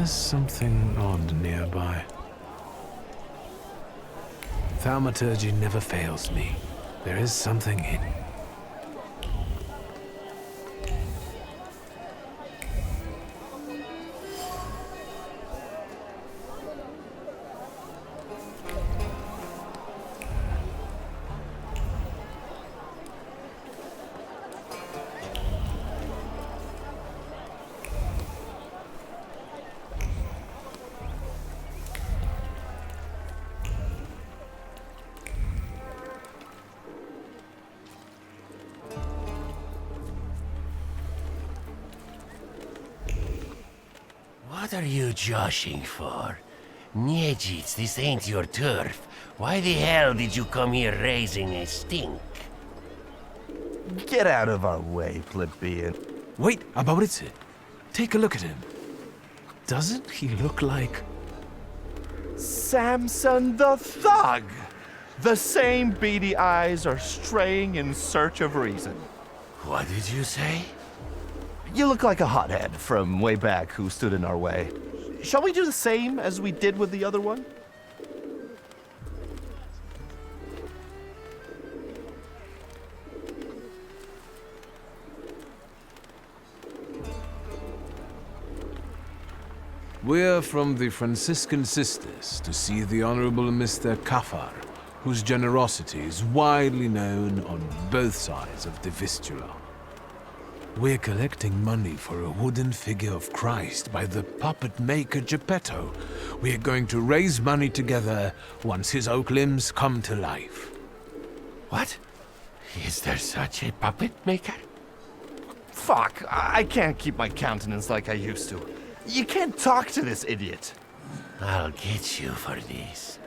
There's something odd nearby. Thaumaturge never fails me. There is something hidden. What are you joshing for? Niedzits, this ain't your turf. Why the hell did you come here raising a stink? Get out of our way, plebeian. Wait, Abauritze. Take a look at him. Doesn't he look like... Samson the Thug! The same beady eyes are straying in search of reason. What did you say? You look like a hothead from way back who stood in our way. Shall we do the same as we did with the other one? We're from the Franciscan Sisters to see the Honorable Mr. Kafar, whose generosity is widely known on both sides of the Vistula. We're collecting money for a wooden figure of Christ by the puppet maker Geppetto. We're going to raise money together once his oak limbs come to life. What? Is there such a puppet maker? Fuck, I can't keep my countenance like I used to. You can't talk to this idiot. I'll get you for this.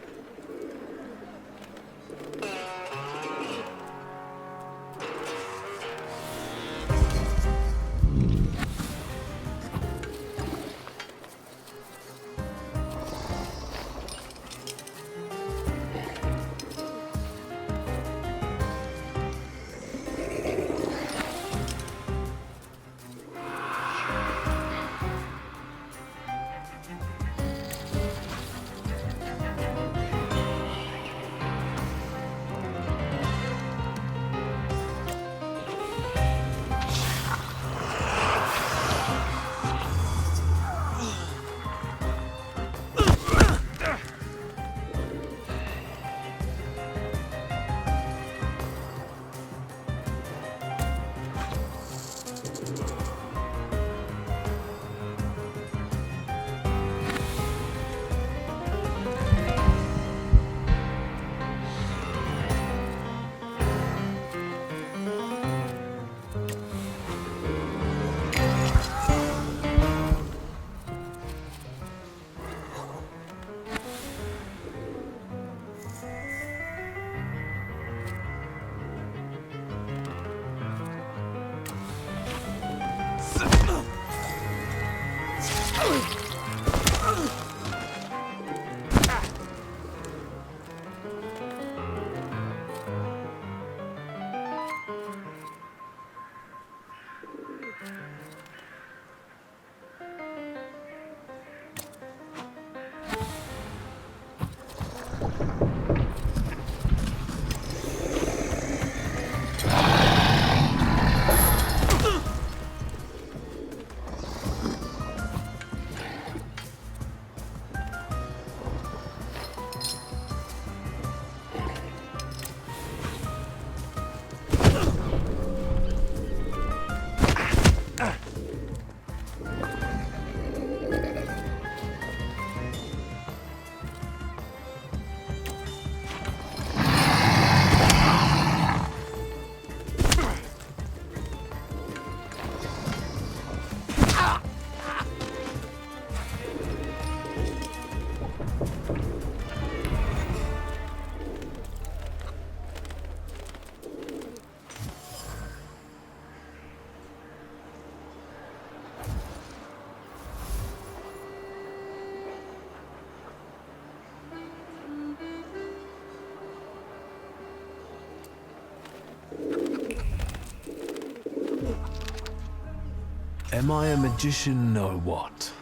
Am I a magician or what?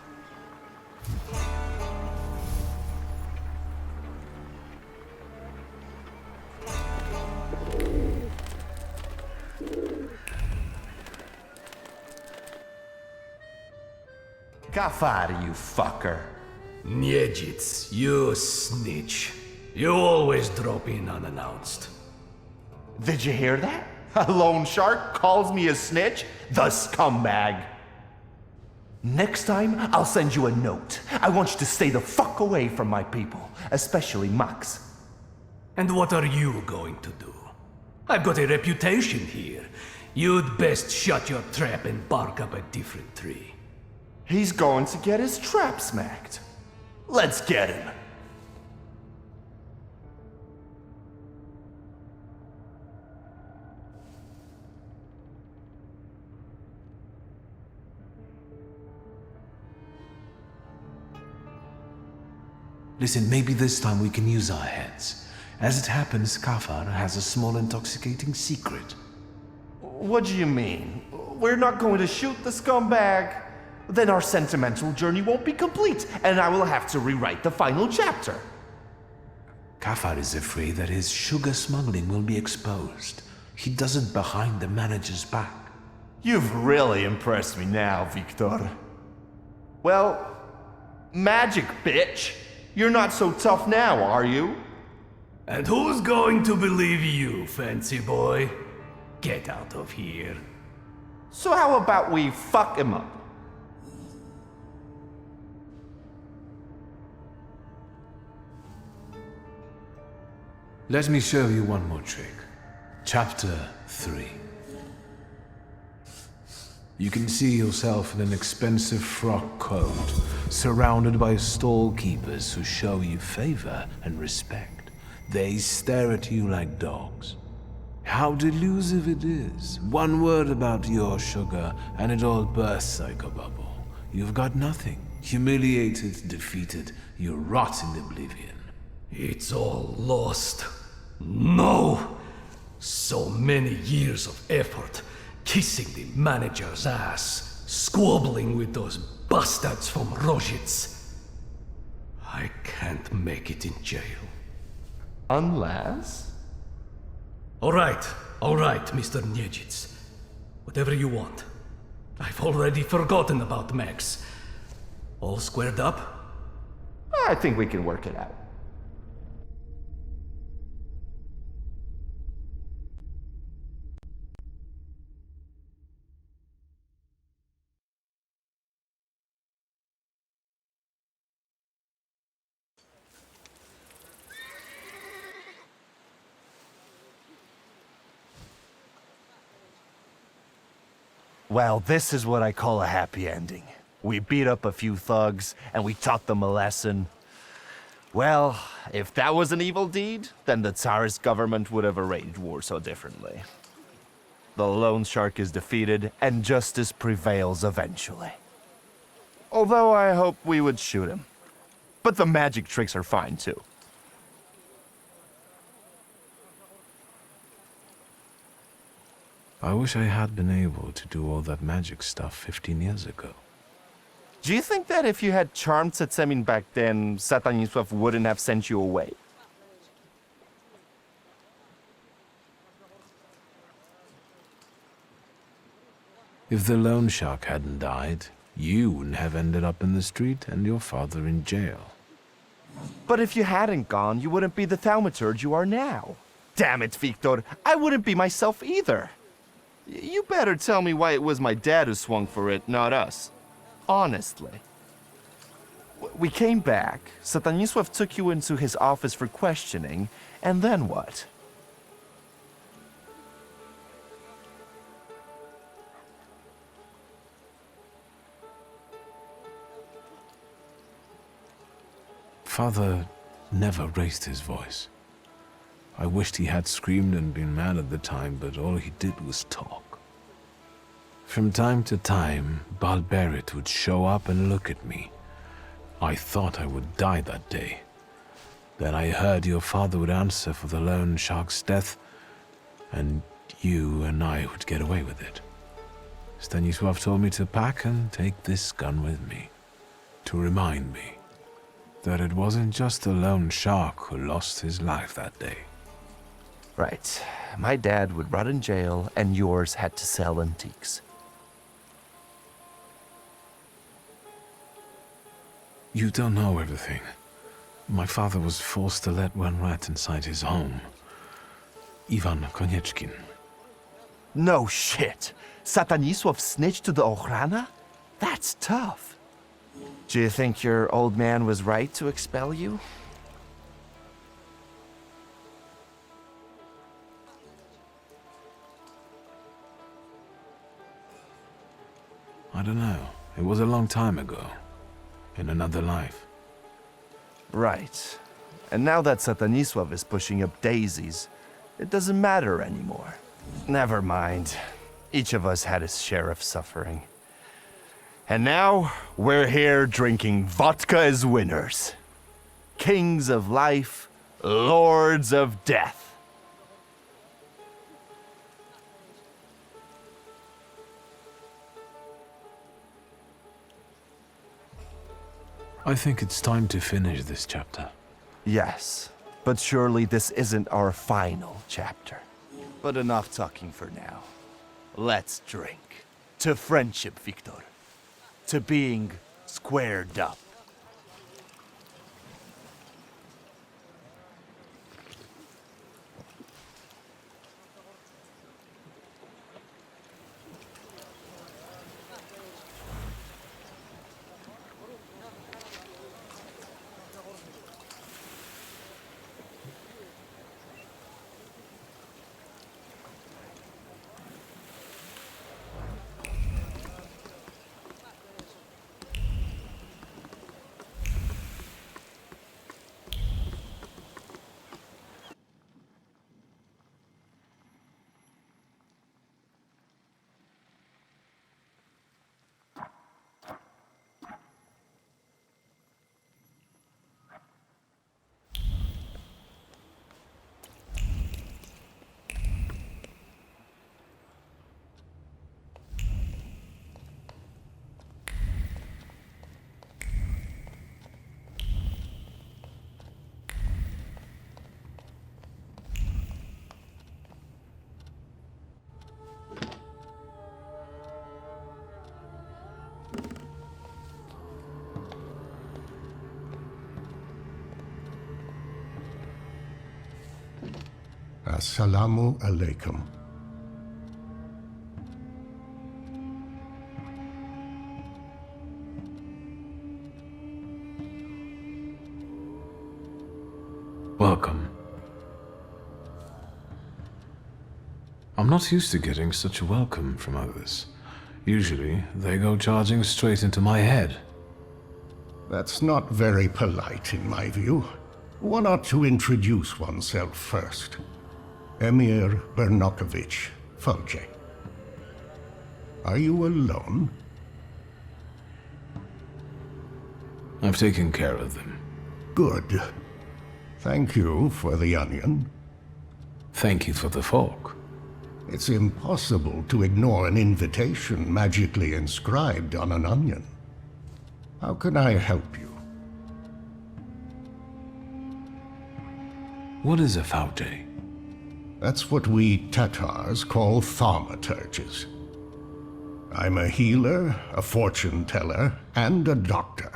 Kafar, you fucker. Niedzits, you snitch. You always drop in unannounced. Did you hear that? A loan shark calls me a snitch? The scumbag. Next time, I'll send you a note. I want you to stay the fuck away from my people, especially Max. And what are you going to do? I've got a reputation here. You'd best shut your trap and bark up a different tree. He's going to get his trap smacked. Let's get him. Listen, maybe this time we can use our heads. As it happens, Kafar has a small intoxicating secret. What do you mean? We're not going to shoot the scumbag? Then our sentimental journey won't be complete, and I will have to rewrite the final chapter. Kafar is afraid that his sugar smuggling will be exposed. He does it behind the manager's back. You've really impressed me now, Victor. Well, magic, bitch. You're not so tough now, are you? And who's going to believe you, fancy boy? Get out of here. So how about we fuck him up? Let me show you one more trick. Chapter 3. You can see yourself in an expensive frock coat, surrounded by stall keepers who show you favor and respect. They stare at you like dogs. How delusive it is. One word about your sugar, and it all bursts like a bubble. You've got nothing. Humiliated, defeated, you rot in oblivion. It's all lost. No! So many years of effort, kissing the manager's ass, squabbling with those bastards from Rozhitz. I can't make it in jail. Unless? All right, Mr. Niedzits. Whatever you want. I've already forgotten about Max. All squared up? I think we can work it out. Well, this is what I call a happy ending. We beat up a few thugs, and we taught them a lesson. Well, if that was an evil deed, then the Tsarist government would have arranged war so differently. The loan shark is defeated, and justice prevails eventually. Although I hope we would shoot him. But the magic tricks are fine, too. I wish I had been able to do all that magic stuff 15 years ago. Do you think that if you had charmed Setsemin back then, Satanisław wouldn't have sent you away? If the loan shark hadn't died, you wouldn't have ended up in the street and your father in jail. But if you hadn't gone, you wouldn't be the Thaumaturge you are now. Damn it, Victor, I wouldn't be myself either. You better tell me why it was my dad who swung for it, not us. Honestly. We came back, Satanisław took you into his office for questioning, and then what? Father never raised his voice. I wished he had screamed and been mad at the time, but all he did was talk. From time to time, Balberit would show up and look at me. I thought I would die that day. Then I heard your father would answer for the loan shark's death, and you and I would get away with it. Stanisław told me to pack and take this gun with me, to remind me that it wasn't just the lone shark who lost his life that day. Right. My dad would rot in jail, and yours had to sell antiques. You don't know everything. My father was forced to let one rat inside his home. Ivan Konieczkin. No shit. Satanisław snitched to the Ochrana? That's tough. Do you think your old man was right to expel you? I don't know. It was a long time ago. In another life. Right. And now that Satanisław is pushing up daisies, it doesn't matter anymore. Never mind. Each of us had his share of suffering. And now, we're here drinking vodka as winners. Kings of life, lords of death. I think it's time to finish this chapter. Yes, but surely this isn't our final chapter. But enough talking for now. Let's drink. To friendship, Victor. To being squared up. Assalamu alaikum. Welcome. I'm not used to getting such a welcome from others. Usually, they go charging straight into my head. That's not very polite in my view. One ought to introduce oneself first. Emir Bernakovich, Fulge. Are you alone? I've taken care of them. Good. Thank you for the onion. Thank you for the fork. It's impossible to ignore an invitation magically inscribed on an onion. How can I help you? What is a Faude? That's what we Tatars call Thaumaturges. I'm a healer, a fortune teller, and a doctor.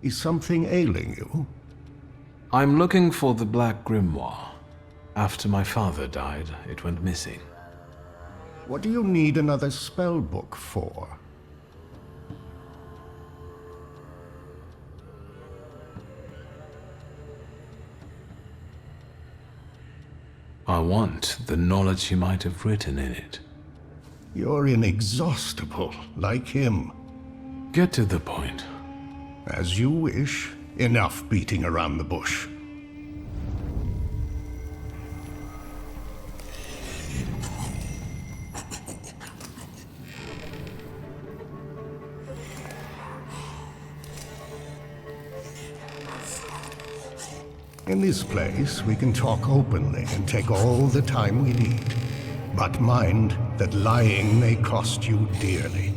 Is something ailing you? I'm looking for the Black Grimoire. After my father died, it went missing. What do you need another spell book for? I want the knowledge he might have written in it. You're inexhaustible, like him. Get to the point. As you wish. Enough beating around the bush. In this place, we can talk openly and take all the time we need. But mind that lying may cost you dearly.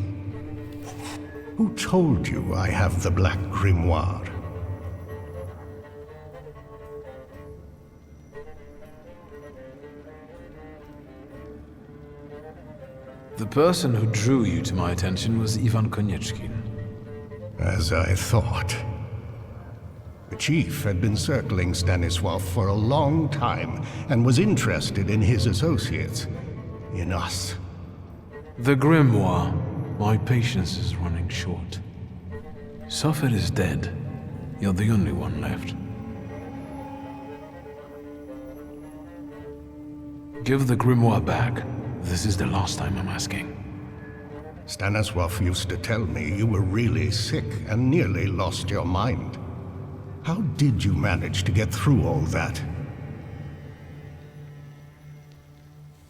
Who told you I have the Black Grimoire? The person who drew you to my attention was Ivan Konieczkin. As I thought. The chief had been circling Stanisław for a long time and was interested in his associates, in us. The grimoire. My patience is running short. Suffolk is dead. You're the only one left. Give the grimoire back. This is the last time I'm asking. Stanisław used to tell me you were really sick and nearly lost your mind. How did you manage to get through all that?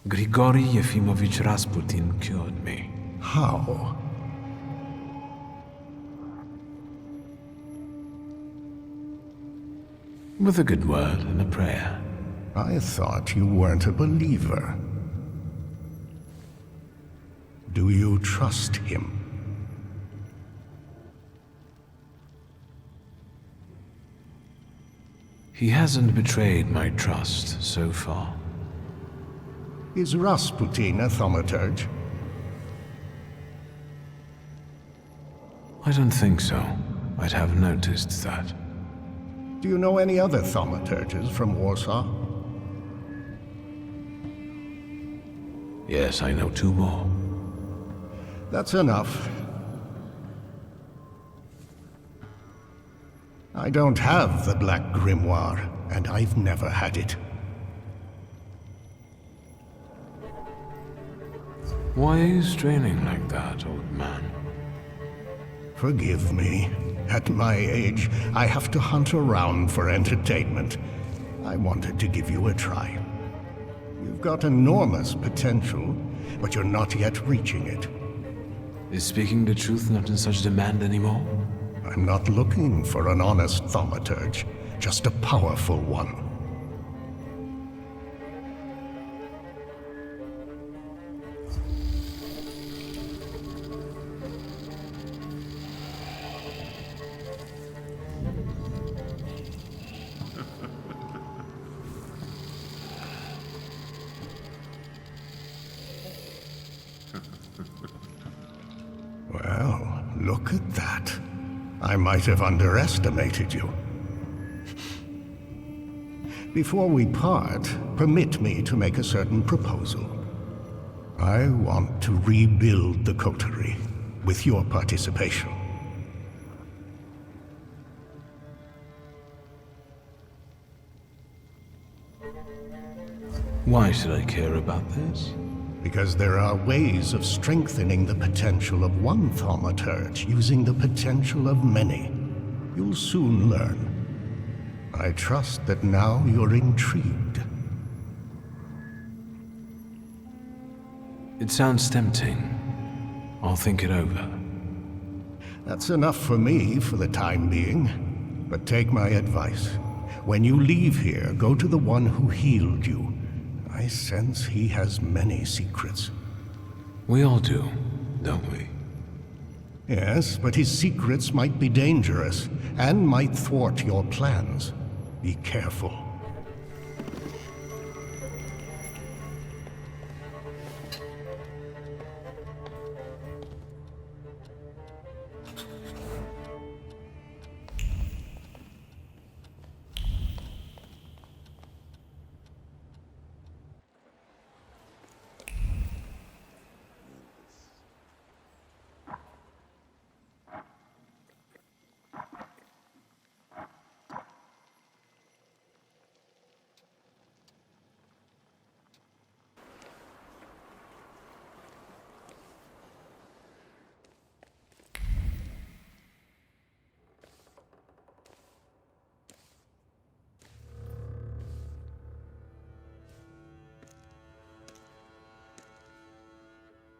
Grigory Yefimovich Rasputin cured me. How? With a good word and a prayer. I thought you weren't a believer. Do you trust him? He hasn't betrayed my trust so far. Is Rasputin a thaumaturge? I don't think so. I'd have noticed that. Do you know any other thaumaturges from Warsaw? Yes, I know 2 more. That's enough. I don't have the Black Grimoire, and I've never had it. Why are you straining like that, old man? Forgive me. At my age, I have to hunt around for entertainment. I wanted to give you a try. You've got enormous potential, but you're not yet reaching it. Is speaking the truth not in such demand anymore? I'm not looking for an honest thaumaturge, just a powerful one. Well, look at that. I might have underestimated you. Before we part, permit me to make a certain proposal. I want to rebuild the coterie with your participation. Why should I care about this? Because there are ways of strengthening the potential of one thaumaturge using the potential of many. You'll soon learn. I trust that now you're intrigued. It sounds tempting. I'll think it over. That's enough for me for the time being. But take my advice. When you leave here, go to the one who healed you. I sense he has many secrets. We all do, don't we? Yes, but his secrets might be dangerous, and might thwart your plans. Be careful.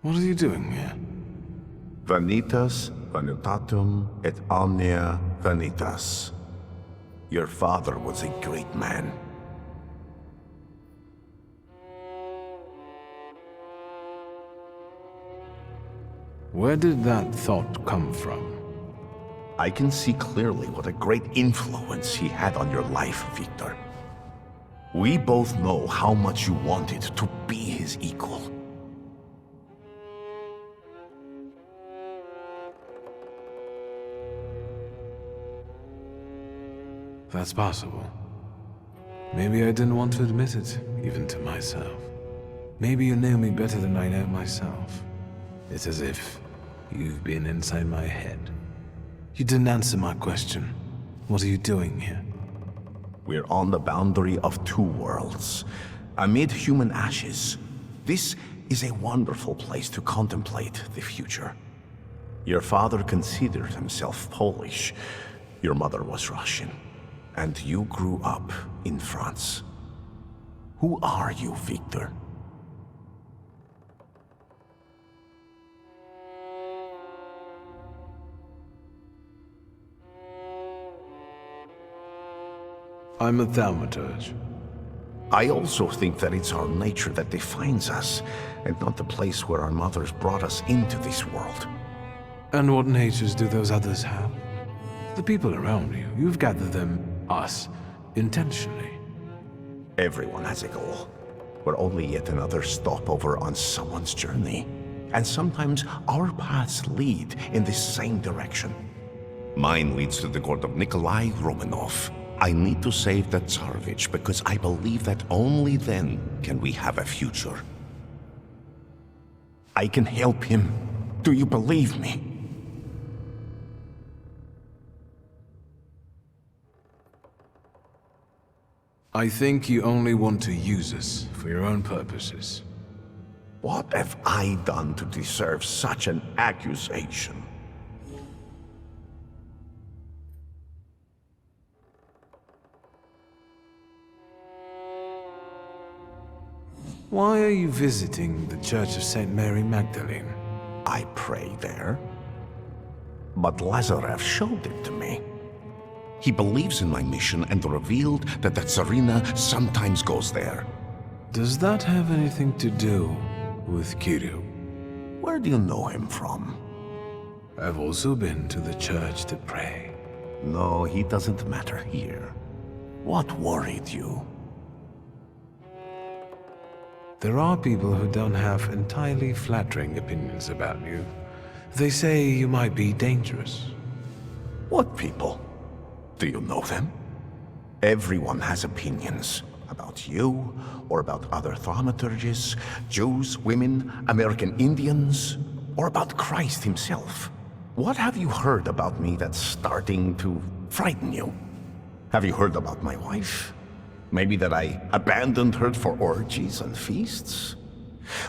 What are you doing here? Vanitas, vanitatum, et omnia vanitas. Your father was a great man. Where did that thought come from? I can see clearly what a great influence he had on your life, Victor. We both know how much you wanted to be his equal. That's possible. Maybe I didn't want to admit it, even to myself. Maybe you know me better than I know myself. It's as if you've been inside my head. You didn't answer my question. What are you doing here? We're on the boundary of two worlds, amid human ashes. This is a wonderful place to contemplate the future. Your father considered himself Polish. Your mother was Russian. And you grew up in France. Who are you, Victor? I'm a Thaumaturge. I also think that it's our nature that defines us, and not the place where our mothers brought us into this world. And what natures do those others have? The people around you, you've gathered them, us, intentionally. Everyone has a goal. We're only yet another stopover on someone's journey. And sometimes our paths lead in the same direction. Mine leads to the court of Nikolai Romanov. I need to save the Tsarevich because I believe that only then can we have a future. I can help him. Do you believe me? I think you only want to use us for your own purposes. What have I done to deserve such an accusation? Why are you visiting the Church of St. Mary Magdalene? I pray there. But Lazarev showed it to me. He believes in my mission and revealed that the Tsarina sometimes goes there. Does that have anything to do with Kirill? Where do you know him from? I've also been to the church to pray. No, he doesn't matter here. What worried you? There are people who don't have entirely flattering opinions about you. They say you might be dangerous. What people? Do you know them? Everyone has opinions about you, or about other thaumaturges, Jews, women, American Indians, or about Christ himself. What have you heard about me that's starting to frighten you? Have you heard about my wife? Maybe that I abandoned her for orgies and feasts?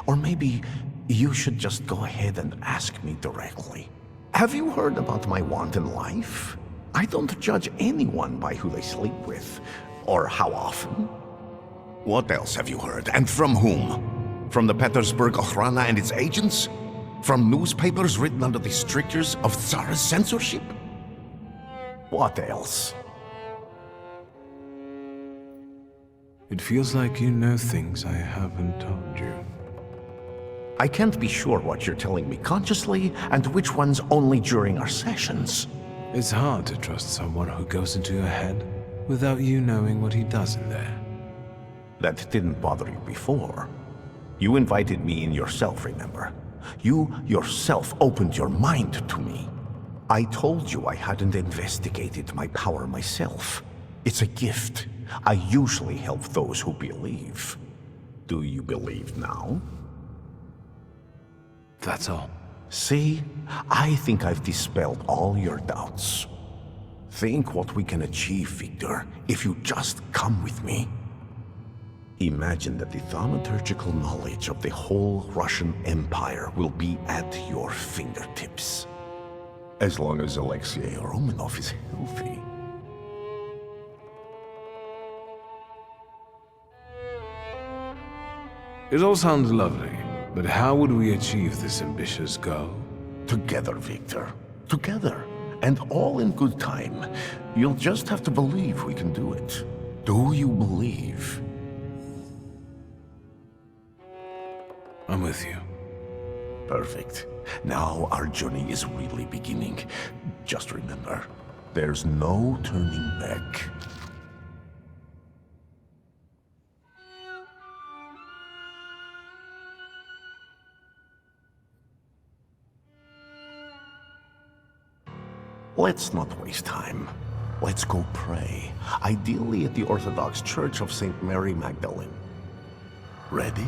Or maybe you should just go ahead and ask me directly. Have you heard about my wanton life? I don't judge anyone by who they sleep with, or how often. What else have you heard, and from whom? From the Petersburg Okhrana and its agents? From newspapers written under the strictures of Tsar's censorship? What else? It feels like you know things I haven't told you. I can't be sure what you're telling me consciously, and which ones only during our sessions. It's hard to trust someone who goes into your head without you knowing what he does in there. That didn't bother you before. You invited me in yourself, remember? You yourself opened your mind to me. I told you I hadn't investigated my power myself. It's a gift. I usually help those who believe. Do you believe now? That's all. See? I think I've dispelled all your doubts. Think what we can achieve, Victor, if you just come with me. Imagine that the thaumaturgical knowledge of the whole Russian Empire will be at your fingertips. As long as Alexei Romanov is healthy. It all sounds lovely, but how would we achieve this ambitious goal? Together, Victor. Together. And all in good time. You'll just have to believe we can do it. Do you believe? I'm with you. Perfect. Now our journey is really beginning. Just remember, there's no turning back. Let's not waste time. Let's go pray, ideally at the Orthodox Church of St. Mary Magdalene. Ready?